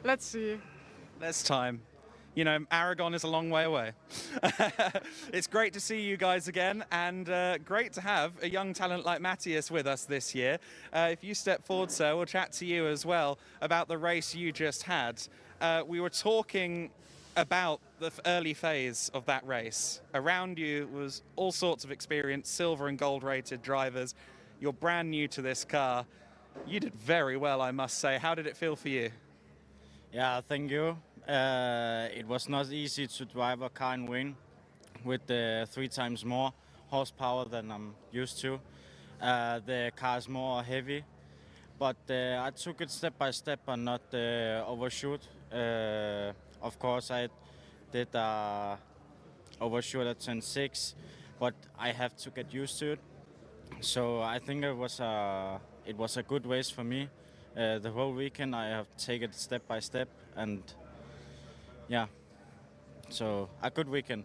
Let's see. There's time. You know, Aragon is a long way away. It's great to see you guys again, and great to have a young talent like Matthias with us this year. If you step forward, sir, we'll chat to you as well about the race you just had. We were talking about the early phase of that race. Around you was all sorts of experienced silver and gold rated drivers. You're brand new to this car. You did very well, I must say. How did it feel for you? Yeah, thank you. It was not easy to drive a car and win with 3 times more horsepower than I'm used to. The car is more heavy, but I took it step by step and not overshoot. Of course, I did overshoot at 10.6, but I have to get used to it. So I think it was a good race for me. The whole weekend I have taken it step by step, and yeah, so a good weekend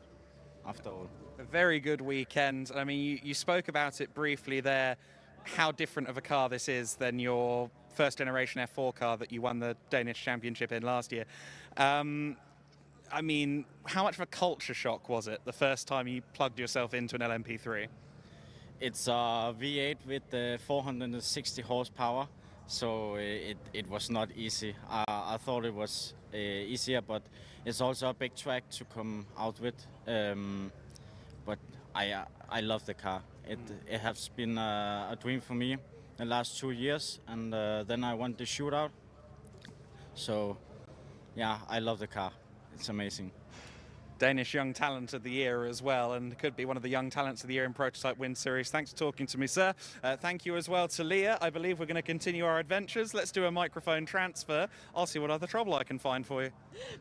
after all. A very good weekend. I mean, you spoke about it briefly there, how different of a car this is than your first generation F4 car that you won the Danish championship in last year. I mean, how much of a culture shock was it the first time you plugged yourself into an LMP3? It's a V8 with 460 horsepower, so it was not easy. I thought it was easier, but it's also a big track to come out with. But I love the car. It has been a dream for me the last 2 years, and then I won the shootout. So yeah, I love the car. It's amazing. Danish Young Talent of the Year as well, and could be one of the Young Talents of the Year in Prototype Win Series. Thanks for talking to me, sir. Thank you as well to Leah. I believe we're going to continue our adventures. Let's do a microphone transfer. I'll see what other trouble I can find for you.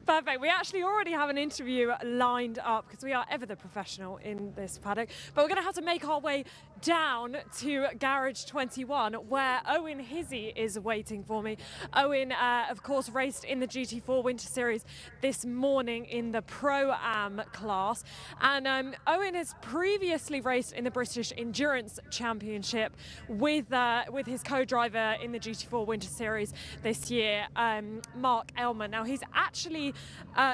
Perfect. We actually already have an interview lined up because we are ever the professional in this paddock. But we're going to have to make our way down to Garage 21 where Owen Hizzy is waiting for me. Owen, of course, raced in the GT4 Winter Series this morning in the Pro-Am class. And Owen has previously raced in the British Endurance Championship with his co-driver in the GT4 Winter Series this year, Mark Elman. Now, he's actually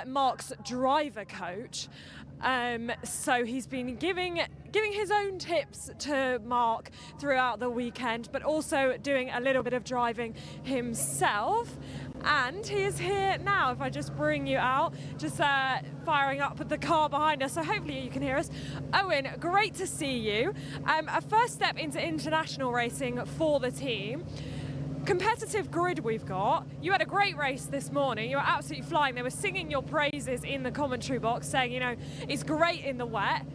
Mark's driver coach. So he's been giving his own tips to Mark throughout the weekend, but also doing a little bit of driving himself. And he is here now. If I just bring you out, just firing up the car behind us, so hopefully you can hear us. Owen, great to see you. A first step into international racing for the team. Competitive grid we've got. You had a great race this morning. You were absolutely flying. They were singing your praises in the commentary box, saying, you know, it's great in the wet.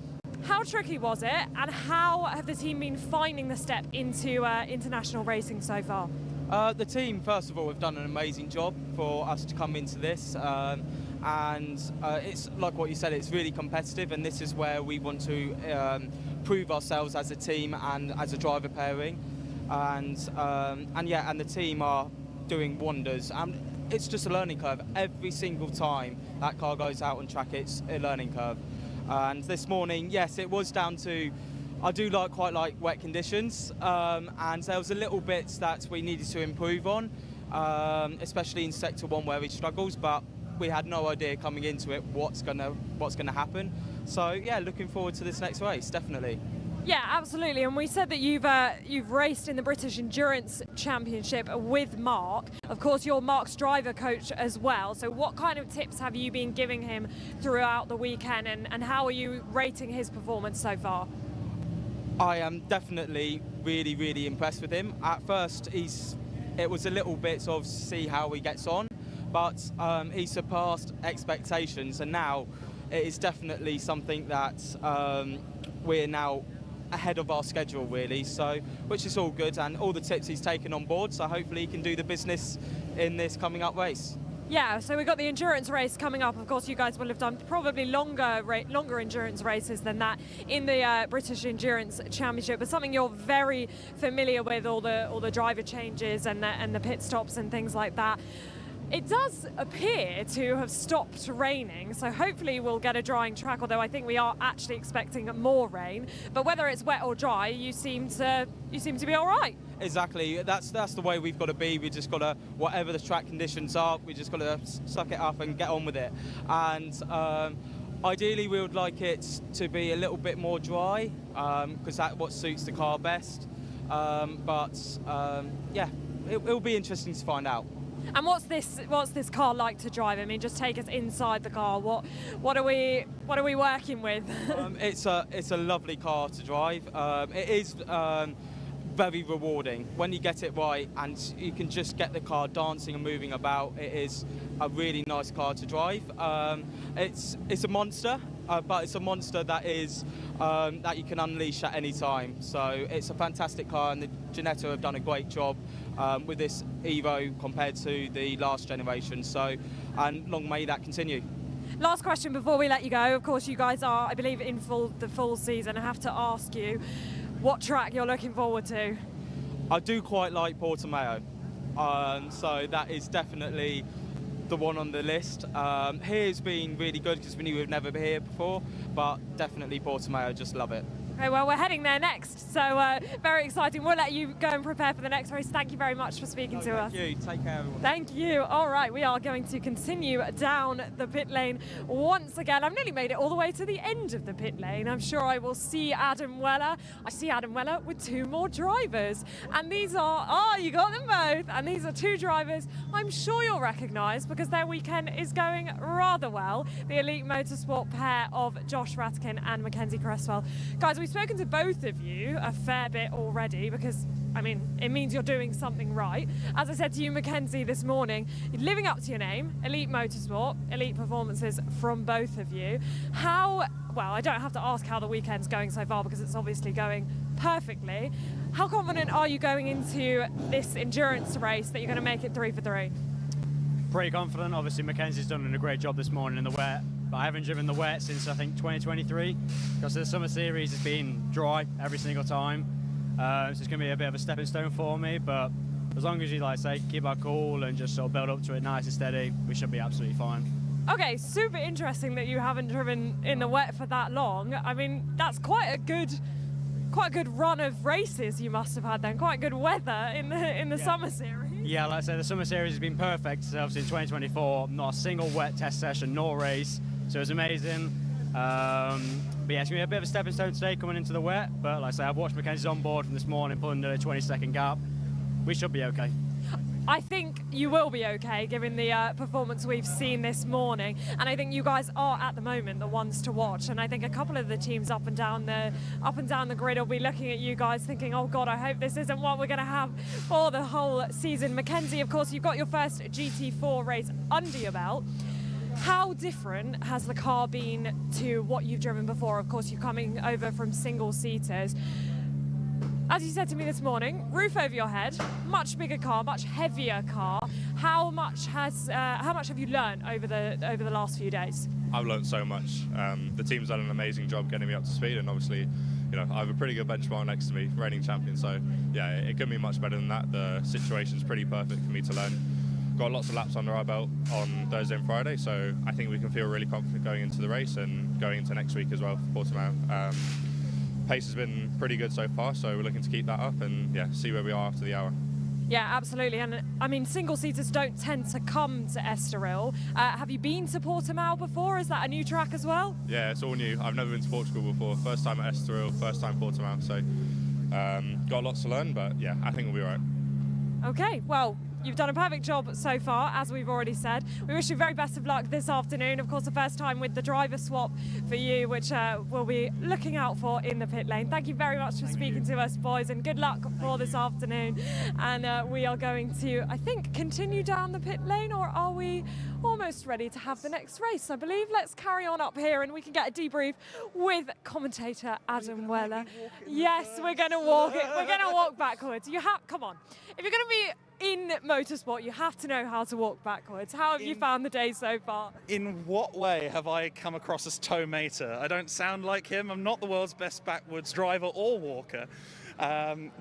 How tricky was it, and how have the team been finding the step into international racing so far? The team, first of all, have done an amazing job for us to come into this. And it's like what you said, it's really competitive, and this is where we want to prove ourselves as a team and as a driver pairing. And the team are doing wonders. And it's just a learning curve. Every single time that car goes out on track, it's a learning curve. And this morning, yes, it was down to, I do quite like wet conditions, and there was a little bits that we needed to improve on, especially in Sector 1 where he struggles, but we had no idea coming into it what's gonna happen. So yeah, looking forward to this next race, definitely. Yeah, absolutely. And we said that you've raced in the British Endurance Championship with Mark. Of course, you're Mark's driver coach as well. So what kind of tips have you been giving him throughout the weekend, and how are you rating his performance so far? I am definitely really, really impressed with him. At first, it was a little bit of see how he gets on, but he surpassed expectations, and now it is definitely something that we're now ahead of our schedule, really, so which is all good, and all the tips he's taken on board, so hopefully he can do the business in this coming up race. Yeah, so we've got the endurance race coming up. Of course, you guys will have done probably longer endurance races than that in the British Endurance Championship, but something you're very familiar with, all the driver changes and the pit stops and things like that. It does appear to have stopped raining, so hopefully we'll get a drying track, although I think we are actually expecting more rain. But whether it's wet or dry, you seem to be all right. Exactly, that's the way we've got to be. We just got to, whatever the track conditions are, we just got to suck it up and get on with it. And ideally we would like it to be a little bit more dry, because that's what suits the car best. Yeah, it'll be interesting to find out. And what's this car like to drive? I mean, just take us inside the car. What are we working with? It's a lovely car to drive. It is very rewarding. When you get it right and you can just get the car dancing and moving about, it is a really nice car to drive. It's a monster, but it's a monster that is that you can unleash at any time. So it's a fantastic car, and the Ginetto have done a great job with this Evo compared to the last generation. So, and long may that continue. Last question before we let you go. Of course, you guys are, I believe, in the full season. I have to ask you what track you're looking forward to. I do quite like Portimao, so that is definitely the one on the list. Here's been really good because we knew we'd never been here before, but definitely Portimao, just love it. Okay, well, we're heading there next, so very exciting. We'll let you go and prepare for the next race. Thank you very much for speaking to us. Thank you. Take care, everyone. Thank you. All right, we are going to continue down the pit lane once again. I've nearly made it all the way to the end of the pit lane. I'm sure I will see Adam Weller. I see Adam Weller with two more drivers. And these are, you got them both. And these are two drivers I'm sure you'll recognise because their weekend is going rather well. The Elite Motorsport pair of Josh Ratkin and Mackenzie Cresswell. Guys, we've spoken to both of you a fair bit already because, I mean, it means you're doing something right. As I said to you, Mackenzie, this morning, you're living up to your name, Elite Motorsport, elite performances from both of you. Well, I don't have to ask how the weekend's going so far because it's obviously going perfectly. How confident are you going into this endurance race that you're going to make it 3 for 3? Pretty confident. Obviously, Mackenzie's done a great job this morning in the wet, but I haven't driven the wet since, I think, 2023 because the summer series has been dry every single time. So it's going to be a bit of a stepping stone for me, but as long as you, like I say, keep our cool and just sort of build up to it nice and steady, we should be absolutely fine. Okay, super interesting that you haven't driven in the wet for that long. I mean, that's quite a good run of races you must have had then. Quite good weather in the summer series. Yeah, like I say, the summer series has been perfect. So obviously in 2024, not a single wet test session nor race, so it was amazing. But yeah, it's going to be a bit of a stepping stone today coming into the wet, but like I say, I've watched Mackenzie's on board from this morning, pulling a 20-second gap. We should be okay. I think you will be okay given the performance we've seen this morning, and I think you guys are at the moment the ones to watch, and I think a couple of the teams up and down the grid will be looking at you guys thinking, oh god, I hope this isn't what we're going to have for the whole season. Mackenzie, of course, you've got your first GT4 race under your belt. How different has the car been to what you've driven before? Of course, you're coming over from single-seaters. As you said to me this morning, roof over your head, much bigger car, much heavier car. How much have you learned over the last few days? I've learned so much. The team's done an amazing job getting me up to speed, and obviously, you know, I have a pretty good benchmark next to me, reigning champion. So yeah, it couldn't be much better than that. The situation's pretty perfect for me to learn. Got lots of laps under our belt on Thursday and Friday, so I think we can feel really confident going into the race and going into next week as well for Portimao. Pace has been pretty good so far, so we're looking to keep that up and yeah, see where we are after the hour. Yeah, absolutely. And I mean, single-seaters don't tend to come to Estoril. Have you been to Portimao before? Is that a new track as well? Yeah, it's all new. I've never been to Portugal before. First time at Estoril, first time Portimao. So got lots to learn, but yeah, I think we'll be all right. Okay, well, you've done a perfect job so far, as we've already said. We wish you very best of luck this afternoon. Of course, the first time with the driver swap for you, which we'll be looking out for in the pit lane. Thank you very much for speaking to us, boys, and good luck for this afternoon. And we are going to, I think, continue down the pit lane, or are we almost ready to have the next race, I believe? Let's carry on up here and we can get a debrief with commentator Adam Weller. Yes, we're going to walk it. We're going to walk backwards. Come on. If you're going to be in motorsport, you have to know how to walk backwards. How have you found the day so far? In what way have I come across as Toe Mater? I don't sound like him. I'm not the world's best backwards driver or walker.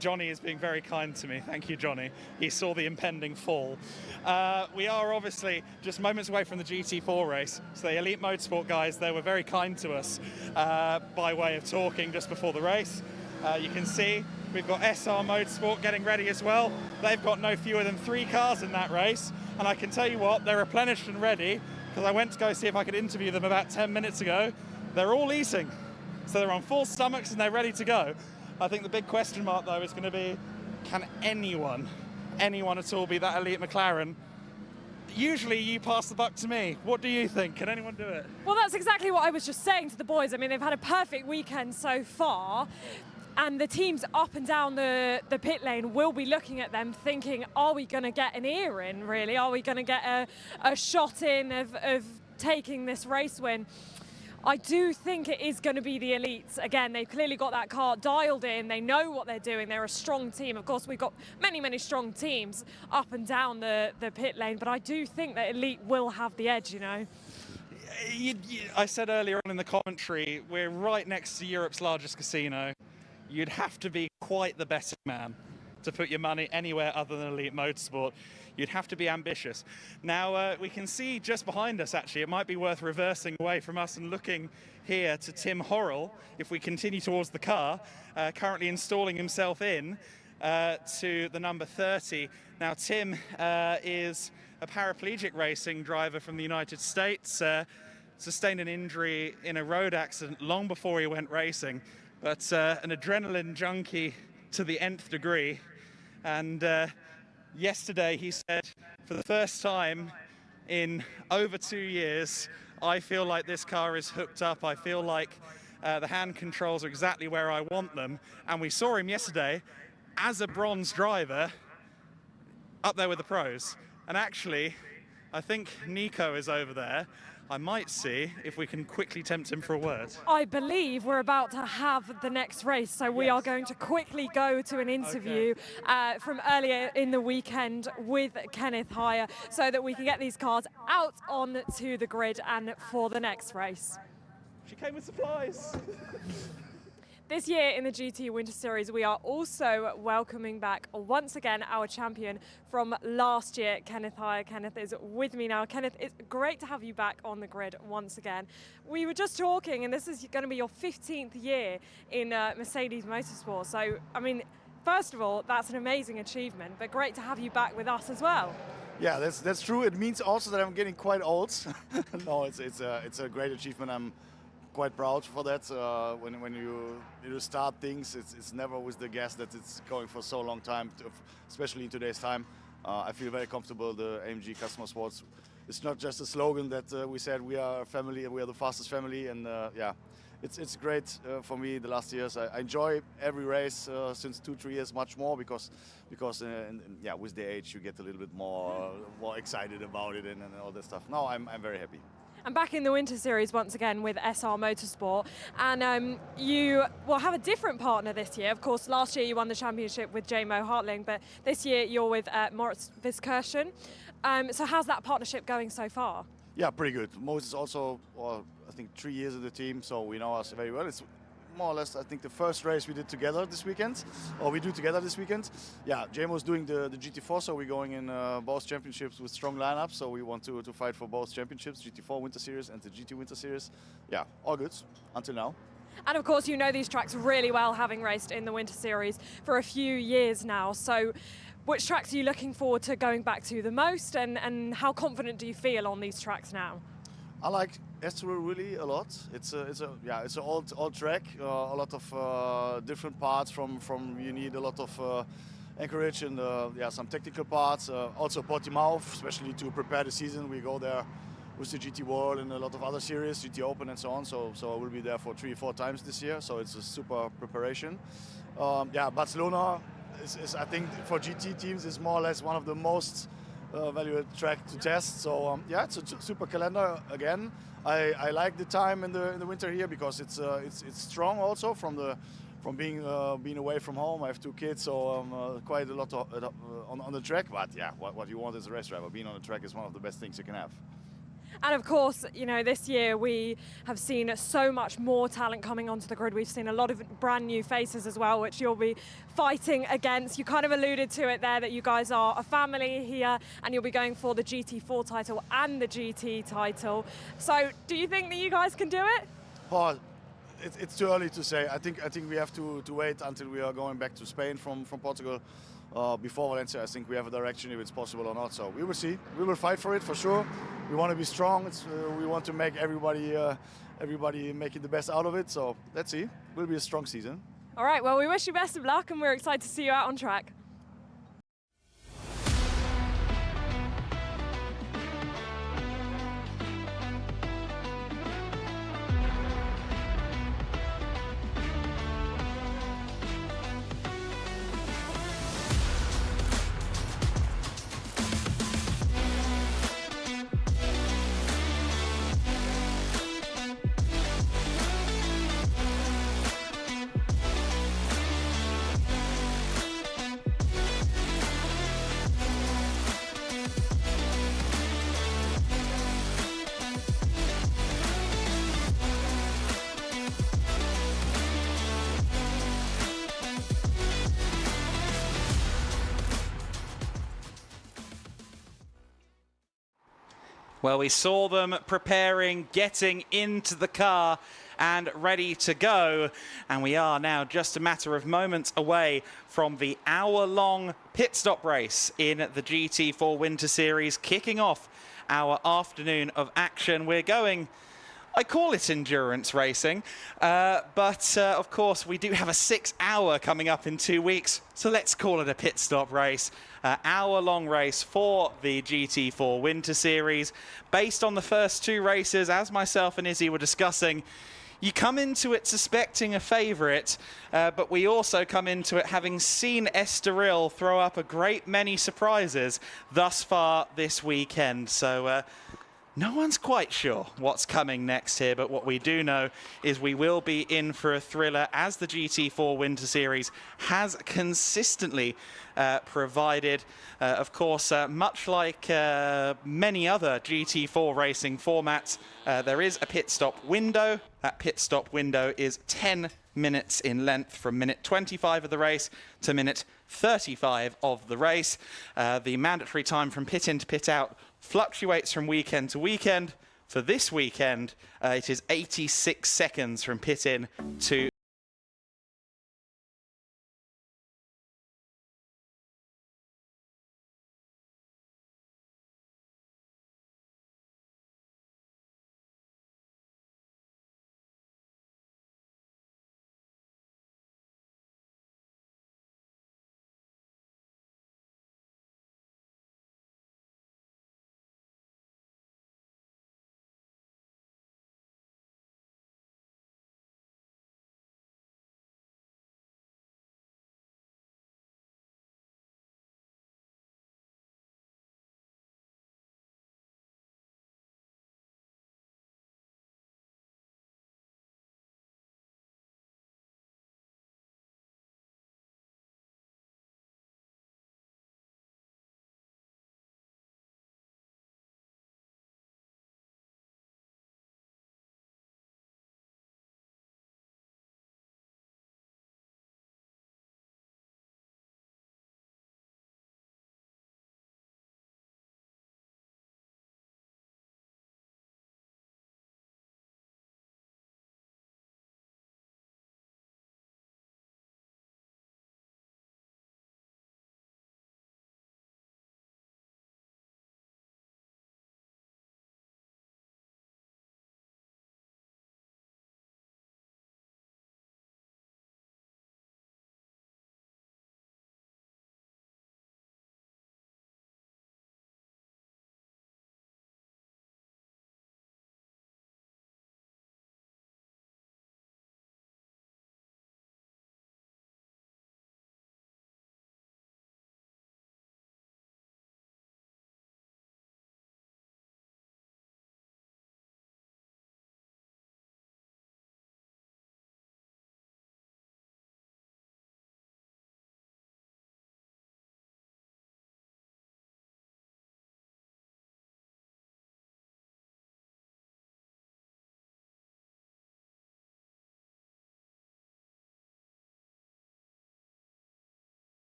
Johnny is being very kind to me. Thank you, Johnny. He saw the impending fall. We are obviously just moments away from the GT4 race. So the Elite Motorsport guys, they were very kind to us by way of talking just before the race. You can see we've got SR Motorsport getting ready as well. They've got no fewer than 3 cars in that race. And I can tell you what, they're replenished and ready, because I went to go see if I could interview them about 10 minutes ago. They're all eating. So they're on full stomachs and they're ready to go. I think the big question mark, though, is going to be, can anyone at all be that elite McLaren? Usually you pass the buck to me. What do you think? Can anyone do it? Well, that's exactly what I was just saying to the boys. I mean, they've had a perfect weekend so far. And the teams up and down the pit lane will be looking at them thinking, are we going to get an ear in, really? Are we going to get a shot in of taking this race win? I do think it is going to be the elites. Again, they've clearly got that car dialed in. They know what they're doing. They're a strong team. Of course, we've got many, many strong teams up and down the pit lane, but I do think that elite will have the edge, you know. I said earlier on in the commentary, we're right next to Europe's largest casino. You'd have to be quite the betting man to put your money anywhere other than Elite Motorsport. You'd have to be ambitious. Now, we can see just behind us, actually, it might be worth reversing away from us and looking here to Tim Horrell, if we continue towards the car, currently installing himself in to the number 30. Now, Tim is a paraplegic racing driver from the United States, sustained an injury in a road accident long before he went racing, but an adrenaline junkie to the nth degree. And yesterday he said, for the first time in over 2 years, I feel like this car is hooked up. I feel like the hand controls are exactly where I want them. And we saw him yesterday as a bronze driver up there with the pros. And actually, I think Nico is over there. I might see if we can quickly tempt him for a word. I believe we're about to have the next race, so we are going to quickly go to an interview from earlier in the weekend with Kenneth Heyer so that we can get these cars out onto the grid and for the next race. She came with supplies. This year in the GT Winter Series, we are also welcoming back once again our champion from last year, Kenneth Heyer. Kenneth is with me now. Kenneth, it's great to have you back on the grid once again. We were just talking, and this is going to be your 15th year in Mercedes Motorsport. So, I mean, first of all, that's an amazing achievement, but great to have you back with us as well. Yeah, that's true. It means also that I'm getting quite old. No, it's a great achievement. I'm quite proud for that. When you start things, it's never with the guess that it's going for so long time, especially in today's time. I feel very comfortable. The AMG Customer Sports, it's not just a slogan that we said we are a family and we are the fastest family, and yeah, it's great for me the last years. I enjoy every race since 2-3 years much more because yeah, with the age you get a little bit more excited about it and all that stuff. No, I'm very happy. And back in the Winter Series once again with SR Motorsport, and you will have a different partner this year. Of course, last year you won the championship with JMO Hartling, but this year you're with Moritz Viskirchen. So how's that partnership going so far? Yeah, pretty good. Moses also, I think 3 years in the team, so we know us very well. It's more or less, I think, the first race we did together this weekend, or we do together this weekend. Yeah, JMO's doing the GT4, so we're going in both championships with strong lineups, so we want to fight for both championships, GT4 Winter Series and the GT Winter Series. Yeah, all good until now. And of course, you know these tracks really well, having raced in the Winter Series for a few years now. So which tracks are you looking forward to going back to the most, and how confident do you feel on these tracks now? I like Estoril really a lot. It's an old track. A lot of different parts. From you need a lot of anchorage and some technical parts. Also Portimao, especially to prepare the season. We go there with the GT World and a lot of other series, GT Open and so on. So I will be there for 3-4 times this year. So it's a super preparation. Yeah, Barcelona is I think for GT teams is more or less one of the most valuable track to test. So yeah, it's a super calendar again. I like the time in the winter here because it's strong also from being away from home. I have 2 kids, so quite a lot on the track. But yeah, what you want as a race driver, being on the track is one of the best things you can have. And of course, you know, this year we have seen so much more talent coming onto the grid. We've seen a lot of brand new faces as well, which you'll be fighting against. You kind of alluded to it there that you guys are a family here and you'll be going for the GT4 title and the GT title. So do you think that you guys can do it? Oh, it's too early to say. I think we have to wait until we are going back to Spain from Portugal. Before Valencia, I think we have a direction if it's possible or not. So we will see. We will fight for it for sure. We want to be strong. We want to make everybody making the best out of it. So let's see. It will be a strong season. All right. Well, we wish you best of luck, and we're excited to see you out on track. Well, we saw them preparing, getting into the car and ready to go. And we are now just a matter of moments away from the hour-long pit stop race in the GT4 Winter Series, kicking off our afternoon of action. We're going, I call it endurance racing, but of course we do have a 6-hour coming up in 2 weeks, so let's call it a pit stop race. Hour-long race for the GT4 Winter Series. Based on the first 2 races, as myself and Izzy were discussing, you come into it suspecting a favourite, but we also come into it having seen Estoril throw up a great many surprises thus far this weekend. So no one's quite sure what's coming next here, but what we do know is we will be in for a thriller, as the GT4 Winter Series has consistently provided. Of course, much like many other GT4 racing formats, there is a pit stop window. That pit stop window is 10 minutes in length, from minute 25 of the race to minute 35 of the race. The mandatory time from pit in to pit out fluctuates from weekend to weekend. For this weekend, it is 86 seconds from pit in to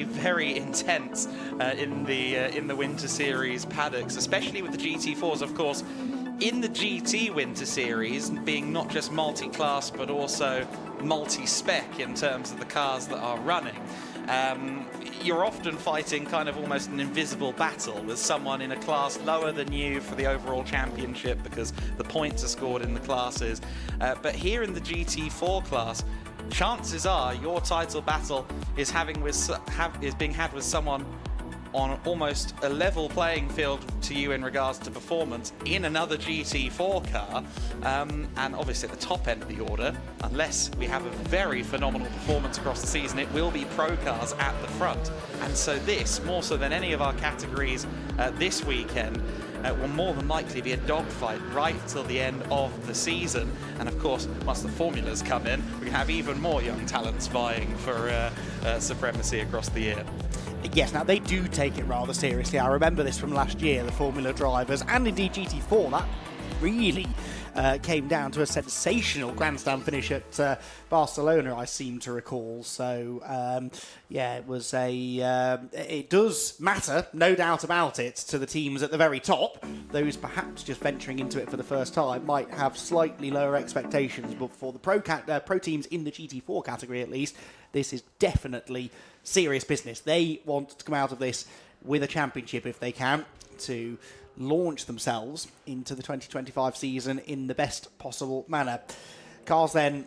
very intense in the Winter Series paddocks, especially with the GT4s, of course. In the GT Winter Series, being not just multi-class but also multi-spec in terms of the cars that are running, you're often fighting kind of almost an invisible battle with someone in a class lower than you for the overall championship because the points are scored in the classes. But here in the GT4 class, chances are your title battle is being had with someone on almost a level playing field to you in regards to performance in another GT4 car, and obviously at the top end of the order, unless we have a very phenomenal performance across the season, it will be pro cars at the front. And so this, more so than any of our categories this weekend, will more than likely be a dogfight right till the end of the season. And of course, once the formulas come in, we have even more young talents vying for supremacy across the year. Yes, now they do take it rather seriously. I remember this from last year, the Formula drivers, and indeed GT4, that really came down to a sensational grandstand finish at Barcelona, I seem to recall. So, yeah, it was it does matter, no doubt about it, to the teams at the very top. Those perhaps just venturing into it for the first time might have slightly lower expectations, but for the pro teams in the GT4 category at least, this is definitely serious business. They want to come out of this with a championship if they can, to launch themselves into the 2025 season in the best possible manner. Cars then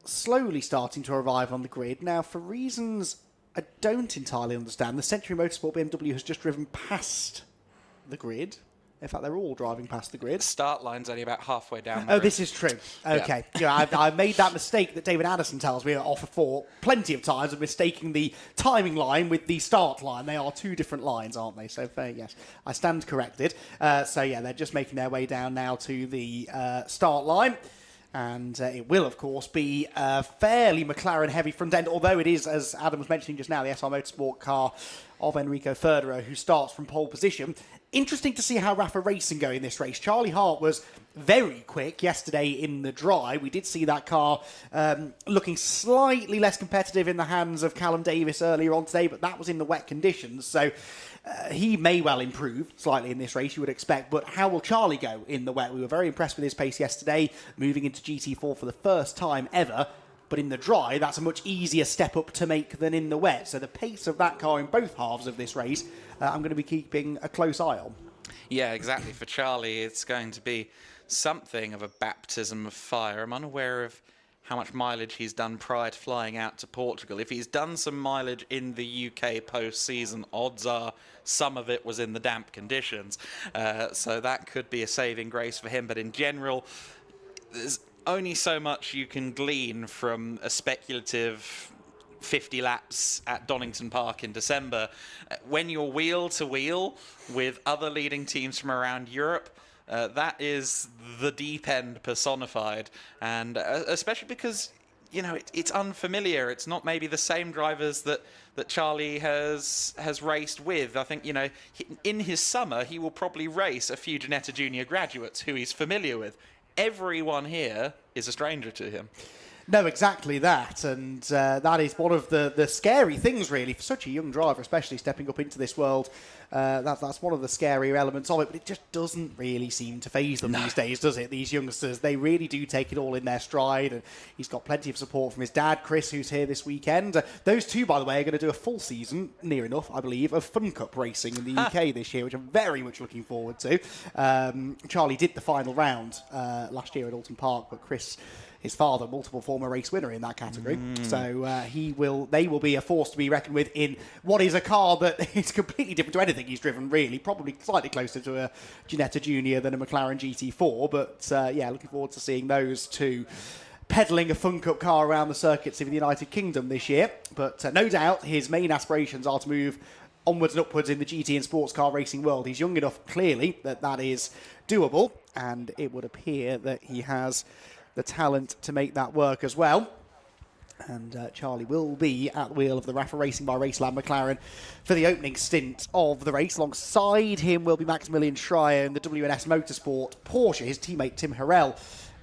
slowly starting to arrive on the grid. Now, for reasons I don't entirely understand, the Century Motorsport BMW has just driven past the grid. In fact, they're all driving past the grid. Start line's only about halfway down the Oh, road. this is true. Okay. Yeah, I made that mistake that David Addison tells me off of 4 plenty of times of mistaking the timing line with the start line. They are 2 different lines, aren't they? So, yes, I stand corrected. So, yeah, they're just making their way down now to the start line. And it will, of course, be a fairly McLaren-heavy front end, although it is, as Adam was mentioning just now, the SR Motorsport car of Enrico Ferdero, who starts from pole position. Interesting to see how Rafa Racing go in this race. Charlie Hart was very quick yesterday in the dry. We did see that car looking slightly less competitive in the hands of Callum Davis earlier on today, but that was in the wet conditions. So he may well improve slightly in this race, you would expect. But how will Charlie go in the wet? We were very impressed with his pace yesterday, moving into GT4 for the first time ever. But in the dry, that's a much easier step up to make than in the wet. So the pace of that car in both halves of this race, I'm going to be keeping a close eye on. Yeah, exactly. For Charlie, it's going to be something of a baptism of fire. I'm unaware of how much mileage he's done prior to flying out to Portugal. If he's done some mileage in the UK post-season, odds are some of it was in the damp conditions. So that could be a saving grace for him. But in general, there's only so much you can glean from a speculative 50 laps at Donington Park in December. When you're wheel to wheel with other leading teams from around Europe, that is the deep end personified. And especially because, you know, it's unfamiliar. It's not maybe the same drivers that Charlie has raced with. I think, you know, in his summer, he will probably race a few Ginetta Junior graduates who he's familiar with. Everyone here is a stranger to him. No, exactly that. And that is one of the scary things, really, for such a young driver, especially stepping up into this world. That's one of the scarier elements of it, but it just doesn't really seem to faze them these days, does it? These youngsters, they really do take it all in their stride, and he's got plenty of support from his dad, Chris, who's here this weekend. Those two, by the way, are going to do a full season, near enough, I believe, of Fun Cup racing in the UK this year, which I'm very much looking forward to. Charlie did the final round last year at Alton Park, but Chris, his father, multiple former race winner in that category. So they will be a force to be reckoned with in what is a car that is completely different to anything he's driven, really. Probably slightly closer to a Ginetta Junior than a McLaren GT4. But yeah, looking forward to seeing those two peddling a Fun Cup car around the circuits of the United Kingdom this year. But no doubt his main aspirations are to move onwards and upwards in the GT and sports car racing world. He's young enough, clearly, that is doable. And it would appear that he has the talent to make that work as well. And Charlie will be at the wheel of the Rafa Racing by Racelab McLaren for the opening stint of the race. Alongside him will be Maximilian Schreier in the WNS Motorsport Porsche, his teammate Tim Harrell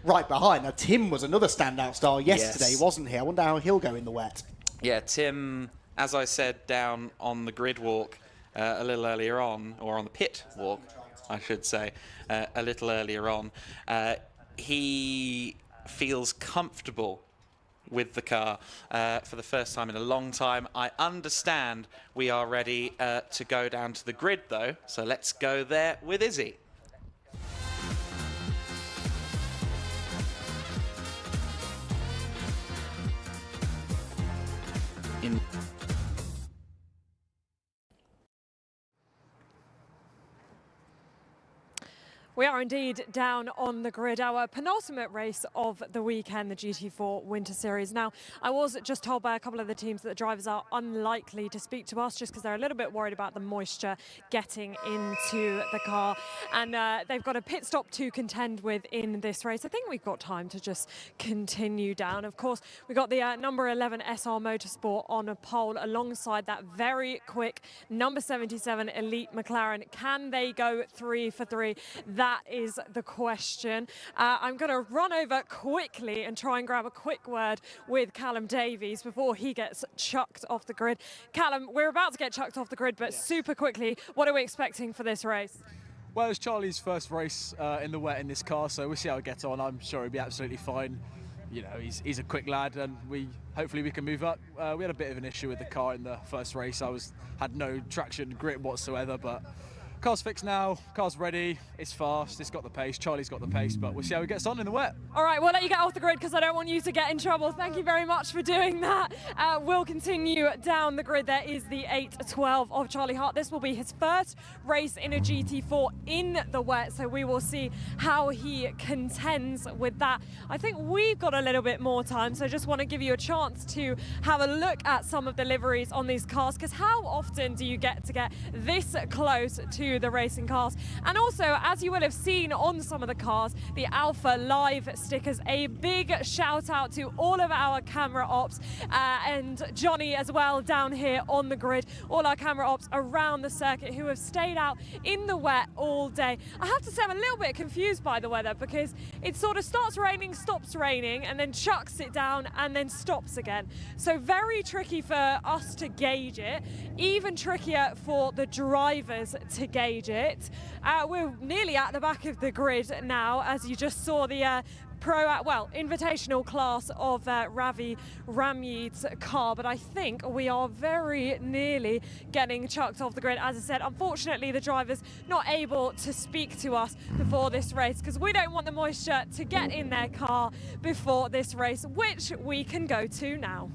right behind. Now, Tim was another standout star yesterday, wasn't he? I wonder how he'll go in the wet. Yeah, Tim as I said down on the grid walk a little earlier on, or on the pit walk, I should say, a little earlier on, he feels comfortable with the car for the first time in a long time. I understand we are ready to go down to the grid though, so let's go there with Izzy. We are indeed down on the grid, our penultimate race of the weekend, the GT4 Winter Series. Now, I was just told by a couple of the teams that the drivers are unlikely to speak to us just because they're a little bit worried about the moisture getting into the car. And they've got a pit stop to contend with in this race. I think we've got time to just continue down. Of course, we've got the number 11 SR Motorsport on a pole alongside that very quick number 77 Elite McLaren. Can they go 3 for 3? That is the question. I'm going to run over quickly and try and grab a quick word with Callum Davies before he gets chucked off the grid. Callum, we're about to get chucked off the grid, but super quickly, what are we expecting for this race? Well, it's Charlie's first race in the wet in this car, so we'll see how it gets on. I'm sure he'll be absolutely fine. You know, he's a quick lad, and hopefully we can move up. We had a bit of an issue with the car in the first race. Had no traction grip whatsoever, but car's fixed now, car's ready, it's fast, it's got the pace, Charlie's got the pace, but we'll see how he gets on in the wet. All right, we'll let you get off the grid because I don't want you to get in trouble. Thank you very much for doing that. We'll continue down the grid. There is the 8-12 of Charlie Hart. This will be his first race in a GT4 in the wet, so we will see how he contends with that. I think we've got a little bit more time, so I just want to give you a chance to have a look at some of the liveries on these cars, because how often do you get this close to the racing cars? And also, as you will have seen on some of the cars, the Alpha Live stickers. A big shout out to all of our camera ops and Johnny as well down here on the grid, all our camera ops around the circuit who have stayed out in the wet all day. I have to say I'm a little bit confused by the weather because it sort of starts raining, stops raining, and then chucks it down and then stops again. So very tricky for us to gauge it, even trickier for the drivers to gauge it. We're nearly at the back of the grid now, as you just saw the invitational class of Ravi Ramyeed's car, but I think we are very nearly getting chucked off the grid. As I said, unfortunately the driver's not able to speak to us before this race because we don't want the moisture to get in their car before this race, which we can go to now.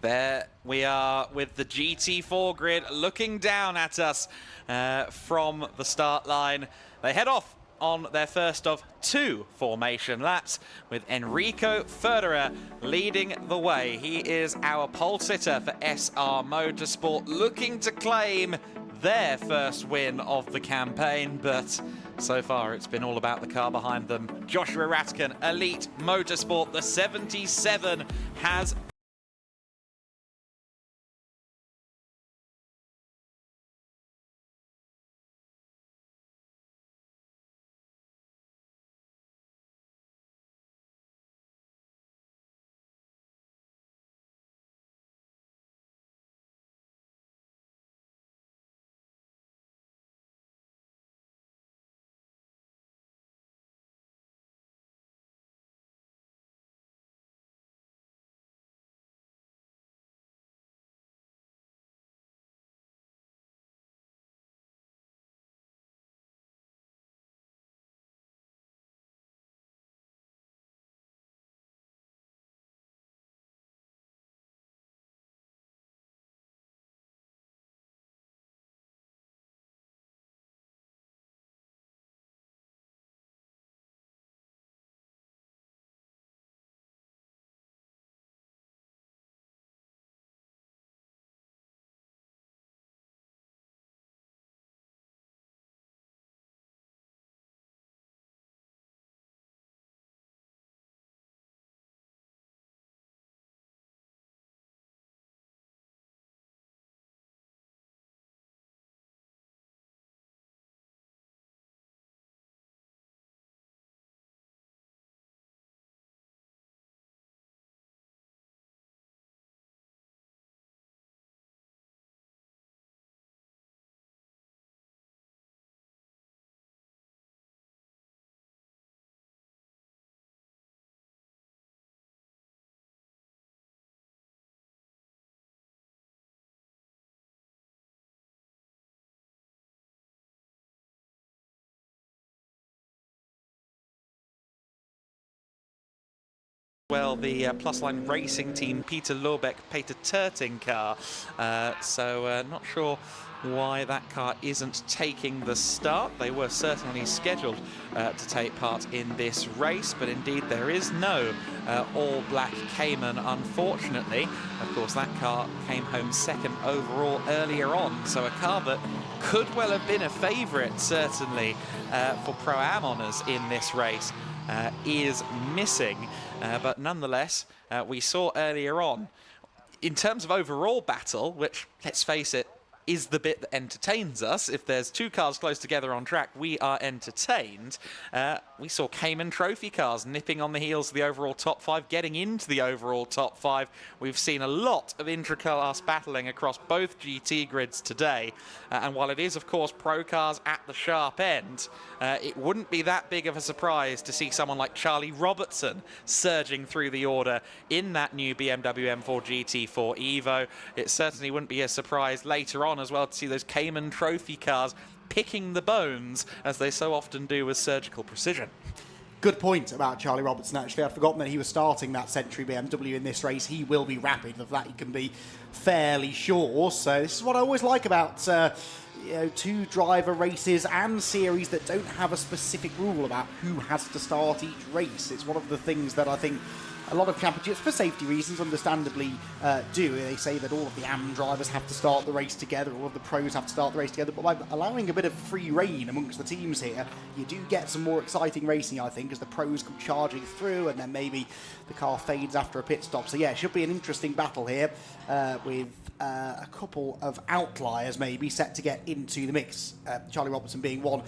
There we are with the GT4 grid looking down at us from the start line. They head off on their first of 2 formation laps with Enrico Federer leading the way. He is our pole sitter for SR Motorsport, looking to claim their first win of the campaign, but so far it's been all about the car behind them. Joshua Ratkin, Elite Motorsport, the 77 has well, the Plus Line Racing team, Peter Lorbeck, Peter Terting car. So not sure why that car isn't taking the start. They were certainly scheduled to take part in this race, but indeed there is no all-black Cayman, unfortunately. Of course, that car came home second overall earlier on, so a car that could well have been a favourite, certainly, for Pro-Am honours in this race, is missing. But nonetheless, we saw earlier on, in terms of overall battle, which, let's face it, is the bit that entertains us. If there's two cars close together on track, we are entertained. We saw Cayman Trophy cars nipping on the heels of the overall top 5, getting into the overall top 5. We've seen a lot of intra-class battling across both GT grids today. And while it is, of course, pro cars at the sharp end, it wouldn't be that big of a surprise to see someone like Charlie Robertson surging through the order in that new BMW M4 GT4 Evo. It certainly wouldn't be a surprise later on as well to see those Cayman Trophy cars picking the bones, as they so often do with surgical precision. Good point about Charlie Robertson, actually. I'd forgotten that he was starting that Century BMW in this race. He will be rapid, of that he can be fairly sure. So this is what I always like about two driver races and series that don't have a specific rule about who has to start each race. It's one of the things that I think a lot of championships, for safety reasons, understandably do. They say that all of the AM drivers have to start the race together, all of the pros have to start the race together, but by allowing a bit of free rein amongst the teams here, you do get some more exciting racing, I think, as the pros come charging through, and then maybe the car fades after a pit stop. So yeah, it should be an interesting battle here, with a couple of outliers maybe set to get into the mix. Charlie Robertson being one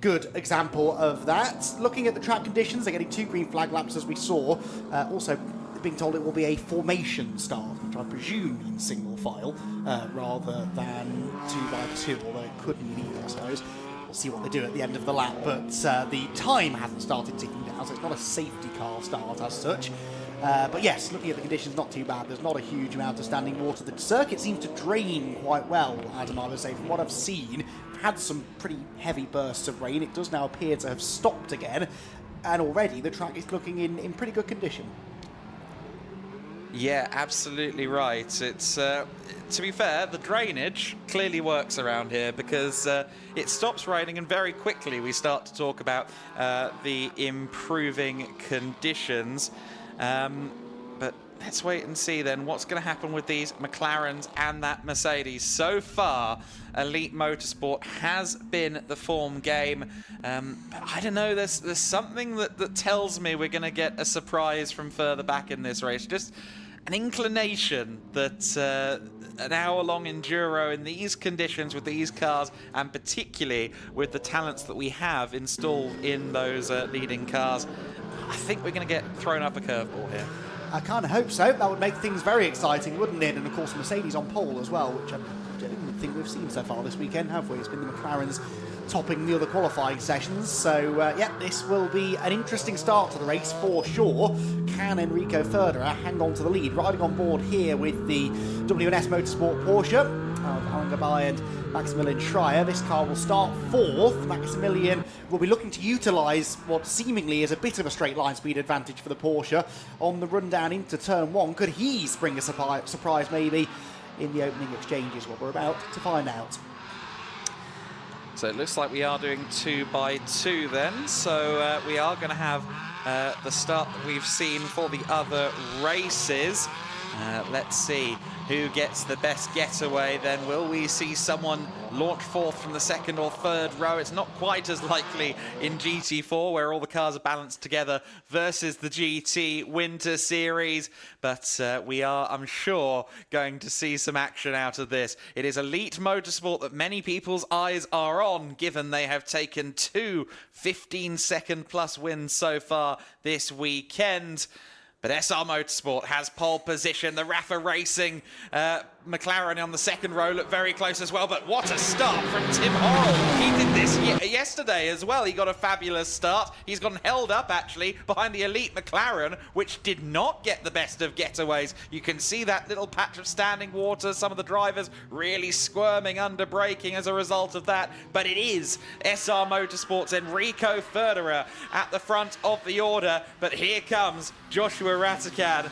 good example of that. Looking at the track conditions, they're getting 2 green flag laps, as we saw. Also being told it will be a formation start, which I presume means single file, rather than 2x2, although it could mean either, I suppose. We'll see what they do at the end of the lap, but the time hasn't started ticking down, so it's not a safety car start as such. But yes, looking at the conditions, not too bad. There's not a huge amount of standing water. The circuit seems to drain quite well, Adam, I would say. From what I've seen, had some pretty heavy bursts of rain. It does now appear to have stopped again, and already the track is looking in pretty good condition. Yeah, absolutely right. It's to be fair, the drainage clearly works around here, because it stops raining and very quickly we start to talk about the improving conditions. But let's wait and see then what's going to happen with these McLarens and that Mercedes. So far, Elite Motorsport has been the form game. But I don't know, there's something that tells me we're going to get a surprise from further back in this race. Just an inclination that an hour-long enduro in these conditions with these cars, and particularly with the talents that we have installed in those leading cars, I think we're going to get thrown up a curveball here. I kind of hope so. That would make things very exciting, wouldn't it? And of course, Mercedes on pole as well, which I don't think we've seen so far this weekend, have we? It's been the McLarens topping the other qualifying sessions. So, yeah, this will be an interesting start to the race for sure. Can Enrico Ferderer hang on to the lead? Riding on board here with the W&S Motorsport Porsche of Alan Gabay and Maximilian Schreier. This car will start 4th. Maximilian will be looking to utilise what seemingly is a bit of a straight line speed advantage for the Porsche on the run down into turn 1. Could he spring a surprise maybe in the opening exchanges? What we're about to find out. So it looks like we are doing 2x2 then. So we are going to have the start that we've seen for the other races. Let's see who gets the best getaway then. Will we see someone launch forth from the 2nd or 3rd row? It's not quite as likely in GT4, where all the cars are balanced together, versus the GT Winter Series. But we are, I'm sure, going to see some action out of this. It is Elite Motorsport that many people's eyes are on, given they have taken 2 15-second plus wins so far this weekend. But SR Motorsport has pole position. The Rafa Racing McLaren on the second row look very close as well, but what a start from Tim Horrell. He did this yesterday as well. He got a fabulous start. He's gotten held up, actually, behind the elite McLaren, which did not get the best of getaways. You can see that little patch of standing water, some of the drivers really squirming under braking as a result of that, but it is SR Motorsport's Enrico Federer at the front of the order, but here comes Joshua Ratican.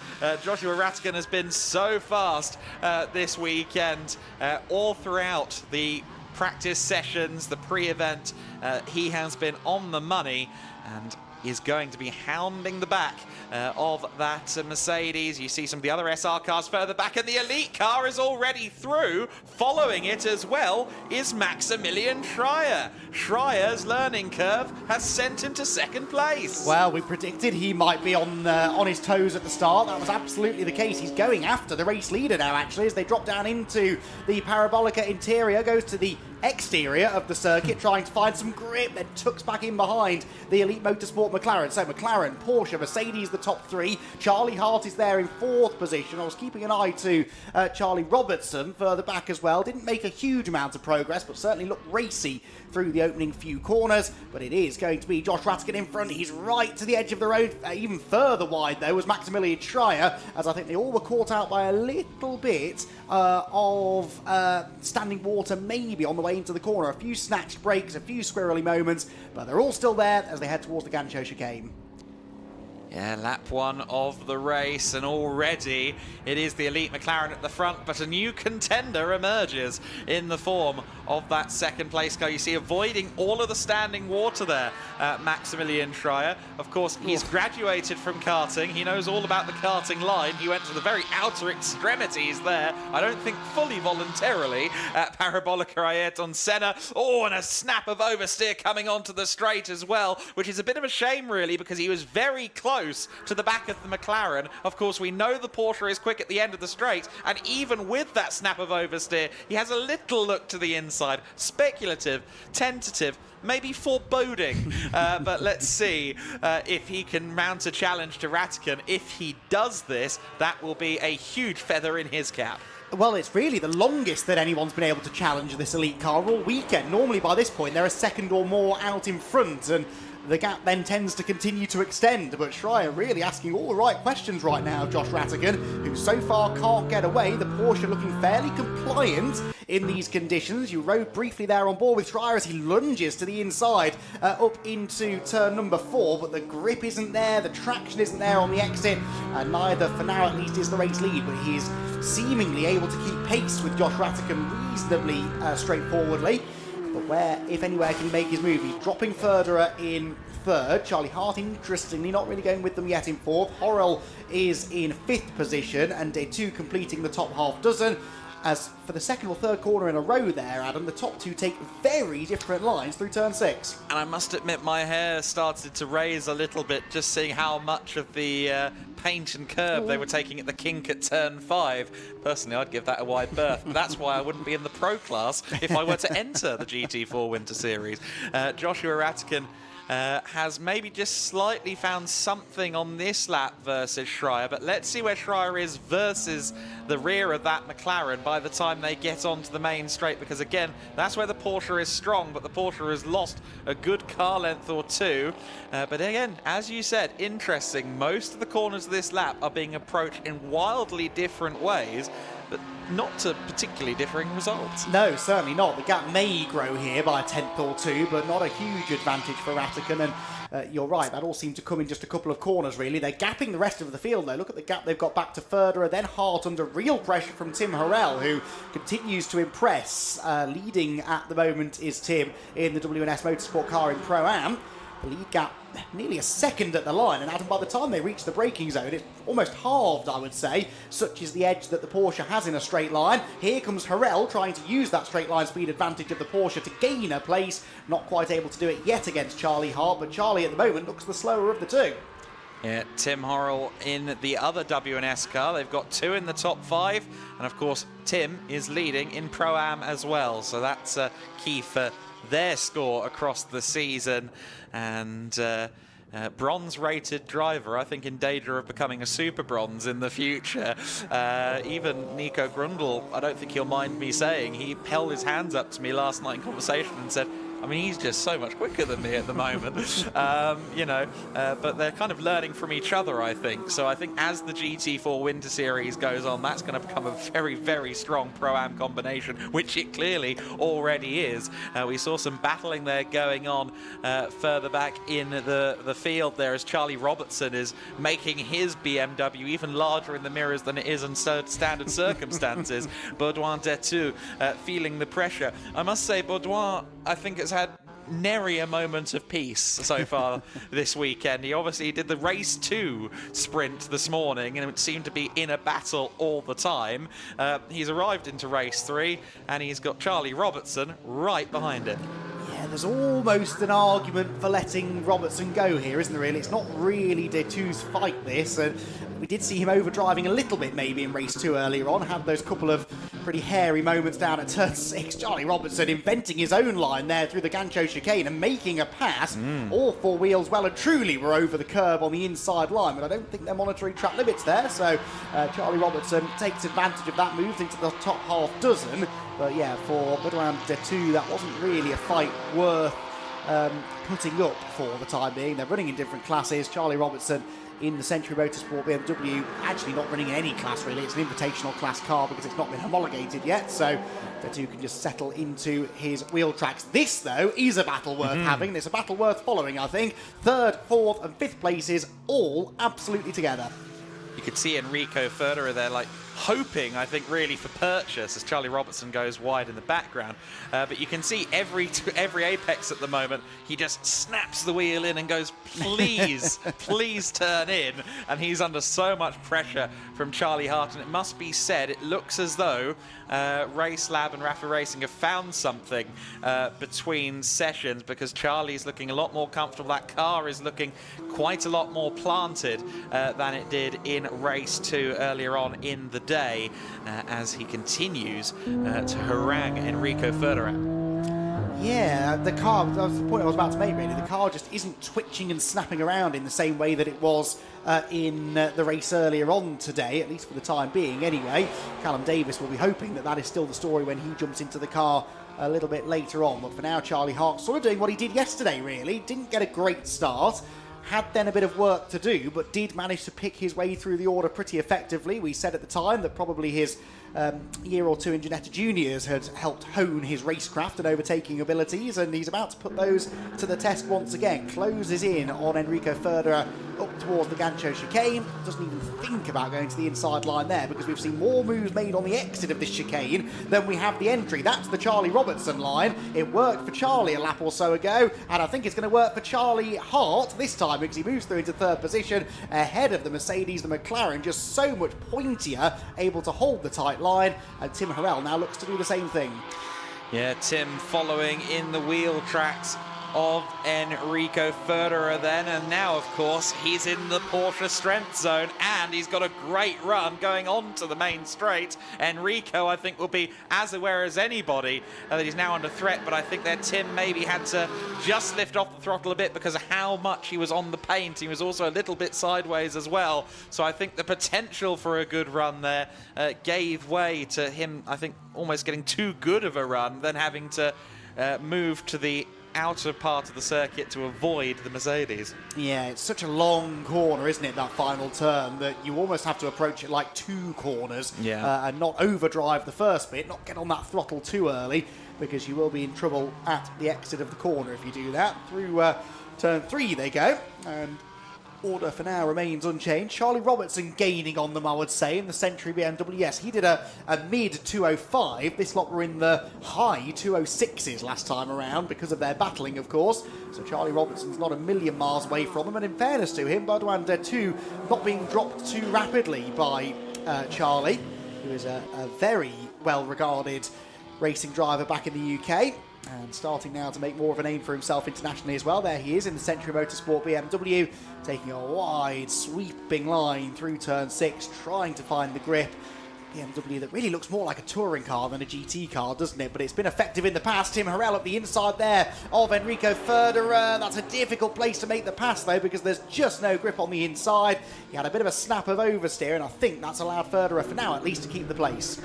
Joshua Ratican has been so fast this weekend, all throughout the practice sessions, the pre-event. He has been on the money and is going to be hounding the back of that Mercedes. You see some of the other SR cars further back, and the elite car is already through. Following it as well is Maximilian Schreier. Schreier's learning curve has sent him to second place. Well, we predicted he might be on his toes at the start. That was absolutely the case. He's going after the race leader now, actually, as they drop down into the Parabolica interior, goes to the exterior of the circuit, trying to find some grip, then tucks back in behind the Elite Motorsport McLaren. So McLaren, Porsche, Mercedes, the top three. Charlie Hart is there in fourth position. I was keeping an eye to Charlie Robertson further back as well. Didn't make a huge amount of progress, but certainly looked racy through the opening few corners. But it is going to be Josh Ratican in front. He's right to the edge of the road. Even further wide, though, was Maximilian Schreier, as I think they all were caught out by a little bit of standing water, maybe on the way into the corner. A few snatched breaks, a few squirrely moments, but they're all still there as they head towards the Gancho chicane. Yeah, lap one of the race, and already it is the elite McLaren at the front, but a new contender emerges in the form of that second place car. You see, avoiding all of the standing water there, Maximilian Schreier. Of course, he's graduated from karting. He knows all about the karting line. He went to the very outer extremities there. I don't think fully voluntarily at Parabolica Ayrton Senna. Oh, and a snap of oversteer coming onto the straight as well, which is a bit of a shame, really, because he was very close to the back of the McLaren. Of course, we know the Porsche is quick at the end of the straight, and even with that snap of oversteer, he has a little look to the inside. Speculative, tentative, maybe foreboding, but let's see if he can mount a challenge to Ratican. If he does this, that will be a huge feather in his cap. Well, it's really the longest that anyone's been able to challenge this elite car all weekend. Normally, by this point, they're a second or more out in front, and the gap then tends to continue to extend. But Schreier really asking all the right questions right now, Josh Ratican, who so far can't get away. The Porsche looking fairly compliant in these conditions. You rode briefly there on board with Schreier as he lunges to the inside up into turn number 4, but the grip isn't there, the traction isn't there on the exit, and neither, for now at least, is the race lead. But he's seemingly able to keep pace with Josh Ratican reasonably straightforwardly. But where, if anywhere, can he make his move? He's dropping Federer in third. Charlie Hart, interestingly, not really going with them yet in fourth. Horrell is in fifth position, and D2 completing the top half dozen. As for the second or third corner in a row there, Adam, the top two take very different lines through turn 6. And I must admit, my hair started to raise a little bit just seeing how much of the paint and curb they were taking at the kink at turn 5. Personally, I'd give that a wide berth. But that's why I wouldn't be in the pro class if I were to enter the GT4 Winter Series. Joshua Ratican has maybe just slightly found something on this lap versus Schreier, but let's see where Schreier is versus the rear of that McLaren by the time they get onto the main straight, because again, that's where the Porsche is strong, but the Porsche has lost a good car length or two. But again, as you said, interesting, most of the corners of this lap are being approached in wildly different ways, but not to particularly differing results. No, certainly not. The gap may grow here by a tenth or two, but not a huge advantage for Ratican. And you're right, that all seemed to come in just a couple of corners, really. They're gapping the rest of the field, though. Look at the gap they've got back to Federer, then Hart under real pressure from Tim Horrell, who continues to impress. Leading at the moment is Tim in the WNS Motorsport car in Pro-Am. The lead gap nearly a second at the line, and Adam, by the time they reach the braking zone, it's almost halved, I would say. Such is the edge that the Porsche has in a straight line. Here comes Horrell trying to use that straight line speed advantage of the Porsche to gain a place. Not quite able to do it yet against Charlie Hart, but Charlie at the moment looks the slower of the two. Yeah, Tim Horrell in the other WNS car. They've got 2 in the top 5, and of course Tim is leading in Pro-Am as well, so that's key for their score across the season. And bronze-rated driver, I think in danger of becoming a super bronze in the future. Even Nico Grundle, I don't think he'll mind me saying, he held his hands up to me last night in conversation and said, I mean, he's just so much quicker than me at the moment, but they're kind of learning from each other, I think. So I think as the GT4 Winter Series goes on, that's going to become a very, very strong Pro-Am combination, which it clearly already is. We saw some battling there going on further back in the field there as Charlie Robertson is making his BMW even larger in the mirrors than it is in standard circumstances. Baudouin Detu feeling the pressure. I must say, Baudouin, I think it's had nary a moment of peace so far this weekend. He obviously did the race 2 sprint this morning and it seemed to be in a battle all the time. He's arrived into race 3 and he's got Charlie Robertson right behind him. Yeah, there's almost an argument for letting Robertson go here, isn't there, really? It's not really Detu's fight, this. We did see him overdriving a little bit maybe in race 2 earlier on, had those couple of pretty hairy moments down at turn 6. Charlie Robertson inventing his own line there through the Gancho chicane and making a pass. All 4 wheels well and truly were over the curb on the inside line, but I don't think they're monitoring track limits there, so Charlie Robertson takes advantage of that, moves into the top half dozen. But yeah, for Baudouin Detu, that wasn't really a fight worth putting up for the time being. They're running in different classes. Charlie Robertson in the Century Motorsport BMW, actually not running in any class really. It's an invitational class car because it's not been homologated yet, so Detu can just settle into his wheel tracks. This, though, is a battle worth having. It's a battle worth following, I think. 3rd, 4th and 5th places, all absolutely together. You could see Enrico Ferreira there, like, hoping, I think, really for purchase as Charlie Robertson goes wide in the background. But you can see every apex at the moment, he just snaps the wheel in and goes, please, please turn in. And he's under so much pressure from Charlie Hart. And it must be said, it looks as though Race Lab and Rafa Racing have found something between sessions because Charlie's looking a lot more comfortable. That car is looking quite a lot more planted than it did in race 2 earlier on in the day as he continues to harangue Enrico Ferreira. Yeah, the car, that was the point I was about to make really, the car just isn't twitching and snapping around in the same way that it was in the race earlier on today, at least for the time being anyway. Callum Davis will be hoping that that is still the story when he jumps into the car a little bit later on, but for now Charlie Hart sort of doing what he did yesterday really, didn't get a great start. Had then a bit of work to do, but did manage to pick his way through the order pretty effectively. We said at the time that probably his year or 2 in Ginetta Juniors had helped hone his racecraft and overtaking abilities, and he's about to put those to the test once again. Closes in on Enrico Ferreira up towards the Gancho chicane. Doesn't even think about going to the inside line there because we've seen more moves made on the exit of this chicane than we have the entry. That's the Charlie Robertson line. It worked for Charlie a lap or so ago, and I think it's going to work for Charlie Hart this time because he moves through into 3rd position ahead of the Mercedes. The McLaren just so much pointier, able to hold the tight line, and Tim Harrell now looks to do the same thing. Yeah, Tim following in the wheel tracks of Enrico Ferreira then, and now of course he's in the Porsche strength zone and he's got a great run going on to the main straight. Enrico, I think, will be as aware as anybody that he's now under threat, but I think that Tim maybe had to just lift off the throttle a bit because of how much he was on the paint. He was also a little bit sideways as well, so I think the potential for a good run there gave way to him, I think, almost getting too good of a run, then having to move to the outer part of the circuit to avoid the Mercedes. Yeah, it's such a long corner, isn't it, that final turn, that you almost have to approach it like 2 corners and not overdrive the first bit, not get on that throttle too early, because you will be in trouble at the exit of the corner if you do that. Through turn 3 they go, and order for now remains unchanged. Charlie Robertson gaining on them, I would say, in the Century BMW. Yes, he did a mid 205. This lot were in the high 206s last time around because of their battling, of course. So Charlie Robertson's not a million miles away from them. And in fairness to him, Baudouin Detu not being dropped too rapidly by Charlie, who is a very well-regarded racing driver back in the UK. And starting now to make more of a name for himself internationally as well. There he is in the Century Motorsport BMW, taking a wide, sweeping line through turn 6, trying to find the grip. BMW that really looks more like a touring car than a GT car, doesn't it? But it's been effective in the past. Tim Harrell up the inside there of Enrico Federer. That's a difficult place to make the pass, though, because there's just no grip on the inside. He had a bit of a snap of oversteer, and I think that's allowed Federer, for now at least, to keep the place.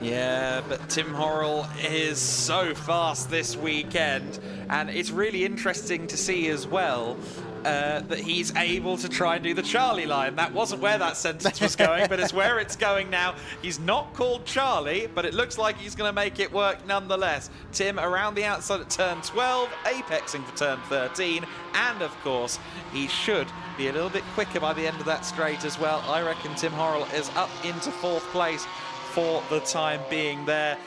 Yeah, but Tim Harrell is so fast this weekend, and it's really interesting to see as well that he's able to try and do the Charlie line. That wasn't where that sentence was going, but it's where it's going now. He's not called Charlie, but it looks like he's going to make it work nonetheless. Tim around the outside at turn 12, apexing for turn 13, and of course, he should be a little bit quicker by the end of that straight as well. I reckon Tim Harrell is up into 4th place for the time being there.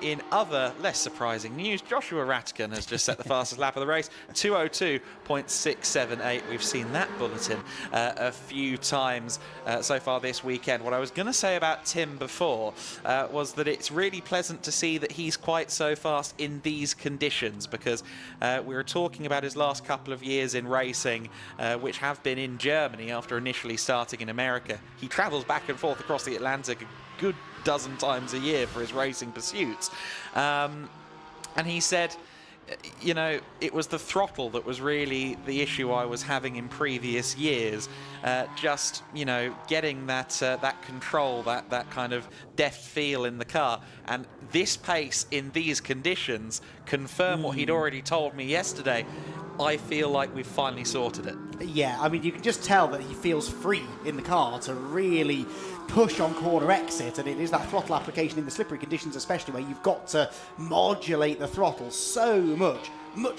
In other less surprising news, Joshua Ratkin has just set the fastest lap of the race, 2:02.678. We've seen that bulletin a few times so far this weekend. What I was going to say about Tim before was that it's really pleasant to see that he's quite so fast in these conditions, because we were talking about his last couple of years in racing, which have been in Germany after initially starting in America. He travels back and forth across the Atlantic a good dozen times a year for his racing pursuits, and he said, you know, it was the throttle that was really the issue I was having in previous years, just, you know, getting that that control, that kind of deft feel in the car, and this pace in these conditions confirmed what he'd already told me yesterday. I feel like we've finally sorted it. Yeah, I mean, you can just tell that he feels free in the car to really push on corner exit, and it is that throttle application in the slippery conditions especially, where you've got to modulate the throttle so much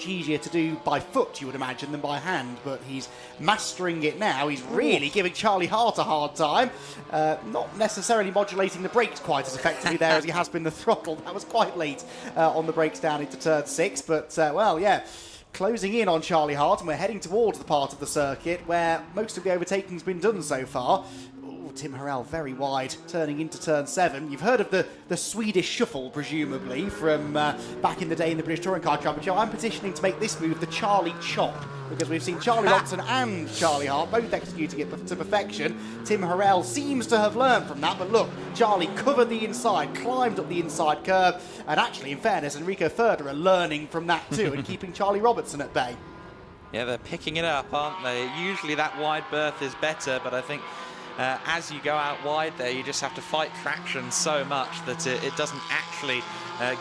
easier to do by foot, you would imagine, than by hand, but he's mastering it now. He's really giving Charlie Hart a hard time, not necessarily modulating the brakes quite as effectively there as he has been the throttle. That was quite late on the brakes down into turn 6, but well, yeah, closing in on Charlie Hart, and we're heading towards the part of the circuit where most of the overtaking's been done so far. Ooh, Tim Harrell very wide, turning into turn 7. You've heard of the Swedish shuffle, presumably, from back in the day in the British Touring Car Championship. I'm petitioning to make this move the Charlie Chop, because we've seen Charlie Robson and Charlie Hart both executing it to perfection. Tim Harrell seems to have learned from that, but look, Charlie covered the inside, climbed up the inside curve, and actually, in fairness, Enrico Federer learning from that too and keeping Charlie Robertson at bay. Yeah, they're picking it up, aren't they? Usually that wide berth is better, but I think as you go out wide there, you just have to fight traction so much that it doesn't actually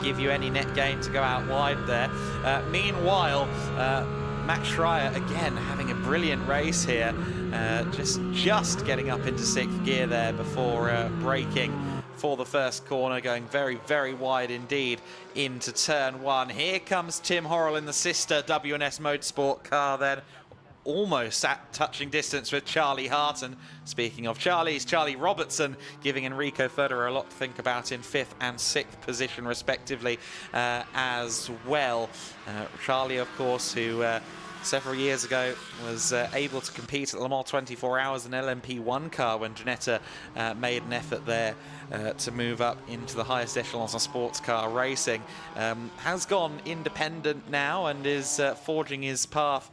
give you any net gain to go out wide there. Meanwhile, Max Schreier again having a brilliant race here, just getting up into 6th gear there before braking for the first corner, going very, very wide indeed into turn 1. Here comes Tim Harrell in the sister W&S Motorsport car then, almost at touching distance with Charlie Hart. And speaking of Charlie's, Charlie Robertson giving Enrico Federer a lot to think about in 5th and 6th position respectively as well. Charlie, of course, who several years ago was able to compete at Le Mans 24 Hours in LMP1 car when Ginetta made an effort there to move up into the highest echelons of sports car racing, has gone independent now and is forging his path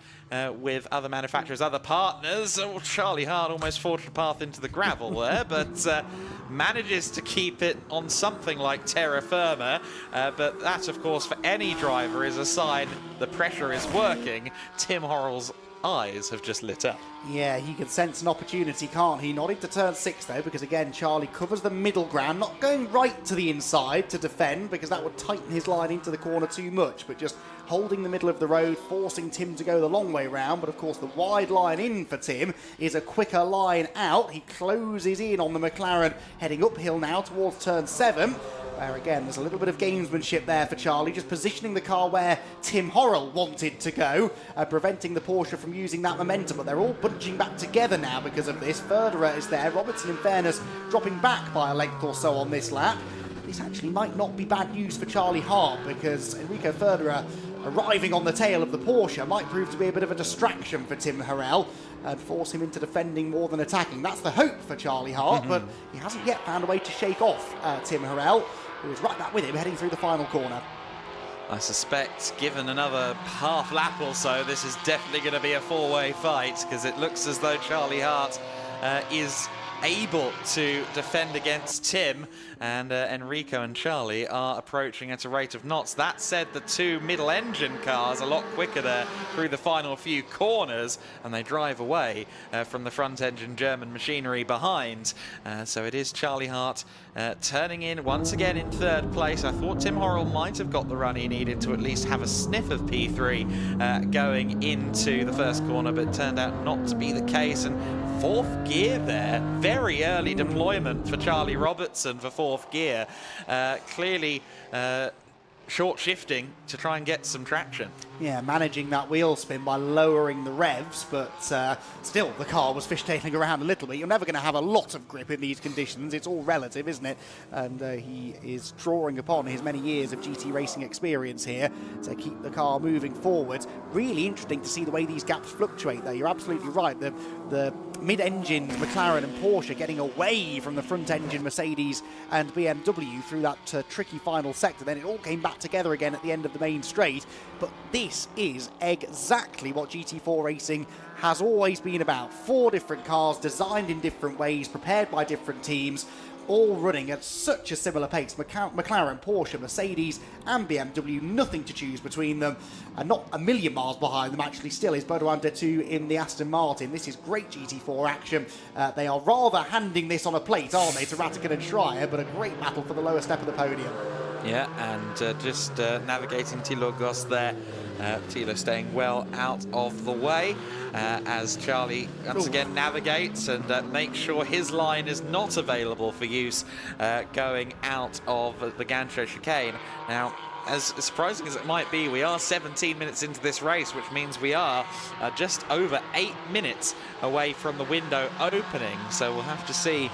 with other manufacturers, other partners. Oh, Charlie Hart almost forged a path into the gravel there, but manages to keep it on something like terra firma. But that, of course, for any driver is a sign the pressure is working. Tim Harrell's eyes have just lit up. Yeah, he can sense an opportunity, can't he? Not into turn 6, though, because, again, Charlie covers the middle ground, not going right to the inside to defend, because that would tighten his line into the corner too much, but just holding the middle of the road, forcing Tim to go the long way round. But, of course, the wide line in for Tim is a quicker line out. He closes in on the McLaren, heading uphill now towards turn 7. Where, again, there's a little bit of gamesmanship there for Charlie, just positioning the car where Tim Harrell wanted to go, preventing the Porsche from using that momentum. But they're all bunching back together now because of this. Federer is there. Robertson, in fairness, dropping back by a length or so on this lap. This actually might not be bad news for Charlie Hart, because Enrico Federer arriving on the tail of the Porsche might prove to be a bit of a distraction for Tim Harrell and force him into defending more than attacking. That's the hope for Charlie Hart, but he hasn't yet found a way to shake off Tim Harrell, who is right back with him heading through the final corner. I suspect, given another half lap or so, this is definitely going to be a four-way fight, because it looks as though Charlie Hart is able to defend against Tim, and Enrico and Charlie are approaching at a rate of knots. That said, the two middle engine cars a lot quicker there through the final few corners, and they drive away from the front engine German machinery behind. So it is Charlie Hart turning in once again in third place. I thought Tim Horrell might have got the run he needed to at least have a sniff of P3 going into the first corner, but it turned out not to be the case. And fourth gear there, very early deployment for Charlie Robertson for fourth gear. Clearly short shifting to try and get some traction. Yeah, managing that wheel spin by lowering the revs, but still the car was fishtailing around a little bit. You're never going to have a lot of grip in these conditions. It's all relative, isn't it? And he is drawing upon his many years of GT racing experience here to keep the car moving forward. Really interesting to see the way these gaps fluctuate there. You're absolutely right. The mid-engine McLaren and Porsche getting away from the front-engine Mercedes and BMW through that tricky final sector. Then it all came back together again at the end of the main straight. But this is exactly what GT4 racing has always been about. 4 different cars designed in different ways, prepared by different teams, all running at such a similar pace. McLaren, Porsche, Mercedes and BMW, nothing to choose between them. And not a million miles behind them actually still is Baudouin Detu in the Aston Martin. This is great GT4 action. They are rather handing this on a plate, aren't they, to Rattigan and Schreier, but a great battle for the lower step of the podium. Yeah, and just navigating Thilo Goss there. Thilo staying well out of the way as Charlie once again navigates and makes sure his line is not available for use going out of the Gancho chicane. Now, as surprising as it might be, we are 17 minutes into this race, which means we are just over 8 minutes away from the window opening. So we'll have to see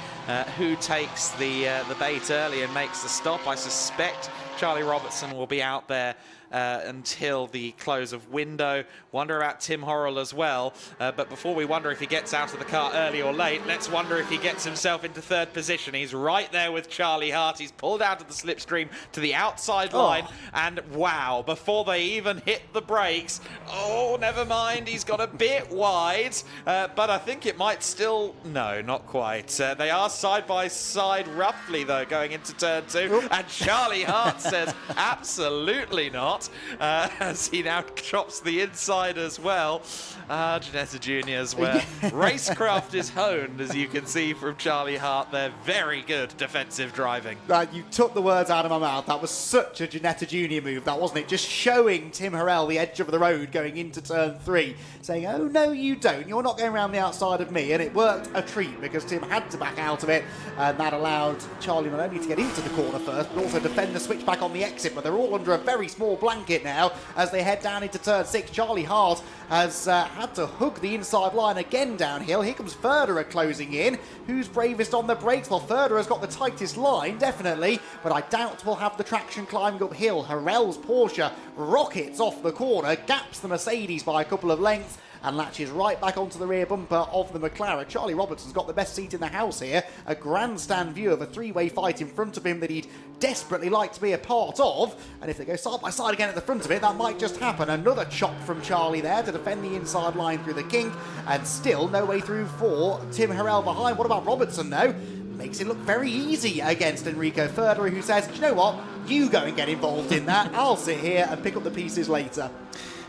who takes the bait early and makes the stop. I suspect Charlie Robertson will be out there until the close of window. Wonder about Tim Horrell as well. But before we wonder if he gets out of the car early or late, let's wonder if he gets himself into third position. He's right there with Charlie Hart. He's pulled out of the slipstream to the outside line. And wow, before they even hit the brakes, oh, never mind, he's got a bit wide. But I think it might still, no, not quite. They are side by side roughly, though, going into turn 2. And Charlie Hart says absolutely not. As he now chops the inside as well. Janetta Juniors, where racecraft is honed, as you can see from Charlie Hart there. Very good defensive driving. You took the words out of my mouth. That was such a Janetta Junior move, that wasn't it? Just showing Tim Horrell the edge of the road going into turn 3, saying, oh, no, you don't. You're not going around the outside of me. And it worked a treat because Tim had to back out of it. And that allowed Charlie not only to get into the corner first, but also defend the switchback on the exit. But they're all under a very small blanket now as they head down into turn 6. Charlie Hart has had to hug the inside line again downhill. Here comes Federer closing in. Who's bravest on the brakes? Well, Federer's got the tightest line, definitely, but I doubt we'll have the traction climbing uphill. Horrell's Porsche rockets off the corner, gaps the Mercedes by a couple of lengths, and latches right back onto the rear bumper of the McLaren. Charlie Robertson's got the best seat in the house here. A grandstand view of a 3-way fight in front of him that he'd desperately like to be a part of. And if they go side by side again at the front of it, that might just happen. Another chop from Charlie there to defend the inside line through the kink. And still no way through for Tim Horrell behind. What about Robertson, though? Makes it look very easy against Enrico Federer, who says, do you know what? You go and get involved in that. I'll sit here and pick up the pieces later.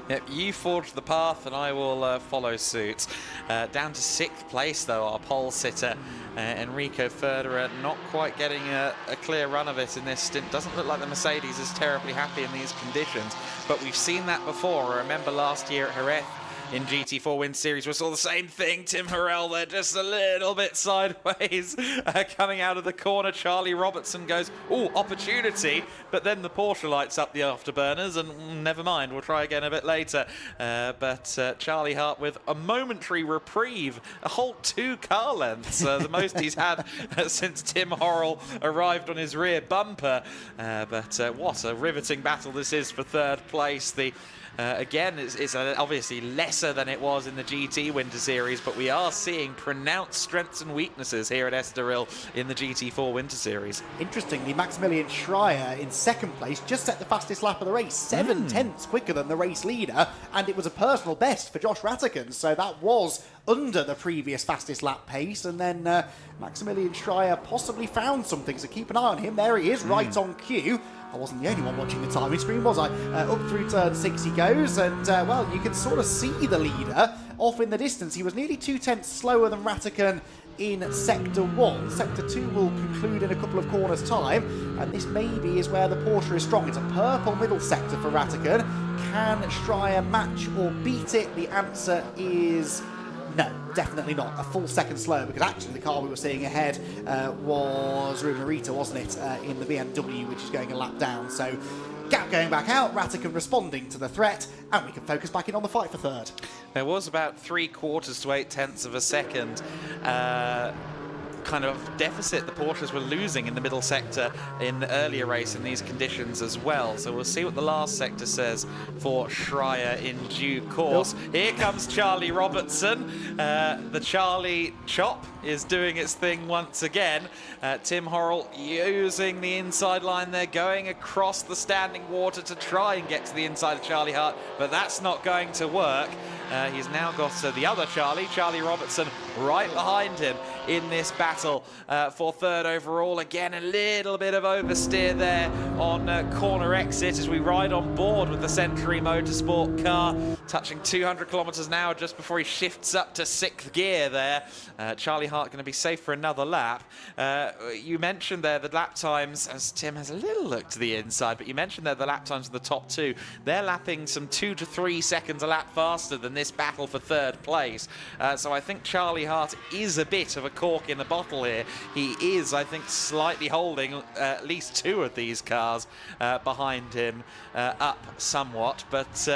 Yep, you forge the path and I will follow suit. Down to 6th place, though, our pole sitter, Enrico Federer, not quite getting a clear run of it in this stint. Doesn't look like the Mercedes is terribly happy in these conditions, but we've seen that before. I remember last year at Jerez in GT4 Winter Series, we saw the same thing. Tim Horrell there just a little bit sideways coming out of the corner. Charlie Robertson goes, oh, opportunity, but then the Porsche lights up the afterburners and never mind, we'll try again a bit later. But Charlie Hart with a momentary reprieve, a whole 2 car lengths, the most he's had since Tim Horrell arrived on his rear bumper. But what a riveting battle this is for 3rd place. Again, it's obviously lesser than it was in the GT Winter Series, but we are seeing pronounced strengths and weaknesses here at Estoril in the GT4 Winter Series. Interestingly, Maximilian Schreier in 2nd place just set the fastest lap of the race, 7 tenths quicker than the race leader, and it was a personal best for Josh Rattigan, so that was under the previous fastest lap pace, and then Maximilian Schreier possibly found something, so keep an eye on him. There he is, right on cue. I wasn't the only one watching the timing screen, was I? Up through turn 6 he goes, and well, you can sort of see the leader off in the distance. He was nearly 2/10 slower than Ratican in Sector 1. Sector 2 will conclude in a couple of corners' time, and this maybe is where the Porsche is strong. It's a purple middle sector for Ratican. Can Schreier match or beat it? The answer is no, definitely not. A full second slower, because actually the car we were seeing ahead was Rumarita, wasn't it, in the BMW, which is going a lap down. So gap going back out, Ratican responding to the threat, and we can focus back in on the fight for third. There was about 3/4 to 8/10 of a second kind of deficit the Porsches were losing in the middle sector in the earlier race in these conditions as well. So we'll see what the last sector says for Schreier in due course. Here comes Charlie Robertson. The Charlie chop is doing its thing once again. Tim Horrell using the inside line there, going across the standing water to try and get to the inside of Charlie Hart, but that's not going to work. He's now got the other Charlie Robertson, right behind him in this battle for third overall. Again, a little bit of oversteer there on corner exit as we ride on board with the Century Motorsport car, touching 200 kilometers an hour just before he shifts up to 6th gear there. Charlie Hart going to be safe for another lap. You mentioned there the lap times, as Tim has a little look to the inside, but you mentioned there the lap times of the top two. They're lapping some 2 to 3 seconds a lap faster than this battle for third place. So I think Charlie Hart is a bit of a cork in the bottle here. He is, I think, slightly holding at least 2 of these cars behind him up somewhat. But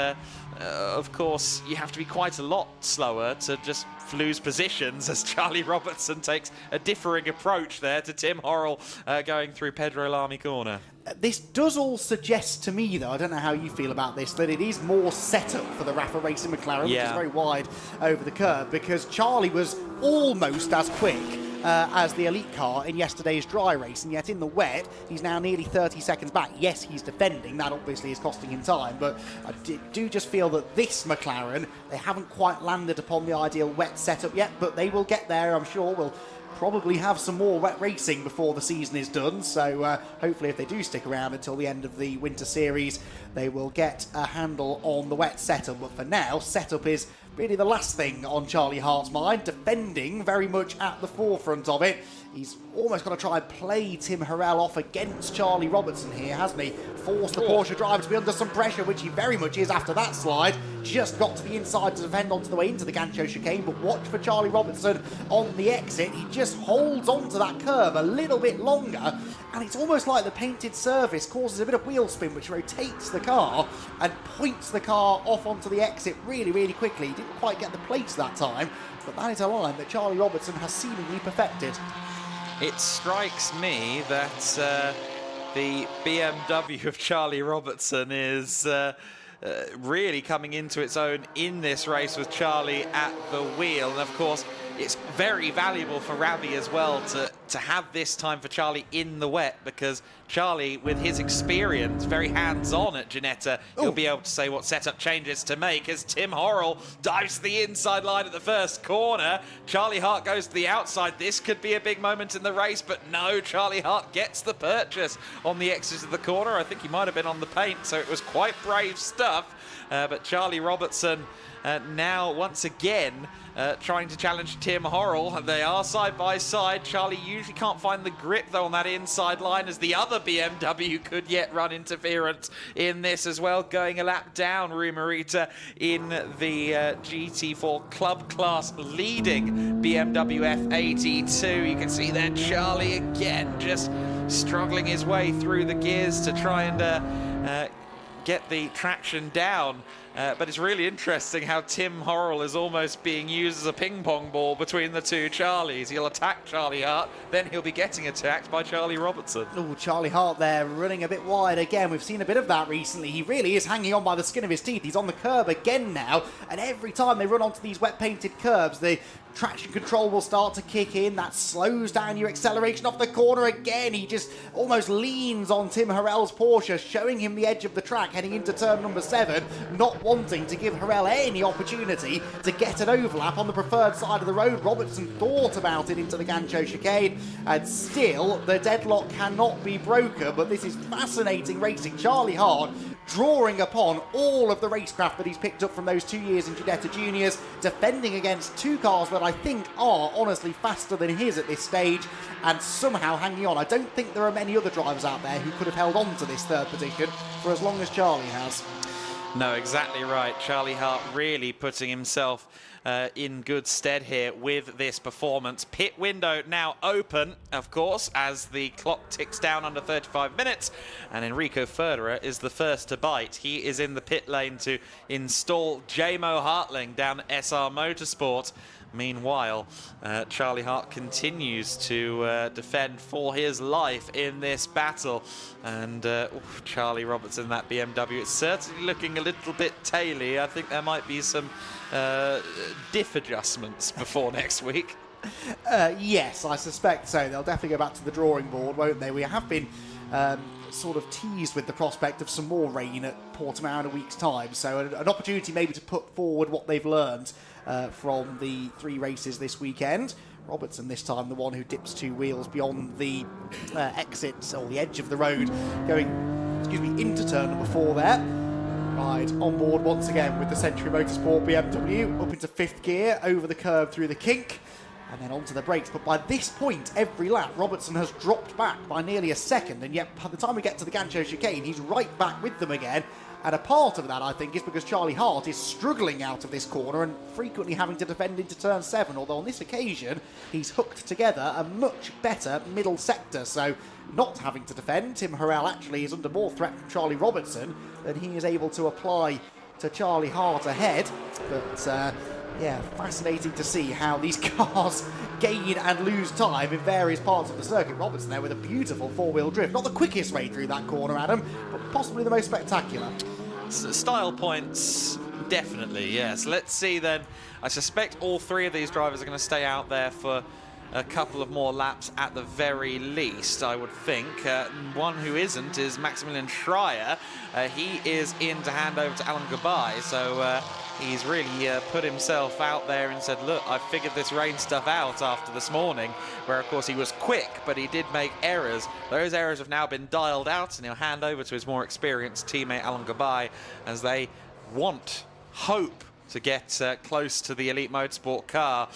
of course, you have to be quite a lot slower to just lose positions as Charlie Robertson takes a differing approach there to Tim Horrell going through Pedro Lamy corner. This does all suggest to me, though, I don't know how you feel about this, that it is more set up for the Rafa Racing McLaren, which is very wide over the curb, because Charlie was almost as quick as the elite car in yesterday's dry race, and yet in the wet he's now nearly 30 seconds back. Yes, he's defending, that obviously is costing him time, but I do just feel that this McLaren, they haven't quite landed upon the ideal wet setup yet, but they will get there, I'm sure. We'll probably have some more wet racing before the season is done, so hopefully if they do stick around until the end of the Winter Series, they will get a handle on the wet setup. But for now, setup is really the last thing on Charlie Hart's mind, defending very much at the forefront of it. He's almost got to try and play Tim Horrell off against Charlie Robertson here, hasn't he? Forced the Porsche driver to be under some pressure, which he very much is after that slide. Just got to the inside to defend onto the way into the Gancho chicane, but watch for Charlie Robertson on the exit. He just holds onto that curve a little bit longer, and it's almost like the painted surface causes a bit of wheel spin, which rotates the car and points the car off onto the exit really, really quickly. He didn't quite get the plates that time, but that is a line that Charlie Robertson has seemingly perfected. It strikes me that the BMW of Charlie Robertson is really coming into its own in this race with Charlie at the wheel. And of course, it's very valuable for Ravi as well to have this time for Charlie in the wet, because Charlie, with his experience, very hands-on at Ginetta, he'll be able to say what setup changes to make as Tim Horrell dives to the inside line at the first corner. Charlie Hart goes to the outside. This could be a big moment in the race, but no, Charlie Hart gets the purchase on the exit of the corner. I think he might have been on the paint, so it was quite brave stuff. But Charlie Robertson now once again trying to challenge Tim Horrell. They are side by side. Charlie usually can't find the grip though on that inside line, as the other BMW could yet run interference in this as well. Going a lap down, Rumarita in the GT4 Club Class leading BMW F82. You can see there Charlie again just struggling his way through the gears to try and get the traction down. But it's really interesting how Tim Horrell is almost being used as a ping pong ball between the two Charlies. He'll attack Charlie Hart, then he'll be getting attacked by Charlie Robertson. Oh, Charlie Hart there running a bit wide again. We've seen a bit of that recently. He really is hanging on by the skin of his teeth. He's on the curb again now, and every time they run onto these wet painted curbs, the traction control will start to kick in. That slows down your acceleration off the corner again. He just almost leans on Tim Horrell's Porsche, showing him the edge of the track heading into turn number 7. Not wanting to give Harrell any opportunity to get an overlap on the preferred side of the road. Robertson thought about it into the Gancho chicane, and still the deadlock cannot be broken, but this is fascinating racing. Charlie Hart drawing upon all of the racecraft that he's picked up from those 2 years in Ginetta Juniors, defending against two cars that I think are honestly faster than his at this stage, and somehow hanging on. I don't think there are many other drivers out there who could have held on to this third position for as long as Charlie has. No, exactly right. Charlie Hart really putting himself in good stead here with this performance. Pit window now open, of course, as the clock ticks down under 35 minutes, and Enrico Federer is the first to bite. He is in the pit lane to install J-Mo Hartling down at SR Motorsport. Meanwhile, Charlie Hart continues to defend for his life in this battle. And Charlie Robertson in that BMW, it's certainly looking a little bit taily. I think there might be some diff adjustments before next week. Yes, I suspect so. They'll definitely go back to the drawing board, won't they? We have been sort of teased with the prospect of some more rain at Portimao in a week's time. So an opportunity maybe to put forward what they've learned from the 3 races this weekend. Robertson this time the one who dips 2 wheels beyond the exit or the edge of the road, going into turn number 4 there. Right, on board once again with the Century Motorsport BMW, up into 5th gear, over the curb through the kink, and then onto the brakes. But by this point, every lap, Robertson has dropped back by nearly a second, and yet by the time we get to the Gancho chicane, he's right back with them again. And a part of that, I think, is because Charlie Hart is struggling out of this corner and frequently having to defend into turn 7, although on this occasion, he's hooked together a much better middle sector. So not having to defend, Tim Harrell actually is under more threat from Charlie Robertson than he is able to apply to Charlie Hart ahead. But yeah, fascinating to see how these cars gain and lose time in various parts of the circuit. Robertson there with a beautiful 4-wheel drift. Not the quickest way through that corner, Adam, but possibly the most spectacular. Style points, definitely, yes. Let's see then. I suspect all 3 of these drivers are going to stay out there for a couple of more laps at the very least, I would think. One who isn't is Maximilian Schreier. He is in to hand over to Alan Gabay, so he's really put himself out there and said, look, I figured this rain stuff out after this morning, where of course he was quick, but he did make errors. Those errors have now been dialed out, and he'll hand over to his more experienced teammate Alan Gabay as they hope to get close to the Elite Motorsport car.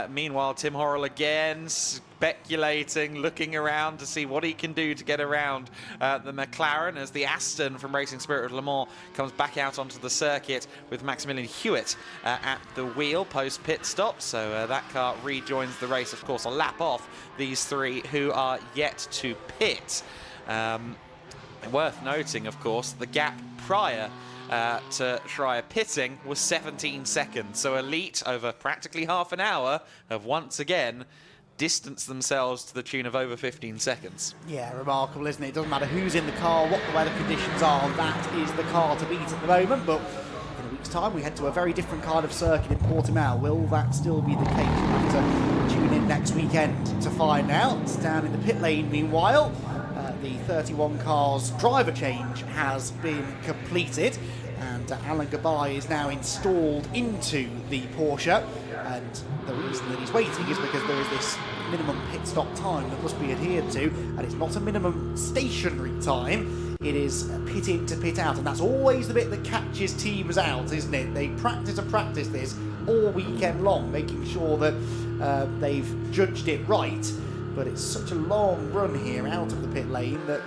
Meanwhile, Tim Horrell again speculating, looking around to see what he can do to get around the McLaren as the Aston from Racing Spirit of Le Mans comes back out onto the circuit with Maximilian Hewitt at the wheel post pit stop. So that car rejoins the race, of course, a lap off these 3 who are yet to pit. Worth noting, of course, the gap prior to Schreier pitting was 17 seconds. So Elite, over practically half an hour, have once again distanced themselves to the tune of over 15 seconds. Yeah, remarkable, isn't it? It doesn't matter who's in the car, what the weather conditions are, that is the car to beat at the moment. But in a week's time, we head to a very different kind of circuit in Portimao. Will that still be the case? We'll have to tune in next weekend to find out. Down in the pit lane, meanwhile, the 31 car's driver change has been completed, and Alan Gabay is now installed into the Porsche. And the reason that he's waiting is because there is this minimum pit stop time that must be adhered to, and it's not a minimum stationary time, it is pit in to pit out, and that's always the bit that catches teams out, isn't it? They practice and practice this all weekend long, making sure that they've judged it right. But it's such a long run here out of the pit lane that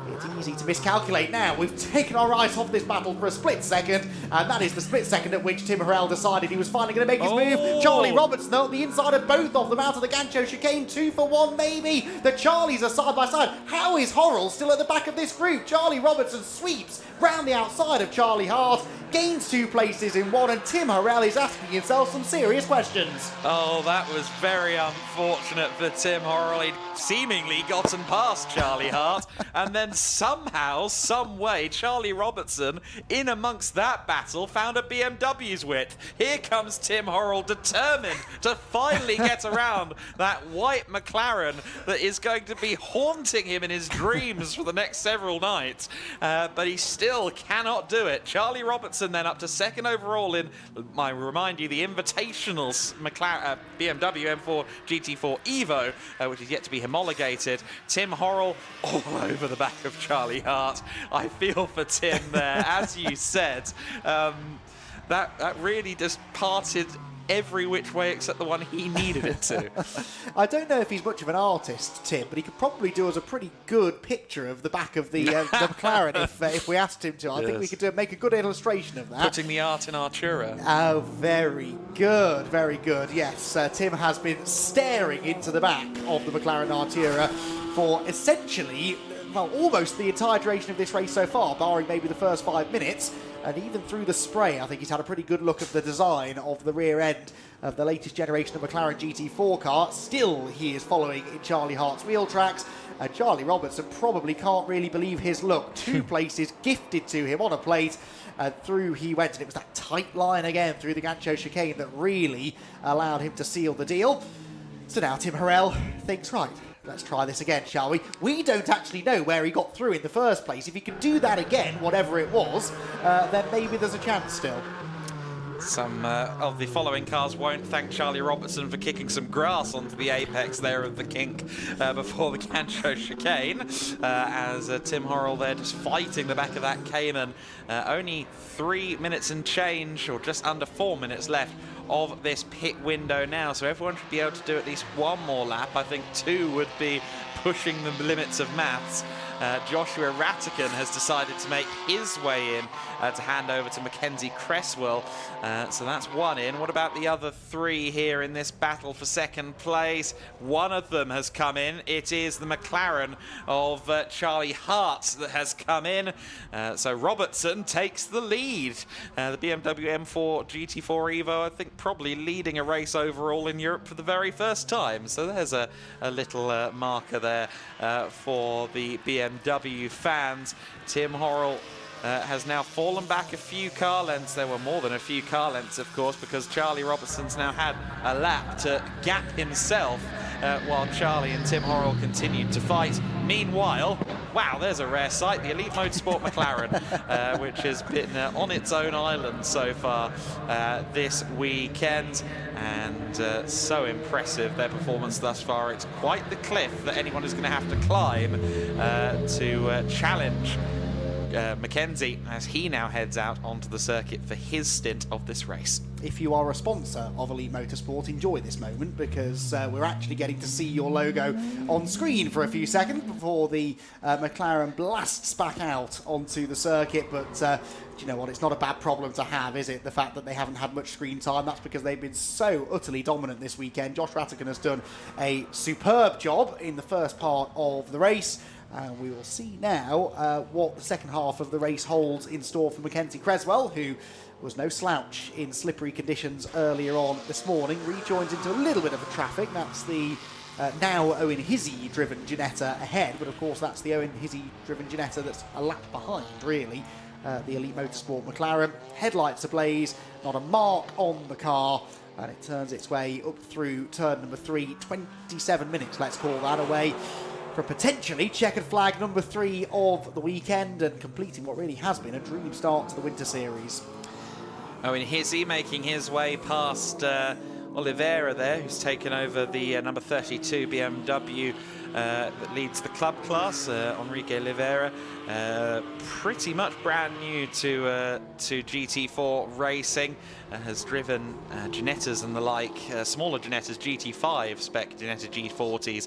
it's easy to miscalculate. Now, we've taken our eyes off this battle for a split second, and that is the split second at which Tim Harrell decided he was finally going to make his move. Charlie Robertson, though, the inside of both of them out of the Gancho chicane, 2 for 1 maybe. The Charlies are side by side. How is Horrell still at the back of this group? Charlie Robertson sweeps round the outside of Charlie Hart, gains 2 places in 1, and Tim Harrell is asking himself some serious questions. Oh, that was very unfortunate for Tim Horrell. He'd seemingly gotten past Charlie Hart and then somehow, some way, Charlie Robertson, in amongst that battle, found a BMW's width. Here comes Tim Horrell, determined to finally get around that white McLaren that is going to be haunting him in his dreams for the next several nights. But he still cannot do it. Charlie Robertson then up to second overall in, I remind you, the Invitational BMW M4 GT4 Evo, which is yet to be homologated. Tim Horrell all over the back of Charlie Hart. I feel for Tim there. As you said, that really just parted every which way except the one he needed it to. I don't know if he's much of an artist, Tim, but he could probably do us a pretty good picture of the back of the McLaren if we asked him to. I think we could make a good illustration of that. Putting the art in Artura. Oh, very good, very good. Yes, Tim has been staring into the back of the McLaren Artura for essentially, well, almost the entire duration of this race so far, barring maybe the first 5 minutes. And even through the spray, I think he's had a pretty good look at the design of the rear end of the latest generation of McLaren GT4 car. Still, he is following in Charlie Hart's wheel tracks. And Charlie Robertson probably can't really believe his luck. 2 places gifted to him on a plate. And through he went, and it was that tight line again through the Gancho chicane that really allowed him to seal the deal. So now Tim Horrell thinks, right, let's try this again, shall we? We don't actually know where he got through in the first place. If he can do that again, whatever it was, then maybe there's a chance still. Some of the following cars won't thank Charlie Robertson for kicking some grass onto the apex there of the kink before the Gancho chicane, as Tim Horrell there just fighting the back of that Cayman. Only 3 minutes and change, or just under 4 minutes left of this pit window now, so everyone should be able to do at least one more lap. I think 2 would be pushing the limits of maths. Joshua Rattigan has decided to make his way in to hand over to Mackenzie Cresswell. So that's 1 in. What about the other 3 here in this battle for second place? One of them has come in. It is the McLaren of Charlie Hart that has come in. So Robertson takes the lead. The BMW M4 GT4 Evo, I think, probably leading a race overall in Europe for the very first time. So there's a little marker there for the BMW fans. Tim Horrell has now fallen back a few car lengths. There were more than a few car lengths, of course, because Charlie Robertson's now had a lap to gap himself while Charlie and Tim Horrell continued to fight. Meanwhile, wow, there's a rare sight, the Elite Motorsport McLaren, which has been on its own island so far this weekend. And so impressive, their performance thus far. It's quite the cliff that anyone is going to have to climb to challenge Mackenzie as he now heads out onto the circuit for his stint of this race. If you are a sponsor of Elite Motorsport, enjoy this moment, because we're actually getting to see your logo on screen for a few seconds before the McLaren blasts back out onto the circuit. But do you know what? It's not a bad problem to have, is it? The fact that they haven't had much screen time. That's because they've been so utterly dominant this weekend. Josh Rattigan has done a superb job in the first part of the race. We will see now what the second half of the race holds in store for Mackenzie Cresswell, who was no slouch in slippery conditions earlier on this morning. Rejoins into a little bit of a traffic. That's the now Owen Hizzy-driven Ginetta ahead, but of course that's the Owen Hizzy-driven Ginetta that's a lap behind, really, the Elite Motorsport McLaren. Headlights ablaze, not a mark on the car, and it turns its way up through turn number 3, 27 minutes, let's call that, away for potentially checkered flag number 3 of the weekend, and completing what really has been a dream start to the Winter Series. Owen Hizzy making his way past Oliveira there, who's taken over the number 32 BMW that leads the club class. Enrique Oliveira, pretty much brand new to GT4 racing, has driven Ginettas and the like, smaller Ginettas, GT5 spec Ginetta G40s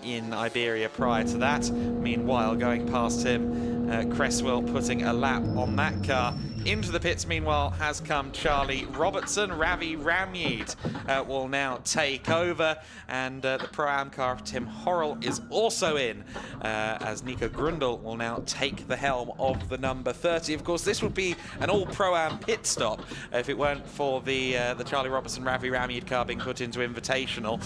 in Iberia prior to that. Meanwhile, going past him, Cresswell putting a lap on that car. into the pits, meanwhile, has come Charlie Robertson. Ravi Ramyeed will now take over, and the Pro-Am car of Tim Horrell is also in, as Nico Grundle will now take the helm of the number 30. Of course, this would be an all Pro-Am pit stop if it weren't for the Charlie Robertson Ravi Ramyeed car being put into Invitational,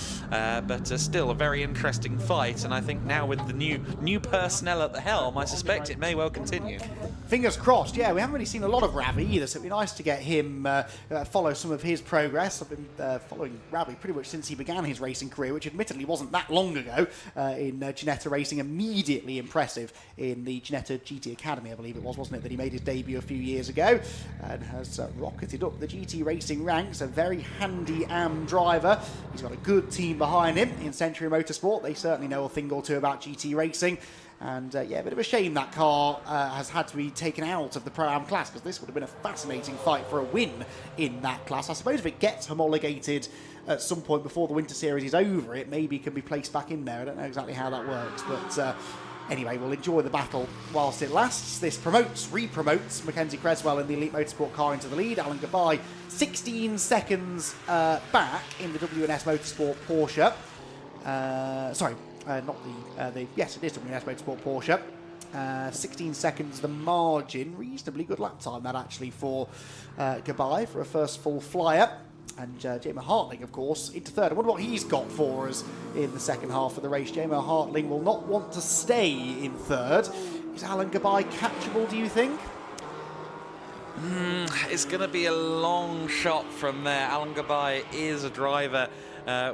but still a very interesting fight, and I think now with the new personnel at the helm, I suspect it may well continue. Fingers crossed. Yeah, we haven't really seen a lot of Ravi either, so it'd be nice to get him follow some of his progress. I've been following Ravi pretty much since he began his racing career, which admittedly wasn't that long ago, in Ginetta racing. Immediately impressive in the Ginetta GT Academy, I believe it was, wasn't it, that he made his debut a few years ago, and has rocketed up the GT racing ranks. A very handy AM driver. He's got a good team behind him in Century Motorsport. They certainly know a thing or two about GT racing. And yeah, a bit of a shame that car has had to be taken out of the Pro-Am class, because this would have been a fascinating fight for a win in that class. I suppose if it gets homologated at some point before the Winter Series is over, it maybe can be placed back in there. I don't know exactly how that works, but anyway, we'll enjoy the battle whilst it lasts. This re-promotes Mackenzie Creswell in the Elite Motorsport car into the lead. Alan Gabay 16 seconds back in the WNS Motorsport Porsche. Yes, it is WNS Motorsport Porsche. 16 seconds the margin. Reasonably good lap time, that actually, for Gabay for a first full flyer. And Jamo Hartling, of course, into third. I wonder what he's got for us in the second half of the race. Jamo Hartling will not want to stay in third. Is Alan Gabay catchable, do you think? It's going to be a long shot from there. Alan Gabay is a driver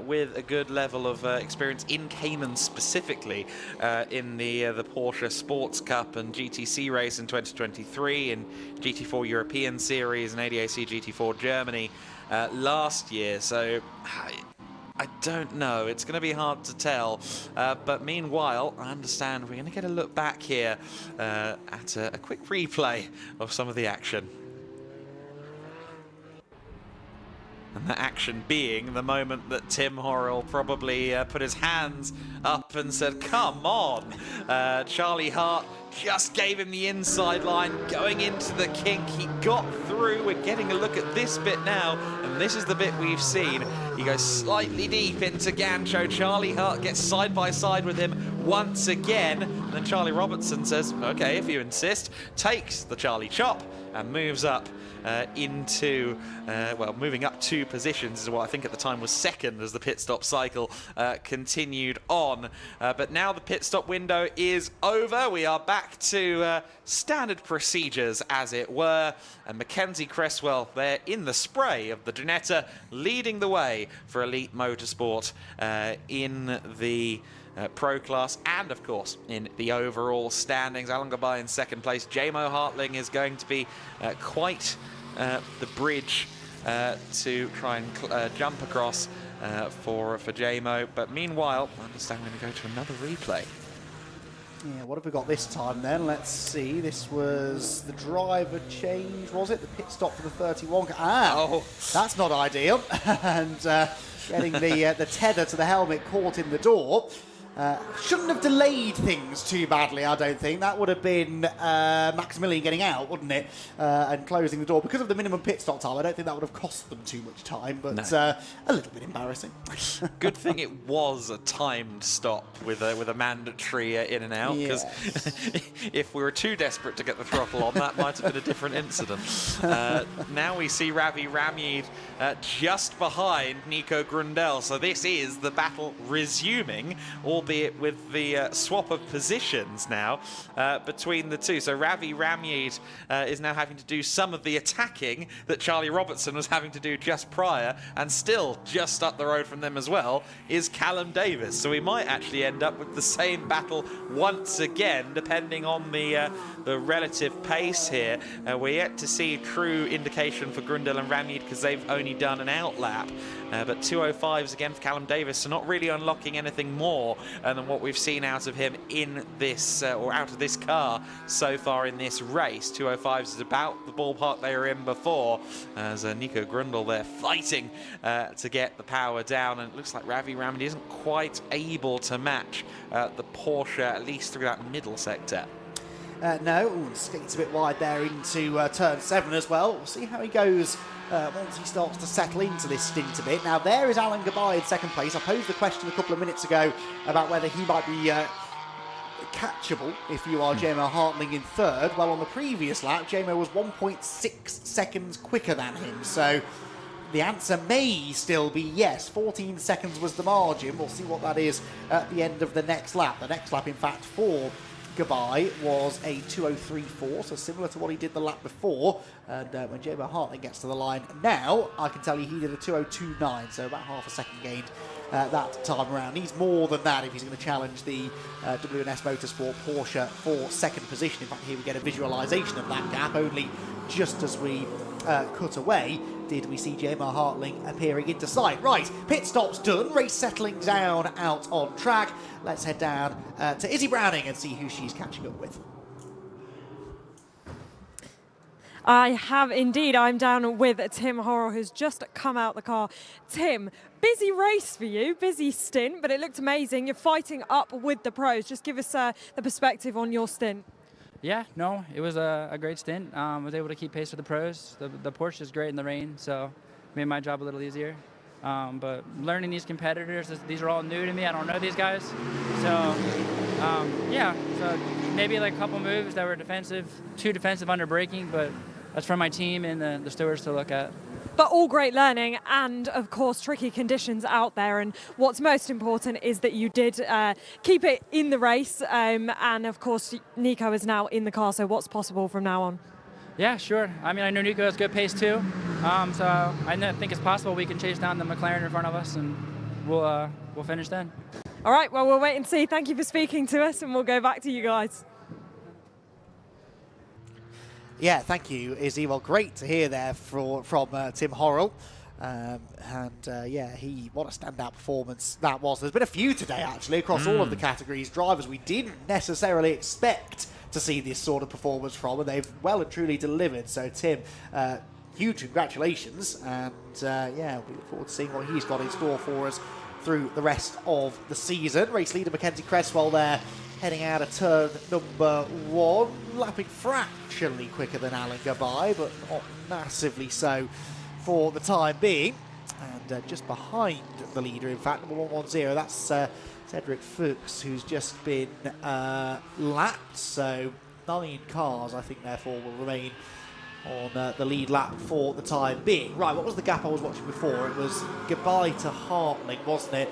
with a good level of experience in Cayman, specifically in the Porsche Sports Cup and GTC race in 2023, and GT4 European Series and ADAC GT4 Germany last year. So I don't know. It's going to be hard to tell. But meanwhile, I understand we're going to get a look back here at a quick replay of some of the action. And that action being the moment that Tim Horrell probably put his hands up and said, "Come on!" Charlie Hart just gave him the inside line, going into the kink. He got through. We're getting a look at this bit now, and this is the bit we've seen. He goes slightly deep into Gancho. Charlie Hart gets side by side with him once again. And then Charlie Robertson says, "Okay, if you insist," takes the Charlie chop and moves up into, moving up 2 positions is what I think at the time was second as the pit stop cycle continued on. But now the pit stop window is over. We are back to standard procedures, as it were. And Mackenzie Creswell there in the spray of the Ginetta, leading the way for Elite Motorsport in the Pro class, and of course in the overall standings. Alan Gabay in second place. Jamo Hartling is going to be quite the bridge to try and jump across for Jamo. But meanwhile, I understand we're going to go to another replay. Yeah, what have we got this time then? Let's see. This was the driver change, was it? The pit stop for the 31. That's not ideal. And getting the tether to the helmet caught in the door. Shouldn't have delayed things too badly, I don't think. That would have been Maximilian getting out, wouldn't it? And closing the door. Because of the minimum pit stop time, I don't think that would have cost them too much time, but no. A little bit embarrassing. Good thing it was a timed stop with a mandatory in and out, because if we were too desperate to get the throttle on, that might have been a different incident. Now we see Ravi Ramyeed just behind Nico Grundle, so this is the battle resuming, albeit with the swap of positions now between the two. So Ravi Ramyeed is now having to do some of the attacking that Charlie Robertson was having to do just prior, and still just up the road from them as well is Callum Davis. So we might actually end up with the same battle once again, depending on the relative pace here. We're yet to see true indication for Grundle and Ramyeed because they've only done an outlap. But 205s again for Callum Davis, so not really unlocking anything more than what we've seen out of him in this, or out of this car so far in this race. 205s is about the ballpark they were in before, as Nico Grundle there fighting to get the power down, and it looks like Ravi Ramyeed isn't quite able to match the Porsche, at least through that middle sector. No, skates a bit wide there into turn 7 as well. We'll see how he goes once he starts to settle into this stint a bit. Now, there is Alan Gabai in second place. I posed the question a couple of minutes ago about whether he might be catchable if you are JMO Hartling in third. Well, on the previous lap, JMO was 1.6 seconds quicker than him. So the answer may still be yes. 14 seconds was the margin. We'll see what that is at the end of the next lap. The next lap, in fact, for Gabai was a 2:03.4, so similar to what he did the lap before. And when JMO Hartling gets to the line now, I can tell you he did a 2:02.9, so about half a second gained that time around. He's more than that if he's going to challenge the W&S Motorsport Porsche for second position. In fact, here we get a visualisation of that gap. Only just as we cut away did we see JMO Hartling appearing into sight. Right, pit stop's done, race settling down out on track. Let's head down to Izzy Browning and see who she's catching up with. I have indeed. I'm down with Tim Horrell, who's just come out the car. Tim, busy race for you, busy stint, but it looked amazing. You're fighting up with the pros. Just give us the perspective on your stint. Yeah, no, it was a great stint. I was able to keep pace with the pros. The Porsche is great in the rain, so made my job a little easier. But learning these competitors, these are all new to me. I don't know these guys. So, yeah, so maybe like a couple moves that were defensive, too defensive under braking, but that's for my team and the stewards to look at. But all great learning and, of course, tricky conditions out there. And what's most important is that you did keep it in the race. And, of course, Nico is now in the car, so what's possible from now on? Yeah, sure. I mean, I know Nico has good pace, too. So I think it's possible we can chase down the McLaren in front of us, and we'll finish then. All right, well, we'll wait and see. Thank you for speaking to us, and we'll go back to you guys. Yeah, thank you, Izzy. Well, great to hear there from Tim Horrell. Yeah, what a standout performance that was. There's been a few today, actually, across all of the categories. Drivers we didn't necessarily expect to see this sort of performance from, and they've well and truly delivered. So, Tim, huge congratulations. And, yeah, we look forward to seeing what he's got in store for us through the rest of the season. Race leader Mackenzie Cresswell there, heading out of turn number 1, lapping fractionally quicker than Alan Gabai, but not massively so for the time being. And just behind the leader, in fact, number 110, that's Cedric Fuchs, who's just been lapped. So 9 cars, I think, therefore, will remain on the lead lap for the time being. Right, what was the gap I was watching before? It was Gabai to Hartling, wasn't it?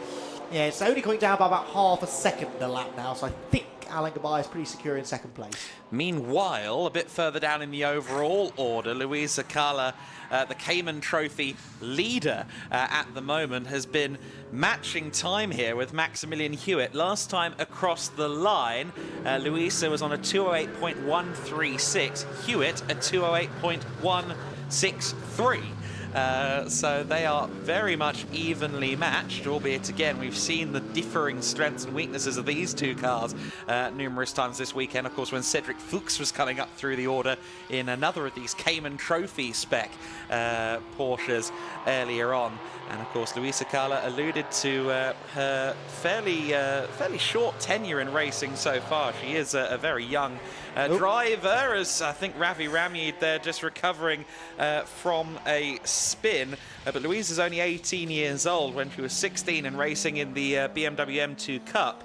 Yeah, it's only coming down by about half a second a lap now, so I think Alan Gabai is pretty secure in second place. Meanwhile, a bit further down in the overall order, Luisa Carla, the Cayman Trophy leader at the moment, has been matching time here with Maximilian Hewitt. Last time across the line, Luisa was on a 208.136, Hewitt a 208.163. So they are very much evenly matched, albeit again we've seen the differing strengths and weaknesses of these two cars numerous times this weekend. Of course, when Cedric Fuchs was coming up through the order in another of these Cayman Trophy spec Porsches earlier on. And of course, Luisa Carla alluded to her fairly short tenure in racing so far. She is a very young driver, as I think Ravi Ramid there just recovering from a spin. But Louise is only 18 years old. When she was 16 and racing in the BMW M2 Cup,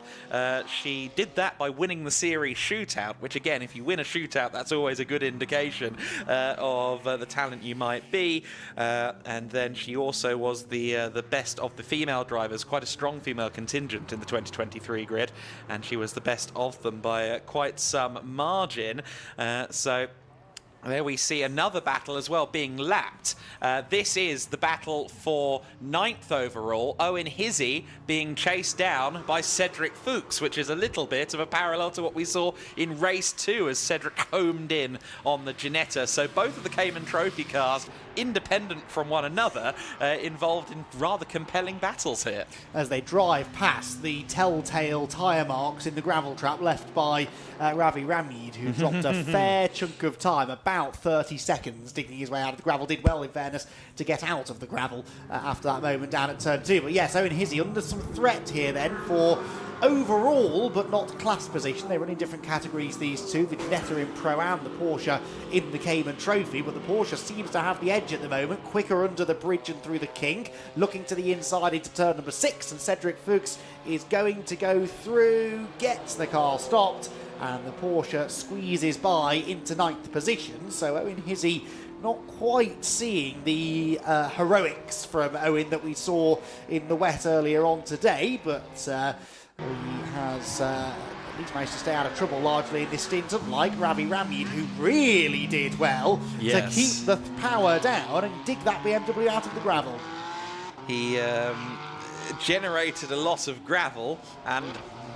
she did that by winning the series shootout, which again, if you win a shootout, that's always a good indication of the talent you might be. And then she also was the best of the female drivers, quite a strong female contingent in the 2023 grid, and she was the best of them by quite some margin. So there we see another battle as well being lapped. This is the battle for 9th overall. Owen Hizzy being chased down by Cedric Fuchs, which is a little bit of a parallel to what we saw in race 2 as Cedric homed in on the Ginetta. So both of the Cayman Trophy cars independent from one another, involved in rather compelling battles here. As they drive past the telltale tyre marks in the gravel trap left by Ravi Ramid, who dropped a fair chunk of time, about 30 seconds, digging his way out of the gravel. Did well, in fairness, to get out of the gravel after that moment down at turn 2. But yes, Owen Hizzy under some threat here then for overall, but not class position. They run in different categories, these two. The Ginetta in Pro-Am, the Porsche in the Cayman Trophy, but the Porsche seems to have the edge at the moment. Quicker under the bridge and through the King. Looking to the inside into turn number 6, and Cedric Fuchs is going to go through, gets the car stopped, and the Porsche squeezes by into 9th position. So Owen Hizzy not quite seeing the heroics from Owen that we saw in the wet earlier on today, but he has at least managed to stay out of trouble largely in this stint, unlike Ravi Ramid, who really did well to keep the power down and dig that BMW out of the gravel. He generated a lot of gravel, and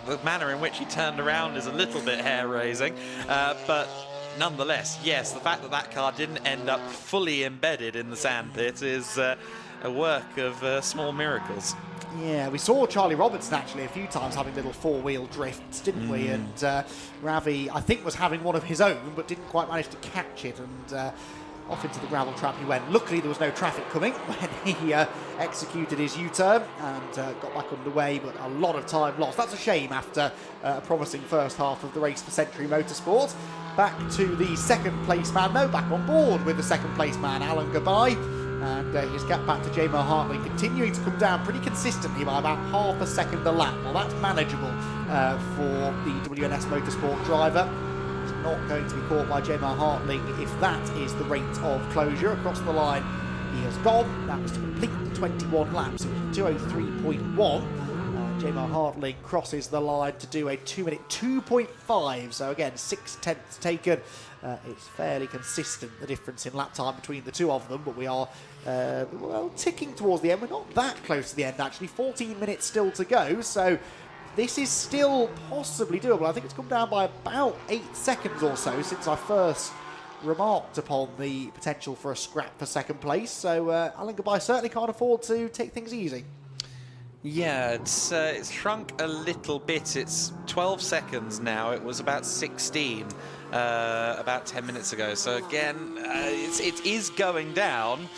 the manner in which he turned around is a little bit hair-raising, but nonetheless, yes, the fact that that car didn't end up fully embedded in the sandpit is a work of small miracles. Yeah, we saw Charlie Robertson actually a few times having little four-wheel drifts, didn't we? And Ravi, I think, was having one of his own, but didn't quite manage to catch it, and off into the gravel trap he went. Luckily, there was no traffic coming when he executed his U-turn and got back underway, but a lot of time lost. That's a shame after a promising first half of the race for Century Motorsport. Back to the second place man, no, back on board with the second place man, Alan Gabai. And his gap back to J-Mo Hartley continuing to come down pretty consistently by about half a second a lap. Well, that's manageable for the WNS Motorsport driver. He's not going to be caught by J-Mo Hartley if that is the rate of closure. Across the line he has gone. That was to complete the 21 laps. It was 2:03.1. J-Mo Hartley crosses the line to do a 2-minute 2.5. So again, 6/10 taken. It's fairly consistent, the difference in lap time between the two of them, but we are well, ticking towards the end. We're not that close to the end, actually. 14 minutes still to go, so this is still possibly doable. I think it's come down by about 8 seconds or so since I first remarked upon the potential for a scrap for second place, so Alan Gabai certainly can't afford to take things easy. Yeah, it's shrunk a little bit. It's 12 seconds now. It was about 16 about 10 minutes ago. So again, it is going down.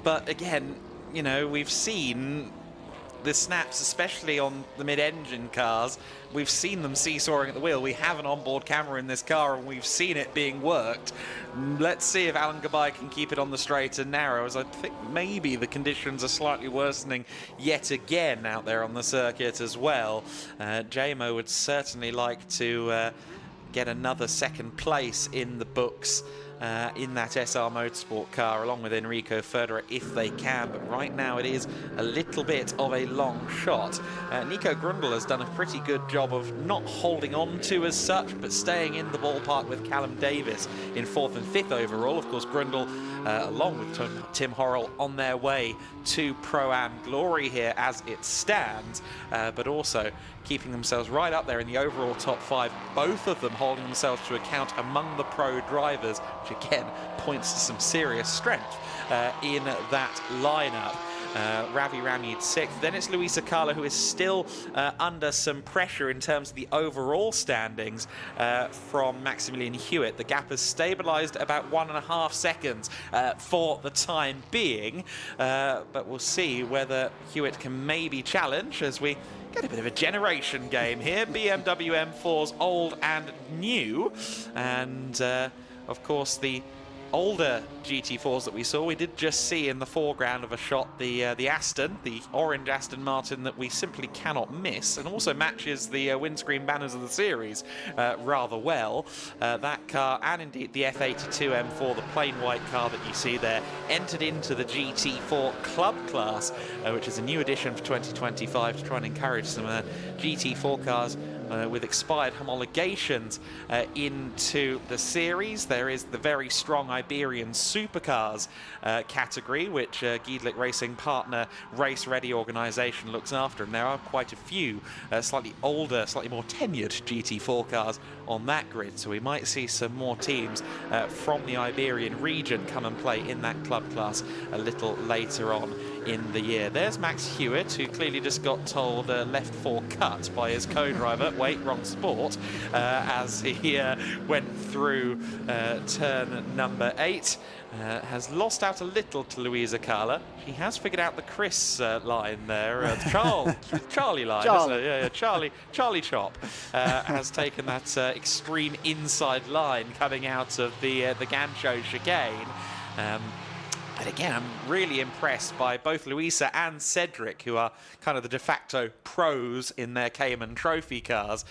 But again, you know, we've seen the snaps, especially on the mid-engine cars. We've seen them seesawing at the wheel. We have an onboard camera in this car, and we've seen it being worked. Let's see if Alan Gabai can keep it on the straight and narrow, as I think maybe the conditions are slightly worsening yet again out there on the circuit as well. J-Mo would certainly like to get another second place in the books in that SR Motorsport car, along with Enrico Federer, if they can. But right now it is a little bit of a long shot. Nico Grundle has done a pretty good job of not holding on to as such, but staying in the ballpark with Callum Davis in 4th and 5th overall. Of course, Grundle, along with Tim Horrell, on their way to Pro-Am glory here as it stands, but also keeping themselves right up there in the overall top 5, both of them holding themselves to account among the pro drivers, which again points to some serious strength in that lineup. Ravi Ramid 6th. Then it's Luis Acala, who is still under some pressure in terms of the overall standings from Maximilian Hewitt. The gap has stabilised about 1.5 seconds for the time being, but we'll see whether Hewitt can maybe challenge as we get a bit of a generation game here. BMW M4s old and new, and of course the older GT4s that we saw, we did just see in the foreground of a shot the Aston, the orange Aston Martin that we simply cannot miss, and also matches the windscreen banners of the series rather well. That car, and indeed the F82 M4, the plain white car that you see there, entered into the GT4 Club class, which is a new addition for 2025 to try and encourage some GT4 cars with expired homologations into the series. There is the very strong Iberian Supercars category, which Giedlick Racing partner Race Ready organisation looks after, and there are quite a few slightly older, slightly more tenured GT4 cars on that grid, so we might see some more teams from the Iberian region come and play in that club class a little later on in the year. There's Max Hewitt, who clearly just got told left 4 cut by his co-driver, wait, wrong sport, as he went through turn number 8. Has lost out a little to Luisa Carla. She has figured out the Chris line there. Charlie line, isn't it? Yeah, Charlie Chop has taken that extreme inside line coming out of the Gancho chicane. But again, I'm really impressed by both Luisa and Cedric, who are kind of the de facto pros in their Cayman Trophy cars.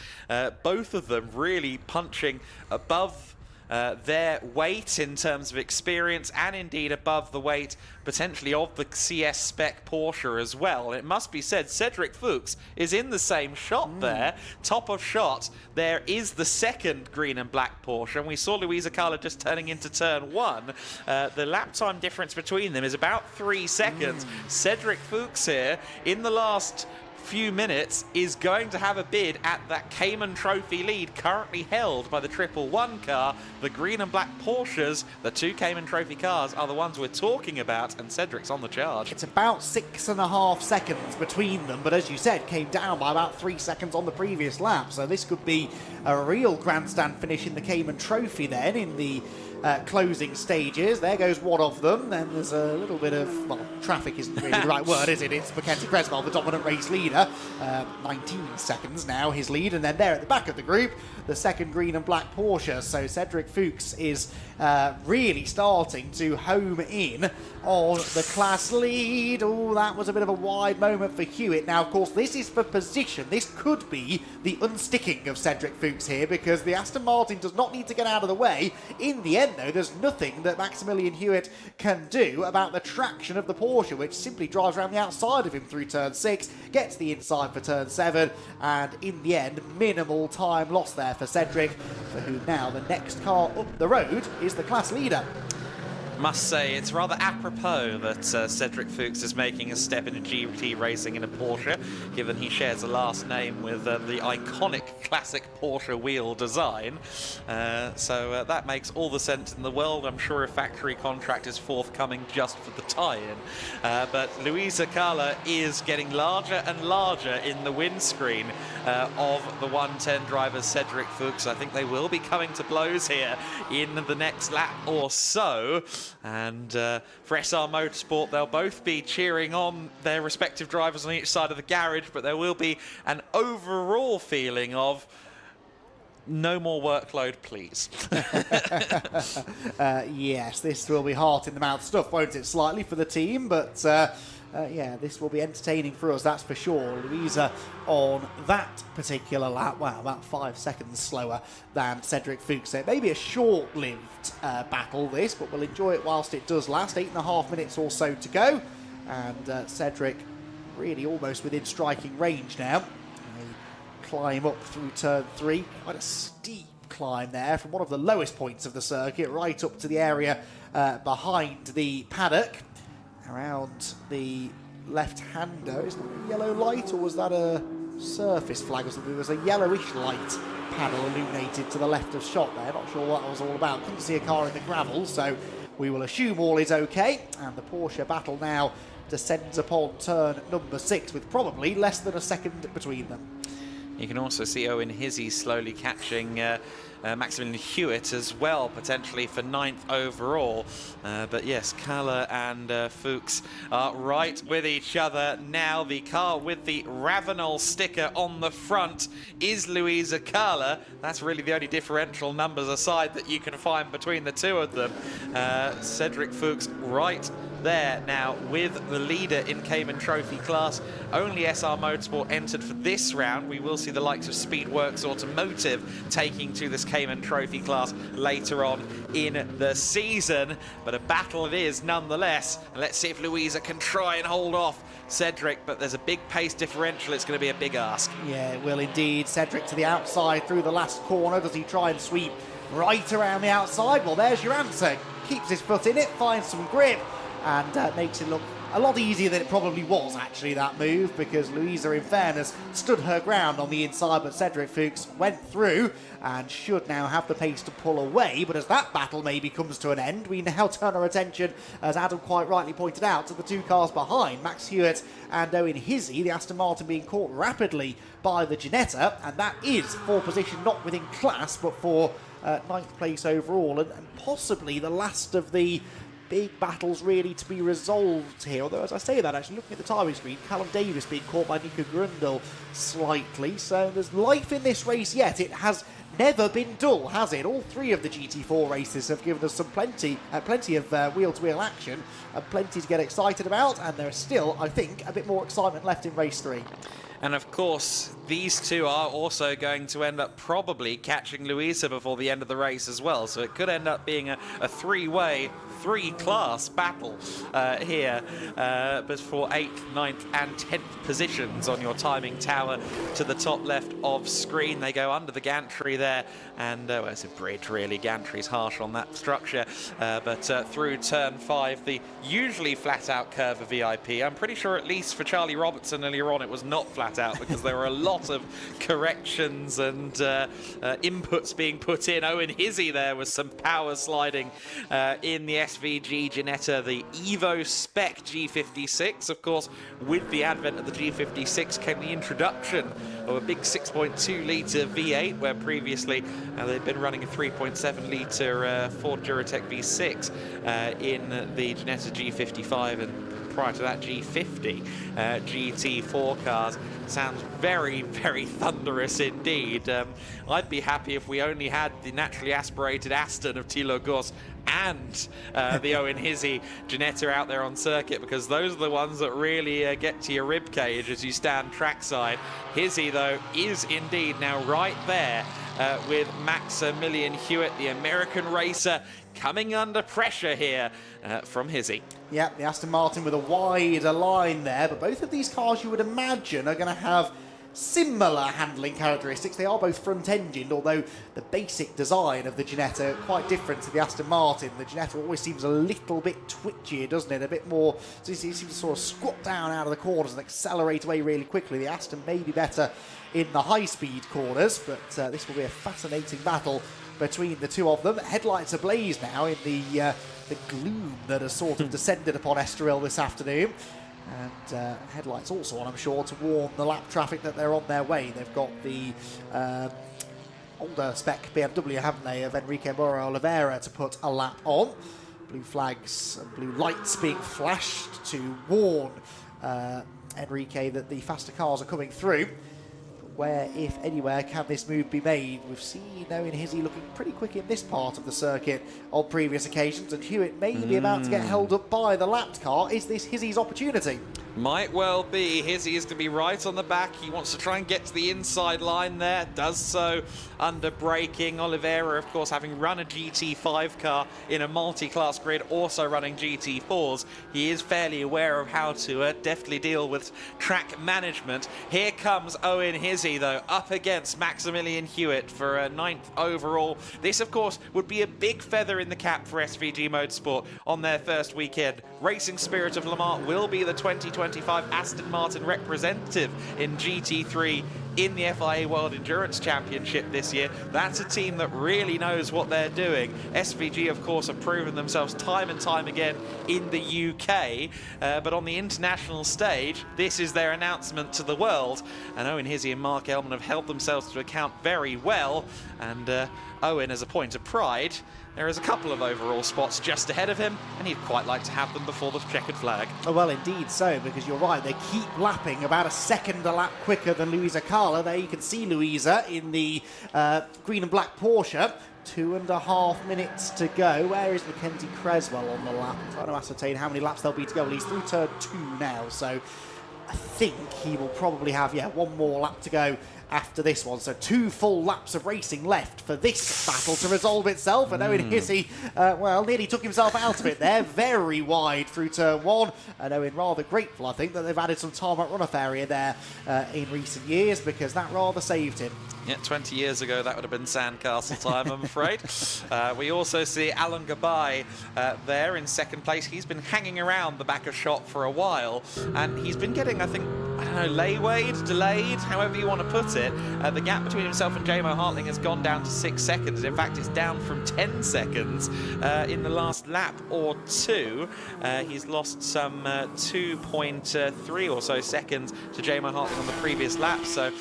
Both of them really punching above their weight in terms of experience, and indeed above the weight potentially of the CS spec Porsche as well. It must be said, Cedric Fuchs is in the same shot there. Top of shot, there is the second green and black Porsche, and we saw Luisa Carla just turning into turn 1. The lap time difference between them is about 3 seconds. Cedric Fuchs here in the last few minutes is going to have a bid at that Cayman Trophy lead currently held by the 111 car. The green and black Porsches, the 2 Cayman Trophy cars, are the ones we're talking about, and Cedric's on the charge. It's about 6.5 seconds between them, but as you said, came down by about 3 seconds on the previous lap, so this could be a real grandstand finish in the Cayman Trophy then in the closing stages. There goes one of them. Then there's a little bit of, well, traffic isn't really the right word, is it? It's Mackenzie Creswell, the dominant race leader. 19 seconds now, his lead. And then there at the back of the group, the second green and black Porsche. So Cedric Fuchs is really starting to home in on the class lead. Oh, that was a bit of a wide moment for Hewitt. Now, of course, this is for position. This could be the unsticking of Cedric Fuchs here, because the Aston Martin does not need to get out of the way. In the end, though, there's nothing that Maximilian Hewitt can do about the traction of the Porsche, which simply drives around the outside of him through turn 6, gets the inside for turn 7, and in the end, minimal time lost there for Cedric, for whom now the next car up the road is the class leader. Must say, it's rather apropos that Cedric Fuchs is making a step into GT racing in a Porsche, given he shares a last name with the iconic classic Porsche wheel design. So that makes all the sense in the world. I'm sure a factory contract is forthcoming just for the tie-in. But Luisa Carla is getting larger and larger in the windscreen of the 110 driver Cedric Fuchs. I think they will be coming to blows here in the next lap or so. And for SR Motorsport, they'll both be cheering on their respective drivers on each side of the garage, but there will be an overall feeling of no more workload, please. Yes, this will be heart in the mouth stuff, won't it, slightly for the team, but yeah, this will be entertaining for us, that's for sure. Luisa on that particular lap, wow, about 5 seconds slower than Cedric Fuchs. So it may be a short-lived battle, this, but we'll enjoy it whilst it does last. 8.5 minutes or so to go, and Cedric really almost within striking range now. They climb up through turn 3, quite a steep climb there from one of the lowest points of the circuit right up to the area behind the paddock. Around the left-hander, is that a yellow light, or was that a surface flag or something? There was a yellowish light panel illuminated to the left of shot there. Not sure what that was all about. Couldn't see a car in the gravel, so we will assume all is okay. And the Porsche battle now descends upon turn number 6 with probably less than a second between them. You can also see Owen Hizzy slowly catching Maximilian Hewitt as well, potentially for 9th overall. But yes, Carla and Fuchs are right with each other now. The car with the Ravenel sticker on the front is Luisa Carla. That's really the only differential numbers aside that you can find between the two of them. Cedric Fuchs right there now with the leader in Cayman Trophy class. Only SR Motorsport entered for this round. We will see the likes of Speedworks Automotive taking to this Cayman Trophy class later on in the season, but a battle it is nonetheless. And let's see if Luisa can try and hold off Cedric, but there's a big pace differential. It's going to be a big ask. Yeah, it will indeed. Cedric to the outside through the last corner. Does he try and sweep right around the outside? Well, there's your answer. Keeps his foot in it, finds some grip, and makes it look a lot easier than it probably was, actually, that move, because Louisa, in fairness, stood her ground on the inside, but Cedric Fuchs went through and should now have the pace to pull away. But as that battle maybe comes to an end, we now turn our attention, as Adam quite rightly pointed out, to the two cars behind, Max Hewitt and Owen Hizzy, the Aston Martin being caught rapidly by the Ginetta, and that is for position not within class, but for 9th place overall, and possibly the last of the big battles really to be resolved here. Although, as I say that, actually looking at the timing screen, Callum Davis being caught by Nico Grundle slightly. So there's life in this race yet. It has never been dull, has it? All three of the GT4 races have given us some plenty of wheel-to-wheel action and plenty to get excited about. And there is still, I think, a bit more excitement left in race 3. And of course, these two are also going to end up probably catching Louisa before the end of the race as well. So it could end up being a three-way, three-class battle here, but for 8th, 9th and 10th positions on your timing tower to the top left of screen. They go under the gantry there, and well, it's a bridge really. Gantry's harsh on that structure, but through turn 5, the usually flat-out curve of VIP. I'm pretty sure, at least for Charlie Robertson earlier on, it was not flat out because there were a lot of corrections and inputs being put in. Owen Hizzy there was some power sliding in the SVG Ginetta, the Evo Spec G56. Of course, with the advent of the G56 came the introduction of a big 6.2 litre V8, where previously they'd been running a 3.7 litre Ford Duratec V6 in the Ginetta G55, and prior to that G50 GT4 cars. Sounds very, very thunderous indeed. I'd be happy if we only had the naturally aspirated Aston of Thilo Goss and the Owen Hizzy Ginetta out there on circuit, because those are the ones that really get to your rib cage as you stand trackside. Hizzy, though, is indeed now right there with Maximilian Hewitt, the American racer, coming under pressure here from Hizzy. Yeah, the Aston Martin with a wider line there, but both of these cars you would imagine are going to have similar handling characteristics. They are both front-engined, although the basic design of the Ginetta quite different to the Aston Martin. The Ginetta always seems a little bit twitchy, doesn't it? A bit more, so it seems to sort of squat down out of the corners and accelerate away really quickly. The Aston may be better in the high-speed corners, but this will be a fascinating battle between the two of them. Headlights ablaze now in the gloom that has sort of descended upon Estoril this afternoon. And headlights also on, I'm sure, to warn the lap traffic that they're on their way. They've got the older spec BMW, haven't they, of Enrique Mora Oliveira to put a lap on. Blue flags and blue lights being flashed to warn Enrique that the faster cars are coming through. Where, if anywhere, can this move be made? We've seen Owen Hizzy looking pretty quick in this part of the circuit on previous occasions, and Hewitt may be about to get held up by the lapped car. Is this Hizzy's opportunity? Might well be. Hizzy is going to be right on the back. He wants to try and get to the inside line there. Does so under braking. Oliveira, of course, having run a GT5 car in a multi-class grid, also running GT4s. He is fairly aware of how to deftly deal with track management. Here comes Owen Hizzy, though, up against Maximilian Hewitt for a 9th overall. This, of course, would be a big feather in the cap for SVG Motorsport on their first weekend. Racing Spirit of Le Mans will be the 2025 Aston Martin representative in GT3 in the FIA World Endurance Championship this year. That's a team that really knows what they're doing. SVG, of course, have proven themselves time and time again in the UK, but on the international stage, this is their announcement to the world. And Owen Hizzy and Mark Elman have held themselves to account very well, and Owen, as a point of pride, there is a couple of overall spots just ahead of him, and he'd quite like to have them before the checkered flag. Oh, well, indeed so, because you're right, they keep lapping about a second a lap quicker than Louisa Carla. There you can see Louisa in the green and black Porsche. 2.5 minutes to go. Where is Mackenzie Creswell on the lap? I'm trying to ascertain how many laps there'll be to go. Well, he's through turn 2 now, so I think he will probably have, one more lap to go after this one. So 2 full laps of racing left for this battle to resolve itself. And Owen Hissey, well, nearly took himself out of it there. Very wide through turn 1. And Owen rather grateful, I think, that they've added some tarmac runoff area there in recent years, because that rather saved him. Yeah, 20 years ago, that would have been sandcastle time, I'm afraid. We also see Alan Gabai there in second place. He's been hanging around the back of shot for a while, and he's been getting, I think, I don't know, laywayed, delayed, however you want to put it. The gap between himself and J-Mo Hartling has gone down to 6 seconds. In fact, it's down from 10 seconds in the last lap or 2. He's lost some 2.3 or so seconds to J-Mo Hartling on the previous lap. So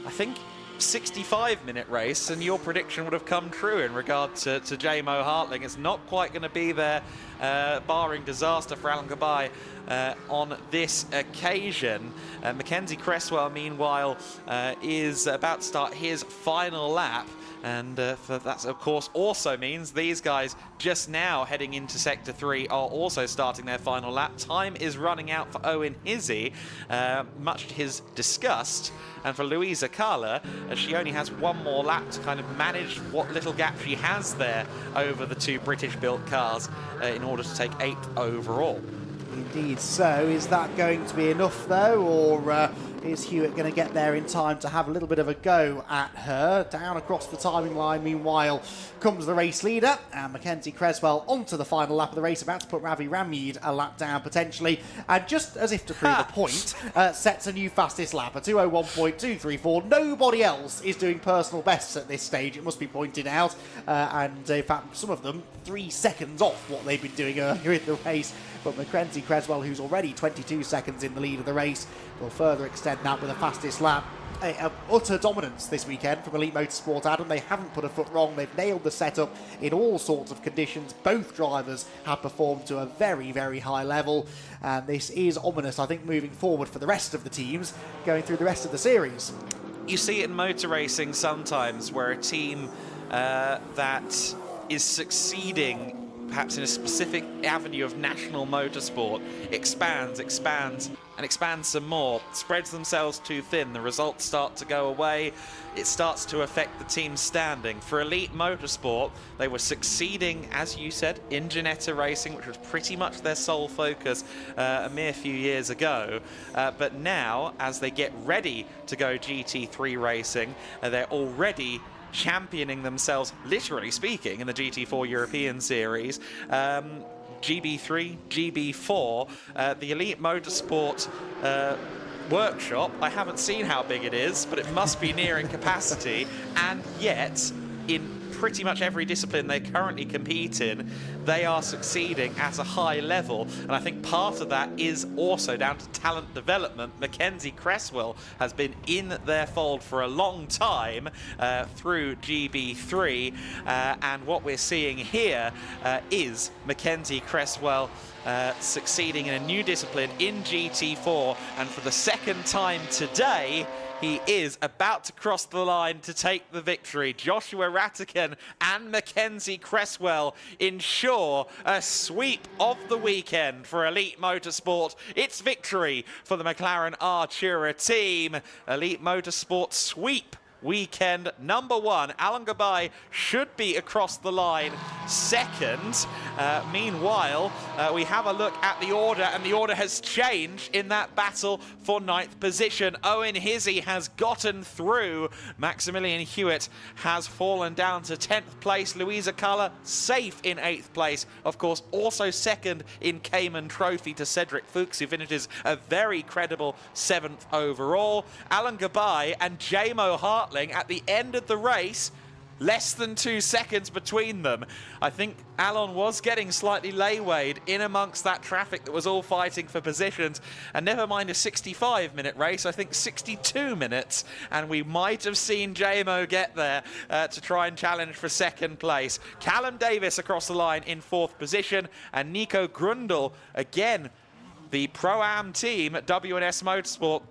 I think 65-minute race, and your prediction would have come true in regard to J-Mo Hartling. It's not quite going to be there, barring disaster for Alan Gabai on this occasion. Mackenzie Cresswell, meanwhile, is about to start his final lap. And that, of course, also means these guys just now heading into Sector 3 are also starting their final lap. Time is running out for Owen Hissey, much to his disgust. And for Louisa Carla, she only has 1 more lap to kind of manage what little gap she has there over the 2 British-built cars in order to take 8th overall. Indeed so. Is that going to be enough, though, or is Hewitt going to get there in time to have a little bit of a go at her? Down across the timing line, meanwhile, comes the race leader, and Mackenzie Cresswell onto the final lap of the race, about to put Ravi Ramyeed a lap down, potentially, and just as if to prove a point, sets a new fastest lap, a 2:01.234. Nobody else is doing personal bests at this stage, it must be pointed out, and in fact, some of them 3 seconds off what they've been doing earlier in the race. But Mackenzie Cresswell, who's already 22 seconds in the lead of the race, will further extend that with a fastest lap. Utter dominance this weekend from Elite Motorsport, Adam. They haven't put a foot wrong. They've nailed the setup in all sorts of conditions. Both drivers have performed to a very, very high level. And this is ominous, I think, moving forward for the rest of the teams going through the rest of the series. You see it in motor racing sometimes, where a team that is succeeding perhaps in a specific avenue of national motorsport expands some more, spreads themselves too thin, the results start to go away, it starts to affect the team's standing. For Elite Motorsport, they were succeeding, as you said, in Ginetta racing, which was pretty much their sole focus a mere few years ago. But now, as they get ready to go GT3 racing, they're already championing themselves, literally speaking, in the GT4 European Series. GB3, GB4, the Elite Motorsport workshop, I haven't seen how big it is, but it must be nearing capacity, and yet, in pretty much every discipline they currently compete in, they are succeeding at a high level, and I think part of that is also down to talent development. Mackenzie Cresswell has been in their fold for a long time through GB3, and what we're seeing here is Mackenzie Cresswell succeeding in a new discipline in GT4, and for the second time today, he is about to cross the line to take the victory. Joshua Rattigan and Mackenzie Cresswell ensure a sweep of the weekend for Elite Motorsport. It's victory for the McLaren Artura team. Elite Motorsport sweep weekend number 1. Alan Gabai should be across the line second. Meanwhile, we have a look at the order, and the order has changed in that battle for 9th position. Owen Hissey has gotten through. Maximilian Hewitt has fallen down to 10th place. Louisa Carla safe in 8th place. Of course, also second in Cayman Trophy to Cedric Fuchs, who finishes a very credible 7th overall. Alan Gabai and J-Mo Hartling at the end of the race, less than 2 seconds between them. I think Alan was getting slightly laywayed in amongst that traffic that was all fighting for positions, and never mind a 65-minute race, I think 62 minutes, and we might have seen J-Mo get there to try and challenge for second place. Callum Davis across the line in 4th position, and Nico Grundle, again, the Pro-Am team at WNS Motorsport,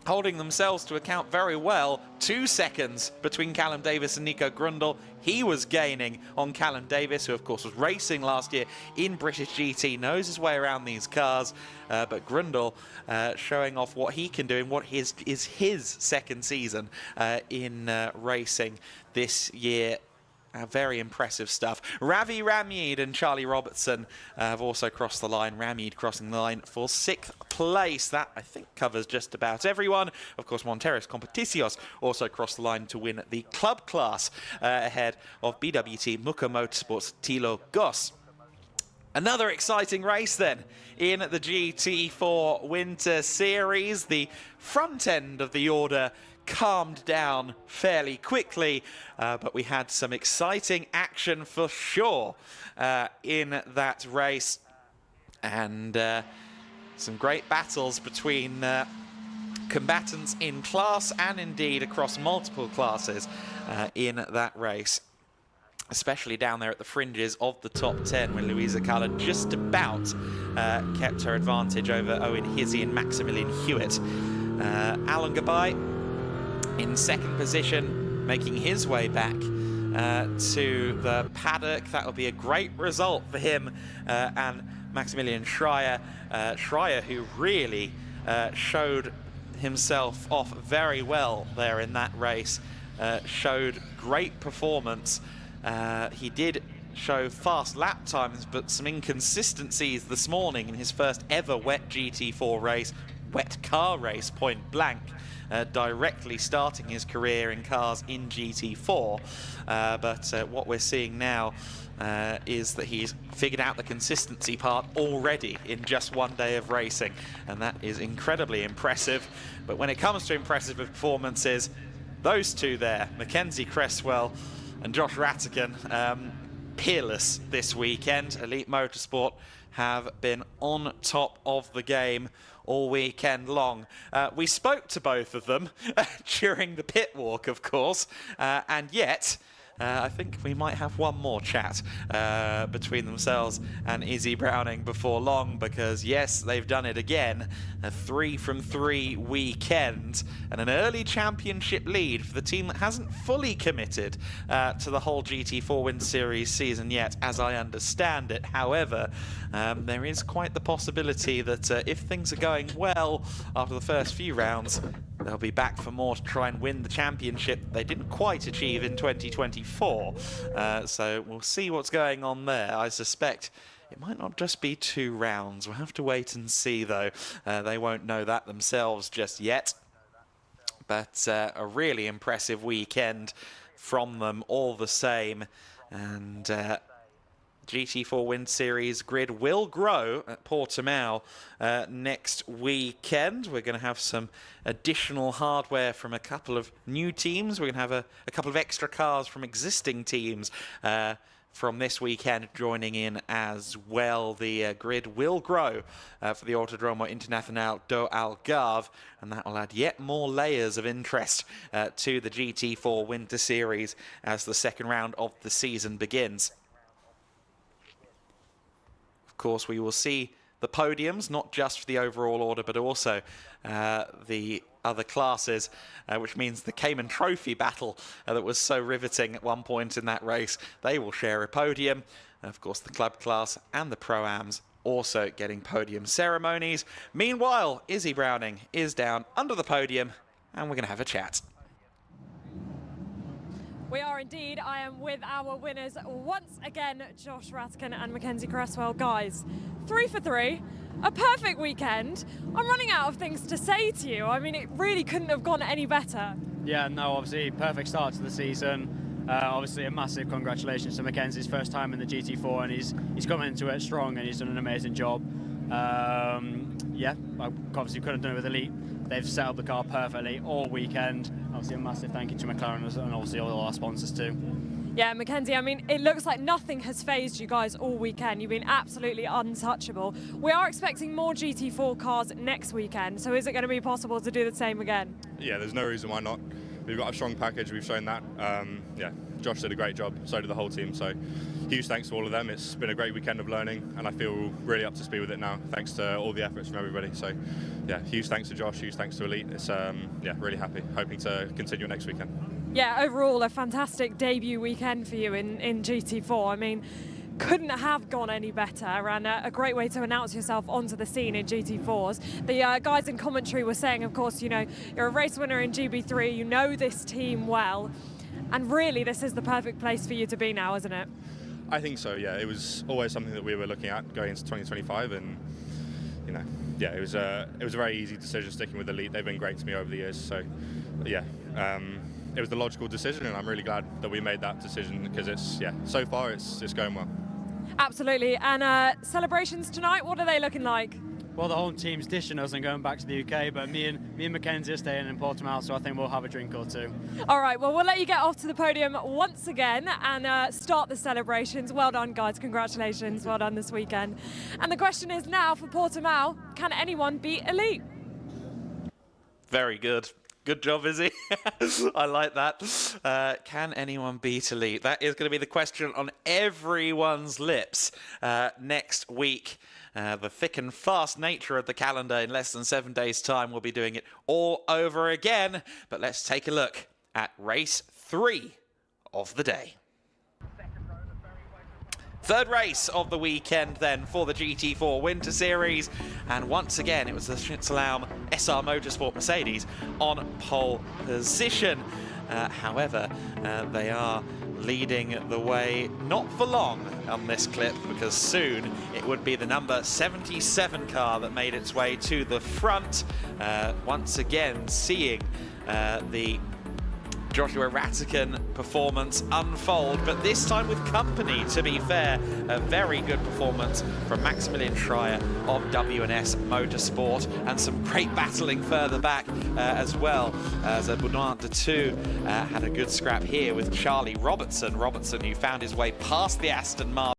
holding themselves to account very well. 2 seconds between Callum Davis and Nico Grundle. He was gaining on Callum Davis, who of course was racing last year in British GT, knows his way around these cars, but Grundle showing off what he can do in what is his second season in racing this year. Very impressive stuff. Ravi Ramyeed and Charlie Robertson have also crossed the line. Ramyeed crossing the line for 6th place. That, I think, covers just about everyone. Of course, Monteros Competicios also crossed the line to win the club class ahead of BWT Muka Motorsports Tilo Goss. Another exciting race then in the GT4 Winter Series. The front end of the order calmed down fairly quickly, but we had some exciting action for sure in that race, and some great battles between combatants in class and indeed across multiple classes in that race, especially down there at the fringes of the top 10, when Louisa Kalla just about kept her advantage over Owen Hizzy and Maximilian Hewitt. Alan Gabay in second position, making his way back to the paddock. That will be a great result for him and Maximilian Schreier. Schreier, who really showed himself off very well there in that race, showed great performance. He did show fast lap times, but some inconsistencies this morning in his first ever wet GT4 race, wet car race, point blank. Directly starting his career in cars in GT4, but what we're seeing now is that he's figured out the consistency part already in just one day of racing, and that is incredibly impressive. But when it comes to impressive performances, those two there, Mackenzie Cresswell and Josh Rattigan, peerless this weekend. Elite Motorsport have been on top of the game all weekend long. We spoke to both of them during the pit walk, of course, and yet I think we might have one more chat between themselves and Izzy Browning before long, because yes, they've done it again. A 3 from 3 weekend and an early championship lead for the team that hasn't fully committed to the whole GT4 Winter Series season yet, as I understand it. However, there is quite the possibility that if things are going well after the first few rounds, they'll be back for more to try and win the championship they didn't quite achieve in 2024. So we'll see what's going on there. I suspect it might not just be 2 rounds. We'll have to wait and see, though. They won't know that themselves just yet. But a really impressive weekend from them all the same. And GT4 Winter Series grid will grow at Portimao next weekend. We're going to have some additional hardware from a couple of new teams. We're going to have a couple of extra cars from existing teams from this weekend joining in as well. The grid will grow for the Autodromo Internacional do Algarve, and that will add yet more layers of interest to the GT4 Winter Series as the second round of the season begins. Of course, we will see the podiums, not just for the overall order, but also the other classes, which means the Cayman Trophy battle that was so riveting at one point in that race, they will share a podium. And of course, the club class and the Pro-Ams also getting podium ceremonies. Meanwhile, Izzy Browning is down under the podium, and we're going to have a chat. We are indeed. I am with our winners once again, Josh Rattigan and Mackenzie Cresswell. Guys, 3 for 3, a perfect weekend. I'm running out of things to say to you. I mean, it really couldn't have gone any better. Yeah, no, obviously, perfect start to the season. Obviously, a massive congratulations to Mackenzie's first time in the GT4, and he's come into it strong, and he's done an amazing job. Yeah, obviously couldn't have done it with Elite. They've set up the car perfectly all weekend. Obviously, a massive thank you to McLaren and obviously all our sponsors too. Yeah, Mackenzie, I mean, it looks like nothing has phased you guys all weekend. You've been absolutely untouchable. We are expecting more GT4 cars next weekend, so is it going to be possible to do the same again? Yeah, there's no reason why not. We've got a strong package, we've shown that. Yeah, Josh did a great job, so did the whole team. So huge thanks to all of them. It's been a great weekend of learning, and I feel really up to speed with it now, thanks to all the efforts from everybody. So yeah, huge thanks to Josh, huge thanks to Elite. It's yeah, really happy, hoping to continue next weekend. Yeah, overall a fantastic debut weekend for you in GT4. I mean, couldn't have gone any better, and a great way to announce yourself onto the scene in GT4s. The guys in commentary were saying, of course, you know, you're a race winner in GB3, you know this team well, and really this is the perfect place for you to be now, isn't it? I think so, yeah. It was always something that we were looking at going into 2025, and you know, yeah, it was a very easy decision sticking with Elite. They've been great to me over the years, so yeah. It was the logical decision, and I'm really glad that we made that decision, because it's, yeah, so far it's going well. Absolutely. And celebrations tonight, what are they looking like? Well, the whole team's dishing us and going back to the UK, but me and Mackenzie are staying in Portugal, so I think we'll have a drink or two. All right, well, we'll let you get off to the podium once again and start the celebrations. Well done, guys. Congratulations. Well done this weekend. And the question is now for Portimao, can anyone beat Elite? Very good. Good job, Izzy. I like that. Can anyone beat Elite? That is going to be the question on everyone's lips next week. The thick and fast nature of the calendar, in less than 7 days' time, we'll be doing it all over again. But let's take a look at race 3 of the day. Third race of the weekend then for the GT4 Winter Series, and once again it was the Schnitzelbaum SR Motorsport Mercedes on pole position. However, they are leading the way, not for long on this clip, because soon it would be the number 77 car that made its way to the front. Once again seeing the Joshua Ratican performance unfold, but this time with company, to be fair. A very good performance from Maximilian Schreier of W&S Motorsport, and some great battling further back as well, as Benoit de Two had a good scrap here with Charlie Robertson. Robertson, who found his way past the Aston Martin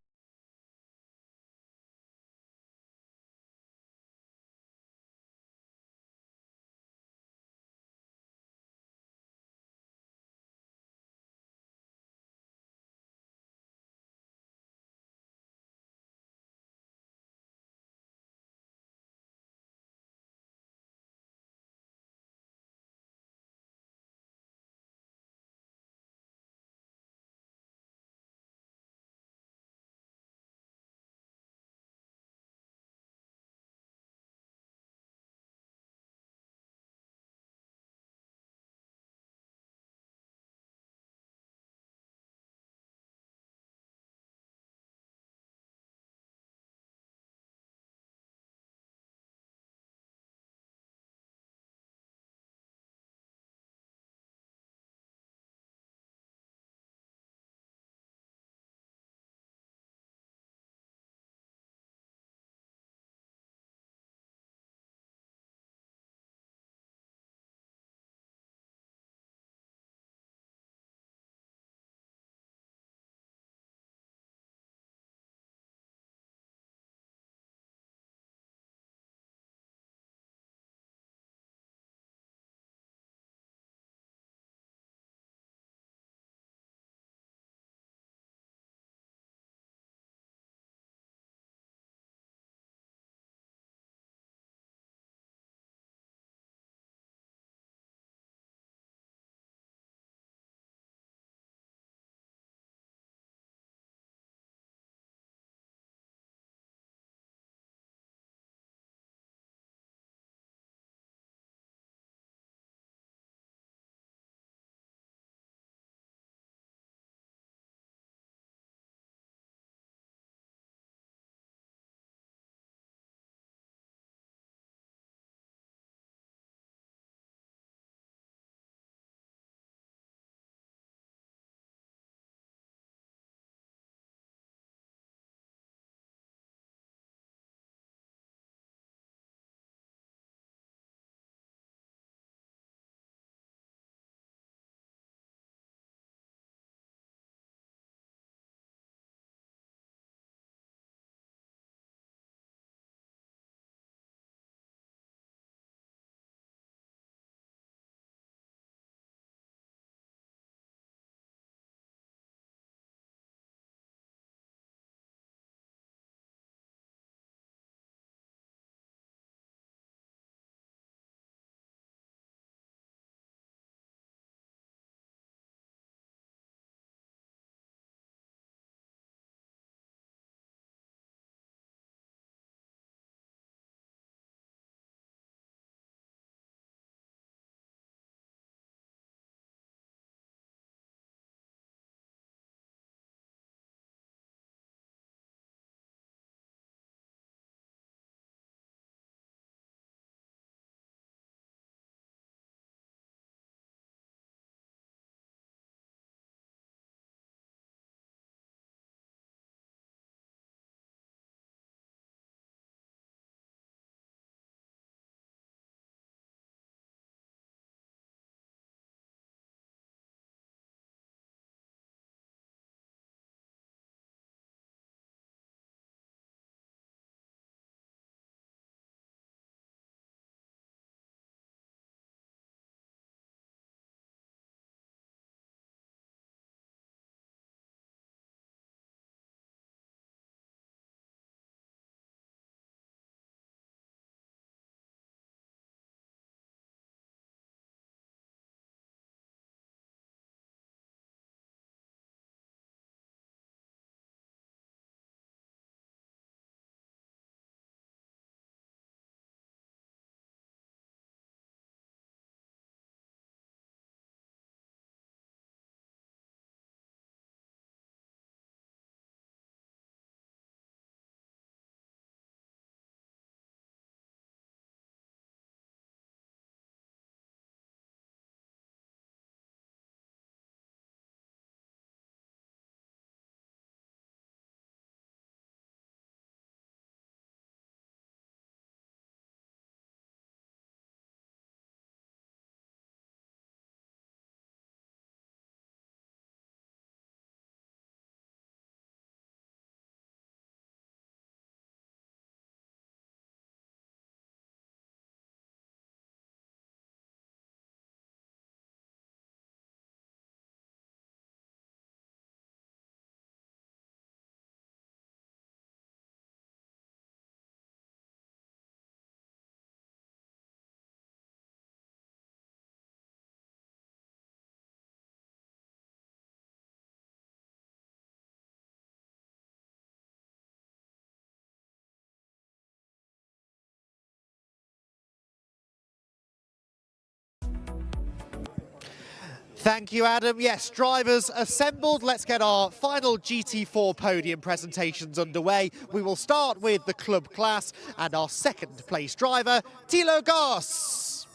Thank you, Adam. Yes, drivers assembled. Let's get our final GT4 podium presentations underway. We will start with the club class and our second place driver, Thilo Goss.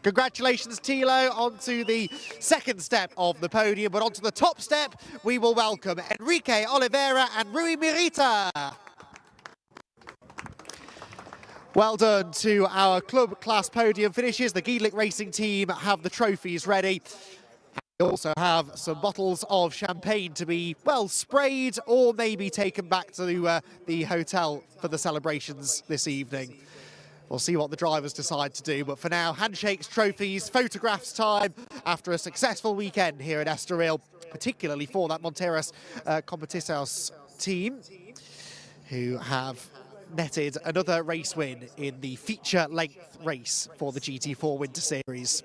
Congratulations, Thilo, onto the second step of the podium, but onto the top step, we will welcome Enrique Oliveira and Rui Mirita. Well done to our club class podium finishes. The Giedlick Racing team have the trophies ready. We also have some bottles of champagne to be, well, sprayed or maybe taken back to the hotel for the celebrations this evening. We'll see what the drivers decide to do, but for now, handshakes, trophies, photographs time after a successful weekend here at Estoril, particularly for that Monteros Competições team, who have netted another race win in the feature-length race for the GT4 Winter Series.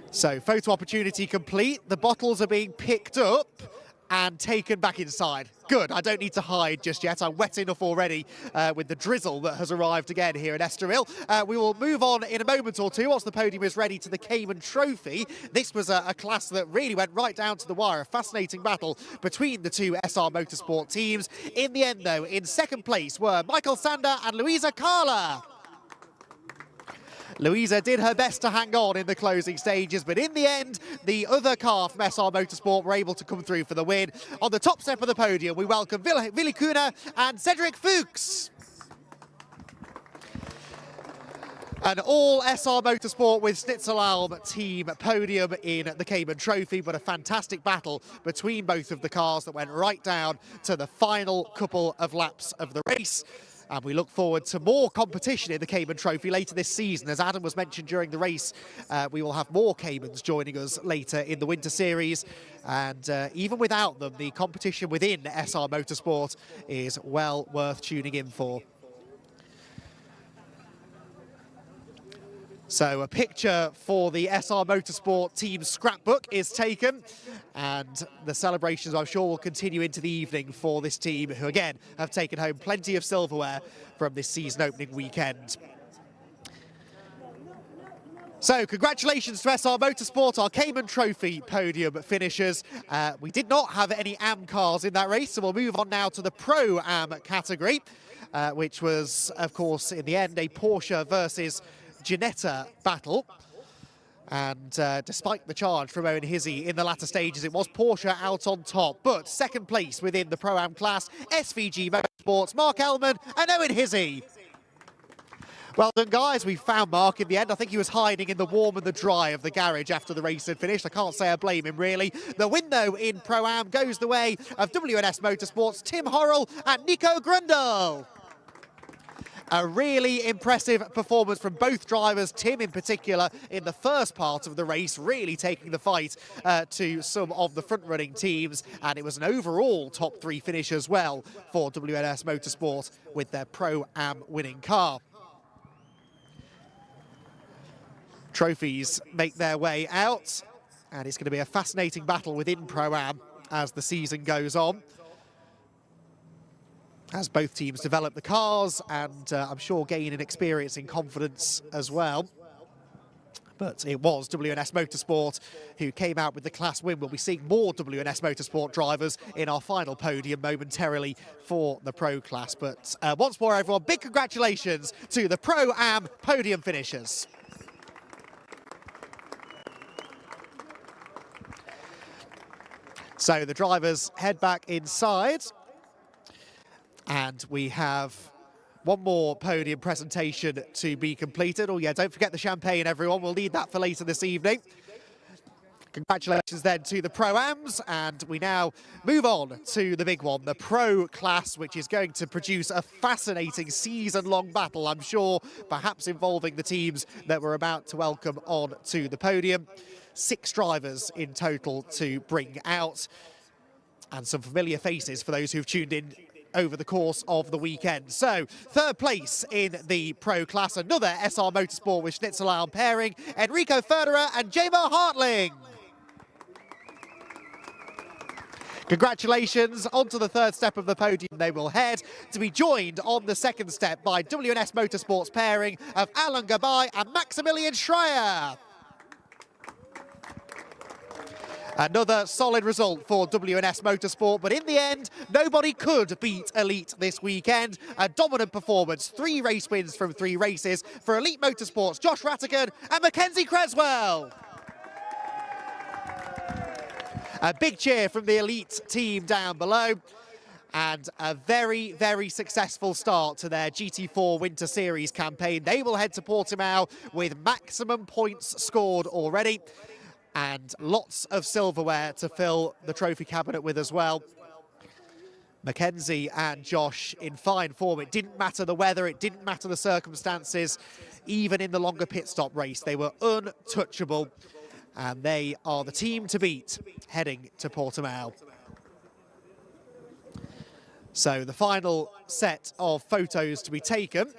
So, photo opportunity complete. The bottles are being picked up and taken back inside. Good, I don't need to hide just yet. I'm wet enough already with the drizzle that has arrived again here at Estoril. We will move on in a moment or two once the podium is ready to the Cayman Trophy. This was a class that really went right down to the wire. A fascinating battle between the two SR Motorsport teams. In the end, though, in second place were Michael Sander and Luisa Carla. Luisa did her best to hang on in the closing stages, but in the end, the other car from SR Motorsport were able to come through for the win. On the top step of the podium, we welcome Willy Kuhner and Cedric Fuchs. An all SR Motorsport with Schnitzelalm team podium in the Cayman Trophy, but a fantastic battle between both of the cars that went right down to the final couple of laps of the race. And we look forward to more competition in the Cayman Trophy later this season. As Adam was mentioned during the race, we will have more Caymans joining us later in the Winter Series. And even without them, the competition within SR Motorsport is well worth tuning in for. So a picture for the SR Motorsport team scrapbook is taken, and the celebrations, I'm sure, will continue into the evening for this team, who again have taken home plenty of silverware from this season opening weekend. So congratulations to SR Motorsport, our Cayman Trophy podium finishers. We did not have any AM cars in that race, so we'll move on now to the Pro AM category, which was, of course, in the end, a Porsche versus Ginetta battle. And despite the charge from Owen Hizzy in the latter stages, it was Porsche out on top. But second place within the Pro-Am class, SVG Motorsports, Mark Ellman and Owen Hizzy. Well done, guys. We found Mark in the end. I think he was hiding in the warm and the dry of the garage after the race had finished. I can't say I blame him, really. The win, though, in Pro-Am goes the way of WNS Motorsports, Tim Horrell and Nico Grundle. A really impressive performance from both drivers, Tim in particular in the first part of the race, really taking the fight to some of the front-running teams, and it was an overall top three finish as well for WNS Motorsport with their Pro-Am winning car. Trophies make their way out, and it's going to be a fascinating battle within Pro-Am as the season goes on, as both teams develop the cars and I'm sure gain in experience and confidence as well. But it was WNS Motorsport who came out with the class win. We'll be seeing more WNS Motorsport drivers in our final podium momentarily for the Pro class. But once more, everyone, big congratulations to the Pro-Am podium finishers. So the drivers head back inside. And we have one more podium presentation to be completed. Oh yeah, don't forget the champagne, everyone. We'll need that for later this evening. Congratulations then to the Pro-Ams, and we now move on to the big one, the Pro class, which is going to produce a fascinating season-long battle, I'm sure, perhaps involving the teams that we're about to welcome on to the podium. 6 drivers in total to bring out, and some familiar faces for those who've tuned in over the course of the weekend. So, third place in the Pro class, another SR Motorsport with Schnitzelalm pairing, Enrico Federer and J-Mo Hartling. Congratulations, onto the third step of the podium they will head, to be joined on the second step by WNS Motorsports pairing of Alan Gabay and Maximilian Schreier. Another solid result for WNS Motorsport, but in the end, nobody could beat Elite this weekend. A dominant performance, 3 race wins from 3 races for Elite Motorsport's Josh Rattigan and Mackenzie Creswell. A big cheer from the Elite team down below. And a very, very successful start to their GT4 Winter Series campaign. They will head to Portimao with maximum points scored already. And lots of silverware to fill the trophy cabinet with as well. Mackenzie and Josh in fine form. It didn't matter the weather, it didn't matter the circumstances. Even in the longer pit stop race, they were untouchable. And they are the team to beat heading to Portimao. So the final set of photos to be taken.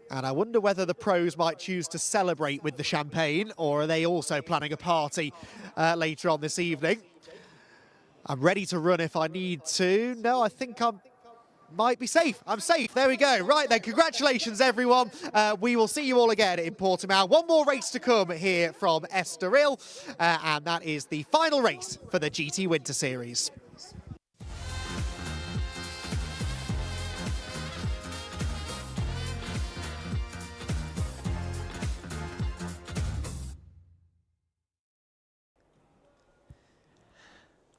And I wonder whether the pros might choose to celebrate with the champagne, or are they also planning a party later on this evening? I'm ready to run if I need to. No, I think I might be safe. I'm safe. There we go. Right then, congratulations, everyone. We will see you all again in Portimao. One more race to come here from Estoril, and that is the final race for the GT Winter Series.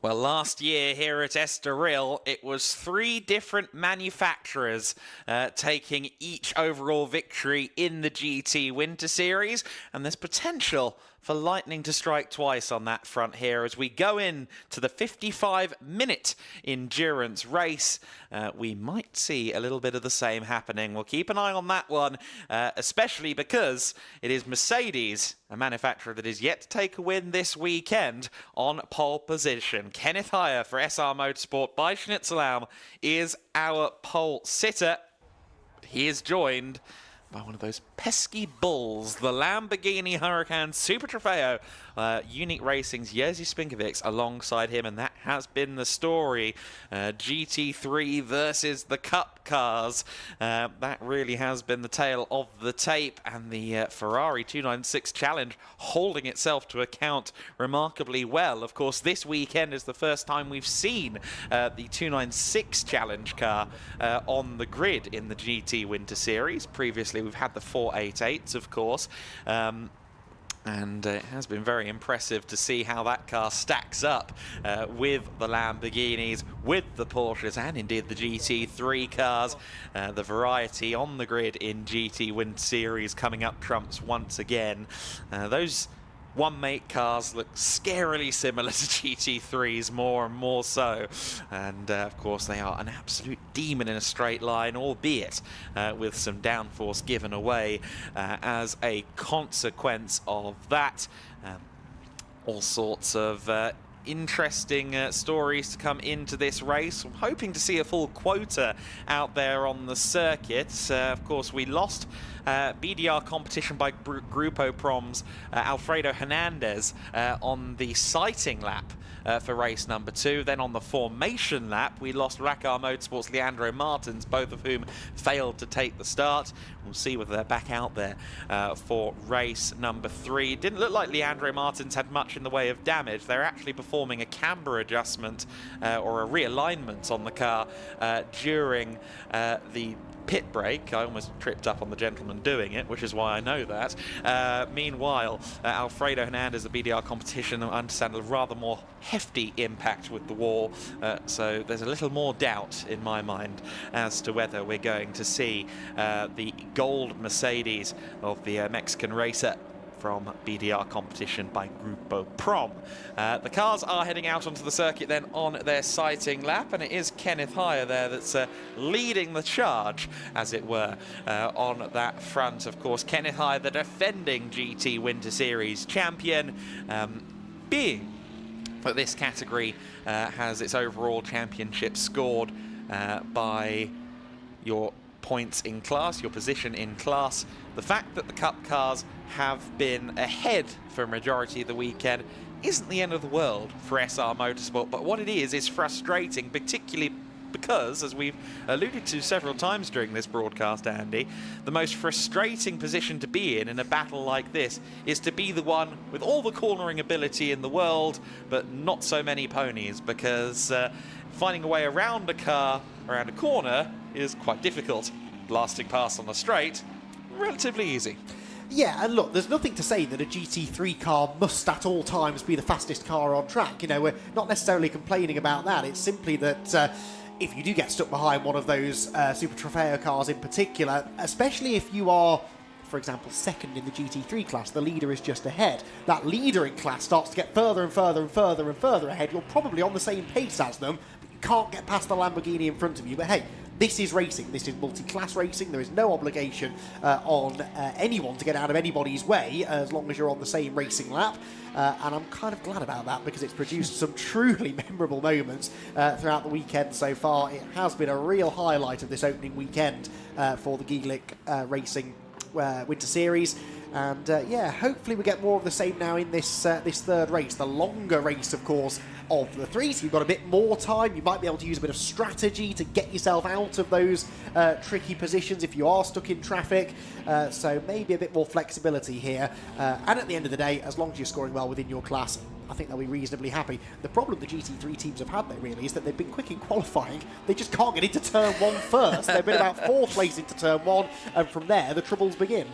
Well, last year here at Estoril, it was 3 different manufacturers taking each overall victory in the GT Winter Series, and there's potential for lightning to strike twice on that front here as we go in to the 55-minute endurance race. We might see a little bit of the same happening. We'll keep an eye on that one, especially because it is Mercedes, a manufacturer that is yet to take a win this weekend, on pole position. Kenneth Heyer for SR Motorsport by Schnitzelam is our pole sitter. He is joined by one of those pesky bulls, the Lamborghini Huracan Super Trofeo. Unique Racing's Jerzy Spinkovic alongside him, and that has been the story. GT3 versus the Cup cars. That really has been the tale of the tape, and the Ferrari 296 Challenge holding itself to account remarkably well. Of course, this weekend is the first time we've seen the 296 Challenge car on the grid in the GT Winter Series. Previously, we've had the 488s, of course. And it has been very impressive to see how that car stacks up with the Lamborghinis, with the Porsches, and indeed the GT3 cars. The variety on the grid in GT Winter Series coming up trumps once again. Those one-make cars look scarily similar to GT3s, more and more so. And of course they are an absolute demon in a straight line, albeit with some downforce given away as a consequence of that. All sorts of interesting stories to come into this race. I'm hoping to see a full quota out there on the circuit. Of course, we lost BDR competition by Grupo Prom's Alfredo Hernandez on the sighting lap for race number 2. Then on the formation lap, we lost Racar Motorsport's Leandro Martins, both of whom failed to take the start. We'll see whether they're back out there for race number 3. Didn't look like Leandro Martins had much in the way of damage. They're actually performing a camber adjustment or a realignment on the car during the pit break. I almost tripped up on the gentleman doing it, which is why I know that. Meanwhile, Alfredo Hernandez, the BDR competition, I understand a rather more hefty impact with the wall, so there's a little more doubt in my mind as to whether we're going to see the gold Mercedes of the Mexican racer from BDR competition by Grupo Prom. The cars are heading out onto the circuit then on their sighting lap, and it is Kenneth Heyer there that's leading the charge, as it were, on that front. Of course, Kenneth Heyer, the defending GT Winter Series champion, being that this category has its overall championship scored by your points in class, your position in class. The fact that the Cup cars have been ahead for a majority of the weekend isn't the end of the world for SR Motorsport, but what it is frustrating, particularly because, as we've alluded to several times during this broadcast, Andy, the most frustrating position to be in a battle like this is to be the one with all the cornering ability in the world, but not so many ponies, because finding a way around a car, around a corner, is quite difficult. Blasting past on a straight, relatively easy. Yeah, and look, there's nothing to say that a GT3 car must at all times be the fastest car on track. You know, we're not necessarily complaining about that. It's simply that if you do get stuck behind one of those Super Trofeo cars in particular, especially if you are, for example, second in the GT3 class, the leader is just ahead. That leader in class starts to get further and further and further and further ahead. You're probably on the same pace as them, but you can't get past the Lamborghini in front of you. But hey, this is racing. This is multi-class racing. There is no obligation on anyone to get out of anybody's way as long as you're on the same racing lap. And I'm kind of glad about that because it's produced some truly memorable moments throughout the weekend so far. It has been a real highlight of this opening weekend for the Gielic Racing Winter Series. And yeah, hopefully we get more of the same now in this this third race, the longer race, of course, of the three. So you've got a bit more time. You might be able to use a bit of strategy to get yourself out of those tricky positions if you are stuck in traffic. So maybe a bit more flexibility here. And at the end of the day, as long as you're scoring well within your class, I think they'll be reasonably happy. The problem the GT3 teams have had, though, really, is that they've been quick in qualifying. They just can't get into turn one first. They've been about fourth place into turn one, and from there, the troubles begin.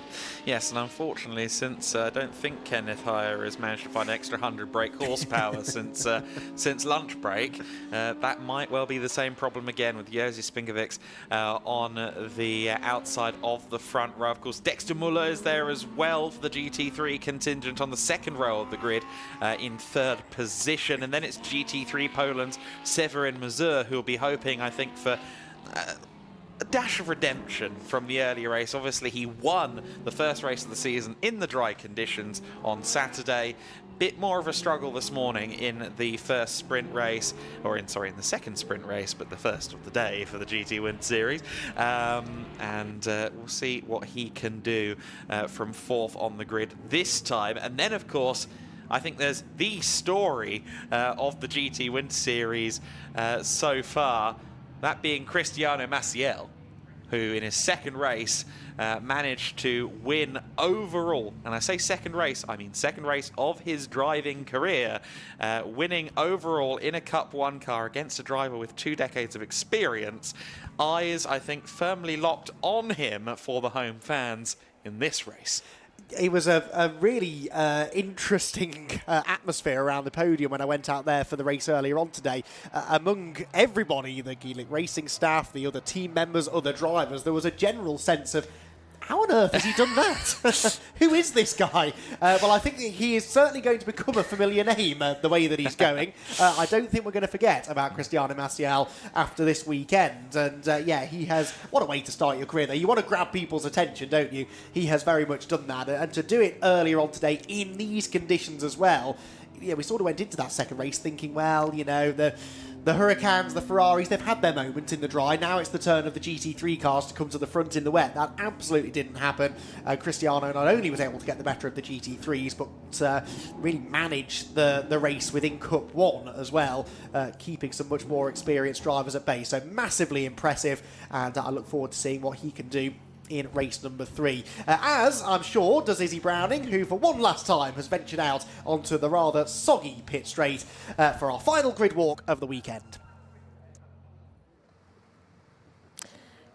Yes, and unfortunately, since I don't think Kenneth Heyer has managed to find an extra 100 brake horsepower since lunch break, that might well be the same problem again with Jerzy Spingovic on the outside of the front row. Of course, Dexter Muller is there as well for the GT3 contingent on the second row of the grid in third position, and then it's GT3 Poland's Severin Mazur who will be hoping, I think, for a dash of redemption from the earlier race. Obviously, he won the first race of the season in the dry conditions on Saturday. Bit more of a struggle this morning in the first sprint race, or in the second sprint race, but the first of the day for the GT Winter Series. And we'll see what he can do from fourth on the grid this time. And then, of course, I think there's the story of the GT Winter Series so far, that being Cristiano Maciel, who in his second race managed to win overall. And I say second race, I mean second race of his driving career, winning overall in a Cup 1 car against a driver with 2 decades of experience. Eyes, I think, firmly locked on him for the home fans in this race. It was a really interesting atmosphere around the podium when I went out there for the race earlier on today. Among everybody, the Gielic Racing staff, the other team members, other drivers, there was a general sense of, how on earth has he done that? Who is this guy? Well, I think he is certainly going to become a familiar name the way that he's going. I don't think we're going to forget about Cristiano Maciel after this weekend. And yeah, he has, what a way to start your career there. You want to grab people's attention, don't you? He has very much done that. And to do it earlier on today in these conditions as well, yeah, we sort of went into that second race thinking, well, you know, the Hurricanes, the Ferraris, they've had their moment in the dry. Now it's the turn of the GT3 cars to come to the front in the wet. That absolutely didn't happen. Cristiano not only was able to get the better of the GT3s, but really managed the race within Cup 1 as well, keeping some much more experienced drivers at bay. So massively impressive, and I look forward to seeing what he can do in race number 3. As, I'm sure, does Izzy Browning, who for one last time has ventured out onto the rather soggy pit straight for our final grid walk of the weekend.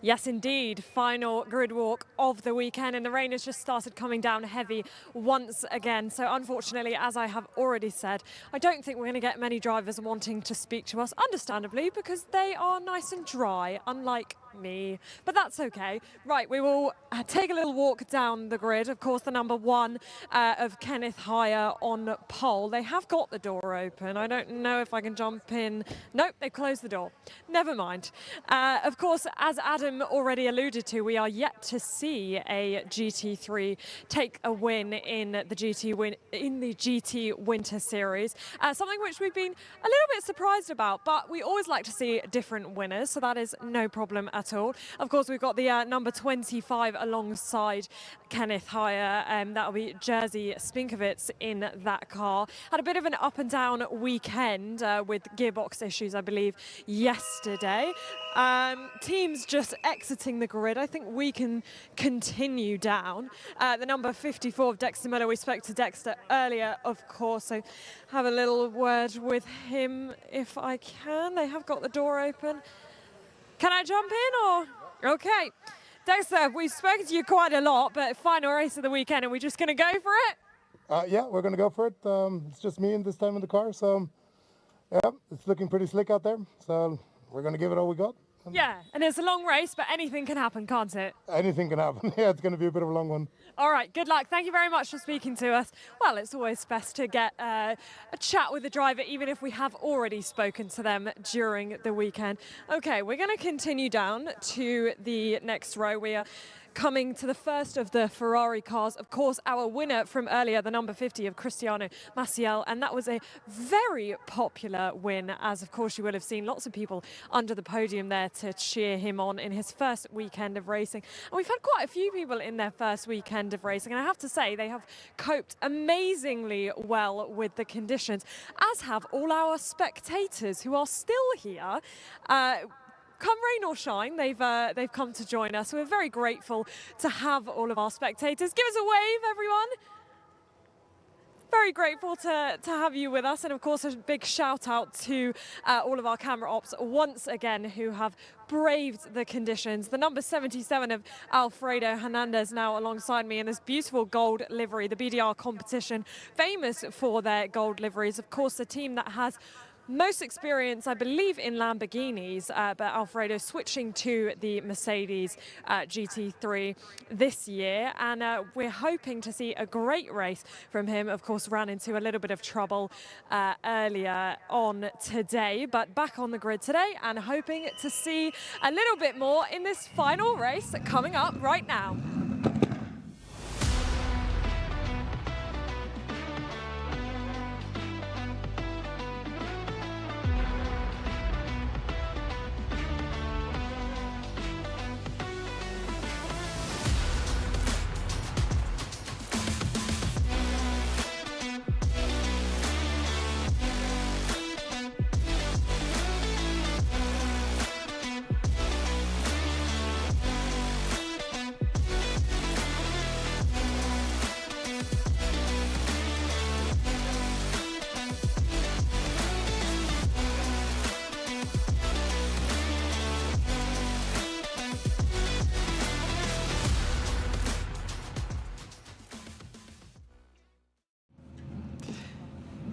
Yes, indeed. Final grid walk of the weekend, and the rain has just started coming down heavy once again. So unfortunately, as I have already said, I don't think we're going to get many drivers wanting to speak to us, understandably, because they are nice and dry, unlike me. But that's okay. Right, we will take a little walk down the grid. Of course, the number 1 of Kenneth Heyer on pole. They have got the door open. I don't know if I can jump in. Nope, they closed the door. Never mind. Of course, as Adam already alluded to, we are yet to see a GT3 take a win in the GT Winter Series. Something which we've been a little bit surprised about, but we always like to see different winners, so that is no problem at at all. Of course, we've got the number 25 alongside Kenneth Heyer. That'll be Jerzy Spinkovitz in that car. Had a bit of an up and down weekend with gearbox issues, I believe, yesterday. Teams just exiting the grid. I think we can continue down. The number 54 of Dexter Miller, we spoke to Dexter earlier, of course, so have a little word with him if I can. They have got the door open. Can I jump in or? Okay. Dexter, we've spoken to you quite a lot, but final race of the weekend, are we just going to go for it? Yeah, we're going to go for it. It's just me and this time in the car, so yeah, it's looking pretty slick out there. So we're going to give it all we got. Yeah, and it's a long race, but anything can happen, can't it? Anything can happen. Yeah, it's going to be a bit of a long one. All right, good luck. Thank you very much for speaking to us. Well, it's always best to get a chat with the driver, even if we have already spoken to them during the weekend. Okay, we're going to continue down to the next row. We are coming to the first of the Ferrari cars. Of course, our winner from earlier, the number 50 of Cristiano Maciel, and that was a very popular win, as of course you will have seen lots of people under the podium there to cheer him on in his first weekend of racing. And we've had quite a few people in their first weekend of racing, and I have to say they have coped amazingly well with the conditions, as have all our spectators who are still here. Come rain or shine, they've come to join us. We're very grateful to have all of our spectators. Give us a wave, everyone. Very grateful to have you with us, and of course a big shout out to all of our camera ops once again who have braved the conditions. The number 77 of Alfredo Hernandez now alongside me in this beautiful gold livery, the BDR competition, famous for their gold liveries. Of course, the team that has most experience, I believe, in Lamborghinis, but Alfredo switching to the Mercedes GT3 this year, and we're hoping to see a great race from him. Of course, ran into a little bit of trouble earlier on today, but back on the grid today and hoping to see a little bit more in this final race coming up right now.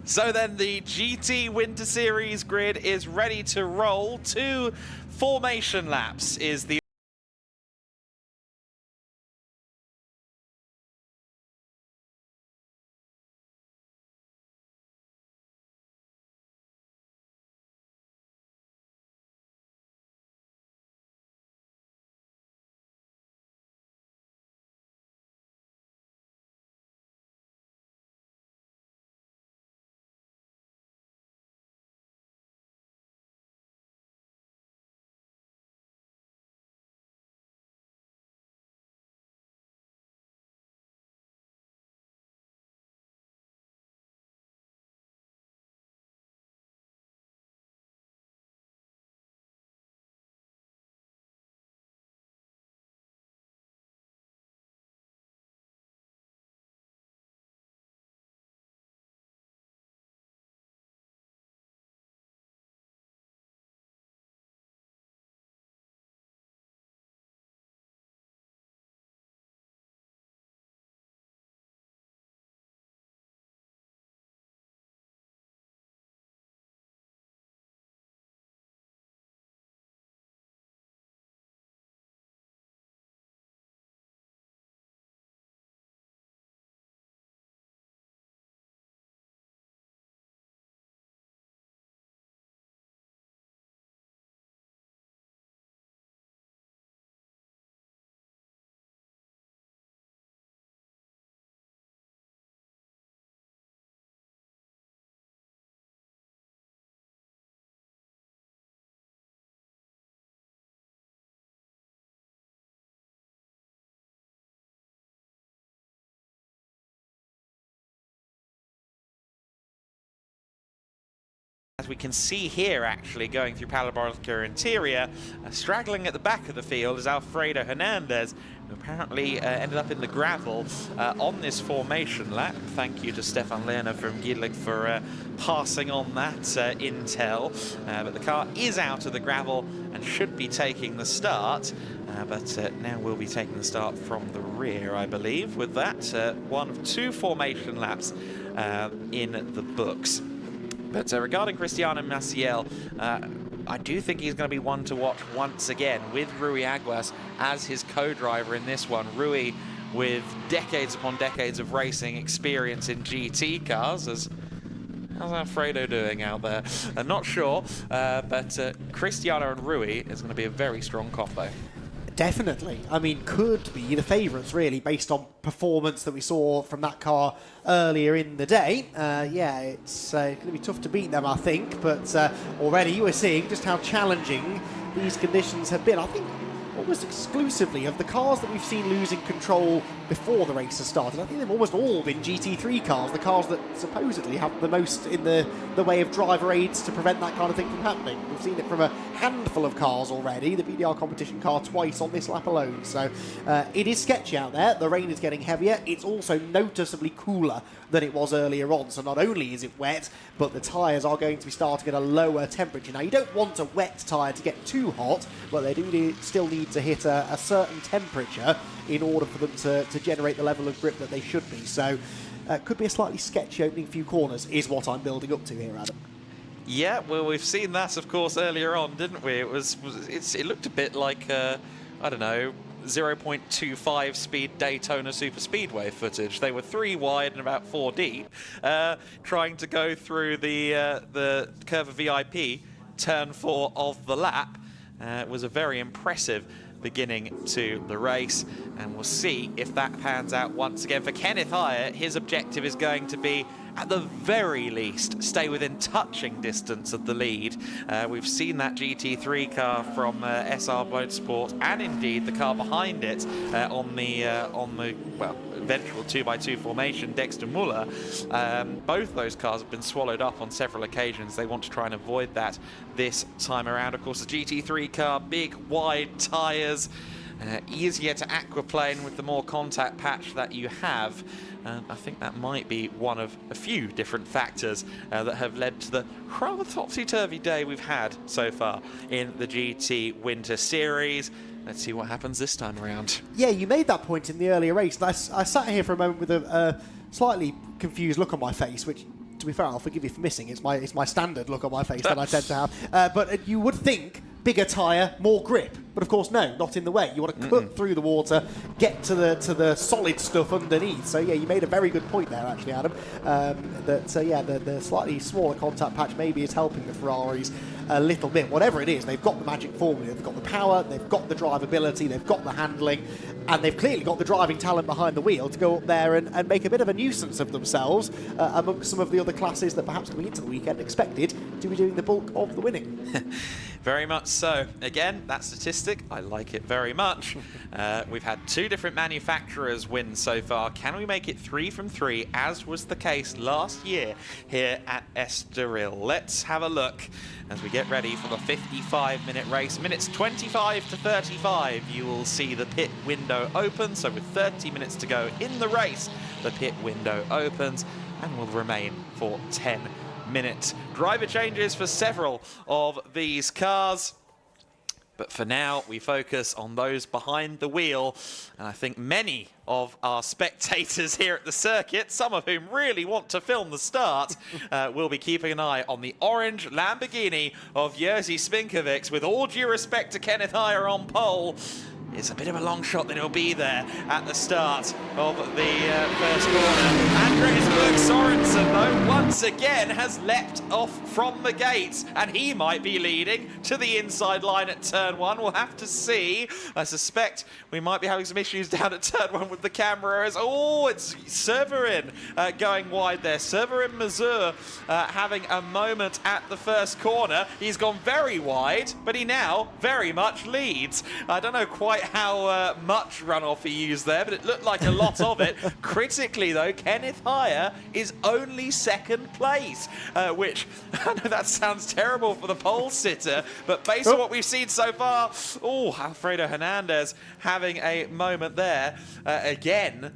So then the GT Winter Series grid is ready to roll. 2 formation laps is the as we can see here, actually, going through Parabolica Interior, straggling at the back of the field is Alfredo Hernandez, who apparently ended up in the gravel on this formation lap. Thank you to Stefan Lerner from Gidlich for passing on that intel. But the car is out of the gravel and should be taking the start. But now we'll be taking the start from the rear, I believe, with that. One of 2 formation laps in the books. But regarding Cristiano Maciel, I do think he's going to be one to watch once again with Rui Aguas as his co-driver in this one. Rui with decades upon decades of racing experience in GT cars. How's Alfredo doing out there? I'm not sure, but Cristiano and Rui is going to be a very strong combo. Definitely. I mean, could be the favourites, really, based on performance that we saw from that car earlier in the day. Yeah, it's going to be tough to beat them, I think, but already we're seeing just how challenging these conditions have been. I think almost exclusively of the cars that we've seen losing control before the race has started, I think they've almost all been GT3 cars, the cars that supposedly have the most in the way of driver aids to prevent that kind of thing from happening. We've seen it from a handful of cars already, the BDR competition car twice on this lap alone, so it is sketchy out there. The rain is getting heavier. It's also noticeably cooler than it was earlier on, so not only is it wet, but the tyres are going to be starting at a lower temperature. Now, you don't want a wet tyre to get too hot, but they do still need to hit a certain temperature in order for them to generate the level of grip that they should be. So could be a slightly sketchy opening few corners is what I'm building up to here, Adam. Yeah, well, we've seen that, of course, earlier on, didn't we? It looked a bit like, I don't know, 0.25 speed Daytona Super Speedway footage. They were 3 wide and about 4 deep, trying to go through the Curve of VIP, turn 4 of the lap. It was a very impressive beginning to the race, and we'll see if that pans out once again. For Kenneth Hyatt, his objective is going to be, at the very least, stay within touching distance of the lead. We've seen that GT3 car from SR Motorsport, and indeed the car behind it on the well, eventual 2x2 formation, Dexter Muller. Both those cars have been swallowed up on several occasions. They want to try and avoid that this time around. Of course, the GT3 car, big, wide tyres, easier to aquaplane with the more contact patch that you have. I think that might be one of a few different factors that have led to the rather topsy-turvy day we've had so far in the GT Winter Series. Let's see what happens this time around. Yeah, you made that point in the earlier race. And I sat here for a moment with a slightly confused look on my face, which, to be fair, I'll forgive you for missing. It's my standard look on my face that I tend to have. But you would think bigger tyre, more grip. But of course, no, not in the way. You want to cut through the water, get to the solid stuff underneath. So yeah, you made a very good point there, actually, Adam. Yeah, the slightly smaller contact patch maybe is helping the Ferraris a little bit. Whatever it is, they've got the magic formula. They've got the power, they've got the drivability, they've got the handling, and they've clearly got the driving talent behind the wheel to go up there and make a bit of a nuisance of themselves amongst some of the other classes that perhaps coming into the weekend expected to be doing the bulk of the winning. Very much so. Again, that statistic, I like it very much. We've had 2 different manufacturers win so far. Can we make it 3 from 3, as was the case last year here at Estoril? Let's have a look as we get ready for the 55-minute race. Minutes 25 to 35, you will see the pit window open. So with 30 minutes to go in the race, the pit window opens and will remain for 10 minutes. Driver changes for several of these cars. But for now, we focus on those behind the wheel. And I think many of our spectators here at the circuit, some of whom really want to film the start, will be keeping an eye on the orange Lamborghini of Jerzy Spinkovic. With all due respect to Kenneth Hyer on pole, it's a bit of a long shot that he'll be there at the start of the first corner. Andreas Berg-Sorensen, though, once again has leapt off from the gates, and he might be leading to the inside line at turn 1. We'll have to see. I suspect we might be having some issues down at turn 1 with the camera. Oh, it's Severin going wide there. Severin Mazur having a moment at the first corner. He's gone very wide, but he now very much leads. I don't know quite quite how much runoff he used there, but it looked like a lot of it. Critically, though, Kenneth Hire is only second place, which, I know that sounds terrible for the pole sitter, but based on what we've seen so far, Alfredo Hernandez having a moment there. Again,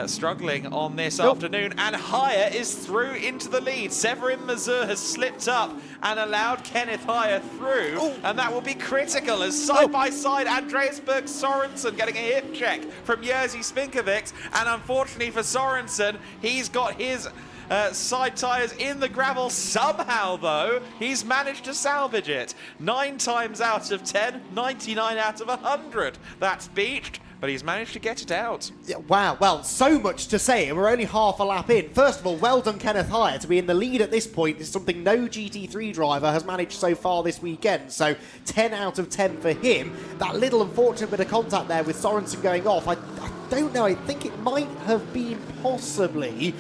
struggling on this afternoon, and Hire is through into the lead. Severin Mazur has slipped up and allowed Kenneth Hire through, and that will be critical as side by side Andreas Berg Sorensen getting a hip check from Jerzy Spinkovic, and unfortunately for Sorensen, he's got his side tyres in the gravel. Somehow, though, he's managed to salvage it. 9 times out of 10, 99 out of 100. That's beached, but he's managed to get it out. Yeah, wow, well, so much to say, and we're only half a lap in. First of all, well done, Kenneth Hire. To be in the lead at this point is something no GT3 driver has managed so far this weekend. So 10 out of 10 for him. That little unfortunate bit of contact there with Sorensen going off, I don't know, I think it might have been possibly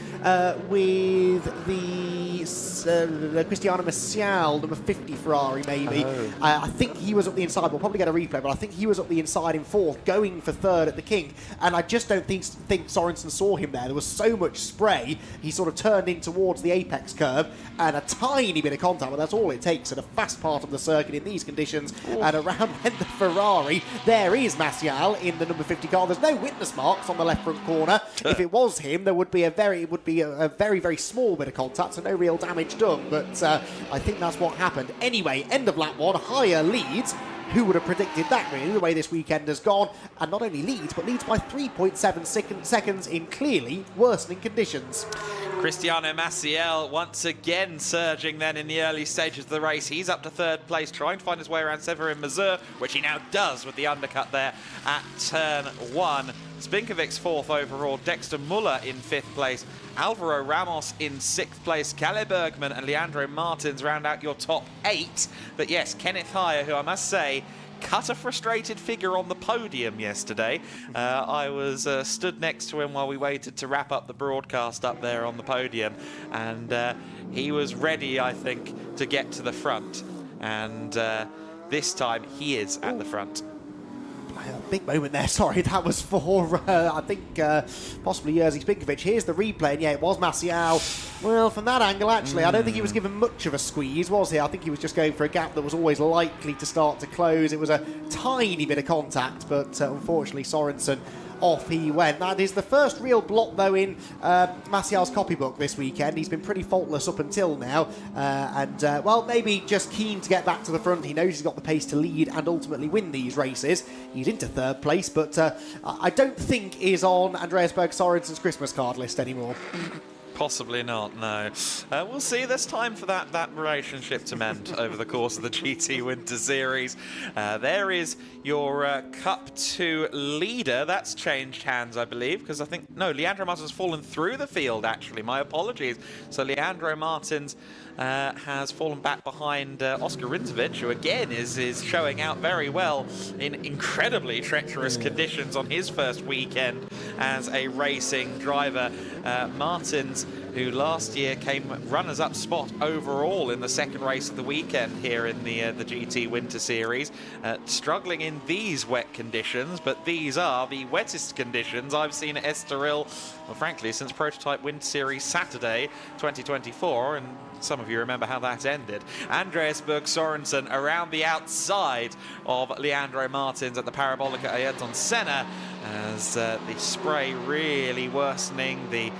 with the Cristiano Maciel, number 50 Ferrari, maybe. I think he was up the inside. We'll probably get a replay, but I think he was up the inside in fourth, going for third at the King. And I just don't think Sorensen saw him there. There was so much spray, he sort of turned in towards the apex curve, and a tiny bit of contact, but that's all it takes at a fast part of the circuit in these conditions. And around then the Ferrari, there is Maciel in the number 50 car. There's no witness marks on the left front corner. If it was him, there would be a very, very small bit of contact, so no real damage done. But I think that's what happened. Anyway, end of lap 1, Hire leads. Who would have predicted that, really, the way this weekend has gone? And not only leads, but leads by 3.7 seconds in clearly worsening conditions. Cristiano Maciel once again surging then in the early stages of the race. He's up to third place, trying to find his way around Severin Mazur, which he now does with the undercut there at turn 1. Spinkovic's fourth overall, Dexter Muller in fifth place, Alvaro Ramos in 6th place, Kalle Bergman and Leandro Martins round out your top 8. But yes, Kenneth Hire, who I must say cut a frustrated figure on the podium yesterday. I was stood next to him while we waited to wrap up the broadcast up there on the podium, and he was ready, I think, to get to the front. And this time he is at the front. Big moment there, sorry, that was for, I think, possibly Jerzy Spinkovic. Here's the replay, and yeah, it was Maciel. Well, from that angle, actually, I don't think he was given much of a squeeze, was he? I think he was just going for a gap that was always likely to start to close. It was a tiny bit of contact, but unfortunately, Sorensen, off he went. That is the first real blot, though, in Maciel's copybook this weekend. He's been pretty faultless up until now, well, maybe just keen to get back to the front. He knows he's got the pace to lead and ultimately win these races. He's into third place, but I don't think is on Andreas Berg Sorensen's Christmas card list anymore. Possibly not, no. We'll see. There's time for that relationship to mend over the course of the GT Winter Series. There is your Cup 2 leader. That's changed hands, I believe, because I think, no, Leandro Martins has fallen through the field, actually. My apologies. So Leandro Martins has fallen back behind Oscar Rintovic, who again is showing out very well in incredibly treacherous conditions on his first weekend as a racing driver. Martins, who last year came runners-up spot overall in the second race of the weekend here in the GT Winter Series, struggling in these wet conditions, but these are the wettest conditions I've seen at Estoril, well, frankly, since Prototype Winter Series Saturday 2024, and some of you remember how that ended. Andreas Berg Sorensen around the outside of Leandro Martins at the Parabolica Ayrton Senna, as the spray really worsening, the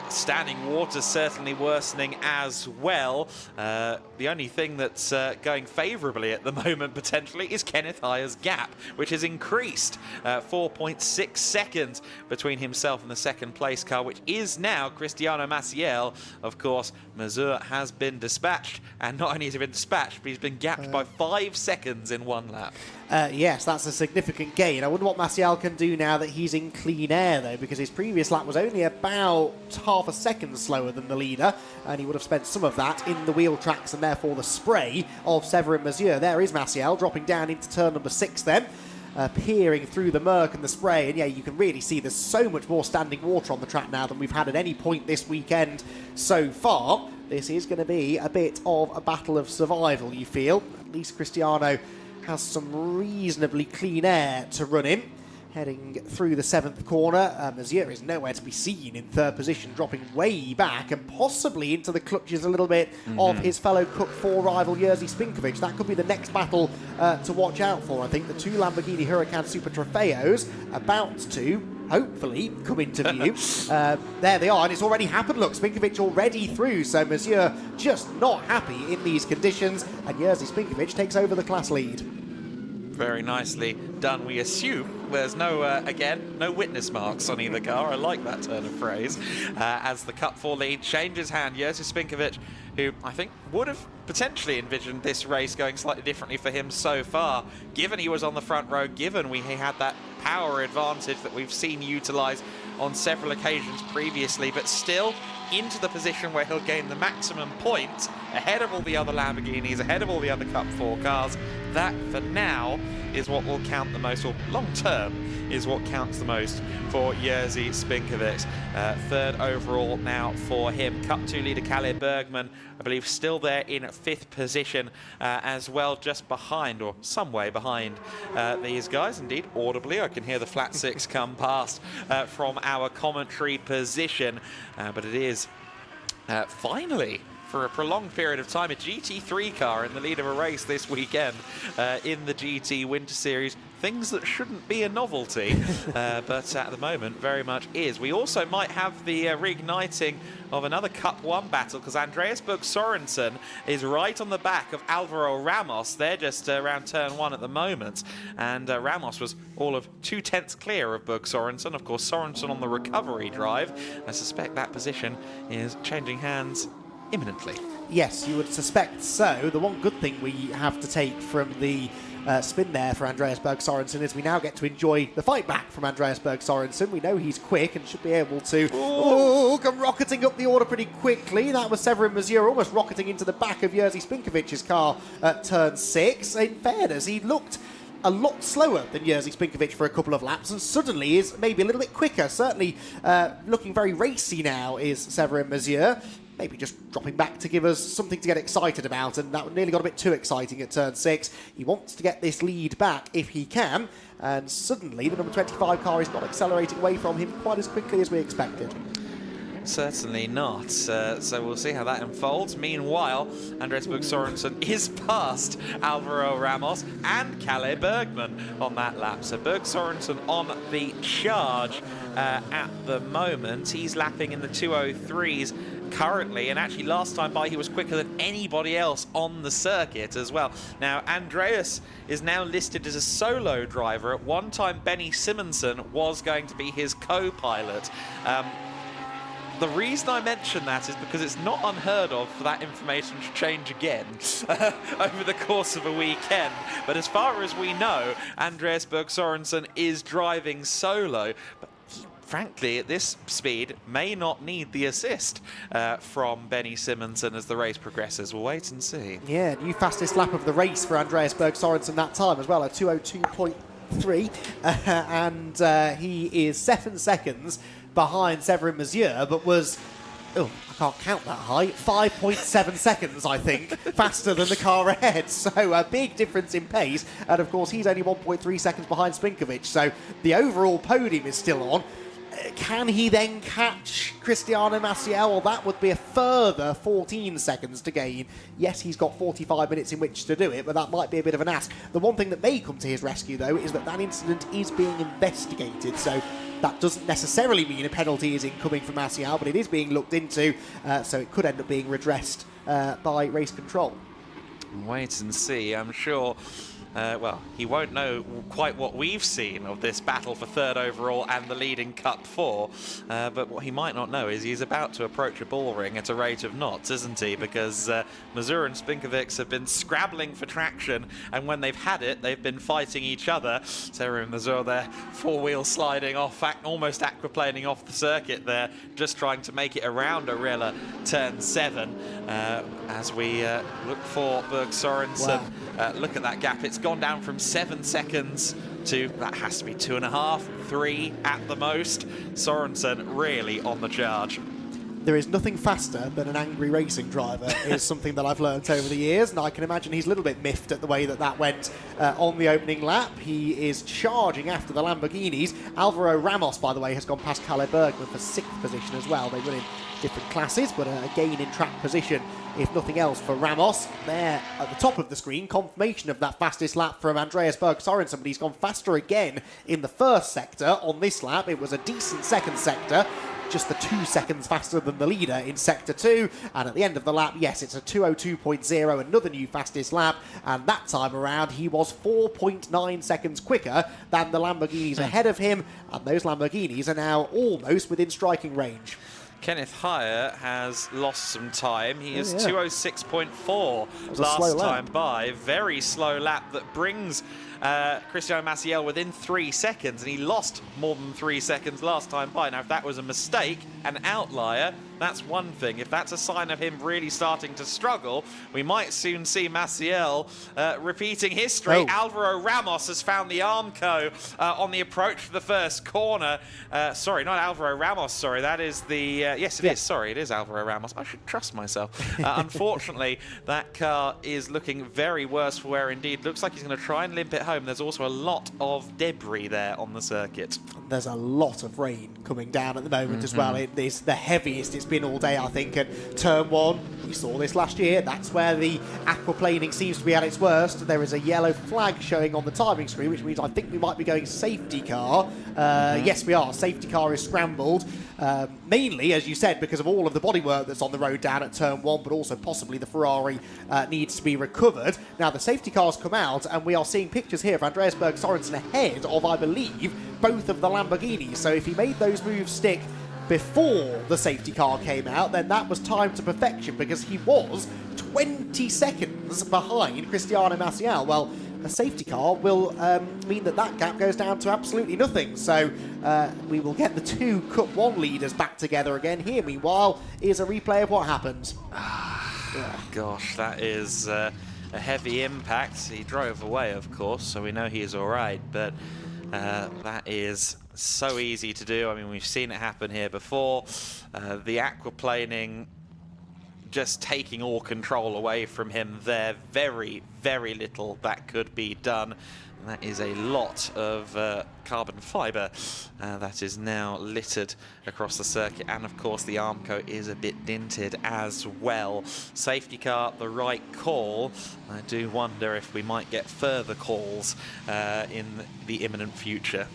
standing water certainly worsening as well. The only thing that's going favourably at the moment potentially is Kenneth Hire's gap, which has increased 4.6 seconds between himself and the second place car, which is now Cristiano Maciel. Of course, Mazur has been dispatched, and not only has he been dispatched, but he's been gapped by 5 seconds in one lap. Yes, that's a significant gain. I wonder what Maciel can do now that he's in clean air, though, because his previous lap was only about half a second slower than the leader, and he would have spent some of that in the wheel tracks and therefore the spray of Severin Mazur. There is Maciel dropping down into turn number 6 then, peering through the murk and the spray, and yeah, you can really see there's so much more standing water on the track now than we've had at any point this weekend so far. This is going to be a bit of a battle of survival, you feel. At least Cristiano has some reasonably clean air to run in. Heading through the 7th corner, Mazier is nowhere to be seen in 3rd position, dropping way back and possibly into the clutches a little bit of his fellow Cup 4 rival Jerzy Spinkovic. That could be the next battle to watch out for. I think the 2 Lamborghini Huracan Super Trofeos about to hopefully come into view. There they are, and it's already happened. Look, Spinkovic already through, so Mazier just not happy in these conditions, and Jerzy Spinkovic takes over the class lead. Very nicely done. We assume there's no, again, no witness marks on either car. I like that turn of phrase. As the Cup 4 lead changes hand, Jerzy Spinkovic, who I think would have potentially envisioned this race going slightly differently for him so far, given he was on the front row, given he had that power advantage that we've seen utilised on several occasions previously, but still into the position where he'll gain the maximum points ahead of all the other Lamborghinis, ahead of all the other Cup 4 cars. That, for now, is what will count the most, or long term, is what counts the most for Jerzy Spinkovic. 3rd overall now for him. Cup 2 leader Kalle Bergman, I believe, still there in 5th position as well, just behind, or some way behind these guys. Indeed, audibly, I can hear the flat 6 come past from our commentary position. But it is finally, for a prolonged period of time, a GT3 car in the lead of a race this weekend in the GT Winter Series. Things that shouldn't be a novelty, but at the moment very much is. We also might have the reigniting of another Cup 1 battle, because Andreas Berg Sorensen is right on the back of Alvaro Ramos. They're just around turn 1 at the moment, and Ramos was all of 2/10 clear of Berg Sorensen. Of course, Sorensen on the recovery drive. I suspect that position is changing hands imminently. Yes, you would suspect so. The one good thing we have to take from the spin there for Andreas Berg Sorensen is we now get to enjoy the fight back from Andreas Berg Sorensen. We know he's quick and should be able to come rocketing up the order pretty quickly. That was Severin Mazier almost rocketing into the back of Jerzy Spinkovic's car at turn 6. In fairness, he looked a lot slower than Jerzy Spinkovic for a couple of laps, and suddenly is maybe a little bit quicker. Certainly looking very racy now is Severin Mazier. Maybe just dropping back to give us something to get excited about, and that nearly got a bit too exciting at turn 6. He wants to get this lead back if he can, and suddenly the number 25 car is not accelerating away from him quite as quickly as we expected. Certainly not. So we'll see how that unfolds. Meanwhile, Andreas Berg Sorensen is past Alvaro Ramos and Kalle Bergman on that lap. So Berg Sorensen on the charge at the moment. He's lapping in the 2:03s currently, and actually last time by he was quicker than anybody else on the circuit as well. Now Andreas is now listed as a solo driver. At one time Benny Simonsen was going to be his co-pilot. The reason I mention that is because it's not unheard of for that information to change again over the course of a weekend. But as far as we know, Andreas Berg Sorensen is driving solo. But he, frankly, at this speed, may not need the assist from Benny Simonsen as the race progresses. We'll wait and see. Yeah, new fastest lap of the race for Andreas Berg Sorensen that time as well, a 2:02.3. And he is 7 seconds behind Severin Mazier, but was, I can't count that high, 5.7 seconds, I think, faster than the car ahead. So a big difference in pace. And of course, he's only 1.3 seconds behind Spinkovic. So the overall podium is still on. Can he then catch Cristiano Maciel? Well, that would be a further 14 seconds to gain. Yes, he's got 45 minutes in which to do it, but that might be a bit of an ask. The one thing that may come to his rescue, though, is that incident is being investigated. So that doesn't necessarily mean a penalty is incoming for Maciel, but it is being looked into, so it could end up being redressed by race control. Wait and see. I'm sure well, he won't know quite what we've seen of this battle for 3rd overall and the lead in Cup 4, but what he might not know is he's about to approach a bull ring at a rate of knots, isn't he? Because Mazier and Spinkovic have been scrabbling for traction, and when they've had it, they've been fighting each other. Sarah and Mazier there, 4-wheel sliding off, almost aquaplaning off the circuit there, just trying to make it around Arilla turn 7 as we look for Berg Sorensen. Wow. Look at that gap. It's gone down from 7 seconds to, that has to be 2.5, 3 at the most. Sorensen really on the charge. there is nothing faster than an angry racing driver is something that I've learnt over the years, and I can imagine he's a little bit miffed at the way that went on the opening lap. He is charging after the Lamborghinis. Alvaro Ramos, by the way, has gone past Kalle Bergman for 6th position as well. They run in different classes, but a gain in track position, if nothing else, for Ramos. There at the top of the screen, confirmation of that fastest lap from Andreas Berg Sorensen, but he's gone faster again in the first sector on this lap. It was a decent second sector, just the 2 seconds faster than the leader in Sector 2. And at the end of the lap, yes, it's a 2:02.0, another new fastest lap. And that time around, he was 4.9 seconds quicker than the Lamborghinis ahead of him. And those Lamborghinis are now almost within striking range. Kenneth Hyatt has lost some time. He is 2:06.4 last time by. Very slow lap that brings Cristiano Maciel within 3 seconds, and he lost more than 3 seconds last time by. Now, if that was a mistake, an outlier, that's one thing. If that's a sign of him really starting to struggle, we might soon see Maciel repeating history. Alvaro Ramos has found the Armco on the approach for the first corner. Sorry, not Alvaro Ramos, sorry. That is the... yes, it is. Sorry, it is Alvaro Ramos. I should trust myself. Unfortunately, that car is looking very worse for wear indeed. Looks like he's going to try and limp it home. There's also a lot of debris there on the circuit. There's a lot of rain coming down at the moment as well. It is the heaviest it's been all day, I think. And turn 1, we saw this last year. That's where the aquaplaning seems to be at its worst. There is a yellow flag showing on the timing screen, which means I think we might be going safety car. Yes, we are. Safety car is scrambled. Mainly, as you said, because of all of the bodywork that's on the road down at turn 1, but also possibly the Ferrari needs to be recovered. Now, the safety car's come out, and we are seeing pictures here of Andreas Berg Sorensen ahead of, I believe, both of the Lamborghinis. So if he made those moves stick before the safety car came out, then that was timed to perfection, because he was 20 seconds behind Cristiano Maciel. Well, a safety car will mean that gap goes down to absolutely nothing. So we will get the 2 Cup 1 leaders back together again. Here, meanwhile, is a replay of what happened. Gosh, that is a heavy impact. He drove away, of course, so we know he is all right, but that is so easy to do. I mean, we've seen it happen here before. The aquaplaning just taking all control away from him there. Very, very little that could be done. And that is a lot of carbon fibre that is now littered across the circuit. And of course, the Armco is a bit dinted as well. Safety car, the right call. I do wonder if we might get further calls in the imminent future.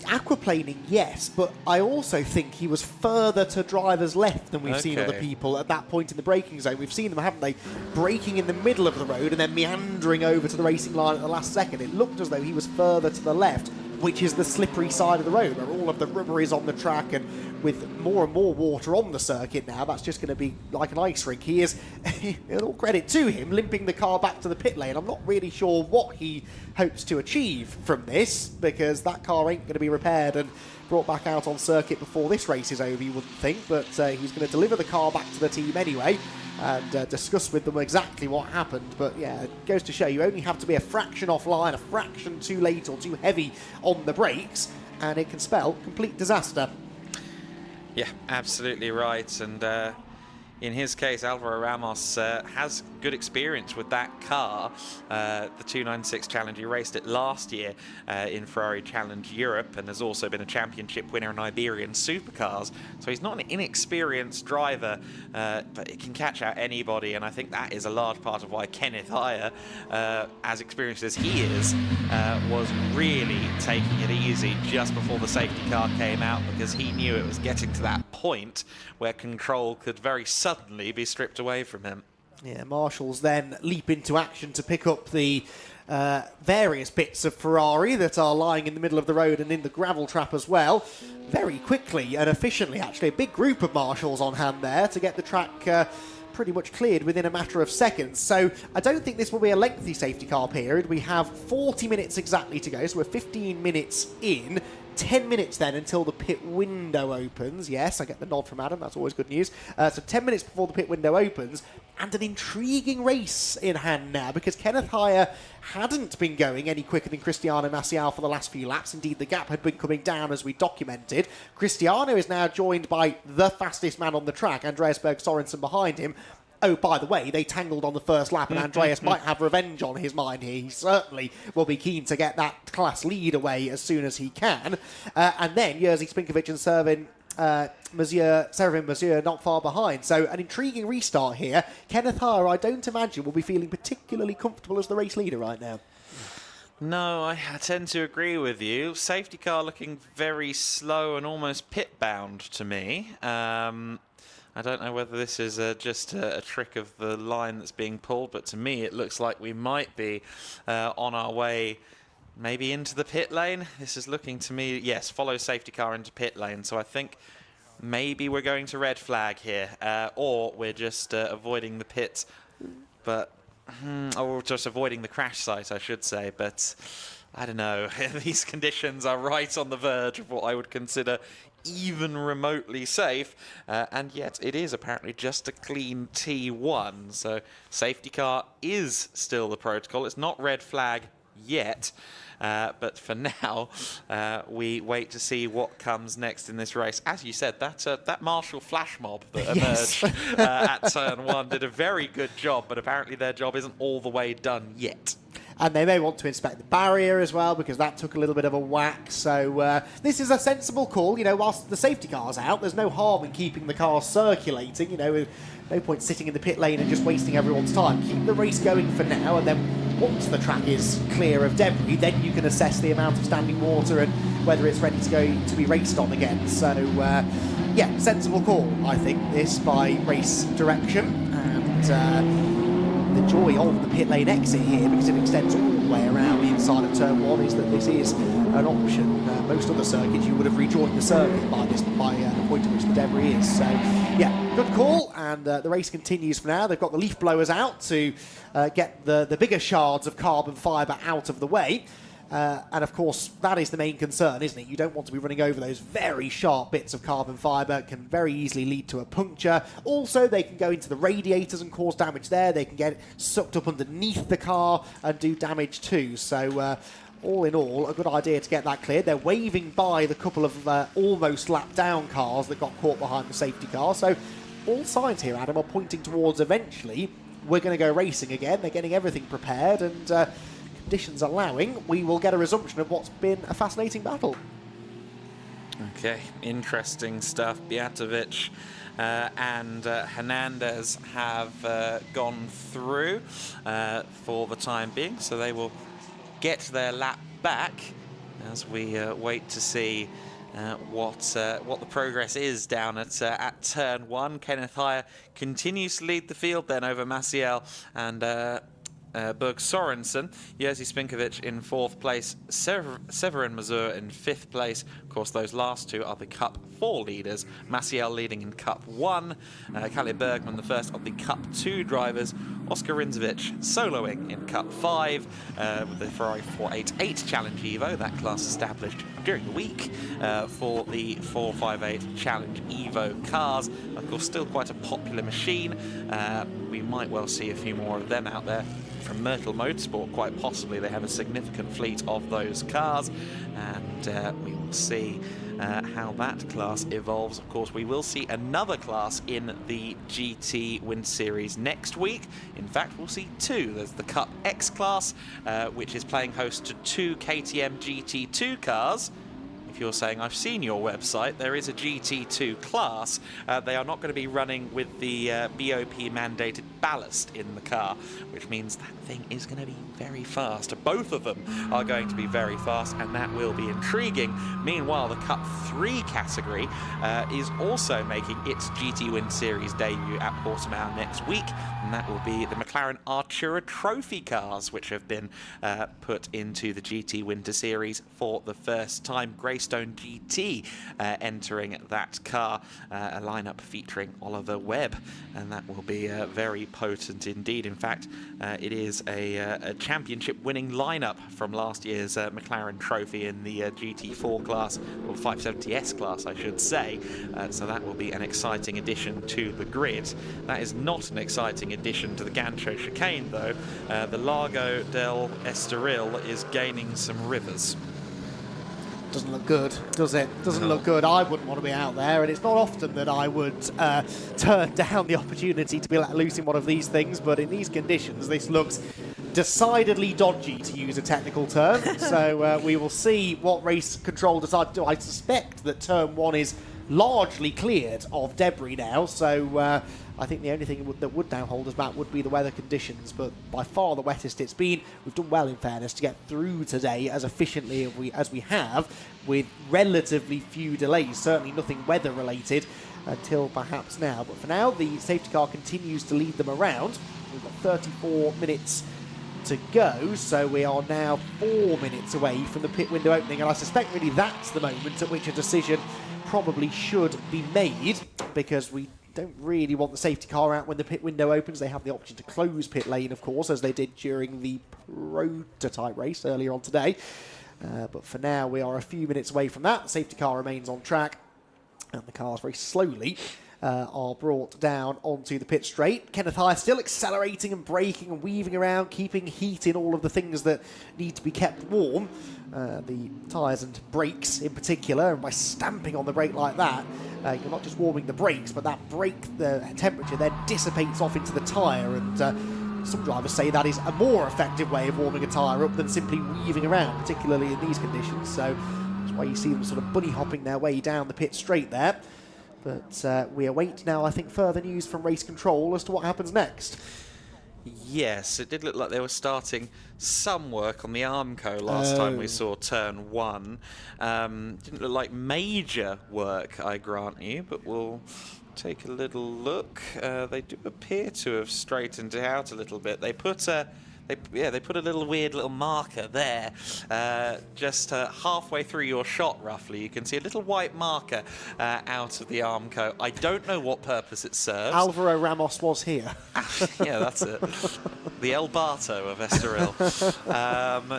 Aquaplaning, yes, but I also think he was further to driver's left than we've seen other people at that point in the braking zone. We've seen them, haven't they, braking in the middle of the road and then meandering over to the racing line at the last second. It looked as though he was further to the left, which is the slippery side of the road, where all of the rubber is on the track, and with more and more water on the circuit now, that's just going to be like an ice rink. He is, in all credit to him, limping the car back to the pit lane. I'm not really sure what he hopes to achieve from this, because that car ain't going to be repaired and brought back out on circuit before this race is over, you wouldn't think, but he's going to deliver the car back to the team anyway and discuss with them exactly what happened. But yeah, it goes to show you only have to be a fraction offline, a fraction too late or too heavy on the brakes, and it can spell complete disaster. Yeah, absolutely right. And in his case, Alvaro Ramos has good experience with that car. The 296 Challenge, he raced it last year in Ferrari Challenge Europe, and has also been a championship winner in Iberian Supercars. So he's not an inexperienced driver, but it can catch out anybody. And I think that is a large part of why Kenneth Hyatt, as experienced as he is, was really taking it easy just before the safety car came out, because he knew it was getting to that point where control could very suddenly be stripped away from him. Yeah, Marshall's then leap into action to pick up the various bits of Ferrari that are lying in the middle of the road and in the gravel trap as well. Very quickly and efficiently, actually. A big group of Marshalls on hand there to get the track pretty much cleared within a matter of seconds. So I don't think this will be a lengthy safety car period. We have 40 minutes exactly to go, so we're 15 minutes in. 10 minutes then until the pit window opens. Yes, I get the nod from Adam. That's always good news. So 10 minutes before the pit window opens, and an intriguing race in hand now, because Kenneth Heyer hadn't been going any quicker than Cristiano Maciel for the last few laps. Indeed, the gap had been coming down as we documented. Cristiano is now joined by the fastest man on the track, Andreas Berg Sorensen, behind him. Oh, by the way, they tangled on the first lap, and Andreas might have revenge on his mind here. He certainly will be keen to get that class lead away as soon as he can. And then Jerzy Spinkovic and Severin Mazieu not far behind. So an intriguing restart here. Kenneth Heyer, I don't imagine, will be feeling particularly comfortable as the race leader right now. No, I tend to agree with you. Safety car looking very slow and almost pit-bound to me. I don't know whether this is just a trick of the line that's being pulled, but to me it looks like we might be on our way maybe into the pit lane. This is looking to me, yes, follow safety car into pit lane. So I think maybe we're going to red flag here, or we're just avoiding the pit, but or just avoiding the crash site, I should say. But I don't know. These conditions are right on the verge of what I would consider even remotely safe, and yet it is apparently just a clean T1. So safety car is still the protocol. It's not red flag yet, but for now we wait to see what comes next in this race. As you said, that Marshall flash mob that emerged at turn 1 did a very good job, but apparently their job isn't all the way done yet. And they may want to inspect the barrier as well, because that took a little bit of a whack. So this is a sensible call. You know, whilst the safety car's out, there's no harm in keeping the car circulating. You know, no point sitting in the pit lane and just wasting everyone's time. Keep the race going for now, and then once the track is clear of debris, then you can assess the amount of standing water and whether it's ready to go to be raced on again. So, yeah, sensible call, I think, this by race direction. And the joy of the pit lane exit here, because it extends all the way around the inside of turn 1, is that this is an option. Most other circuits you would have rejoined the circuit by the point at which the debris is. So yeah, good call, and the race continues for now. They've got the leaf blowers out to get the bigger shards of carbon fibre out of the way. And of course, that is the main concern, isn't it? You don't want to be running over those very sharp bits of carbon fibre. It can very easily lead to a puncture. Also, they can go into the radiators and cause damage there. They can get sucked up underneath the car and do damage too. So, all in all, a good idea to get that cleared. They're waving by the couple of almost lap down cars that got caught behind the safety car. So, all signs here, Adam, are pointing towards eventually we're going to go racing again. They're getting everything prepared, and conditions allowing, we will get a resumption of what's been a fascinating battle. Okay, interesting stuff. Beatovic and Hernandez have gone through for the time being, so they will get their lap back as we wait to see what the progress is down at turn 1. Kenneth Heyer continues to lead the field then over Maciel and Berg Sorensen. Jerzy Spinkovic in 4th place, Severin Mazur in 5th place. Of course, those last two are the Cup 4 leaders. Maciel leading in Cup 1, Kalle Bergman the first of the Cup 2 drivers, Oskar Rindzovic soloing in Cup 5 with the Ferrari 488 Challenge Evo, that class established during the week for the 458 Challenge Evo cars. Of course, still quite a popular machine. We might well see a few more of them out there. From Myrtle Motorsport, quite possibly. They have a significant fleet of those cars, and we will see how that class evolves. Of course, we will see another class in the GT Winter Series next week. In fact, we'll see two. There's the Cup X class, which is playing host to 2 KTM GT2 cars. If you're saying, I've seen your website, there is a GT2 class. They are not going to be running with the BOP mandated ballast in the car, which means that thing is going to be very fast. Both of them are going to be very fast, and that will be intriguing. Meanwhile, the Cup 3 category is also making its GT Winter Series debut at Portimao next week, and that will be the McLaren Artura Trophy cars, which have been put into the GT Winter Series for the first time. Grace Bridgestone GT entering that car, a lineup featuring Oliver Webb, and that will be very potent indeed. In fact, it is a championship-winning lineup from last year's McLaren Trophy in the GT4 class, or 570S class, I should say. So that will be an exciting addition to the grid. That is not an exciting addition to the Gancho chicane, though. The Largo del Estoril is gaining some rivers. Doesn't look good, does it? Doesn't look good. I wouldn't want to be out there, and it's not often that I would turn down the opportunity to be let loose in one of these things, but in these conditions, this looks decidedly dodgy, to use a technical term. So we will see what race control decides to do. I suspect that turn 1 is largely cleared of debris now, so I think the only thing that would now hold us back would be the weather conditions, but by far the wettest it's been. We've done well, in fairness, to get through today as efficiently as we have, with relatively few delays, certainly nothing weather related until perhaps now. But for now, the safety car continues to lead them around. We've got 34 minutes to go, so we are now 4 minutes away from the pit window opening, and I suspect really that's the moment at which a decision probably should be made, because we don't really want the safety car out when the pit window opens. They have the option to close pit lane, of course, as they did during the prototype race earlier on today. But for now, we are a few minutes away from that. The safety car remains on track, and the cars very slowly are brought down onto the pit straight. Kenneth Hire still accelerating and braking and weaving around, keeping heat in all of the things that need to be kept warm. The tyres and brakes in particular, and by stamping on the brake like that, you're not just warming the brakes, but that brake, the temperature then dissipates off into the tyre, and some drivers say that is a more effective way of warming a tyre up than simply weaving around, particularly in these conditions. So that's why you see them sort of bunny hopping their way down the pit straight there. But we await now, I think, further news from race control as to what happens next. Yes, it did look like they were starting some work on the Armco last time we saw turn 1. Didn't look like major work, I grant you, but we'll take a little look. They do appear to have straightened it out a little bit. They put a they put a little weird little marker there, just halfway through your shot, roughly. You can see a little white marker out of the Armco. I don't know what purpose it serves. Alvaro Ramos was here. Yeah, that's it. The El Barto of Estoril.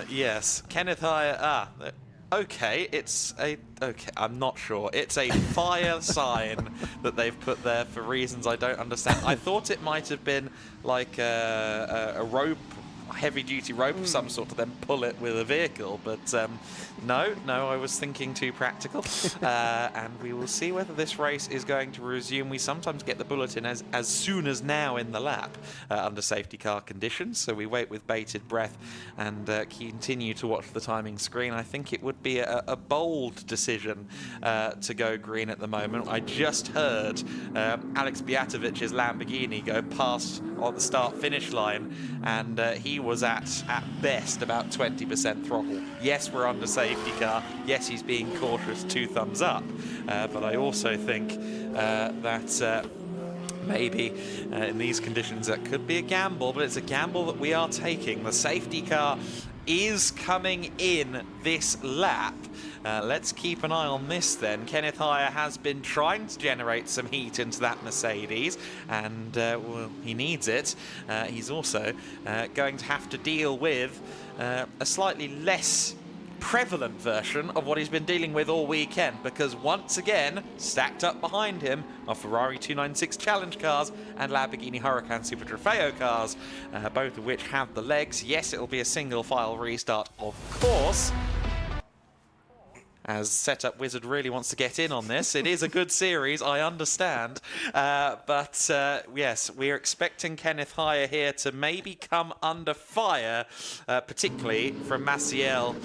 Yes, Kenneth Hire. Okay, I'm not sure. It's a fire sign that they've put there for reasons I don't understand. I thought it might have been like a rope, heavy-duty rope of some sort to then pull it with a vehicle, but no, I was thinking too practical. And we will see whether this race is going to resume. We sometimes get the bulletin as soon as now in the lap under safety car conditions, so we wait with bated breath and continue to watch the timing screen. I think it would be a bold decision to go green at the moment. I just heard Alex Bjatovic's Lamborghini go past on the start-finish line, and he was at best about 20% throttle. Yes, we're under safety car. Yes, he's being cautious, 2 thumbs up. But I also think that maybe in these conditions that could be a gamble, but it's a gamble that we are taking. The safety car is coming in this lap. Let's keep an eye on this then. Kenneth Hire has been trying to generate some heat into that Mercedes, and well, he needs it. He's also going to have to deal with a slightly less prevalent version of what he's been dealing with all weekend, because once again, stacked up behind him are Ferrari 296 Challenge cars and Lamborghini Huracan Super Trofeo cars, both of which have the legs. Yes, it'll be a single file restart, of course, as Setup Wizard really wants to get in on this. It is a good series, I understand. But yes, we're expecting Kenneth Hire here to maybe come under fire, particularly from Maciel.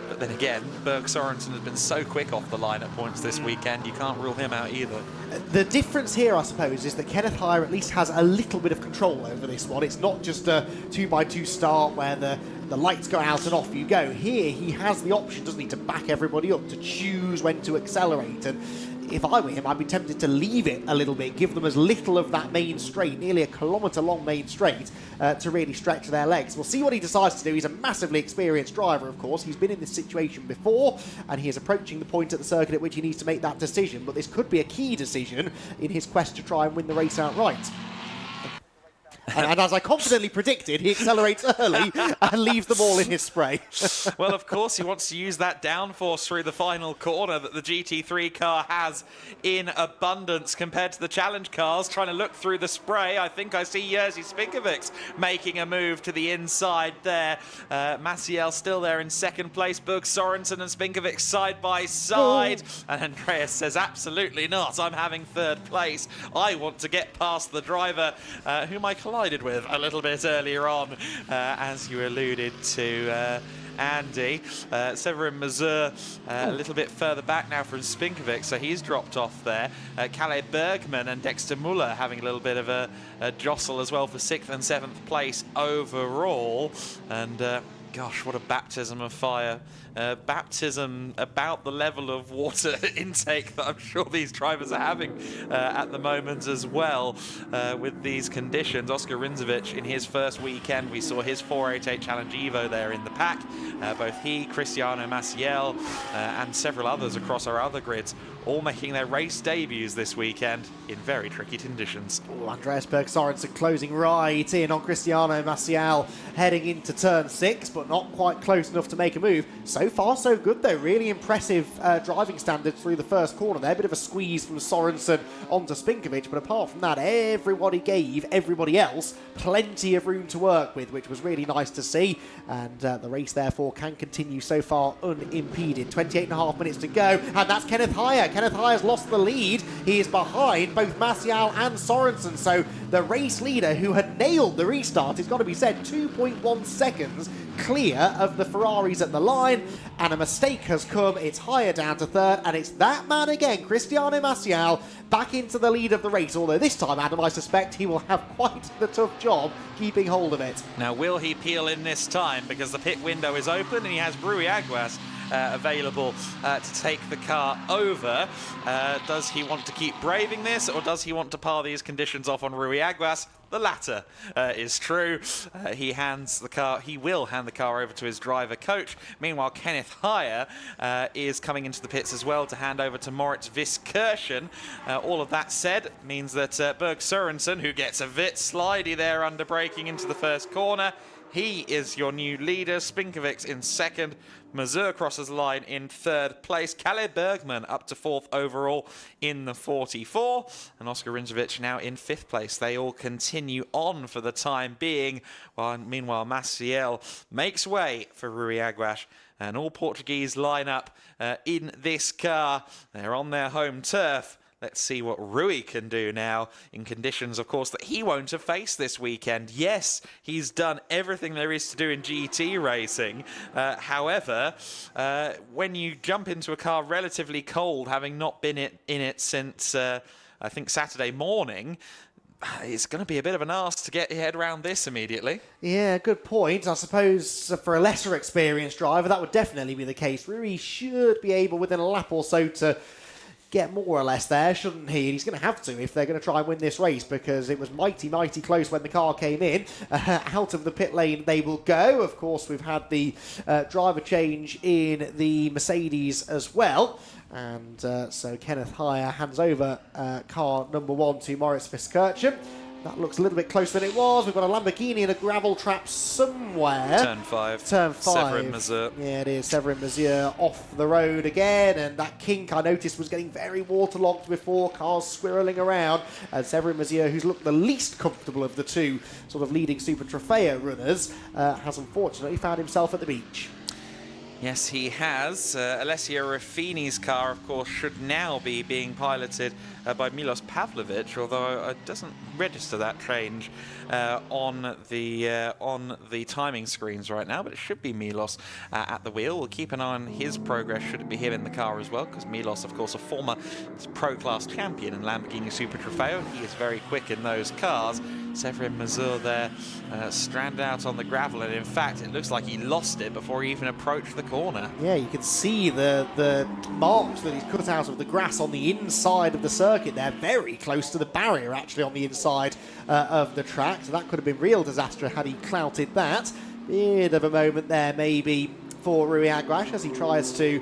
But then again, Berg Sorensen has been so quick off the line at points this weekend, you can't rule him out either. The difference here, I suppose, is that Kenneth Hire at least has a little bit of control over this one. It's not just a 2x2 start where the lights go out and off you go. Here, he has the option, doesn't he, to back everybody up, to choose when to accelerate. And if I were him, I'd be tempted to leave it a little bit, give them as little of that main straight, nearly a kilometre long main straight, to really stretch their legs. We'll see what he decides to do. He's a massively experienced driver, of course. He's been in this situation before, and he is approaching the point at the circuit at which he needs to make that decision. But this could be a key decision in his quest to try and win the race outright. And as I confidently predicted, he accelerates early and leaves them all in his spray. Well, of course, he wants to use that downforce through the final corner that the GT3 car has in abundance compared to the challenge cars. Trying to look through the spray, I think I see Jerzy Spinkovic making a move to the inside there. Maciel still there in second place. Berg Sorensen and Spinkovic side by side. Oh. And Andreas says, absolutely not. I'm having third place. I want to get past the driver whom I collided with a little bit earlier on, as you alluded to, Andy. Severin Mazur a little bit further back now from Spinkovic, so he's dropped off there. Kalle Bergman and Dexter Muller having a little bit of a jostle as well for 6th and 7th place overall. And gosh, what a baptism of fire. Baptism about the level of water intake that I'm sure these drivers are having at the moment as well with these conditions. Oscar Rinzovic in his first weekend, we saw his 488 Challenge Evo there in the pack. Both he, Cristiano Maciel and several others across our other grids all making their race debuts this weekend in very tricky conditions. Oh, Andreas Berg Sorensen closing right in on Cristiano Maciel heading into turn 6, but not quite close enough to make a move. So far, so good though. Really impressive driving standards through the first corner there. Bit of a squeeze from Sorensen onto Spinkovic, but apart from that, everybody gave everybody else plenty of room to work with, which was really nice to see. And the race, therefore, can continue so far unimpeded. 28.5 minutes to go, and that's Kenneth Heyer. Kenneth Heyer's lost the lead. He is behind both Maciel and Sorensen, so the race leader, who had nailed the restart, it's got to be said, 2.1 seconds clear of the Ferraris at the line, and a mistake has come. It's Heyer down to third, and it's that man again, Cristiano Maciel, back into the lead of the race, although this time, Adam, I suspect he will have quite the tough job keeping hold of it. Now, will he peel in this time? Because the pit window is open, and he has Rui Aguas available to take the car over. Does he want to keep braving this, or does he want to par these conditions off on Rui Aguas? The latter is true. He will hand the car over to his driver coach. Meanwhile, Kenneth Heyer is coming into the pits as well to hand over to Moritz Viskirchen. All of that said means that Berg Sorensen, who gets a bit slidey there under braking into the first corner, he is your new leader. Spinkovic in second. Mazur crosses the line in third place. Kalle Bergman up to 4th overall in the 44. And Oscar Rinzovic now in 5th place. They all continue on for the time being. Meanwhile, Maciel makes way for Rui Aguas. An all-Portuguese lineup in this car. They're on their home turf. Let's see what Rui can do now in conditions, of course, that he won't have faced this weekend. Yes, he's done everything there is to do in GT racing. However, when you jump into a car relatively cold, having not been in it since, I think, Saturday morning, it's going to be a bit of an ask to get your head around this immediately. Yeah, good point. I suppose for a lesser experienced driver, that would definitely be the case. Rui should be able, within a lap or so, to get more or less there, shouldn't he? And he's going to have to if they're going to try and win this race, because it was mighty, mighty close when the car came in. Out of the pit lane they will go. Of course, we've had the driver change in the Mercedes as well. And so Kenneth Heyer hands over car number 1 to Moritz Viskirchen. That looks a little bit closer than it was. We've got a Lamborghini in a gravel trap somewhere. Turn 5. Turn 5. Severin Mazur. Yeah, it is. Severin Mazur off the road again. And that kink, I noticed, was getting very waterlogged before. Cars swirling around. And Severin Mazur, who's looked the least comfortable of the two sort of leading Super Trofeo runners, has unfortunately found himself at the beach. Yes, he has. Alessio Ruffini's car, of course, should now be being piloted by Milos Pavlovic, although it doesn't register that change on the timing screens right now, but it should be Milos at the wheel. We'll keep an eye on his progress should it be him in the car as well, because Milos, of course, a former pro-class champion in Lamborghini Super Trofeo. He is very quick in those cars. Severin Mazur there, stranded out on the gravel, and in fact it looks like he lost it before he even approached the corner. Yeah, you can see the marks that he's cut out of the grass on the inside of the circuit there, very close to the barrier actually on the inside of the track, so that could have been real disaster had he clouted that. Bit of a moment there maybe for Rui Aguas as he tries to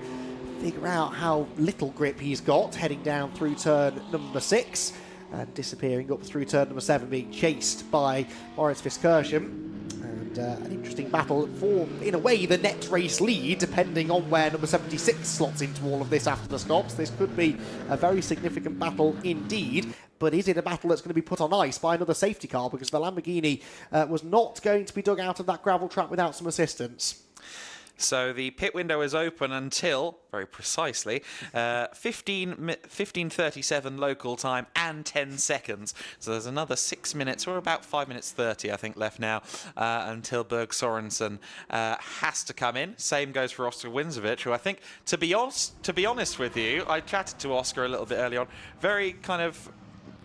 figure out how little grip he's got heading down through turn number 6 and disappearing up through turn number 7, being chased by Moritz Viskirchen. And an interesting battle for, in a way, the net race lead, depending on where number 76 slots into all of this after the stops. This could be a very significant battle indeed. But is it a battle that's going to be put on ice by another safety car? Because the Lamborghini was not going to be dug out of that gravel trap without some assistance. So the pit window is open until, very precisely, 15:37 local time and 10 seconds. So there's another 6 minutes, or about 5 minutes 30, I think, left now, until Berg Sorensen has to come in. Same goes for Oscar Winzovic, who I think, to be honest with you, I chatted to Oscar a little bit early on, very kind of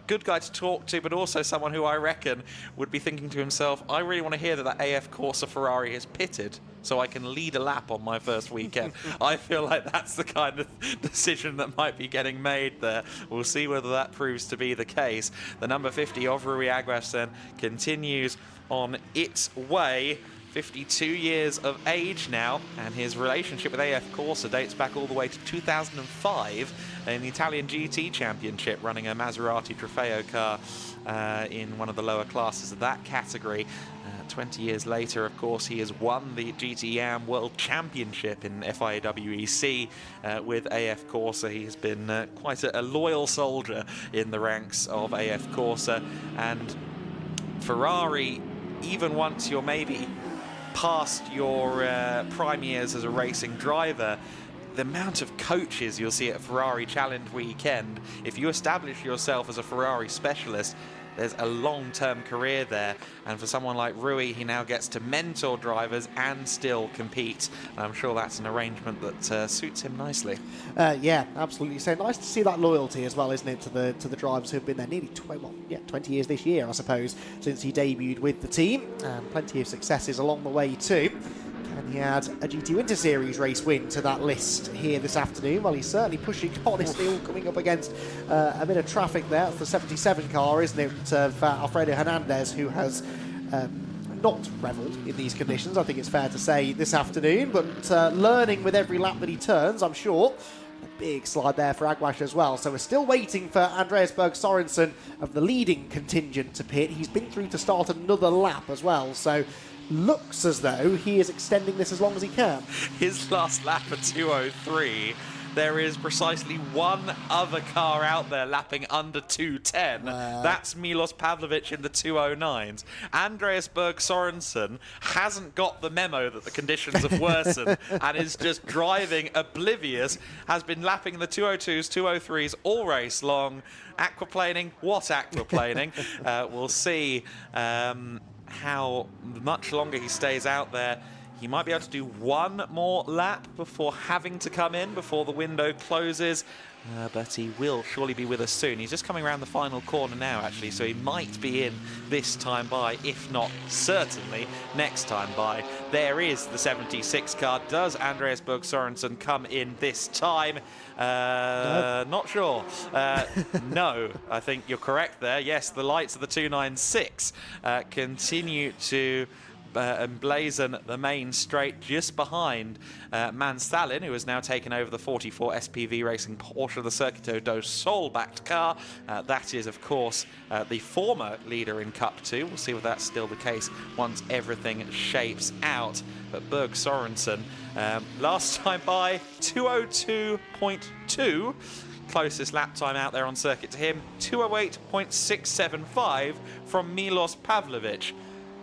good guy to talk to, but also someone who I reckon would be thinking to himself, I really want to hear that AF Corsa Ferrari is pitted so I can lead a lap on my first weekend. I feel like that's the kind of decision that might be getting made there. We'll see whether that proves to be the case. The number 50 of Rui Aguas then continues on its way. 52 years of age now, and his relationship with AF Corsa dates back all the way to 2005 in the Italian GT Championship, running a Maserati Trofeo car in one of the lower classes of that category. 20 years later, of course, he has won the GTM World Championship in FIA WEC with AF Corsa. He has been quite a loyal soldier in the ranks of AF Corsa, and Ferrari, even once you're maybe past your prime years as a racing driver, the amount of coaches you'll see at Ferrari Challenge Weekend, if you establish yourself as a Ferrari specialist, there's a long-term career there. And for someone like Rui, he now gets to mentor drivers and still compete. And I'm sure that's an arrangement that suits him nicely. Yeah, absolutely. So nice to see that loyalty as well, isn't it, to the drivers who've been there nearly 20 years this year, I suppose, since he debuted with the team. And plenty of successes along the way too. And he had a GT Winter Series race win to that list here this afternoon. Well, he's certainly pushing on. He's still coming up against a bit of traffic there. It's the 77 car, isn't it, of Alfredo Hernandez, who has not revelled in these conditions, I think it's fair to say, this afternoon. But learning with every lap that he turns, I'm sure. A big slide there for Aguas as well. So we're still waiting for Andreas Berg Sorensen of the leading contingent to pit. He's been through to start another lap as well. So looks as though he is extending this as long as he can. His last lap at 2:03, there is precisely one other car out there lapping under 2:10. That's Milos Pavlovic in the 2:09s. Andreas Berg Sorensen hasn't got the memo that the conditions have worsened and is just driving oblivious, has been lapping the 2:02s, 2:03s all race long. Aquaplaning, what aquaplaning? We'll see how much longer he stays out there. He might be able to do one more lap before having to come in before the window closes, but he will surely be with us soon. He's just coming around the final corner now, actually, so he might be in this time by, if not certainly next time by. There is the 76 car. Does Andreas Berg Sorensen come in this time? No. Not sure. No, I think you're correct there. Yes, the lights of the 296 continue to emblazon the main straight just behind Manstalin, who has now taken over the 44 SPV Racing Porsche, the Circuito do Sol backed car. That is, of course, the former leader in Cup 2. We'll see if that's still the case once everything shapes out. But Berg Sorensen, last time by 2:02.2. Closest lap time out there on circuit to him, 2:08.675 from Milos Pavlovic.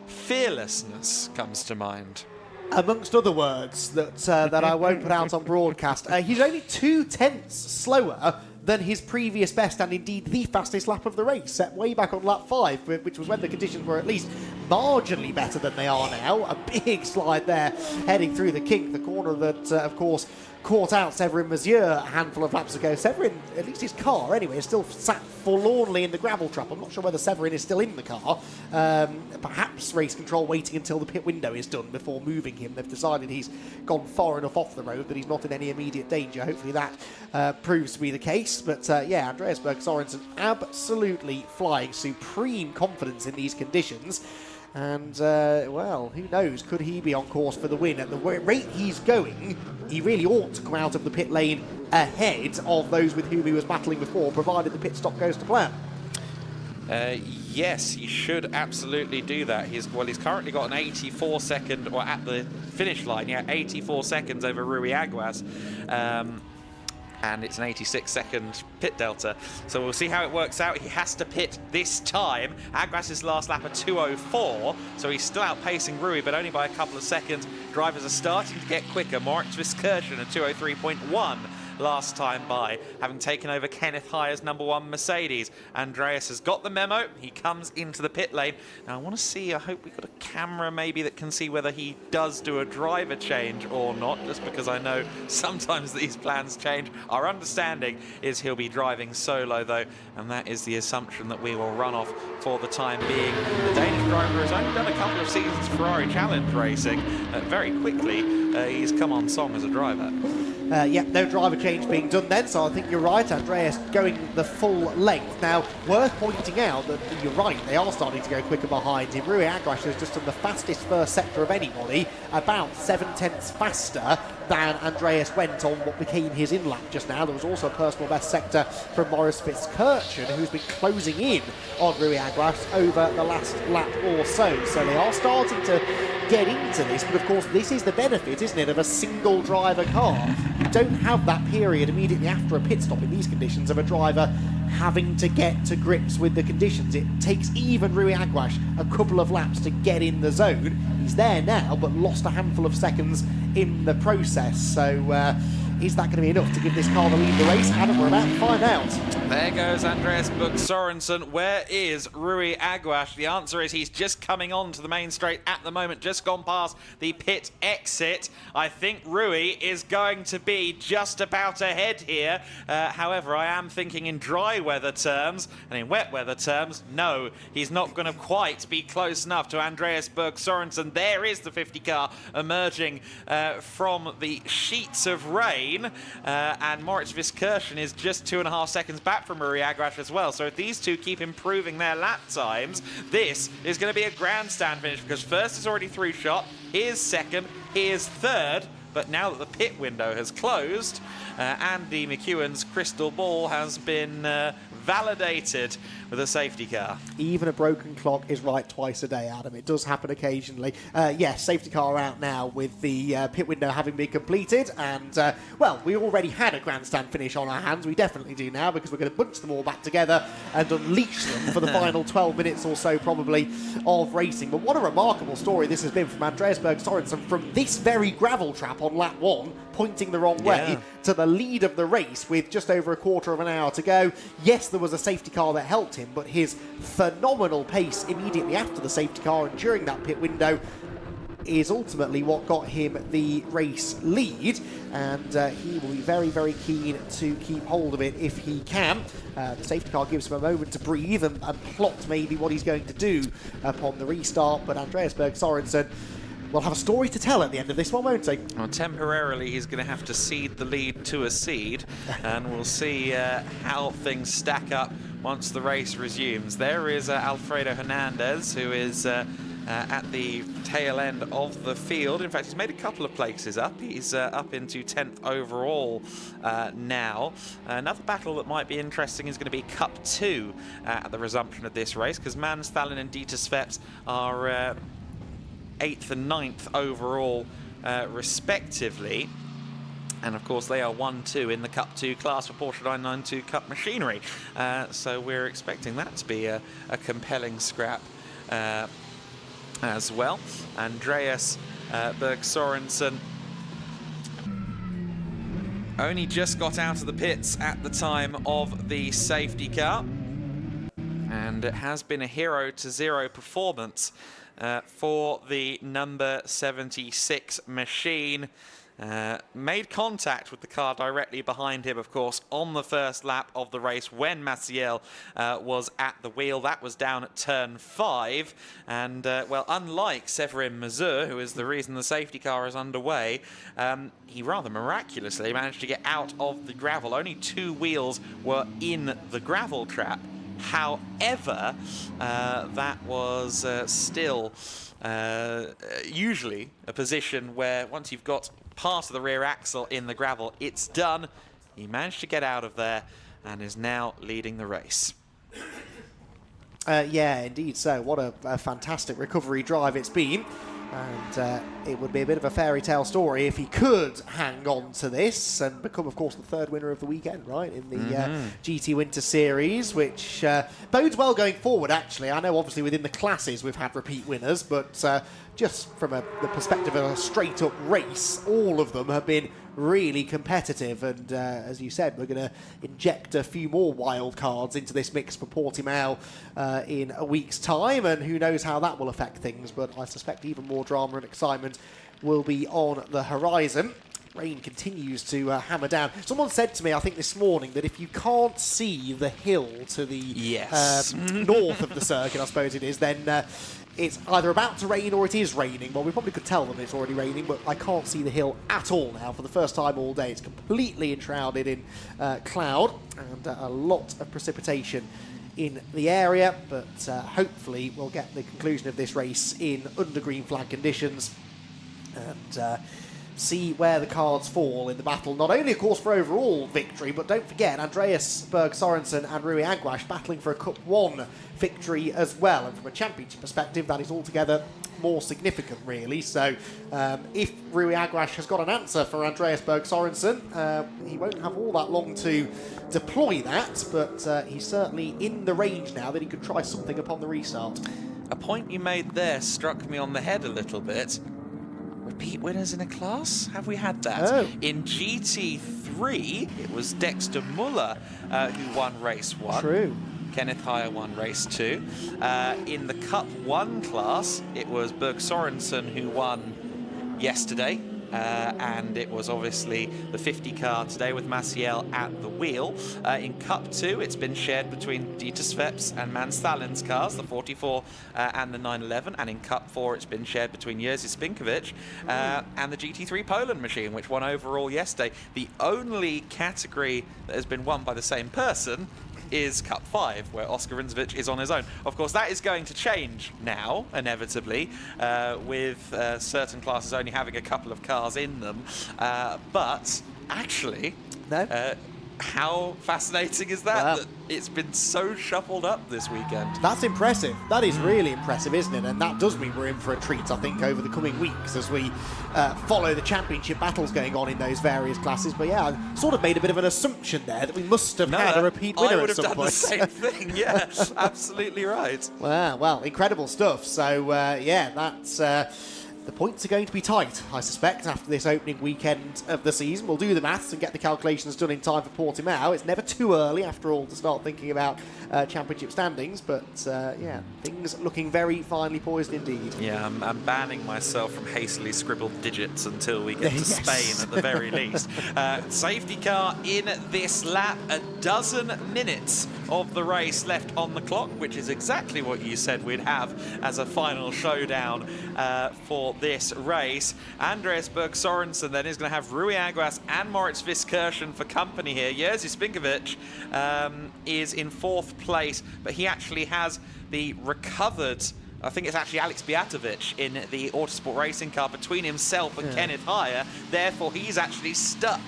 Fearlessness comes to mind. Amongst other words that I won't put out on broadcast. He's only 0.2 slower than his previous best, and indeed the fastest lap of the race, set way back on lap 5, which was when the conditions were at least marginally better than they are now. A big slide there, heading through the kink, the corner that, of course, caught out Severin Mazieu a handful of laps ago. Severin, at least his car anyway, is still sat forlornly in the gravel trap. I'm not sure whether Severin is still in the car. Perhaps race control waiting until the pit window is done before moving him. They've decided he's gone far enough off the road that he's not in any immediate danger. Hopefully that proves to be the case. But yeah, Andreas Berg Sorensen absolutely flying, supreme confidence in these conditions. And, well, who knows, could he be on course for the win? At the rate he's going, he really ought to come out of the pit lane ahead of those with whom he was battling before, provided the pit stop goes to plan. Yes, he should absolutely do that. He's currently got an 84-second, or at the finish line, yeah, 84 seconds over Rui Aguas. And it's an 86-second pit delta. So we'll see how it works out. He has to pit this time. Aguas' last lap at 2:04, so he's still outpacing Rui, but only by a couple of seconds. Drivers are starting to get quicker. Moritz Viskirchen at 2:03.1 last time by, having taken over Kenneth Hyer's #1 Mercedes. Andreas has got the memo. He comes into the pit lane. Now I want to see, I hope we've got a camera maybe that can see whether he does do a driver change or not, just because I know sometimes these plans change. Our understanding is he'll be driving solo though, and that is the assumption that we will run off for the time being. The Danish driver has only done a couple of seasons Ferrari Challenge racing. Very quickly, he's come on song as a driver. Yep, no driver change being done then, so I think you're right, Andreas going the full length. Now, worth pointing out that you're right, they are starting to go quicker behind him. Rui Aguas has just done the fastest first sector of anybody, about 7/10 faster than Andreas went on what became his in-lap just now. There was also a personal best sector from Moritz Viskirchen, who's been closing in on Rui Aguas over the last lap or so. So they are starting to get into this, but of course this is the benefit, isn't it, of a single driver car. You don't have that period immediately after a pit stop in these conditions of a driver having to get to grips with the conditions. It takes even Rui Aguas a couple of laps to get in the zone. He's there now, but lost a handful of seconds in the process. So is that going to be enough to give this car the lead the race? Adam, we're about to find out. There goes Andreas Berg Sorensen. Where is Rui Aguas? The answer is he's just coming on to the main straight at the moment, just gone past the pit exit. I think Rui is going to be just about ahead here. However, I am thinking in dry weather terms, and in wet weather terms, no, he's not going to quite be close enough to Andreas Berg Sorensen. There is the 50 car emerging from the sheets of rain, and Moritz Viskirchen is just 2.5 seconds back from Rui Aguas as well. So if these two keep improving their lap times, this is going to be a grandstand finish, because first is already through shot, here's second, here's third. But now that the pit window has closed, Andy McEwen's crystal ball has been validated with a safety car. Even a broken clock is right twice a day, Adam. It does happen occasionally. Yes, safety car out now with the pit window having been completed. And, well, we already had a grandstand finish on our hands. We definitely do now, because we're going to bunch them all back together and unleash them for the final 12 minutes or so, probably, of racing. But what a remarkable story this has been from Andreas Berg Sorensen from this very gravel trap on lap 1, pointing the wrong way, to the lead of the race with just over a quarter of an hour to go. Yes, there was a safety car that helped him, but his phenomenal pace immediately after the safety car and during that pit window is ultimately what got him the race lead, and he will be very, very keen to keep hold of it if he can. The safety car gives him a moment to breathe and plot maybe what he's going to do upon the restart, but Andreas Berg Sorensen will have a story to tell at the end of this one, won't he? Well, temporarily he's going to have to cede the lead to a seed, and we'll see how things stack up once the race resumes. There is Alfredo Hernandez, who is at the tail end of the field. In fact, he's made a couple of places up. He's up into 10th overall now. Another battle that might be interesting is going to be Cup 2 at the resumption of this race, because Mans Stalin and Dieter Sveps are 8th and 9th overall, respectively. And of course, they are 1-2 in the Cup 2 class for Porsche 992 Cup machinery. So we're expecting that to be a compelling scrap as well. Andreas Berg Sorensen only just got out of the pits at the time of the safety car, and it has been a 0-0 performance for the number 76 machine. Made contact with the car directly behind him, of course, on the first lap of the race when Maciel was at the wheel. That was down at turn 5. And, well, unlike Severin Mazur, who is the reason the safety car is underway, he rather miraculously managed to get out of the gravel. Only 2 wheels were in the gravel trap. However, that was still usually a position where once you've got part of the rear axle in the gravel, it's done. He managed to get out of there and is now leading the race. Yeah, indeed. So what a fantastic recovery drive it's been. And it would be a bit of a fairy tale story if he could hang on to this and become, of course, the 3rd winner of the weekend, right, in the GT Winter Series, which bodes well going forward, actually. I know, obviously, within the classes we've had repeat winners, but just from the perspective of a straight-up race, all of them have been really competitive. And as you said, we're going to inject a few more wild cards into this mix for Portimao in a week's time, and who knows how that will affect things, but I suspect even more drama and excitement will be on the horizon. Rain continues to hammer down. Someone said to me, I think this morning, that if you can't see the hill to the north of the circuit, I suppose it is, then it's either about to rain or it is raining. Well, we probably could tell them it's already raining, but I can't see the hill at all now for the first time all day. It's completely enshrouded in cloud and a lot of precipitation in the area, but hopefully we'll get the conclusion of this race in under green flag conditions and see where the cards fall in the battle. Not only, of course, for overall victory, but don't forget Andreas Berg Sorensen and Rui Aguas battling for a Cup 1 victory as well. And from a championship perspective, that is altogether more significant, really. So if Rui Aguas has got an answer for Andreas Berg Sorensen, he won't have all that long to deploy that, but he's certainly in the range now that he could try something upon the restart. A point you made there struck me on the head a little bit. Repeat winners in a class? Have we had that? Oh. In GT3, it was Dexter Muller who won race 1. True. Kenneth Heyer won race 2. In the Cup 1 class, it was Berg Sorensen who won yesterday. And it was obviously the 50 car today with Maciel at the wheel. In Cup 2, it's been shared between Dieter Sveps and Mans Thalen's cars, the 44 and the 911. And in Cup 4, it's been shared between Jerzy Spinkovic and the GT3 Poland machine, which won overall yesterday. The only category that has been won by the same person is Cup 5, where Oscar Rinzovic is on his own. Of course, that is going to change now, inevitably, with certain classes only having a couple of cars in them. But actually, how fascinating is that? Wow. That it's been so shuffled up this weekend. That's impressive. That is really impressive, isn't it? And that does mean we're in for a treat, I think, over the coming weeks as we follow the championship battles going on in those various classes. But yeah, I sort of made a bit of an assumption there that we must have had a repeat winner at some point. I would have done the same thing, yeah. Absolutely right. Wow, well, incredible stuff. So, yeah, that's... the points are going to be tight, I suspect, after this opening weekend of the season. We'll do the maths and get the calculations done in time for Portimao. It's never too early, after all, to start thinking about championship standings. But, yeah, things looking very finely poised indeed. Yeah, I'm banning myself from hastily scribbled digits until we get to Spain at the very least. Safety car in this lap, 12 minutes of the race left on the clock, which is exactly what you said we'd have as a final showdown for this race. Andreas Berg Sorensen then is going to have Rui Aguas and Moritz Viskirchen for company here. Jerzy Spinkovic is in 4th place, but he actually has the recovered, I think it's actually Alex Bijatovic in the Autosport racing car between himself and Kenneth Heyer. Therefore, he's actually stuck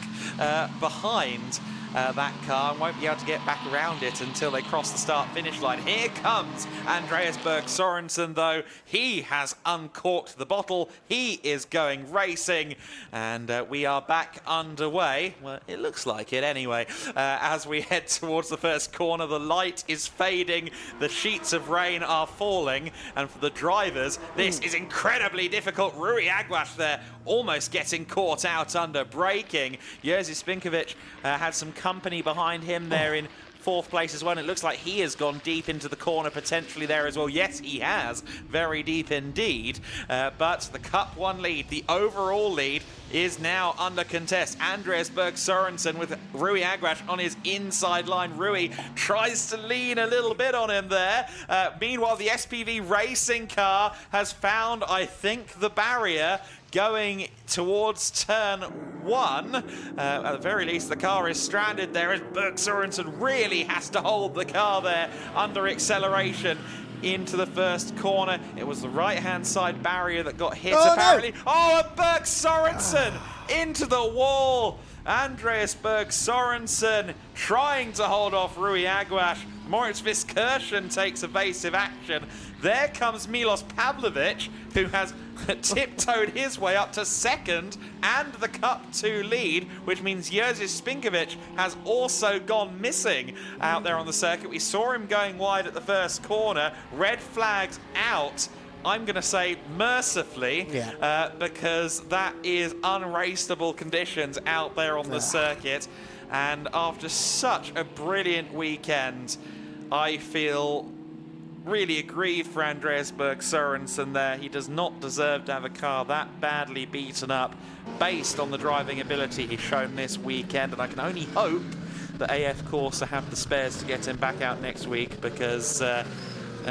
behind that car and won't be able to get back around it until they cross the start-finish line. Here comes Andreas Berg Sorensen, though. He has uncorked the bottle. He is going racing, and we are back underway. Well, it looks like it anyway. As we head towards the first corner, the light is fading. The sheets of rain are falling, and for the drivers, this is incredibly difficult. Rui Aguas there almost getting caught out under braking. Jerzy Spinkovic had some company behind him there in 4th place as well. It looks like he has gone deep into the corner potentially there as well. Yes, he has. Very deep indeed. But the Cup 1 lead, the overall lead, is now under contest. Andreas Berg Sørensen with Rui Aguas on his inside line. Rui tries to lean a little bit on him there. Meanwhile, the SPV racing car has found, I think, the barrier going towards turn 1. At the very least, the car is stranded there as Berg Sørensen really has to hold the car there under acceleration into the first corner. It was the right-hand side barrier that got hit, apparently. No. Oh, and Berg Sørensen into the wall. Andreas Berg Sørensen trying to hold off Rui Aguas. Moritz Viskirchen takes evasive action. There comes Milos Pavlovic, who has tiptoed his way up to 2nd and the Cup 2 lead, which means Jerzy Spinkovic has also gone missing out there on the circuit. We saw him going wide at the first corner. Red flags out. I'm going to say mercifully, because that is unraceable conditions out there on the circuit. And after such a brilliant weekend, I feel really aggrieved for Andreas Berg Sørensen there. He does not deserve to have a car that badly beaten up based on the driving ability he's shown this weekend. And I can only hope that AF Corsa have the spares to get him back out next week, because it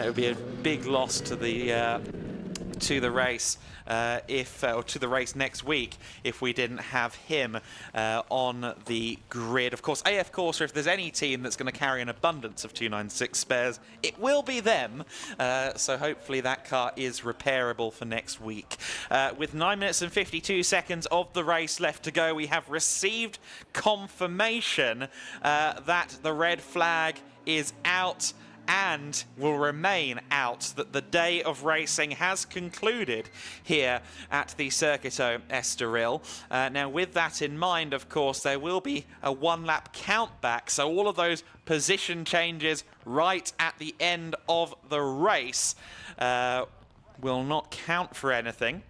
would be a big loss to the race or to the race next week if we didn't have him on the grid. Of course, AF Corsa, if there's any team that's going to carry an abundance of 296 spares, it will be them. So hopefully that car is repairable for next week. With 9 minutes and 52 seconds of the race left to go, we have received confirmation that the red flag is out and will remain out, that the day of racing has concluded here at the Circuito Estoril. Now, with that in mind, of course, there will be a 1-lap count back, so all of those position changes right at the end of the race will not count for anything,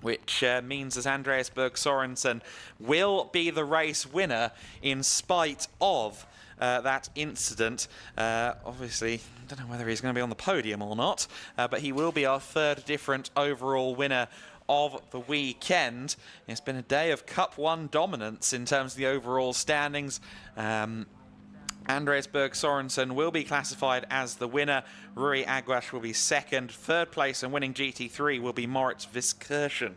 which means that Andreas Berg Sørensen will be the race winner in spite of that incident. Obviously, I don't know whether he's going to be on the podium or not, but he will be our 3rd different overall winner of the weekend. It's been a day of Cup 1 dominance in terms of the overall standings. Andreas Berg Sørensen will be classified as the winner. Rui Aguas will be 2nd. 3rd place and winning GT3 will be Moritz Viskirchen.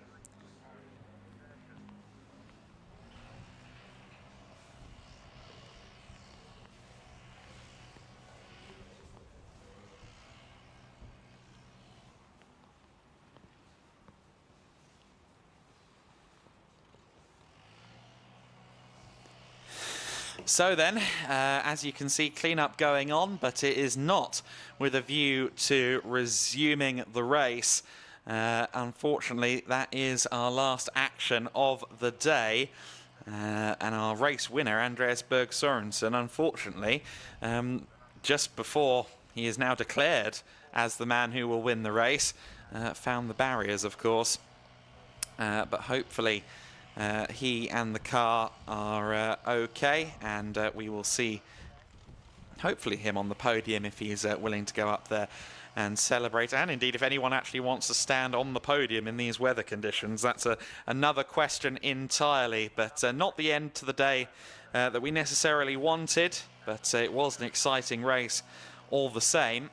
So then, as you can see, cleanup going on, but it is not with a view to resuming the race. Unfortunately, that is our last action of the day. And our race winner, Andreas Berg Sørensen, unfortunately, just before he is now declared as the man who will win the race, found the barriers, of course. But hopefully he and the car are okay, and we will see hopefully him on the podium if he's willing to go up there and celebrate. And indeed, if anyone actually wants to stand on the podium in these weather conditions, that's another question entirely, but not the end to the day that we necessarily wanted, but it was an exciting race all the same.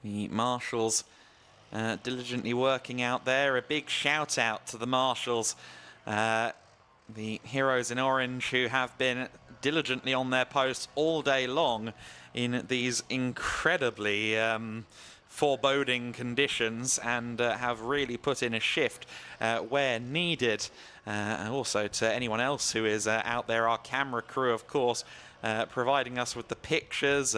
The marshals diligently working out there. A big shout out to the marshals, the heroes in orange, who have been diligently on their posts all day long in these incredibly foreboding conditions, and have really put in a shift where needed. And also to anyone else who is out there, our camera crew, of course, providing us with the pictures,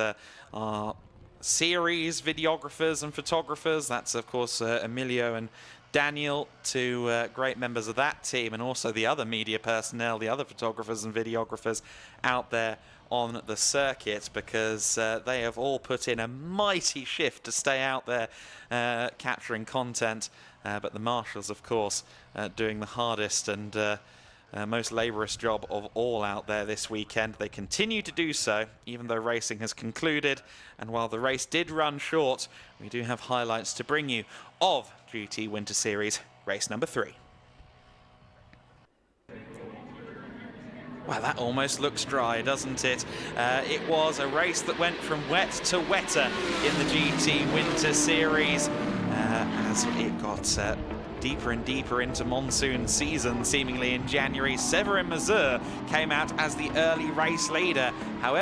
our series videographers and photographers. That's, of course, Emilio and Daniel, two great members of that team, and also the other media personnel, the other photographers and videographers out there on the circuit, because they have all put in a mighty shift to stay out there capturing content. But the marshals, of course, doing the hardest and most laborious job of all out there this weekend. They continue to do so, even though racing has concluded. And while the race did run short, we do have highlights to bring you of GT Winter Series race number 3. Well, that almost looks dry, doesn't it? It was a race that went from wet to wetter in the GT Winter Series as it got deeper and deeper into monsoon season, seemingly in January. Severin Mazur came out as the early race leader. However,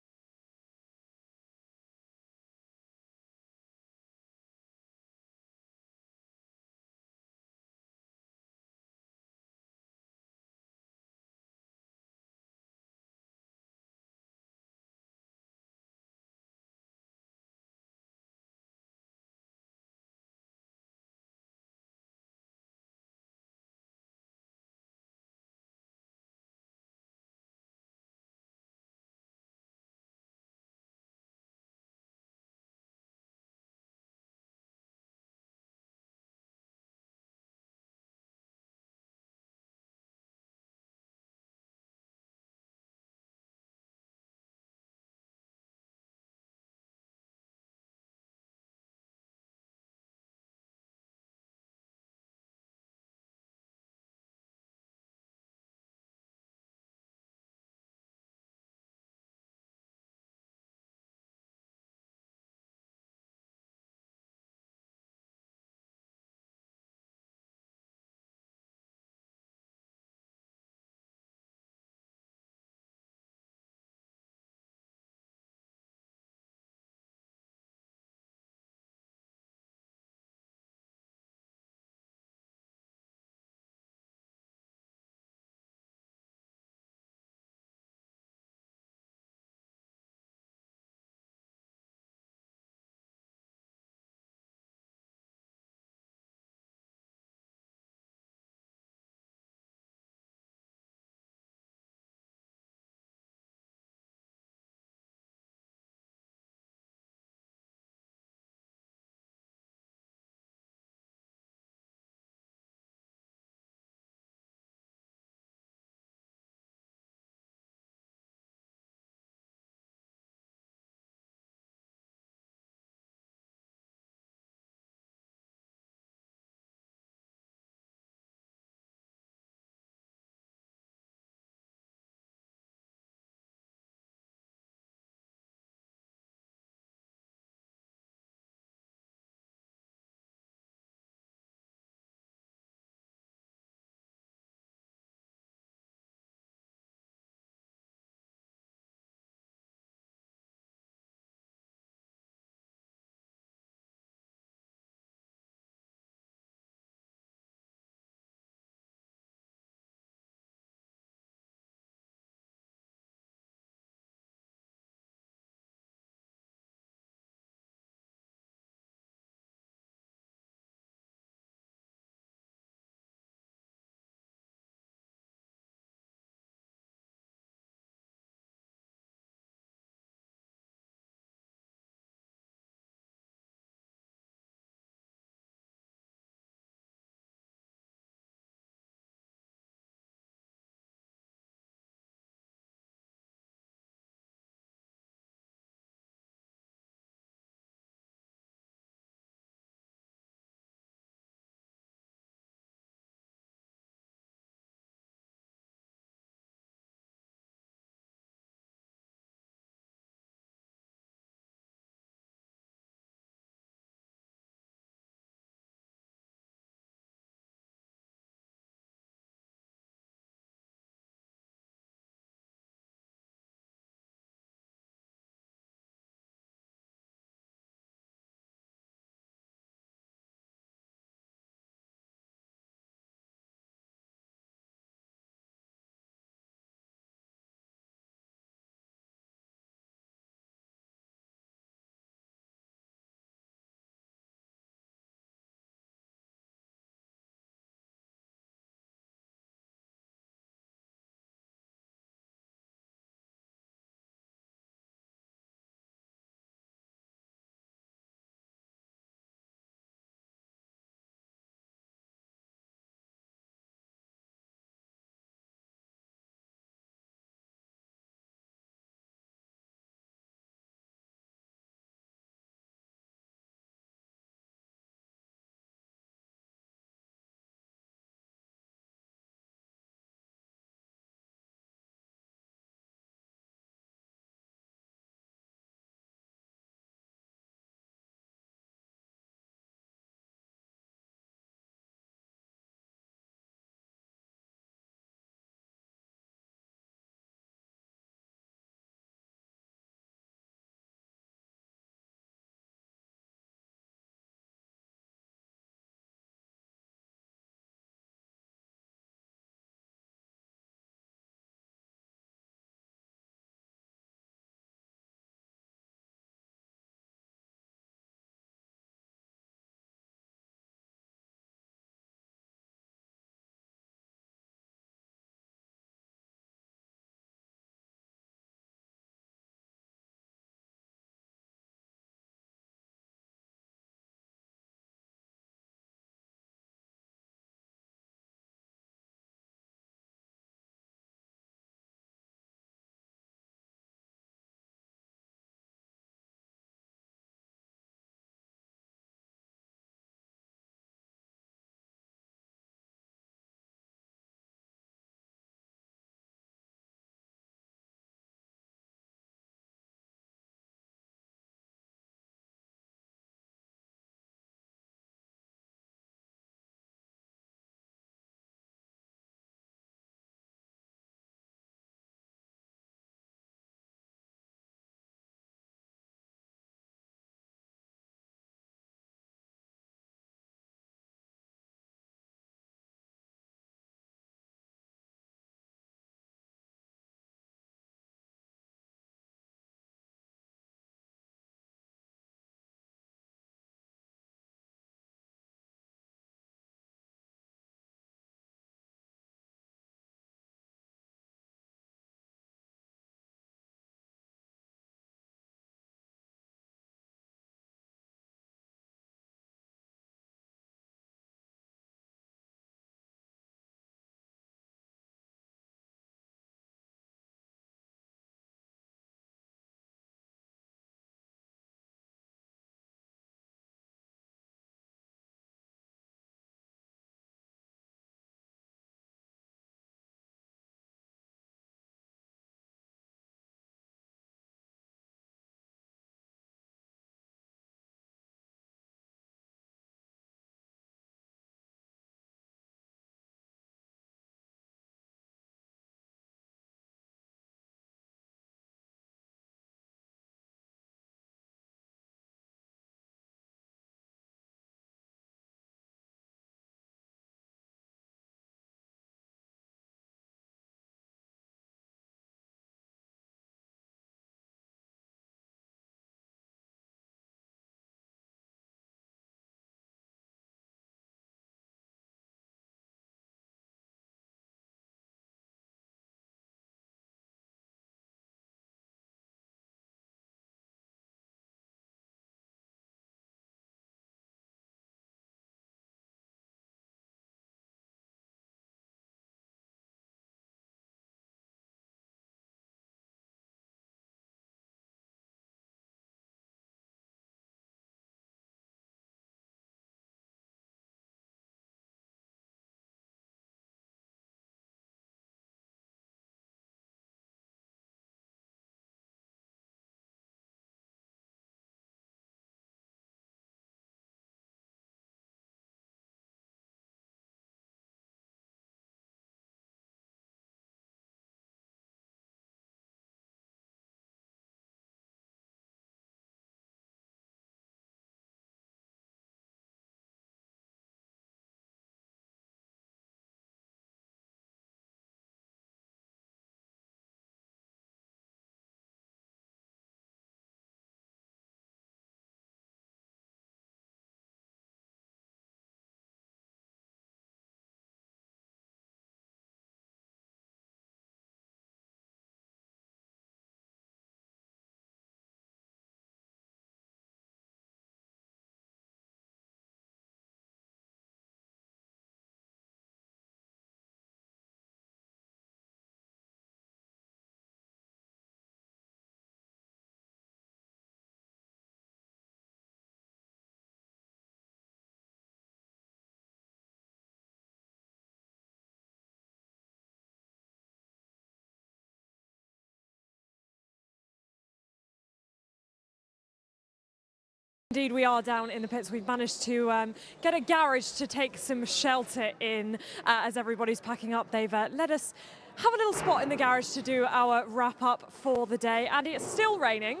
Indeed, we are down in the pits. We've managed to get a garage to take some shelter in as everybody's packing up. They've let us have a little spot in the garage to do our wrap-up for the day, and it's still raining.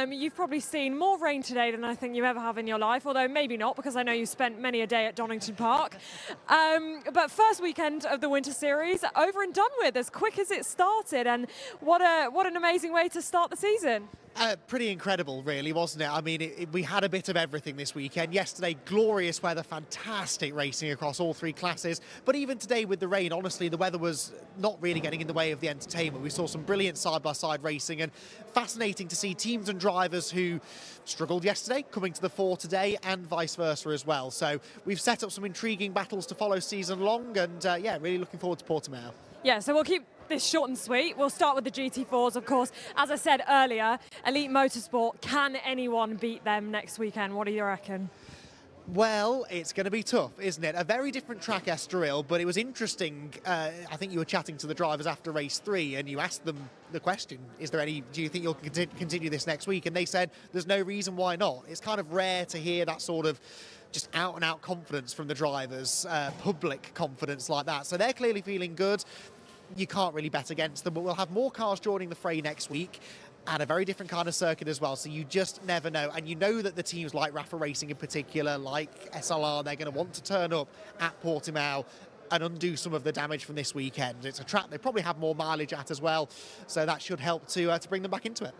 You've probably seen more rain today than I think you ever have in your life, although maybe not, because I know you spent many a day at Donington Park. But first weekend of the Winter Series, over and done with, as quick as it started, and what an amazing way to start the season. Pretty incredible, really, wasn't it? I mean, we had a bit of everything this weekend. Yesterday, glorious weather, fantastic racing across all three classes. But even today with the rain, honestly, the weather was not really getting in the way of the entertainment. We saw some brilliant side-by-side racing, and fascinating to see teams and drivers who struggled yesterday coming to the fore today, and vice versa as well. So we've set up some intriguing battles to follow season long, and yeah, really looking forward to Portimao. Yeah, so we'll keep this short and sweet. We'll start with the GT4s, of course. As I said earlier, Elite Motorsport, can anyone beat them next weekend? What do you reckon? Well, it's going to be tough, isn't it? A very different track, Estoril, but it was interesting. I think you were chatting to the drivers after race 3, and you asked them the question, do you think you'll continue this next week? And they said, there's no reason why not. It's kind of rare to hear that sort of just out-and-out confidence from the drivers, public confidence like that. So they're clearly feeling good. You can't really bet against them, but we'll have more cars joining the fray next week, and a very different kind of circuit as well, so you just never know. And you know that the teams like Rafa Racing in particular, like SLR, they're going to want to turn up at Portimao and undo some of the damage from this weekend. It's a track they probably have more mileage at as well, so that should help to bring them back into it.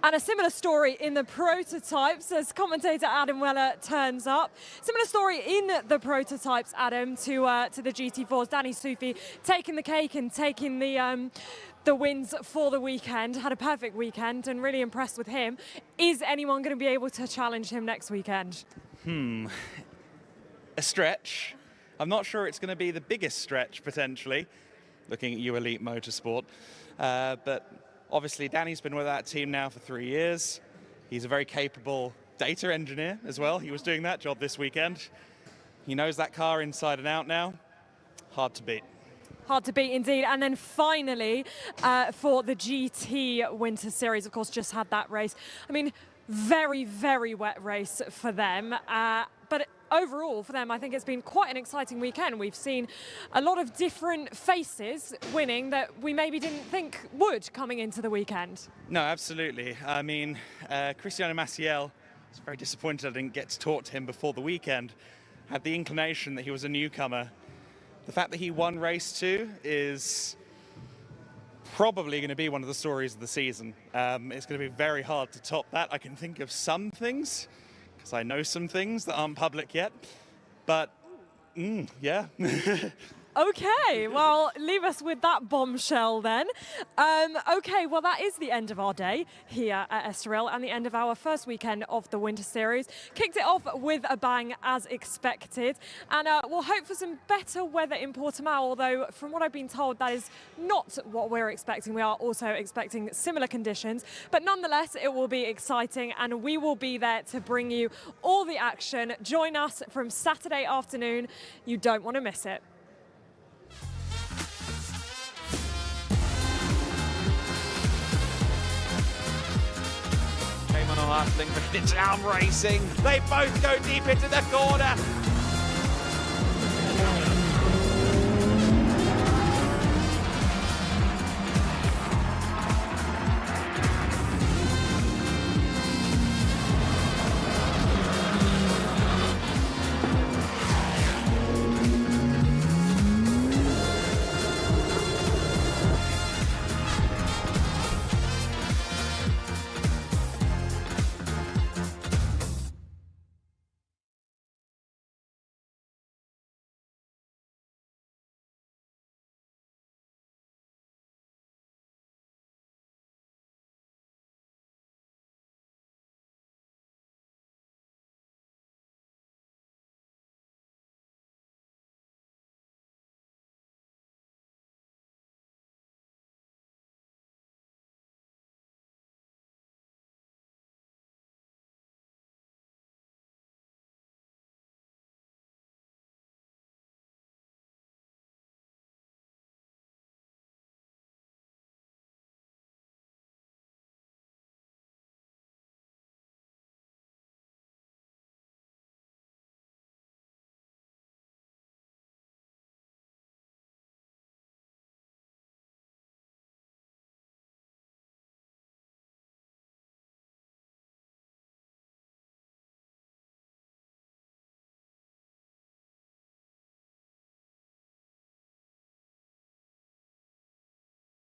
And a similar story in the prototypes as commentator Adam Weller turns up. Similar story in the prototypes, Adam, to the GT4s. Danny Sufi taking the cake and taking the wins for the weekend. Had a perfect weekend and really impressed with him. Is anyone going to be able to challenge him next weekend? A stretch. I'm not sure it's going to be the biggest stretch, potentially, looking at you, Elite Motorsport. But obviously, Danny's been with that team now for 3 years. He's a very capable data engineer as well. He was doing that job this weekend. He knows that car inside and out now. Hard to beat. Hard to beat indeed. And then finally, for the GT Winter Series, of course, just had that race. I mean, very, very wet race for them. But overall, for them, I think it's been quite an exciting weekend. We've seen a lot of different faces winning that we maybe didn't think would coming into the weekend. No, absolutely. I mean, Cristiano Maciel, I was very disappointed I didn't get to talk to him before the weekend. Had the inclination that he was a newcomer. The fact that he won race 2 is probably going to be one of the stories of the season. It's going to be very hard to top that. I can think of some things, because I know some things that aren't public yet, but yeah. Okay, well, leave us with that bombshell then. Okay, well, that is the end of our day here at Estoril and the end of our first weekend of the Winter Series. Kicked it off with a bang as expected, and we'll hope for some better weather in Portimao, although from what I've been told, that is not what we're expecting. We are also expecting similar conditions, but nonetheless, it will be exciting, and we will be there to bring you all the action. Join us from Saturday afternoon. You don't want to miss it. Came on a last thing, but it's arm racing. They both go deep into the corner.